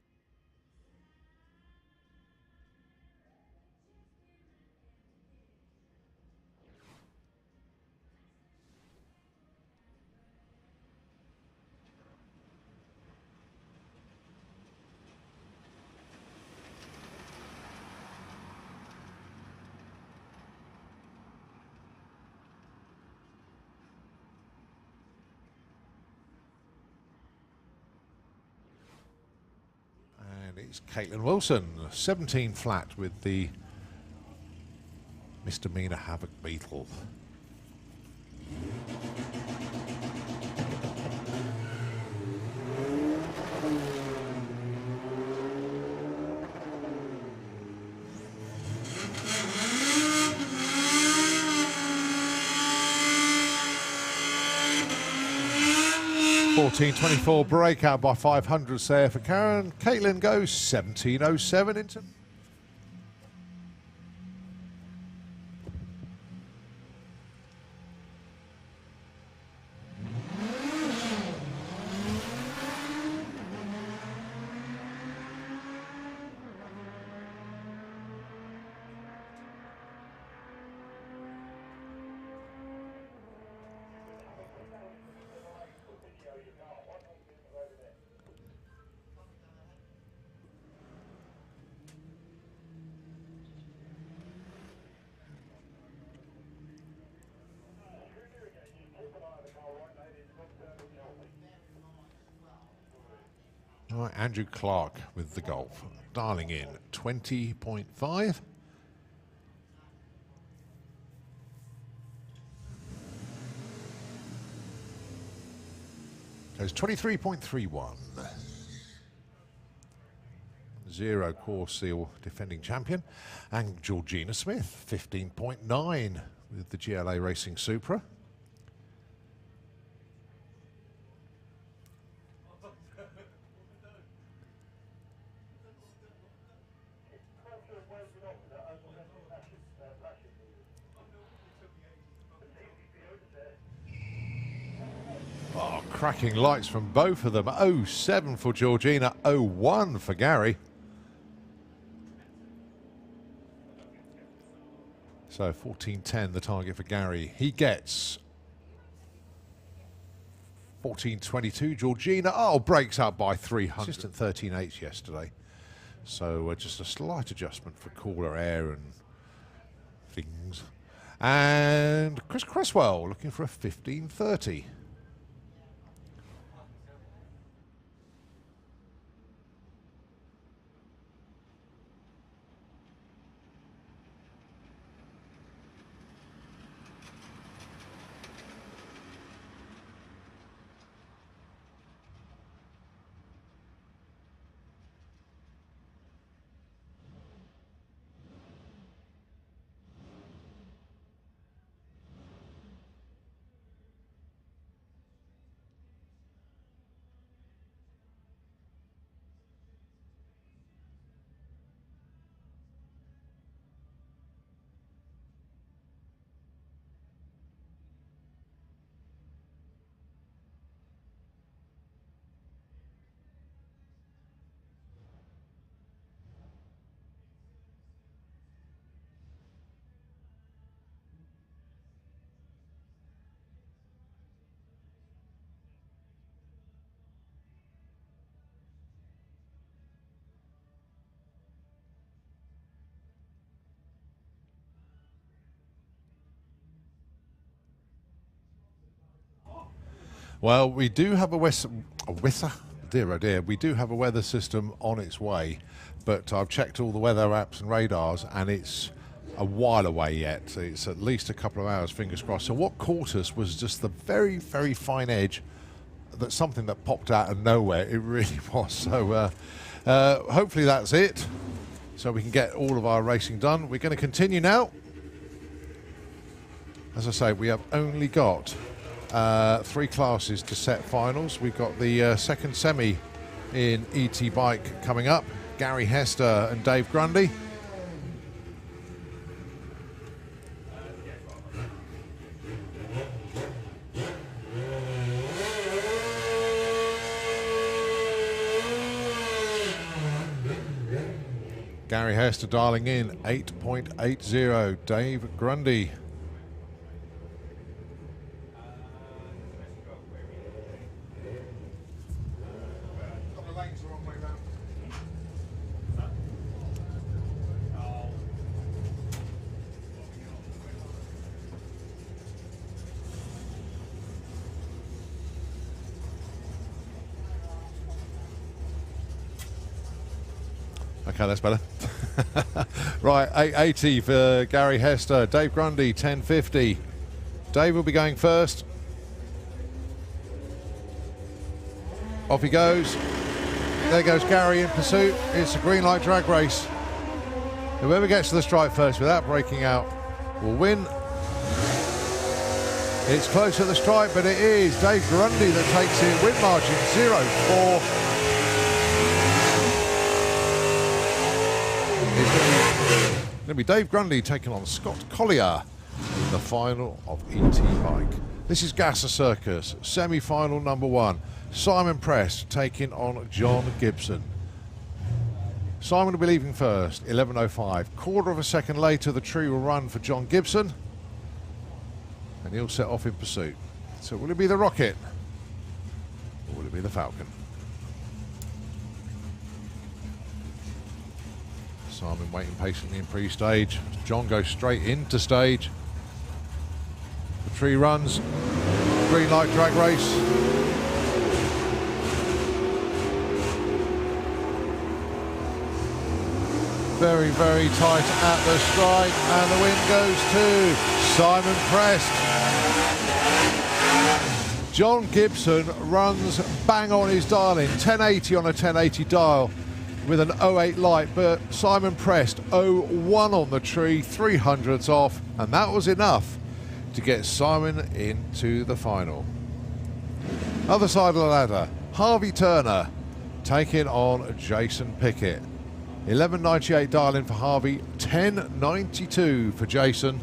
And it's Caitlin Wilson, 17 flat with the Misdemeanor Havoc Beetle. .14.24 breakout by 500 there for Karen. Caitlin goes 17.07 into. All right, Andrew Clark with the Golf, dialing in 20.5. Goes 23.31. Zero course seal defending champion. And Georgina Smith, 15.9 with the GLA Racing Supra. Oh, cracking lights from both of them. 0.7 for Georgina, 0.1 for Gary. So 14.10 the target for Gary. He gets 14.22. Georgina, breaks out by 300. Consistent 13.8 yesterday. So just a slight adjustment for cooler air and things. And Chris Cresswell looking for a 15.30. Well, we do have dear oh dear, we do have a weather system on its way, but I've checked all the weather apps and radars, and it's a while away yet. It's at least a couple of hours, fingers crossed. So what caught us was just the very, very fine edge, that's something that popped out of nowhere. It really was. So hopefully that's it, so we can get all of our racing done. We're going to continue now. As I say, we have only got 3 classes to set finals. We've got the second semi in ET Bike coming up. Gary Hester and Dave Grundy. Gary Hester dialing in 8.80. Dave Grundy. Okay, that's better. Right, 880 for Gary Hester. Dave Grundy, 1050. Dave will be going first. Off he goes. There goes Gary in pursuit. It's a green light drag race. Whoever gets to the stripe first without breaking out will win. It's close to the stripe, but it is Dave Grundy that takes it. Win margin 0-4. It's going to be Dave Grundy taking on Scott Collier in the final of ET Bike. This is Gasser Circus, semi-final number 1. Simon Press taking on John Gibson. Simon will be leaving first, 11.05. Quarter of a second later, the tree will run for John Gibson, and he'll set off in pursuit. So will it be the Rocket, or will it be the Falcon? Simon waiting patiently in pre-stage. John goes straight into stage. The tree runs. Green light drag race. Very, very tight at the strike, and the win goes to Simon Prest. John Gibson runs bang on his dialing, 1080 on a 1080 dial with an 08 light, but Simon Prest 01 on the tree, 300ths off, and that was enough to get Simon into the final. Other side of the ladder, Harvey Turner taking on Jason Pickett. 11.98 dial-in for Harvey, 10.92 for Jason.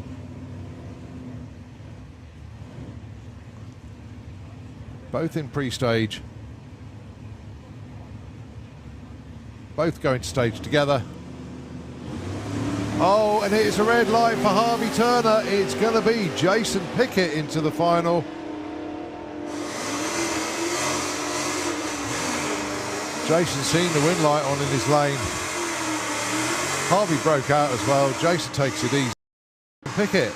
Both in pre-stage. Both going to stage together. Oh, and it's a red light for Harvey Turner. It's going to be Jason Pickett into the final. Jason seen the win light on in his lane. Harvey broke out as well. Jason takes it easy. Pickett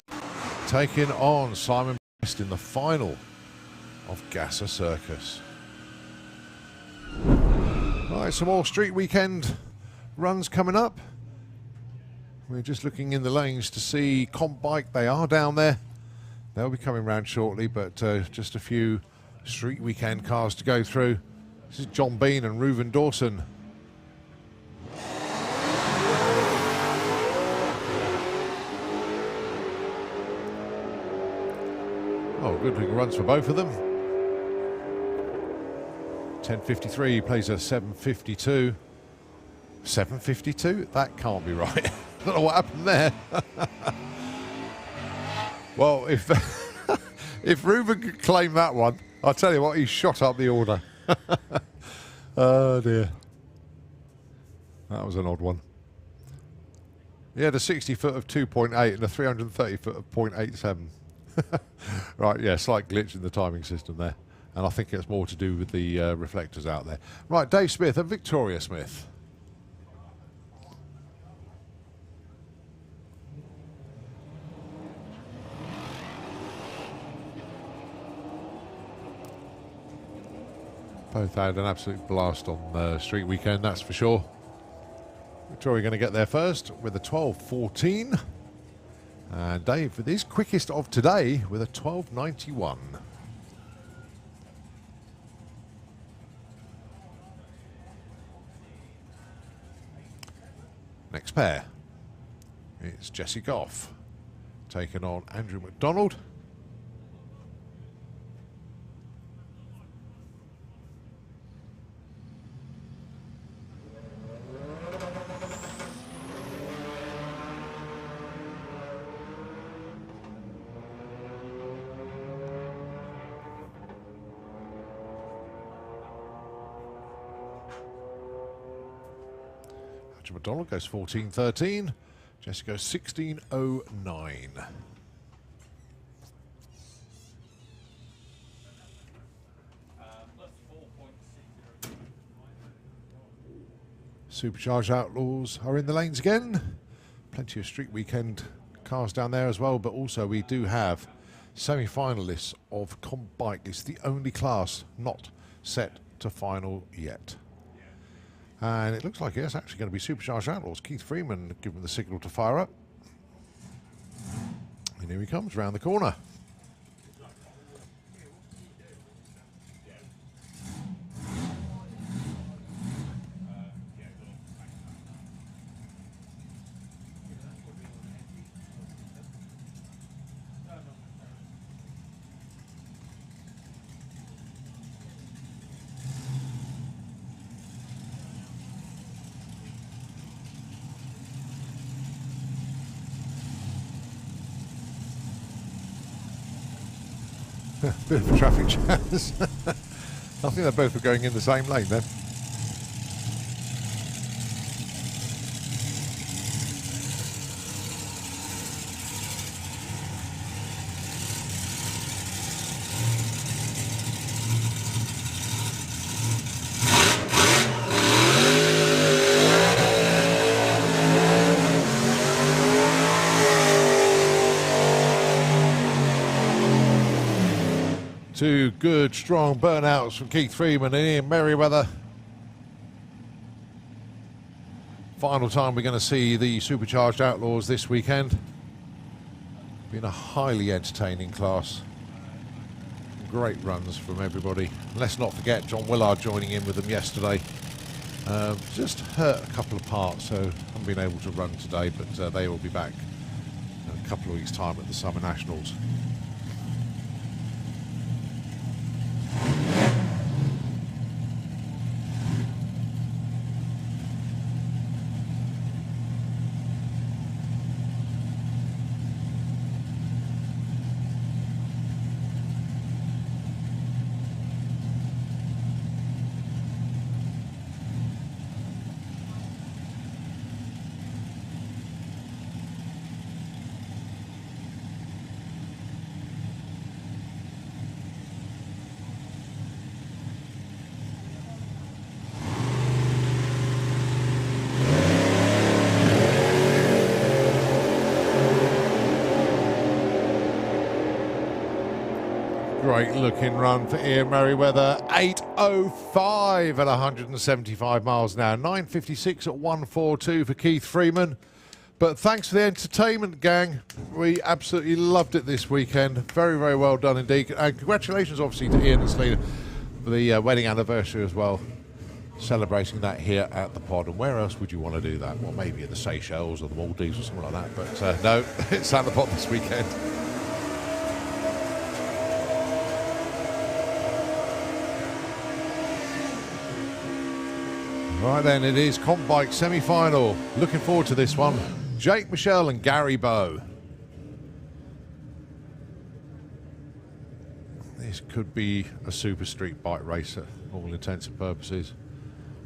taking on Simon Prest in the final of Gasser Circus. Right, some more street weekend runs coming up. We're just looking in the lanes to see Comp Bike. They are down there. They'll be coming round shortly, but just a few street weekend cars to go through. This is John Bean and Reuven Dawson. Oh, good looking runs for both of them. 10.53 plays a 7.52. 7.52? That can't be right. I don't know what happened there. Well, if if Reuven could claim that one, I'll tell you what, he shot up the order. Oh dear. That was an odd one. He had a 60 foot of 2.8 and a 330 foot of 0.87. Right, yeah, slight glitch in the timing system there. And I think it's more to do with the reflectors out there. Right, Dave Smith and Victoria Smith. Both had an absolute blast on the street weekend, that's for sure. Victoria going to get there first with a 12.14. And Dave with his quickest of today with a 12.91. Next pair, it's Jesse Goff taking on Andrew McDonald. McDonald goes 14.13. Jesse goes 16.09. Supercharged Outlaws are in the lanes again. Plenty of street weekend cars down there as well, but also we do have semi-finalists of comp bike. It's the only class not set to final yet. And it looks like it's actually going to be Supercharged Outlaws. Keith Freeman giving the signal to fire up. And here he comes round the corner. Bit of a traffic jam. I think they both were going in the same lane then. Two good, strong burnouts from Keith Freeman and Ian Merriweather. Final time we're going to see the Supercharged Outlaws this weekend. Been a highly entertaining class. Great runs from everybody. Let's not forget John Willard joining in with them yesterday. Just hurt a couple of parts, so haven't been able to run today, but they will be back in a couple of weeks' time at the Summer Nationals. Great looking run for Ian Merriweather. 8.05 at 175 miles an hour. 9.56 at 1.42 for Keith Freeman. But thanks for the entertainment, gang. We absolutely loved it this weekend. Very, very well done indeed. And congratulations, obviously, to Ian and Selena for the wedding anniversary as well. Celebrating that here at the pod. And where else would you want to do that? Well, maybe in the Seychelles or the Maldives or something like that. But no, it's at the pod this weekend. Right then, it is Comp Bike semi-final. Looking forward to this one. Jake Michelle and Gary Bowe. This could be a super street bike race at all intents and purposes.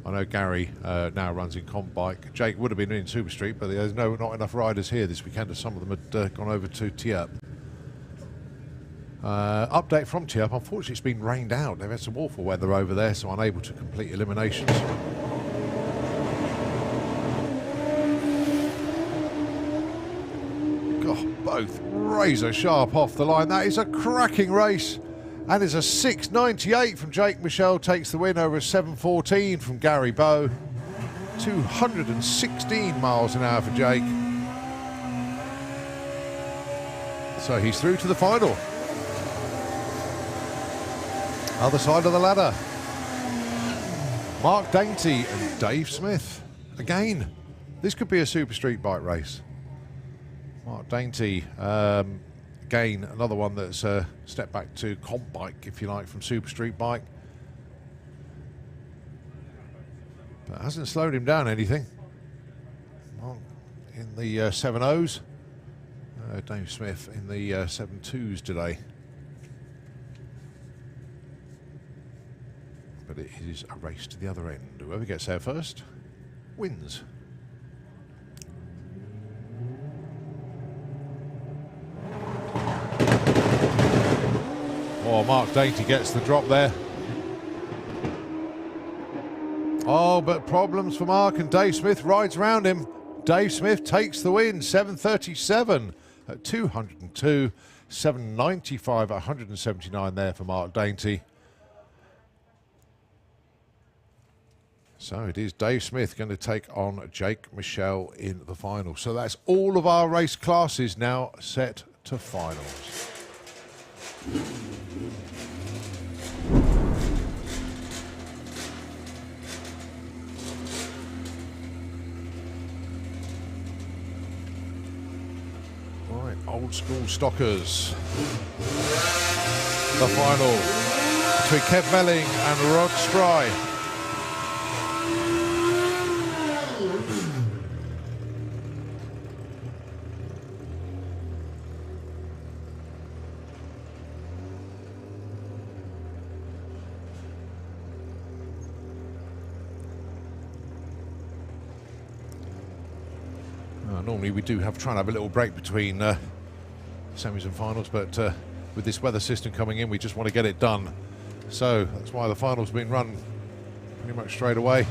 I know Gary now runs in Comp Bike. Jake would have been in super street, but there's not enough riders here this weekend, as some of them had gone over to Tierp. Update from Tierp. Unfortunately, it's been rained out. They've had some awful weather over there, so unable to complete eliminations. God, both razor sharp off the line. That is a cracking race. And it's a 6.98 from Jake Michelle, takes the win over a 7.14 from Gary Bowe. 216 miles an hour for Jake. So he's through to the final. Other side of the ladder. Mark Dainty and Dave Smith. Again, this could be a super street bike race. Mark Dainty, again, another one that's a step back to comp bike, if you like, from super street bike. But hasn't slowed him down anything. Mark in the 7.0s. Dave Smith in the 7.2s today. But it is a race to the other end. Whoever gets there first wins. Oh, Mark Dainty gets the drop there. Oh, but problems for Mark, and Dave Smith rides around him. Dave Smith takes the win, 7.37 at 202, 7.95 at 179 there for Mark Dainty. So it is Dave Smith going to take on Jake Michelle in the final. So that's all of our race classes now set to finals. Right, old school stockers. The final between Kev Melling and Rod Spry. Normally we do try and have a little break between semis and finals, but with this weather system coming in, we just want to get it done. So that's why the finals have been run pretty much straight away.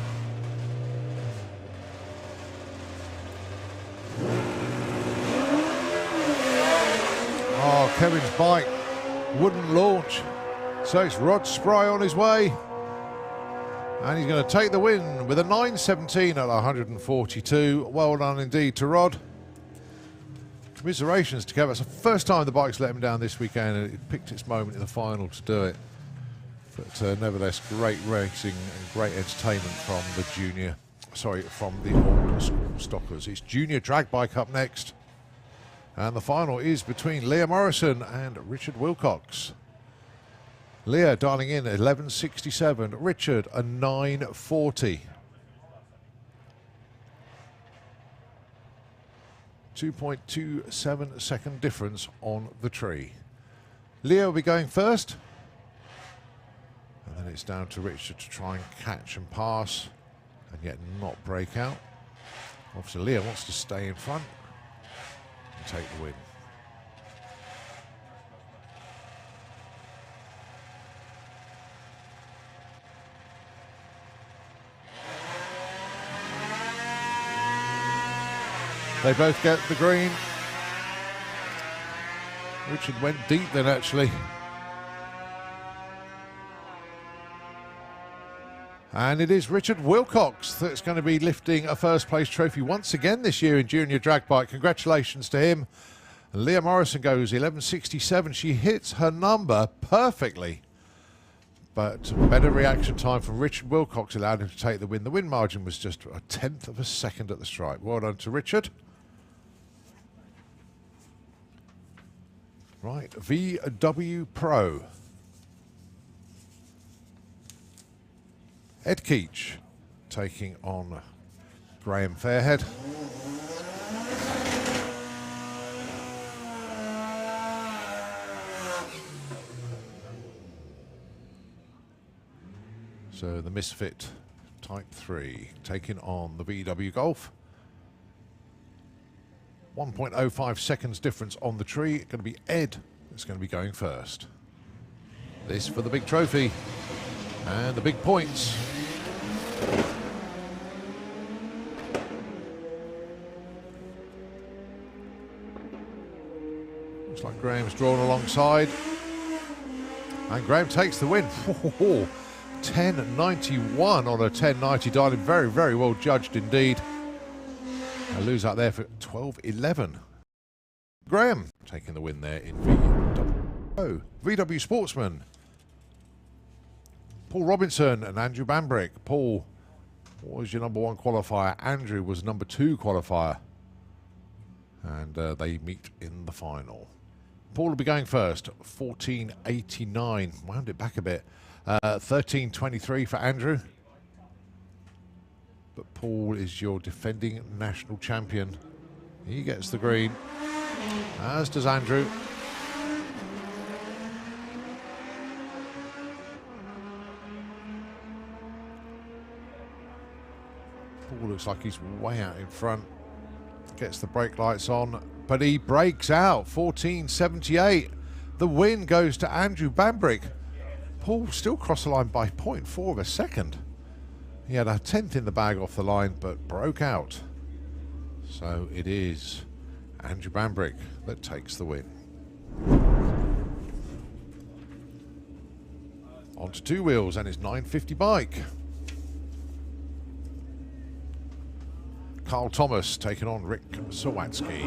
Oh, Kevin's bike wouldn't launch, so it's Rod Spry on his way. And he's going to take the win with a 9.17 at 142. Well done indeed to Rod. Commiserations to Kevin. It's the first time the bike's let him down this weekend, and it picked its moment in the final to do it. But nevertheless, great racing and great entertainment from the old school stockers. It's junior drag bike up next. And the final is between Leah Morrison and Richard Wilcox. Leah dialing in at 11.67. Richard a 9.40. 2.27 second difference on the tree. Leah will be going first. And then it's down to Richard to try and catch and pass and yet not break out. Obviously Leah wants to stay in front and take the win. They both get the green. Richard went deep then, actually. And it is Richard Wilcox that's going to be lifting a first place trophy once again this year in junior drag bike. Congratulations to him. And Leah Morrison goes 11.67. She hits her number perfectly. But better reaction time from Richard Wilcox allowed him to take the win. The win margin was just 1/10 of a second at the stripe. Well done to Richard. Right, VW Pro. Ed Keach taking on Graham Fairhead. So the Misfit Type 3 taking on the VW Golf. 1.05 seconds difference on the tree. Going to be Ed that's going to be going first. This for the big trophy and the big points. Looks like Graham's drawn alongside. And Graham takes the win. 10.91 on a 10.90 dialing. Very, very well judged indeed. I lose out there for 12.11. Graham taking the win there in VW Sportsman. Paul Robinson and Andrew Bambrick. Paul was your number 1 qualifier. Andrew was number 2 qualifier. And they meet in the final. Paul will be going first. 14.89. Wound it back a bit. 13.23 for Andrew. But Paul is your defending national champion. He gets the green, as does Andrew. Paul looks like he's way out in front. Gets the brake lights on, but he breaks out. 14.78. The win goes to Andrew Bambrick. Paul still crossed the line by 0.4 of a second. He had a 10th in the bag off the line, but broke out. So it is Andrew Bambrick that takes the win. Onto 2 wheels, and it's 950 bike. Carl Thomas taking on Rick Sawatsky.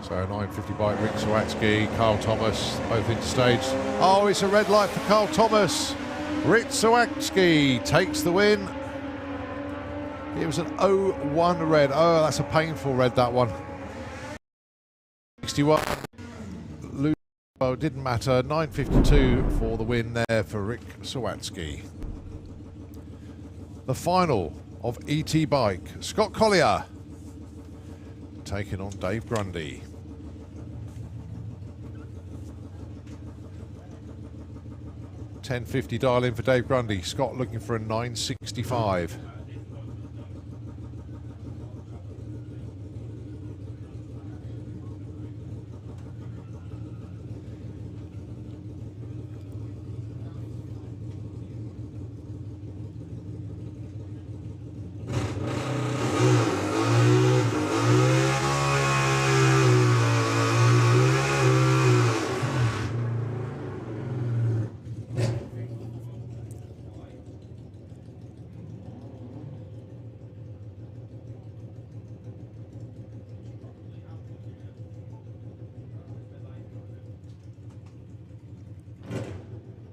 So 950 bike, Rick Sawatsky, Carl Thomas, both into stage. Oh, it's a red light for Carl Thomas. Rick Sawatsky takes the win. It was an 0-1 red. Oh, that's a painful red, that one. 61. Well, it didn't matter. 9.52 for the win there for Rick Sawatsky. The final of ET Bike. Scott Collier taking on Dave Grundy. $10.50 dial in for Dave Grundy. Scott looking for a 9.65.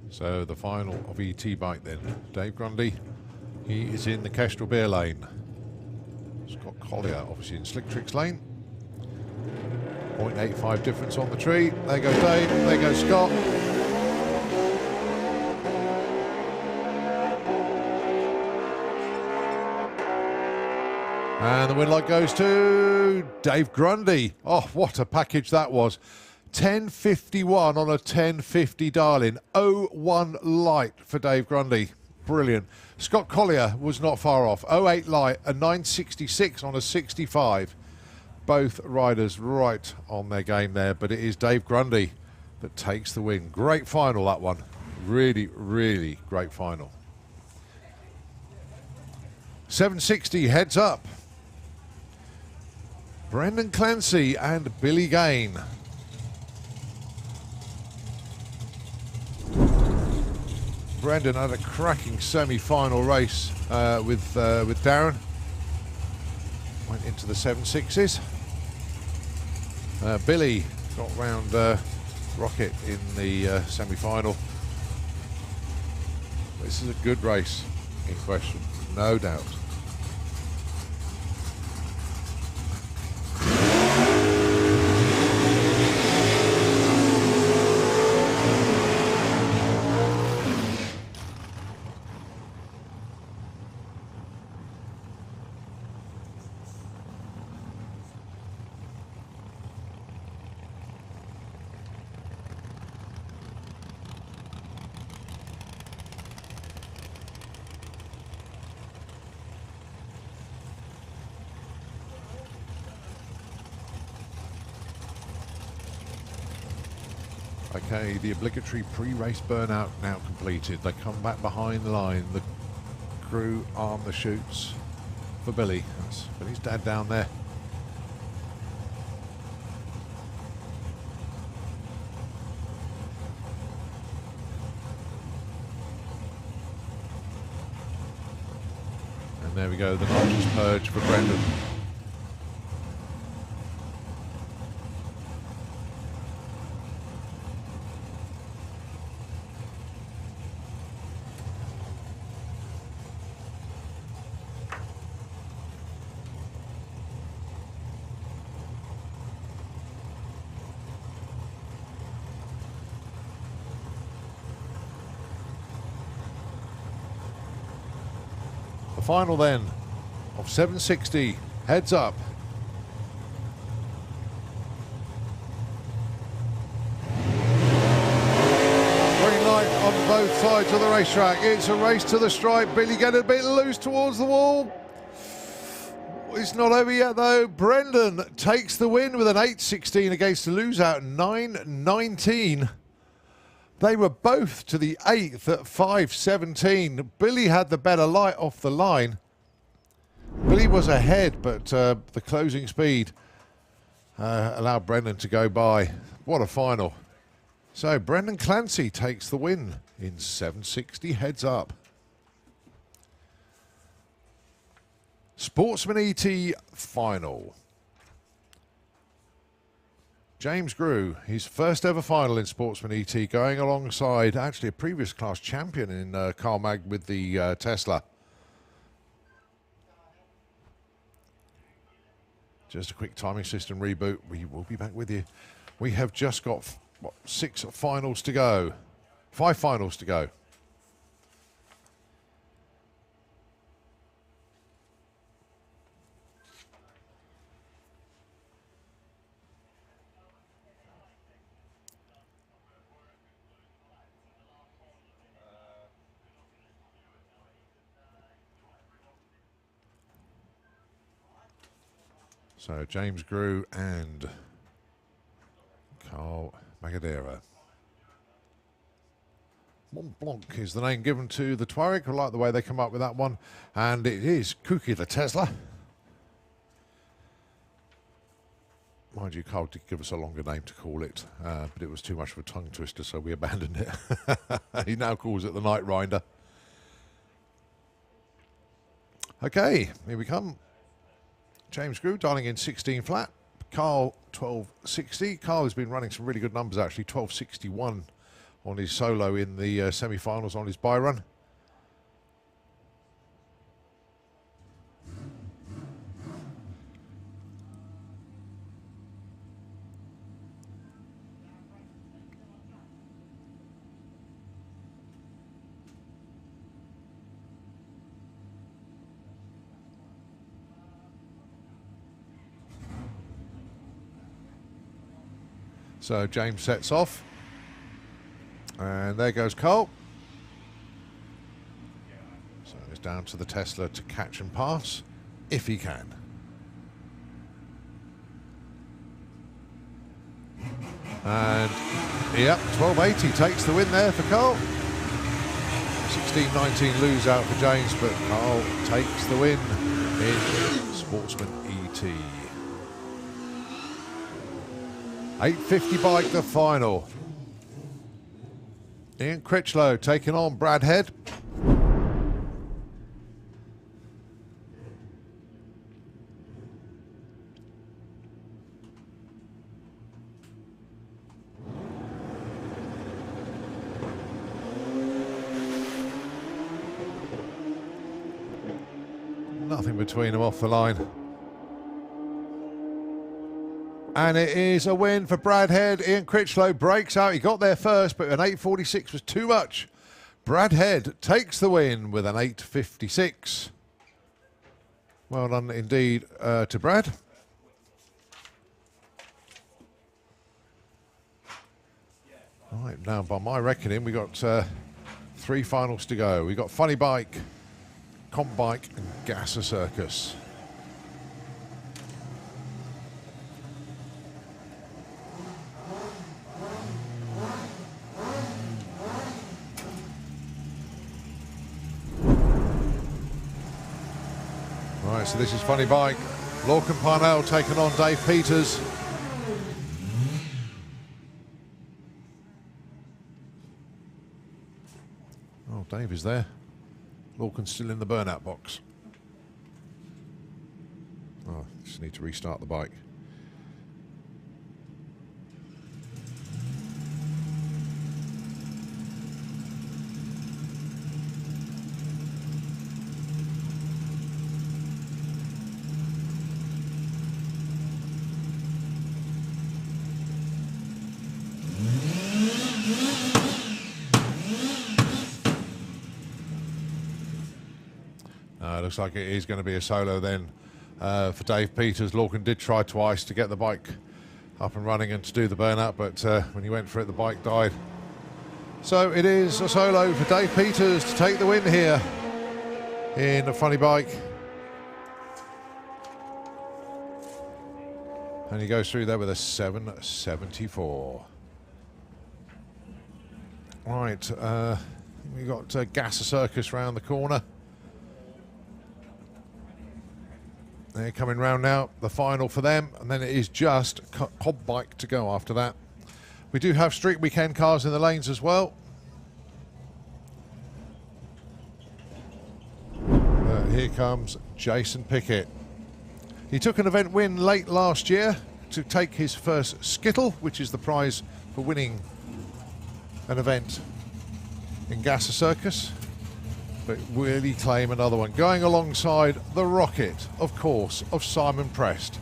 So the final of ET Bike then. Dave Grundy, he is in the Kestrel Beer lane. Scott Collier obviously in Slick Tricks lane. 0.85 difference on the tree. There goes Dave, there goes Scott. And the win light goes to Dave Grundy. Oh, what a package that was. 10.51 on a 10.50 dial-in. 0-1 light for Dave Grundy. Brilliant. Scott Collier was not far off. 0.8 light, a 9.66 on a 65. Both riders right on their game there, but it is Dave Grundy that takes the win. Great final, that one. Really, really great final. 760 heads up. Brendan Clancy and Billy Gain. Brendan had a cracking semi-final race with Darren. Went into the 7.6s. Billy got round Rocket in the semi-final. This is a good race in question, no doubt. Okay, the obligatory pre-race burnout now completed. They come back behind the line. The crew arm the chutes for Billy. That's Billy's dad down there. And there we go, the nitrous purge for Brendan. The final then of 760, heads up. Green light on both sides of the racetrack. It's a race to the stripe. Billy getting a bit loose towards the wall. It's not over yet though. Brendan takes the win with an 8.16 against the lose out 9.19. They were both to the 8th at 5.17. Billy had the better light off the line. Billy was ahead, but the closing speed allowed Brendan to go by. What a final. So Brendan Clancy takes the win in 7.60 heads up. Sportsman ET final. James Grew, his first ever final in Sportsman ET, going alongside actually a previous class champion in Carl Mag with the Tesla. Just a quick timing system reboot. We will be back with you. We have just got, what, 6 finals to go. 5 finals to go. So James Grew and Carl Magadera. Mont Blanc is the name given to the Touareg. I like the way they come up with that one. And it is Kooky the Tesla. Mind you, Carl did give us a longer name to call it, but it was too much of a tongue twister, so we abandoned it. He now calls it the Night Rider. Okay, here we come. James Grew dialing in 16 flat. Carl 12.60. Carl has been running some really good numbers actually. 12.61 on his solo in the semi-finals on his bye run. So James sets off. And there goes Carl. So it's down to the Tesla to catch and pass, if he can. And, yep, 12.80 takes the win there for Carl. 16.19 lose out for James, but Carl takes the win in Sportsman ET. 8.50 bike, the final. Ian Critchlow taking on Brad Head. Nothing between them off the line. And it is a win for Brad Head. Ian Critchlow breaks out. He got there first, but an 8.46 was too much. Brad Head takes the win with an 8.56. Well done indeed to Brad. Right, now by my reckoning, we got 3 finals to go. We got Funny Bike, Comp Bike, and Gasser Circus. so this is Funny Bike. Lorcan Parnell taking on Dave Peters. Oh, Dave is there. Lorcan's still in the burnout box. Oh, just need to restart the bike. Looks like it is going to be a solo then for Dave Peters. Lorcan did try twice to get the bike up and running and to do the burnout, but when he went for it, the bike died. So it is a solo for Dave Peters to take the win here in a Funny Bike. And he goes through there with a 7.74. Right, we got Gasser Circus round the corner. They're coming round now, the final for them, and then it is just Cobb Bike to go after that. We do have street weekend cars in the lanes as well. Here comes Jason Pickett. He took an event win late last year to take his first Skittle, which is the prize for winning an event in Gasser Circus. But will he claim another one? Going alongside the Rocket, of course, of Simon Prest.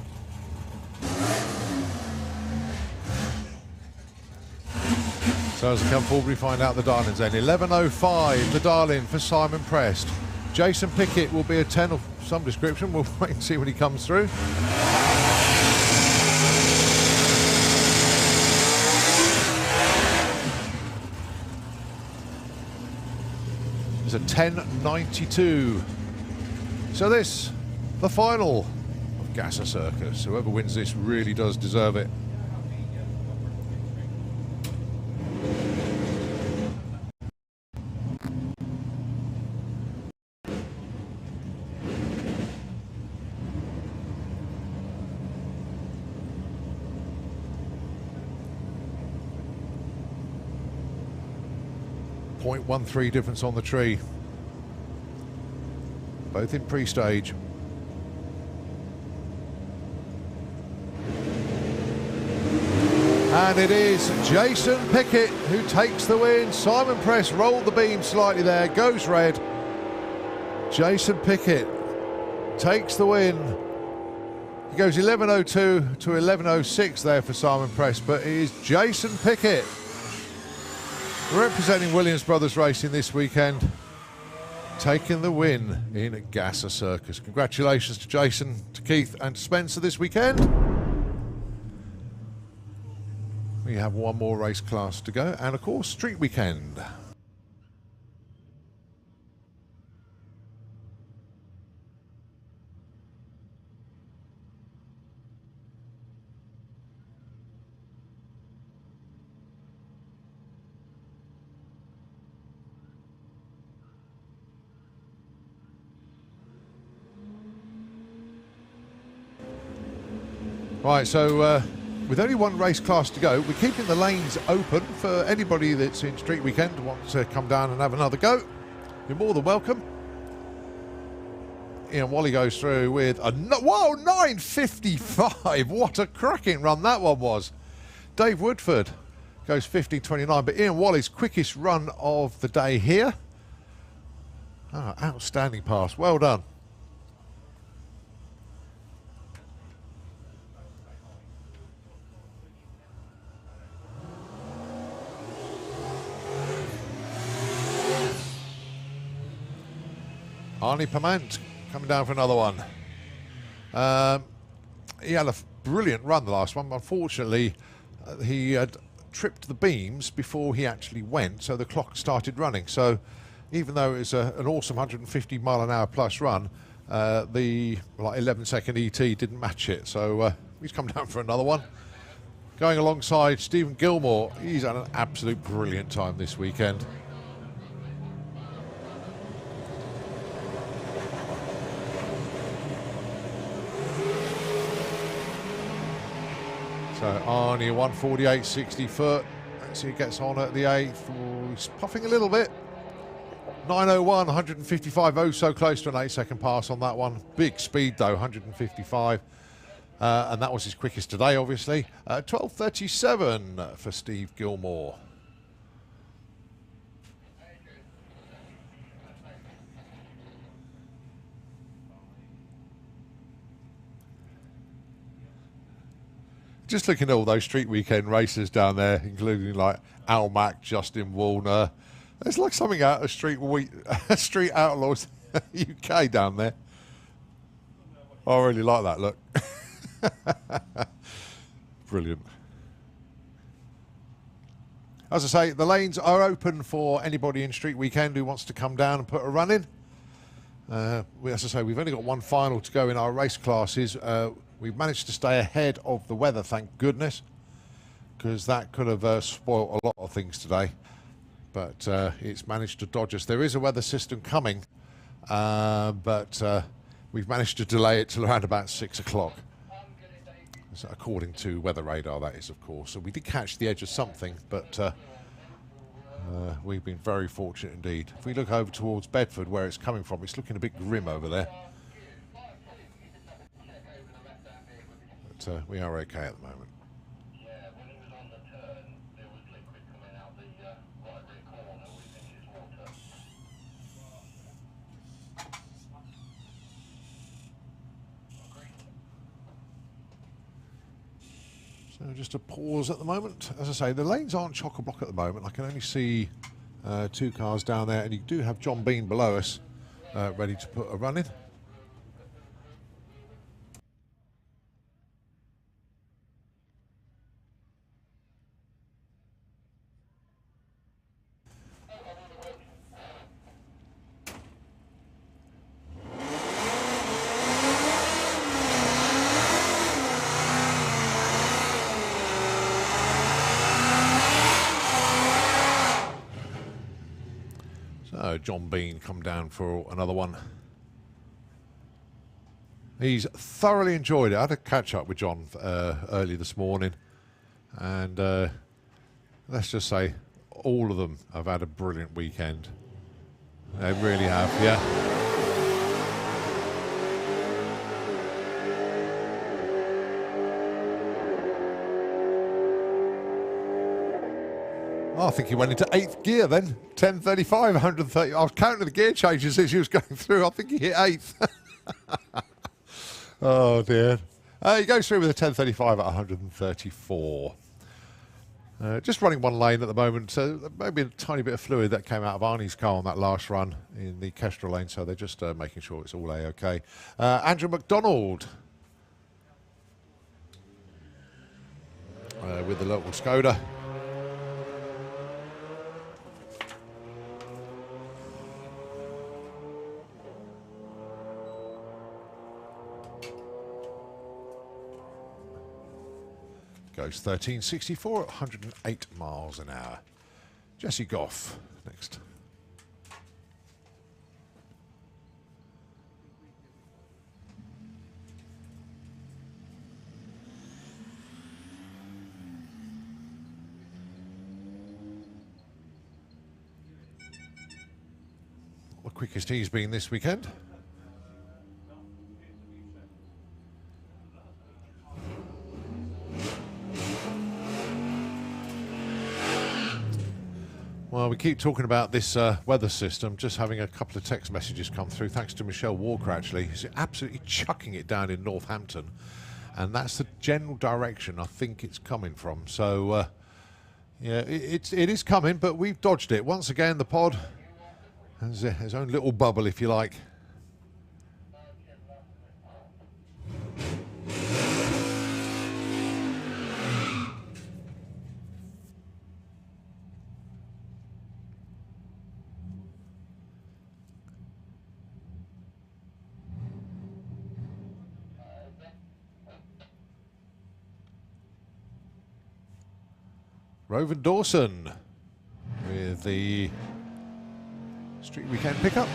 So as I come forward, we find out the Darlings then. 11.05, the Darling for Simon Prest. Jason Pickett will be a 10 of some description. We'll wait and see when he comes through. It's a 10.92. So this, the final of Gasser Circus. Whoever wins this really does deserve it. .13 difference on the tree. Both in pre-stage. And it is Jason Pickett who takes the win. Simon Prest rolled the beam slightly there, goes red. Jason Pickett takes the win. He goes 11.02 to 11.06 there for Simon Prest, but it is Jason Pickett representing Williams Brothers Racing this weekend, taking the win in Gasser Circus. Congratulations to Jason, to Keith and to Spencer this weekend. We have one more race class to go, and of course, Street Weekend. Right, so with only one race class to go, we're keeping the lanes open for anybody that's in Street Weekend and wants to come down and have another go. You're more than welcome. Ian Wally goes through with a whoa, 9.55. What a cracking run that one was. Dave Woodford goes 50.29, but Ian Wally's quickest run of the day here. Oh, outstanding pass. Well done. Arnie Pamant coming down for another one. He had a brilliant run the last one, but unfortunately he had tripped the beams before he actually went, so the clock started running. So even though it's an awesome 150 mile an hour plus run, the 11-second ET didn't match it. So he's come down for another one. Going alongside Stephen Gilmore, he's had an absolute brilliant time this weekend. So Arnie 148, 60 foot. Let's see, he gets on at the 8th. Oh, he's puffing a little bit. 901, 155. Oh, so close to an 8-second pass on that one. Big speed though, 155. And that was his quickest today, obviously. 12:37 for Steve Gilmore. Just looking at all those street weekend races down there, including like Al Mack, Justin Warner. It's like something out of Street Outlaws UK down there. I really like that look. Brilliant. As I say, the lanes are open for anybody in Street Weekend who wants to come down and put a run in. As I say, we've only got one final to go in our race classes. We've managed to stay ahead of the weather, thank goodness, because that could have spoilt a lot of things today. But it's managed to dodge us. There is a weather system coming, but we've managed to delay it till around about 6 o'clock. So according to weather radar, that is, of course. So we did catch the edge of something, but we've been very fortunate indeed. If we look over towards Bedford, where it's coming from, it's looking a bit grim over there. But we are okay at the moment. So just a pause at the moment. As I say, the lanes aren't chock-a-block at the moment. I can only see 2 cars down there, and you do have John Bean below us, ready to put a run in. John Bean come down for another one. He's thoroughly enjoyed it. I had a catch up with John early this morning, and let's just say all of them have had a brilliant weekend. They really have, yeah. Oh, I think he went into 8th gear then. 1035, 130. I was counting the gear changes as he was going through. I think he hit 8th. Oh, dear. He goes through with a 1035 at 134. Just running one lane at the moment. So maybe a tiny bit of fluid that came out of Arnie's car on that last run in the Kestrel lane. So they're just making sure it's all A-OK. Andrew McDonald with the local Skoda. Goes 1364 at 108 miles an hour. Jesse Goff next. The quickest he's been this weekend. Well, we keep talking about this weather system, just having a couple of text messages come through, thanks to Michelle Walker, actually. She's absolutely chucking it down in Northampton, and that's the general direction I think it's coming from. So, yeah, it is coming, but we've dodged it. Once again, the pod has his own little bubble, if you like. Rovan Dawson with the Street Weekend pickup.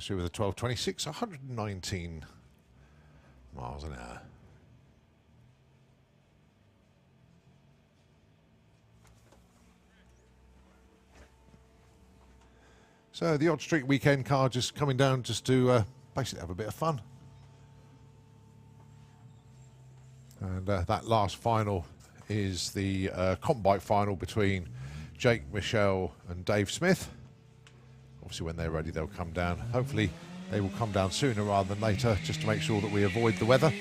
Goes through with a 12.26, 119 miles an hour. So the Odd Street weekend car just coming down just to basically have a bit of fun. And that last final is the comp bike final between Jake, Michelle and Dave Smith. Obviously when they're ready they'll come down. Hopefully they will come down sooner rather than later just to make sure that we avoid the weather.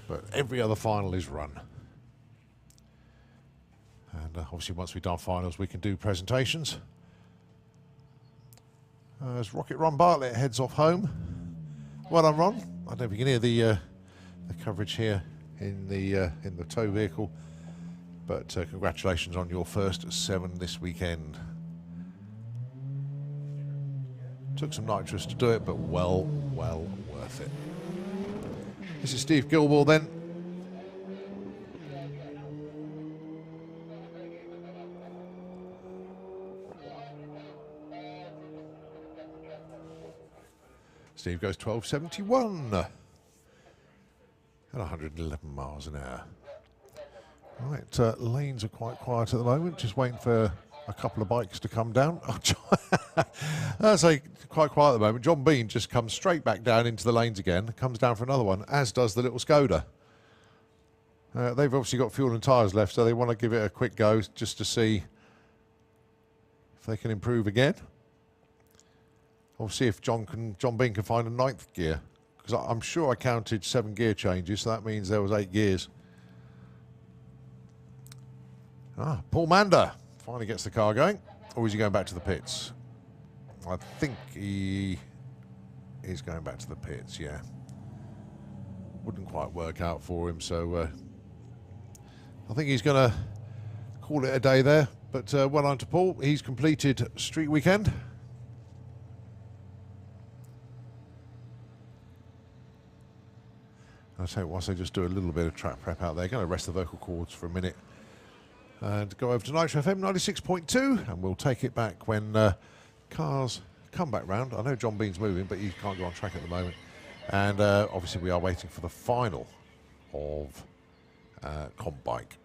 But every other final is run. And obviously once we've done finals we can do presentations. As Rocket Ron Bartlett heads off home. Well done, Ron. I don't know if you can hear the coverage here in the tow vehicle, but congratulations on your first 7 this weekend. Took some nitrous to do it, but well worth it. This is Steve Gilmore then. Steve goes 12.71 at 111 miles an hour. Right, lanes are quite quiet at the moment, just waiting for a couple of bikes to come down. I say quite quiet at the moment. John Bean just comes straight back down into the lanes again, comes down for another one, as does the little Skoda. They've obviously got fuel and tyres left, so they want to give it a quick go just to see if they can improve again. We'll see if John Bean can find a 9th gear, because I'm sure I counted 7 gear changes, so that means there was 8 gears. Paul Mander finally gets the car going, or is he going back to the pits? I think he is going back to the pits, yeah. Wouldn't quite work out for him, so I think he's going to call it a day there. But well done to Paul. He's completed street weekend. I'll tell you, whilst I just do a little bit of track prep out there, going to rest the vocal cords for a minute and go over to Nitro FM 96.2, and we'll take it back when cars come back round. I know John Bean's moving, but he can't go on track at the moment. And obviously we are waiting for the final of Comp Bike.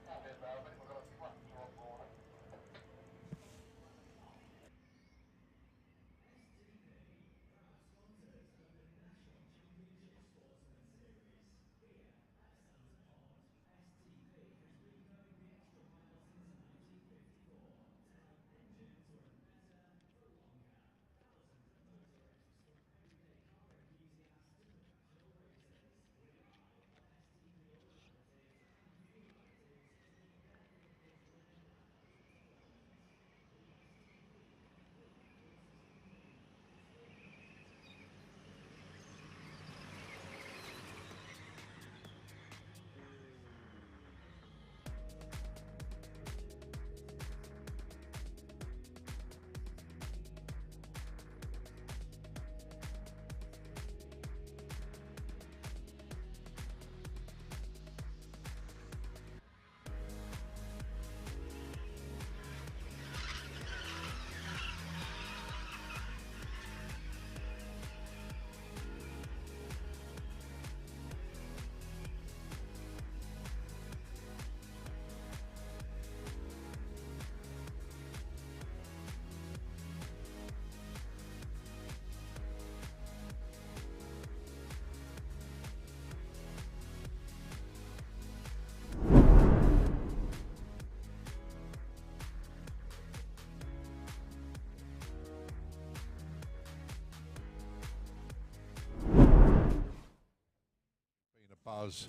Buzz.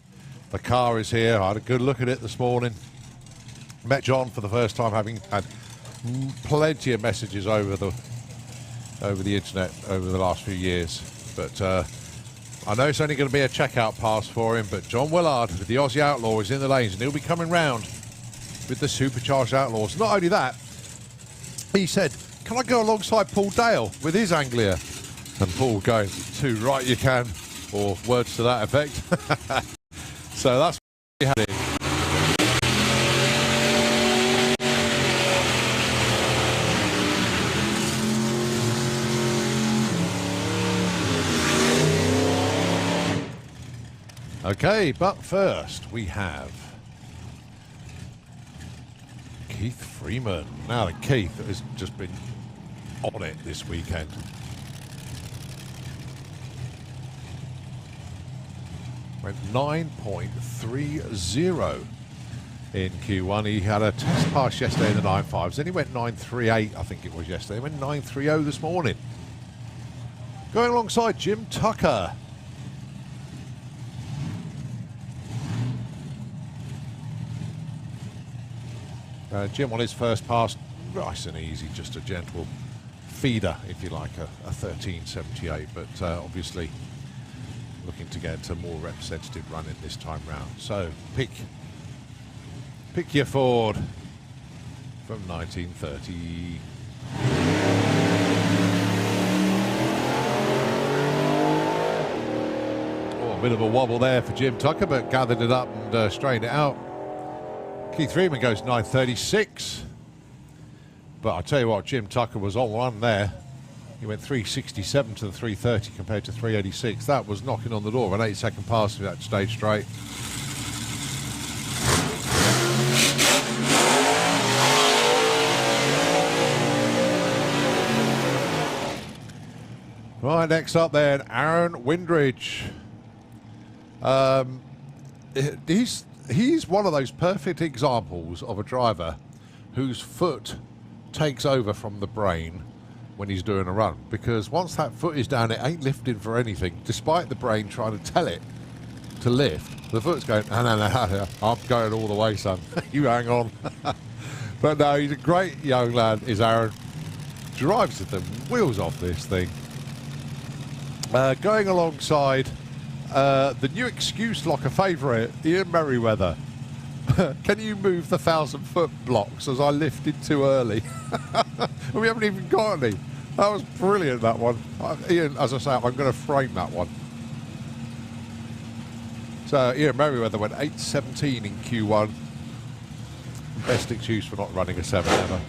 The car is here. I had a good look at it this morning. Met John for the first time, having had plenty of messages over the internet over the last few years. But I know it's only going to be a checkout pass for him, but John Willard with the Aussie Outlaw is in the lanes, and he'll be coming round with the supercharged Outlaws. Not only that, he said, can I go alongside Paul Dale with his Anglia? And Paul going, too right you can, or words to that effect. So that's what we had it. Okay, but first we have Keith Freeman. Now, Keith has just been on it this weekend. Went 9.30 in Q1. He had a test pass yesterday in the 9.5s. Then he went 9.38, I think it was yesterday. He went 9.30 this morning. Going alongside Jim Tucker. Jim on his first pass, nice and easy, just a gentle feeder, if you like, a 13.78, but obviously looking to get a more representative run in this time round. So pick your Ford from 1930. Oh, a bit of a wobble there for Jim Tucker, but gathered it up and straightened it out. Keith Freeman goes 9.36. But I tell you what, Jim Tucker was on one there. He went 3.67 to the 3.30 compared to 3.86. That was knocking on the door of an 8-second pass if that stayed straight. Right, next up then, Aaron Windridge. He's one of those perfect examples of a driver whose foot takes over from the brain when he's doing a run, because once that foot is down, it ain't lifting for anything, despite the brain trying to tell it to lift. The foot's going, no, I'm going all the way, son. You hang on. But no, he's a great young lad, is Aaron. Drives the wheels off this thing. Going alongside the new excuse locker favourite, Ian Merriweather. Can you move the 1,000-foot blocks as I lifted too early? We haven't even got any. That was brilliant, that one. Ian, as I say, I'm going to frame that one. So Ian Merriweather went 8.17 in Q1. Best excuse for not running a 7 ever.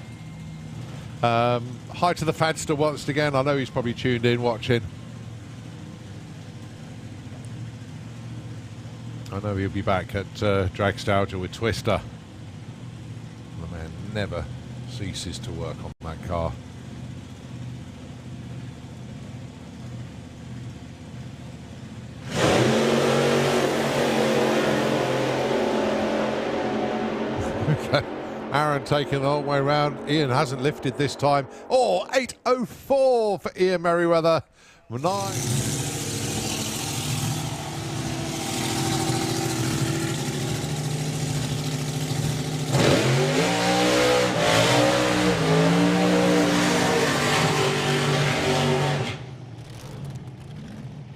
Hi to the Fadster once again. I know he's probably tuned in watching. I know he'll be back at Dragstalgia with Twister. The man never ceases to work on that car. Okay, Aaron taking the whole way around. Ian hasn't lifted this time. Oh, 8.04 for Ian Merriweather. 9.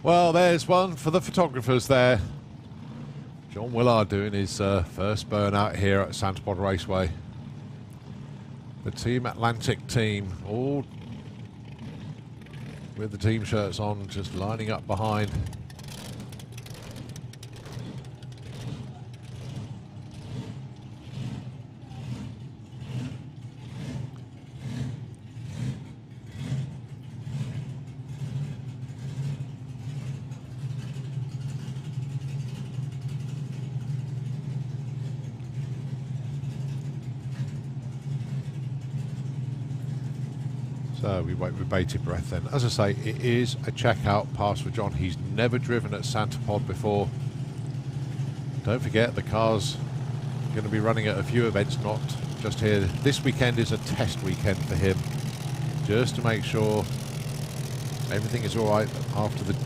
Well, there's one for the photographers there. John Willard doing his first burnout here at SantaPod Raceway. The Team Atlantic team, all with the team shirts on, just lining up behind. So we wait with bated breath then. As I say, it is a checkout pass for John. He's never driven at SantaPod before. Don't forget, the car's going to be running at a few events, not just here. This weekend is a test weekend for him, just to make sure everything is all right after the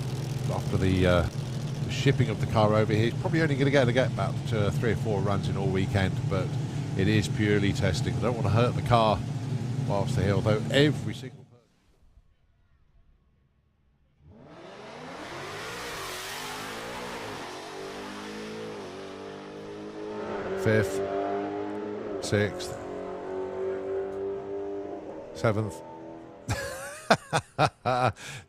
shipping of the car over here. He's probably only going to get about 3 or 4 runs in all weekend, but it is purely testing. I don't want to hurt the car whilst they're here, although every single person. 5th, 6th, 7th.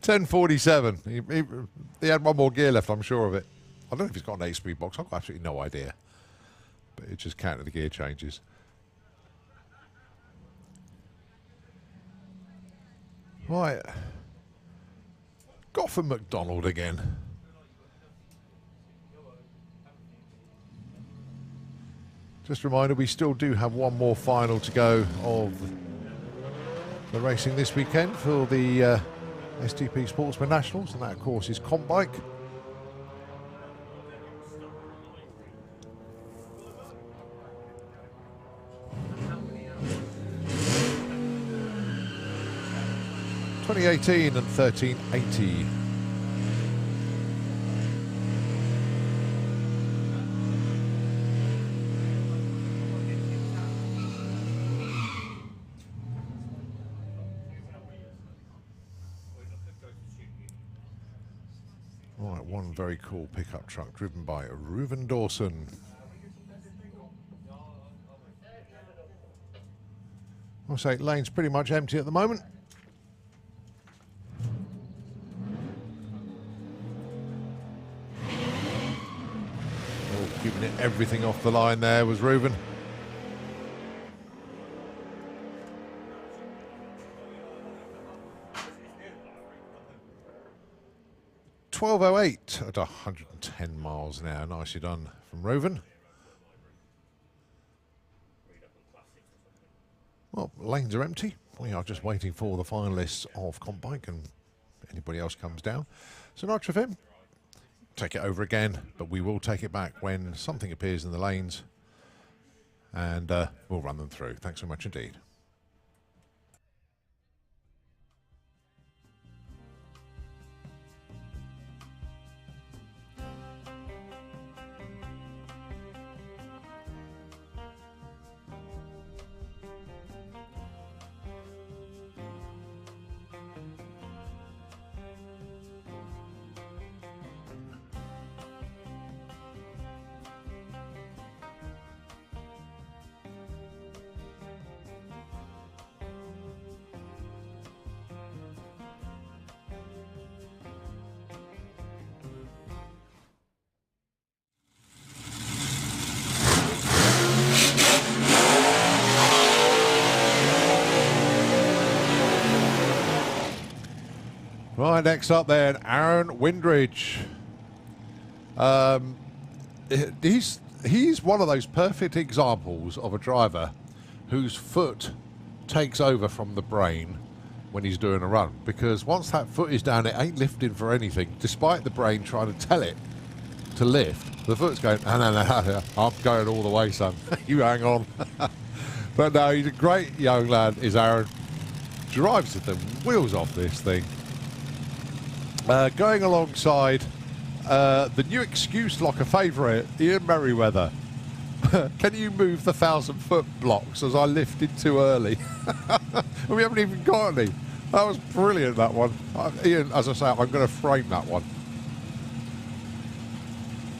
10.47. He had one more gear left, I'm sure of it. I don't know if he's got an 8-speed box. I've got absolutely no idea. But it just counted the gear changes. Right. Goffin McDonald again. Just a reminder, we still do have one more final to go of the racing this weekend for the STP Sportsman Nationals, and that of course is comp bike. (2018) and 1380. Right, one very cool pickup truck driven by Reuven Dawson. I'll say lane's pretty much empty at the moment. Oh, keeping it everything off the line there was Reuven. (12:08) at 110 miles an hour. Nicely done from Reuven. Well, lanes are empty. We are just waiting for the finalists of comp bike and anybody else comes down. So nice of him. Take it over again, but we will take it back when something appears in the lanes, and we'll run them through. Thanks so much indeed. Right, next up then, Aaron Windridge. He's one of those perfect examples of a driver whose foot takes over from the brain when he's doing a run, because once that foot is down, it ain't lifting for anything, despite the brain trying to tell it to lift. The foot's going, no, I'm going all the way, son. You hang on. But no, he's a great young lad, is Aaron. Drives the wheels off this thing. Going alongside the new excuse locker favourite, Ian Merriweather. Can you move the 1,000-foot blocks as I lifted too early? We haven't even got any. That was brilliant, that one. Ian, as I say, I'm going to frame that one.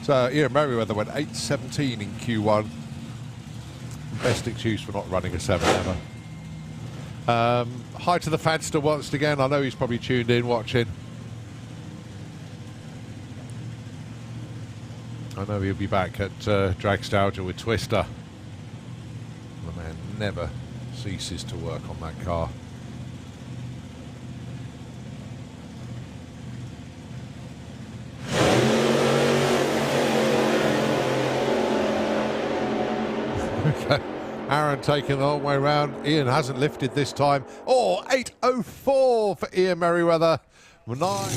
So Ian Merriweather went 8:17 in Q1. Best excuse for not running a 7 ever. Hi to the Fadster once again. I know he's probably tuned in watching. I know he'll be back at Dragstalgia with Twister. The man never ceases to work on that car. Okay, Aaron taking the whole way around. Ian hasn't lifted this time. Oh, 8:04 for Ian Merriweather. 9.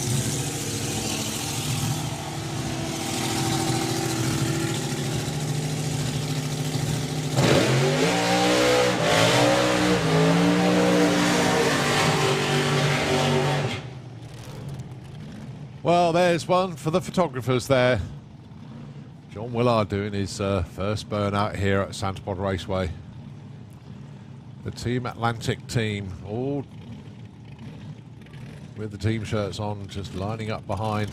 Well, there's one for the photographers there. John Willard doing his first burnout here at SantaPod Raceway. The Team Atlantic team, all with the team shirts on, just lining up behind.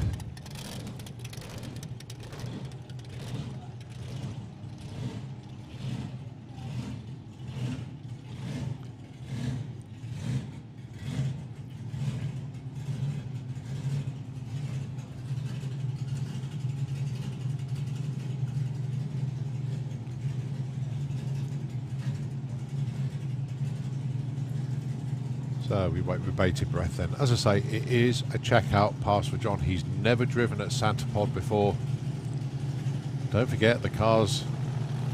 So we wait with bated breath then. As I say, it is a checkout pass for John. He's never driven at SantaPod before. Don't forget, the car's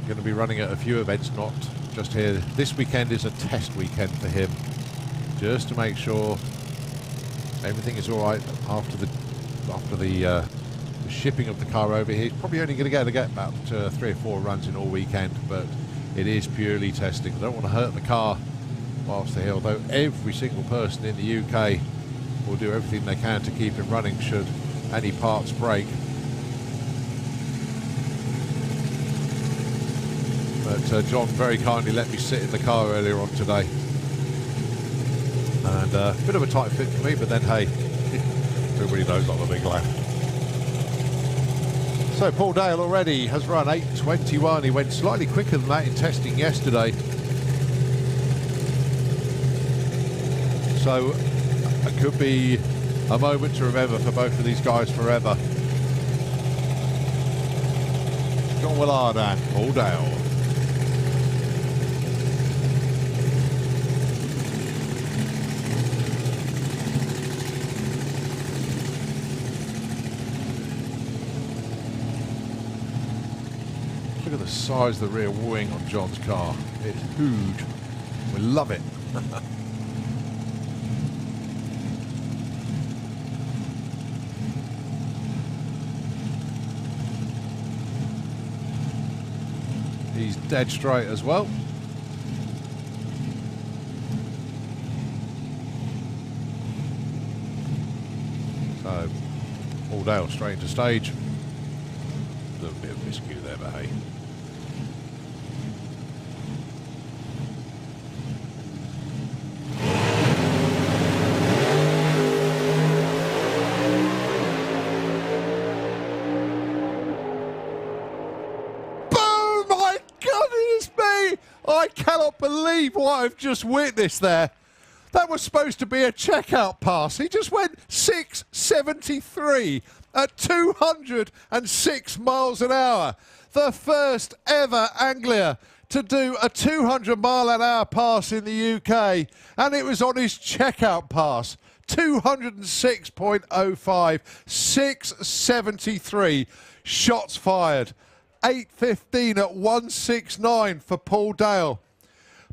going to be running at a few events, not just here. This weekend is a test weekend for him, just to make sure everything is all right after the shipping of the car over here. He's probably only going to get about 3 or 4 runs in all weekend, but it is purely testing. I don't want to hurt the car whilst they're here, although every single person in the UK will do everything they can to keep him running should any parts break. But John very kindly let me sit in the car earlier on today. And a bit of a tight fit for me, but then hey, everybody knows I'm a big lad. So Paul Dale already has run 8:21. He went slightly quicker than that in testing yesterday. So it could be a moment to remember for both of these guys forever. John Willard and Paul Dale. Look at the size of the rear wing on John's car. It's huge. We love it. He's dead straight as well. So, Paul Dale straight into stage. A little bit of miscue there, but hey. I cannot believe what I've just witnessed there. That was supposed to be a checkout pass. He just went 673 at 206 miles an hour. The first ever Anglia to do a 200 mile an hour pass in the UK. And it was on his checkout pass. 206.05, 673. Shots fired. 8:15 at 169 for Paul Dale.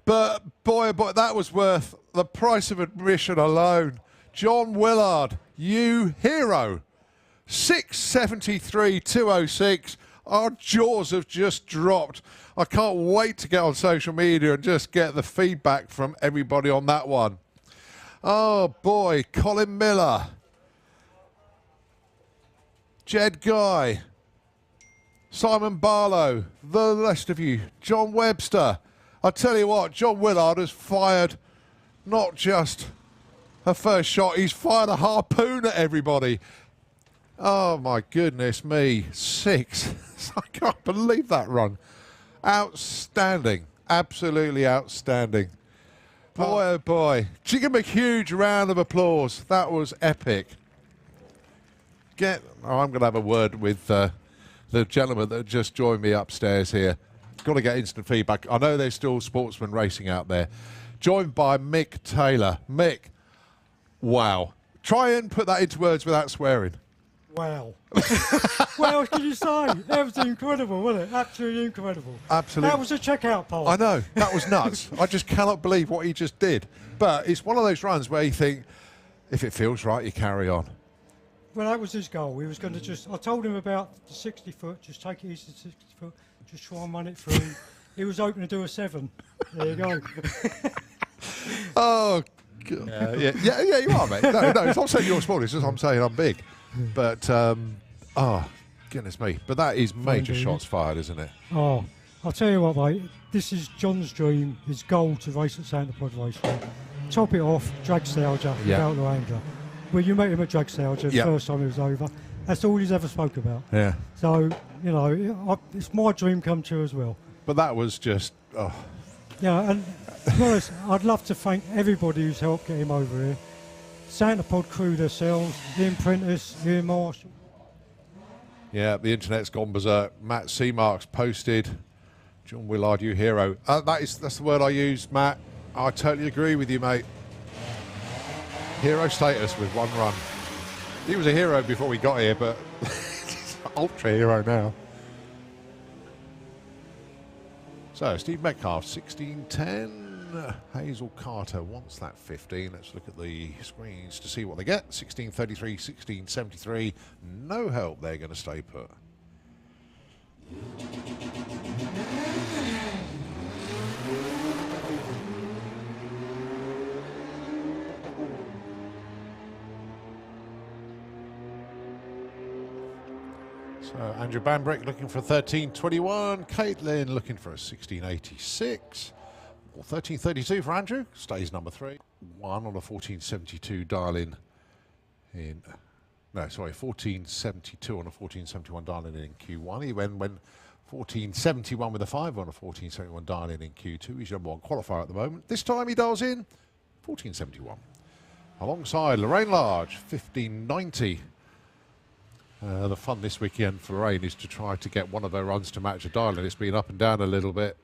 But boy, that was worth the price of admission alone. John Willard, you hero. 673.206. Our jaws have just dropped. I can't wait to get on social media and just get the feedback from everybody on that one. Oh boy, Colin Miller. Jed Guy. Simon Barlow, the rest of you, John Webster. I tell you what, John Willard has fired not just a first shot, he's fired a harpoon at everybody. Oh my goodness me, 6. I can't believe that run. Outstanding, absolutely outstanding. Boy, oh boy. Give him a huge round of applause. That was epic. I'm going to have a word with the gentleman that just joined me upstairs here. Got to get instant feedback. I know there's still sportsmen racing out there. Joined by Mick Taylor. Mick, wow. Try and put that into words without swearing. Wow. What else can you say? That was incredible, wasn't it? Absolutely incredible. Absolutely. That was a checkout pole. I know. That was nuts. I just cannot believe what he just did. But it's one of those runs where you think, if it feels right, you carry on. Well, that was his goal. He was going to I told him about the 60 foot, just take it easy to 60 foot, just try and run it through. He was hoping to do a 7. There you go. Oh, God. Yeah, you are, mate. No, it's not saying you're small, it's just I'm saying I'm big. But, oh, goodness me. But that is major shots fired, isn't it? Oh, I'll tell you what, mate. This is John's dream, his goal to race at SantaPod Raceway. Top it off, drag Stalger, without the Angler. Well, you met him at Drag Stalger the first time he was over. That's all he's ever spoke about. Yeah. So, you know, it's my dream come true as well. But that was just, oh. Yeah, and to be honest, I'd love to thank everybody who's helped get him over here. SantaPod crew themselves, Ian Prentice, Ian Marshall. Yeah, the internet's gone berserk. Matt Seamarks posted, John Willard, you hero. That's the word I use, Matt. I totally agree with you, mate. Hero status with one run. He was a hero before we got here, but he's an ultra hero now. So Steve Metcalf, 16.10. Hazel Carter wants that 15. Let's look at the screens to see what they get. 16.33, 16.73. No help. They're going to stay put. So Andrew Bambrick looking for a 13.21. Caitlin looking for a 16.86. Or 13.32 for Andrew. Stays number 3. 1 on a 14.72 dial-in in... No, sorry, 14.72 on a 14.71 dial-in in Q1. He went 14.71 with a 5 on a 14.71 dial-in in Q2. He's number 1 qualifier at the moment. This time he dials in 14.71. Alongside Lorraine Large, 15.90. The fun this weekend for Lorraine is to try to get one of her runs to match a dial-in. It's been up and down a little bit.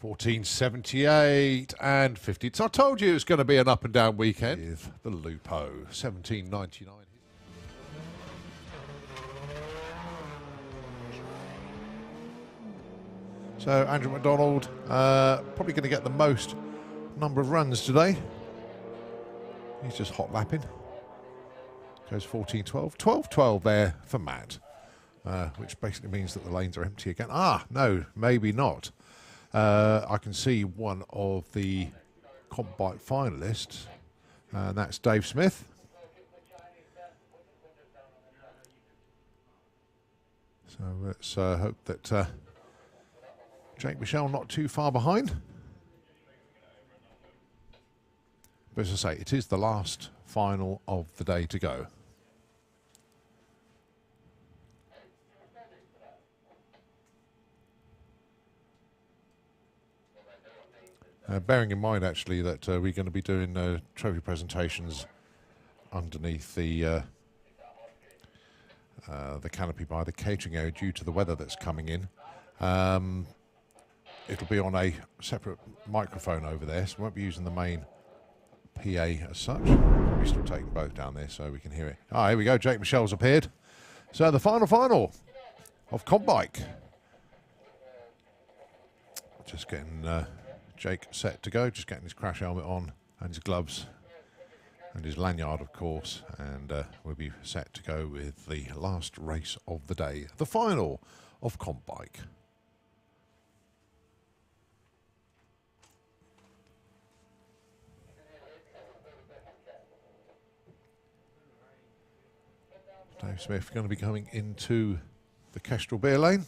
14.78 and 50. So I told you it was going to be an up and down weekend. With the Lupo, 17.99. So Andrew McDonald probably going to get the most number of runs today. He's just hot lapping. Goes 14.12. 12.12 there for Matt, which basically means that the lanes are empty again. Ah, no, maybe not. I can see one of the comp bike finalists, and that's Dave Smith. So let's hope that Jake Michelle not too far behind. But as I say, it is the last final of the day to go. Bearing in mind, actually, that we're going to be doing trophy presentations underneath the canopy by the catering area due to the weather that's coming in. It'll be on a separate microphone over there, so we won't be using the main PA as such. We're still taking both down there so we can hear it. Ah, here we go. Jake Michelle's appeared. So the final of comp bike. Just getting Jake set to go, just getting his crash helmet on and his gloves and his lanyard, of course, and we'll be set to go with the last race of the day, the final of comp bike. Dave Smith going to be coming into the Kestrel beer lane.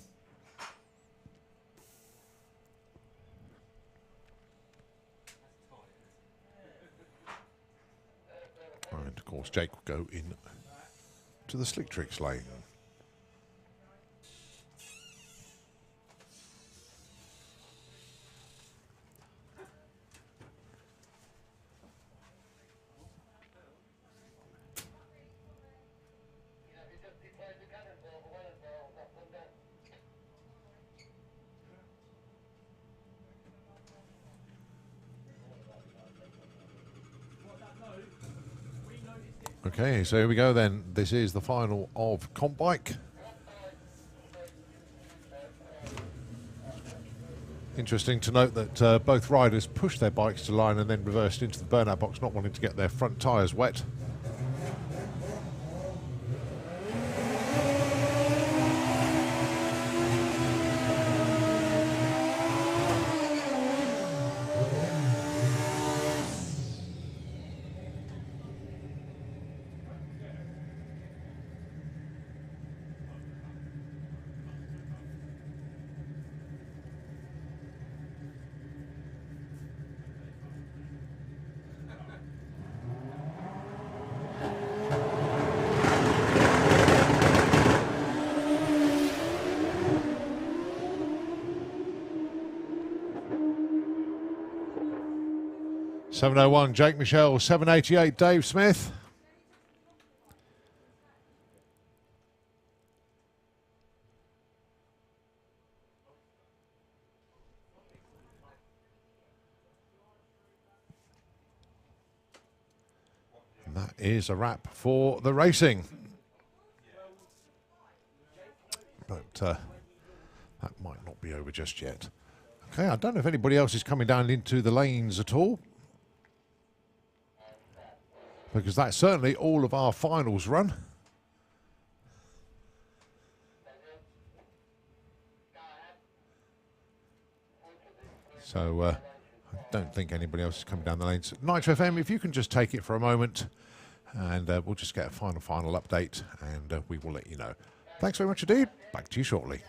And of course Jake will go in to the Slick Tricks lane. Okay, so here we go then. This is the final of comp bike. Interesting to note that both riders pushed their bikes to line and then reversed into the burnout box, not wanting to get their front tyres wet. .701 Jake Michelle, 788 Dave Smith. And that is a wrap for the racing. that might not be over just yet. Okay, I don't know if anybody else is coming down into the lanes at all, because that's certainly all of our finals run. So I don't think anybody else is coming down the lanes. Nitro FM, if you can just take it for a moment, and we'll just get a final update, and we will let you know. Thanks very much indeed. Back to you shortly.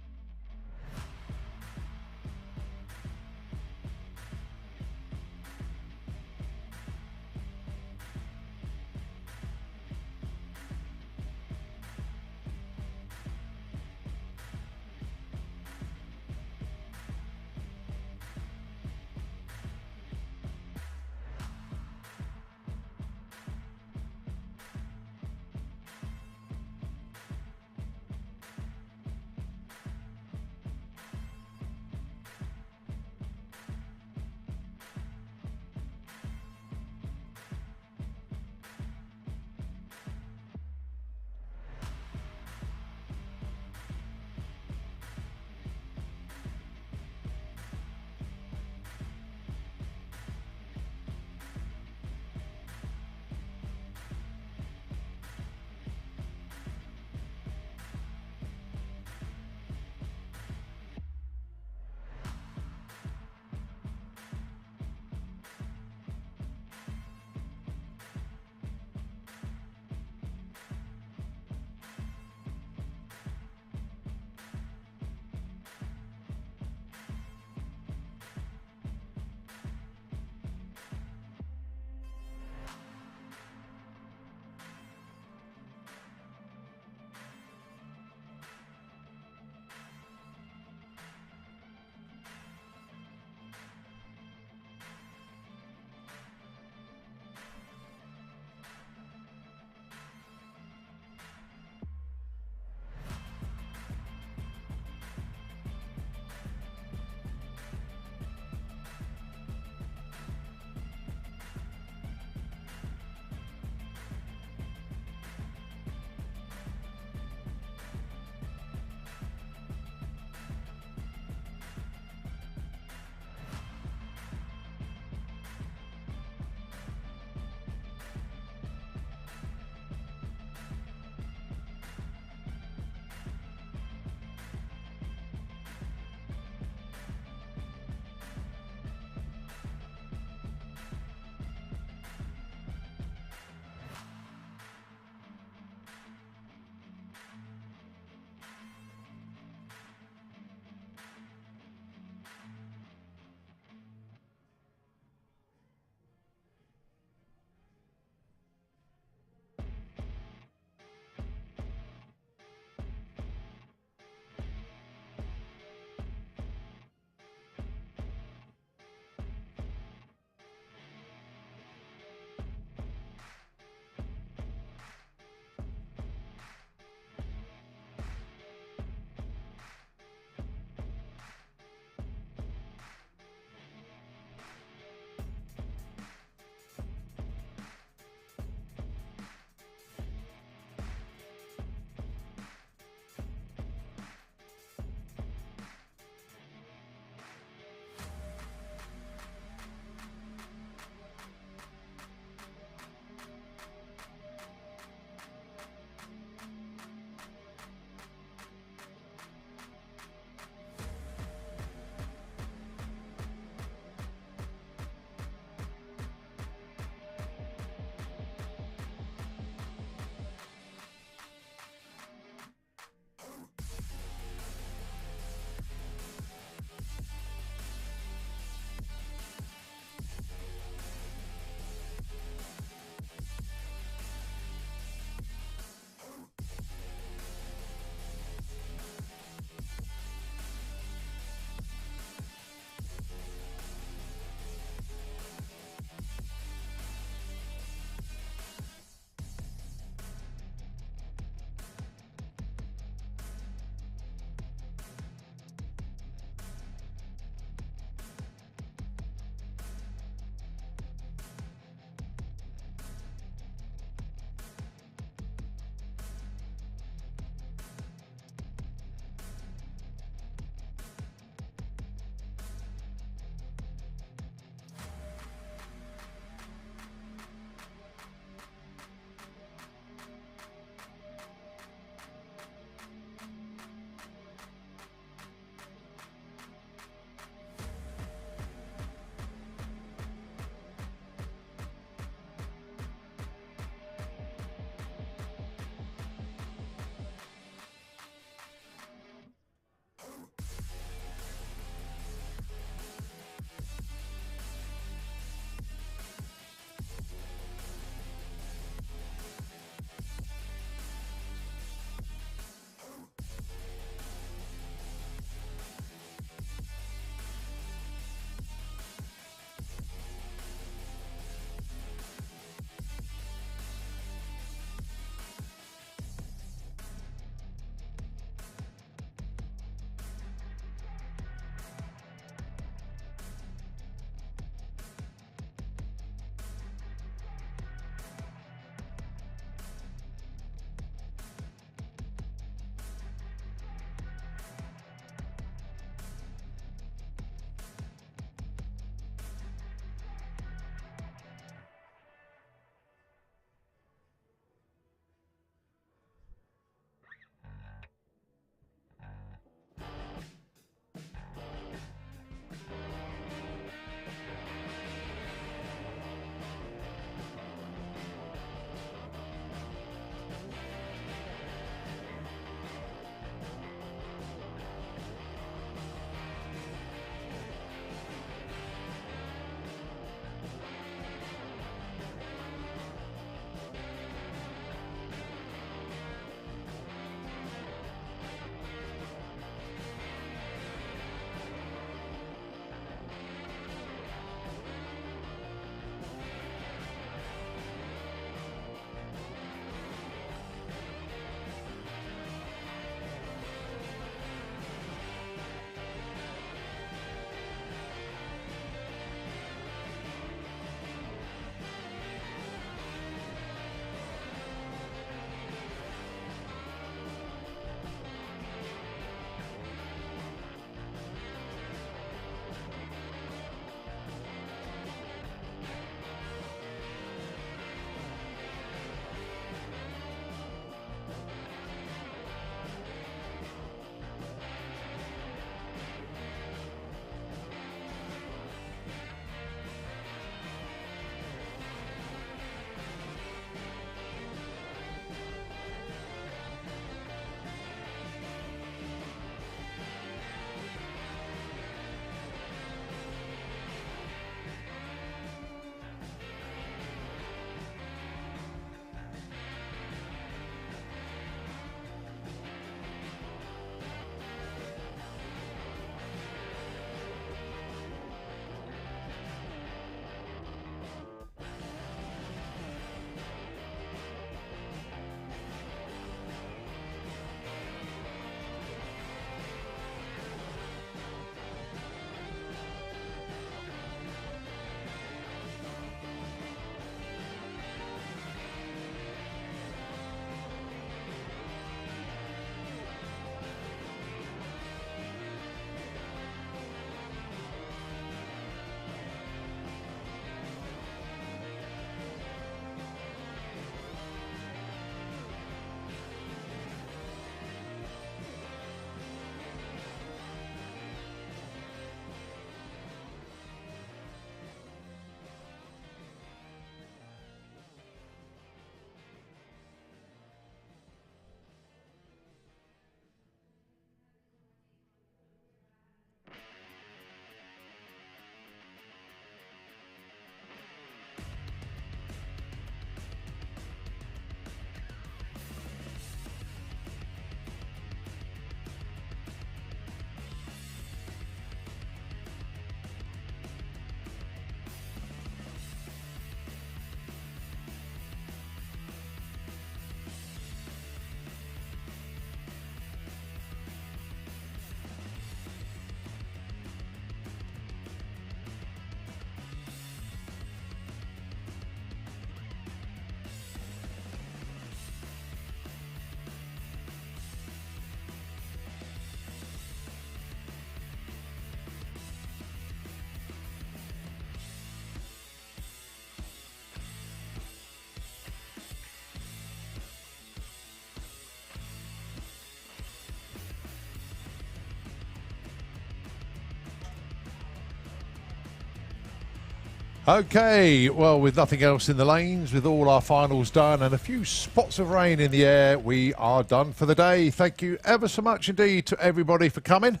Okay, well, with nothing else in the lanes, with all our finals done and a few spots of rain in the air, we are done for the day. Thank you ever so much indeed to everybody for coming.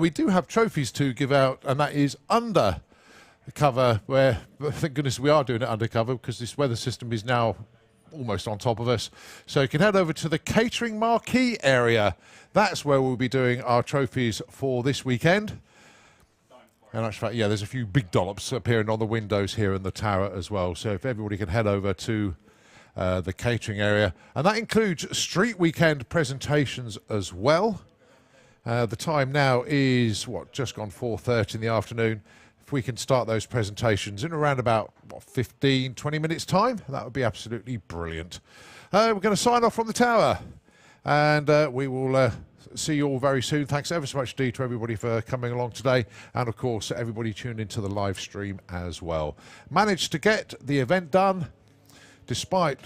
We do have trophies to give out, and that is under cover, where, thank goodness we are doing it undercover, because this weather system is now almost on top of us. So you can head over to the catering marquee area. That's where we'll be doing our trophies for this weekend. And actually, yeah, there's a few big dollops appearing on the windows here in the tower as well. So if everybody can head over to the catering area. And that includes street weekend presentations as well. The time now is, just gone 4:30 in the afternoon. If we can start those presentations in around about, 15, 20 minutes time, that would be absolutely brilliant. We're going to sign off from the tower. And we will see you all very soon. Thanks ever so much indeed to everybody for coming along today, and of course everybody tuned into the live stream as well. Managed to get the event done despite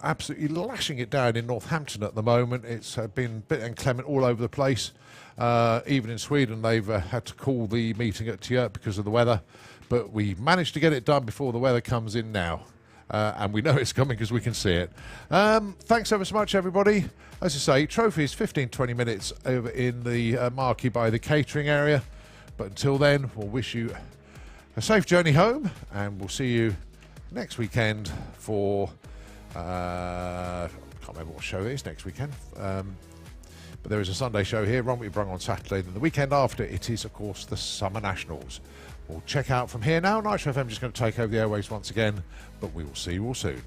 absolutely lashing it down in Northampton at the moment. It's been a bit inclement all over the place. Even in Sweden they've had to call the meeting at Tjört because of the weather, but we managed to get it done before the weather comes in now. And we know it's coming because we can see it. Thanks ever so much, everybody. As I say, trophies 15-20 minutes over in the marquee by the catering area. But until then, we'll wish you a safe journey home, and we'll see you next weekend for I can't remember what show it is next weekend. But there is a Sunday show here, Romney Brung on Saturday. Then the weekend after, it is, of course, the Summer Nationals. We'll check out from here now. Nitro FM just going to take over the airwaves once again, but we will see you all soon.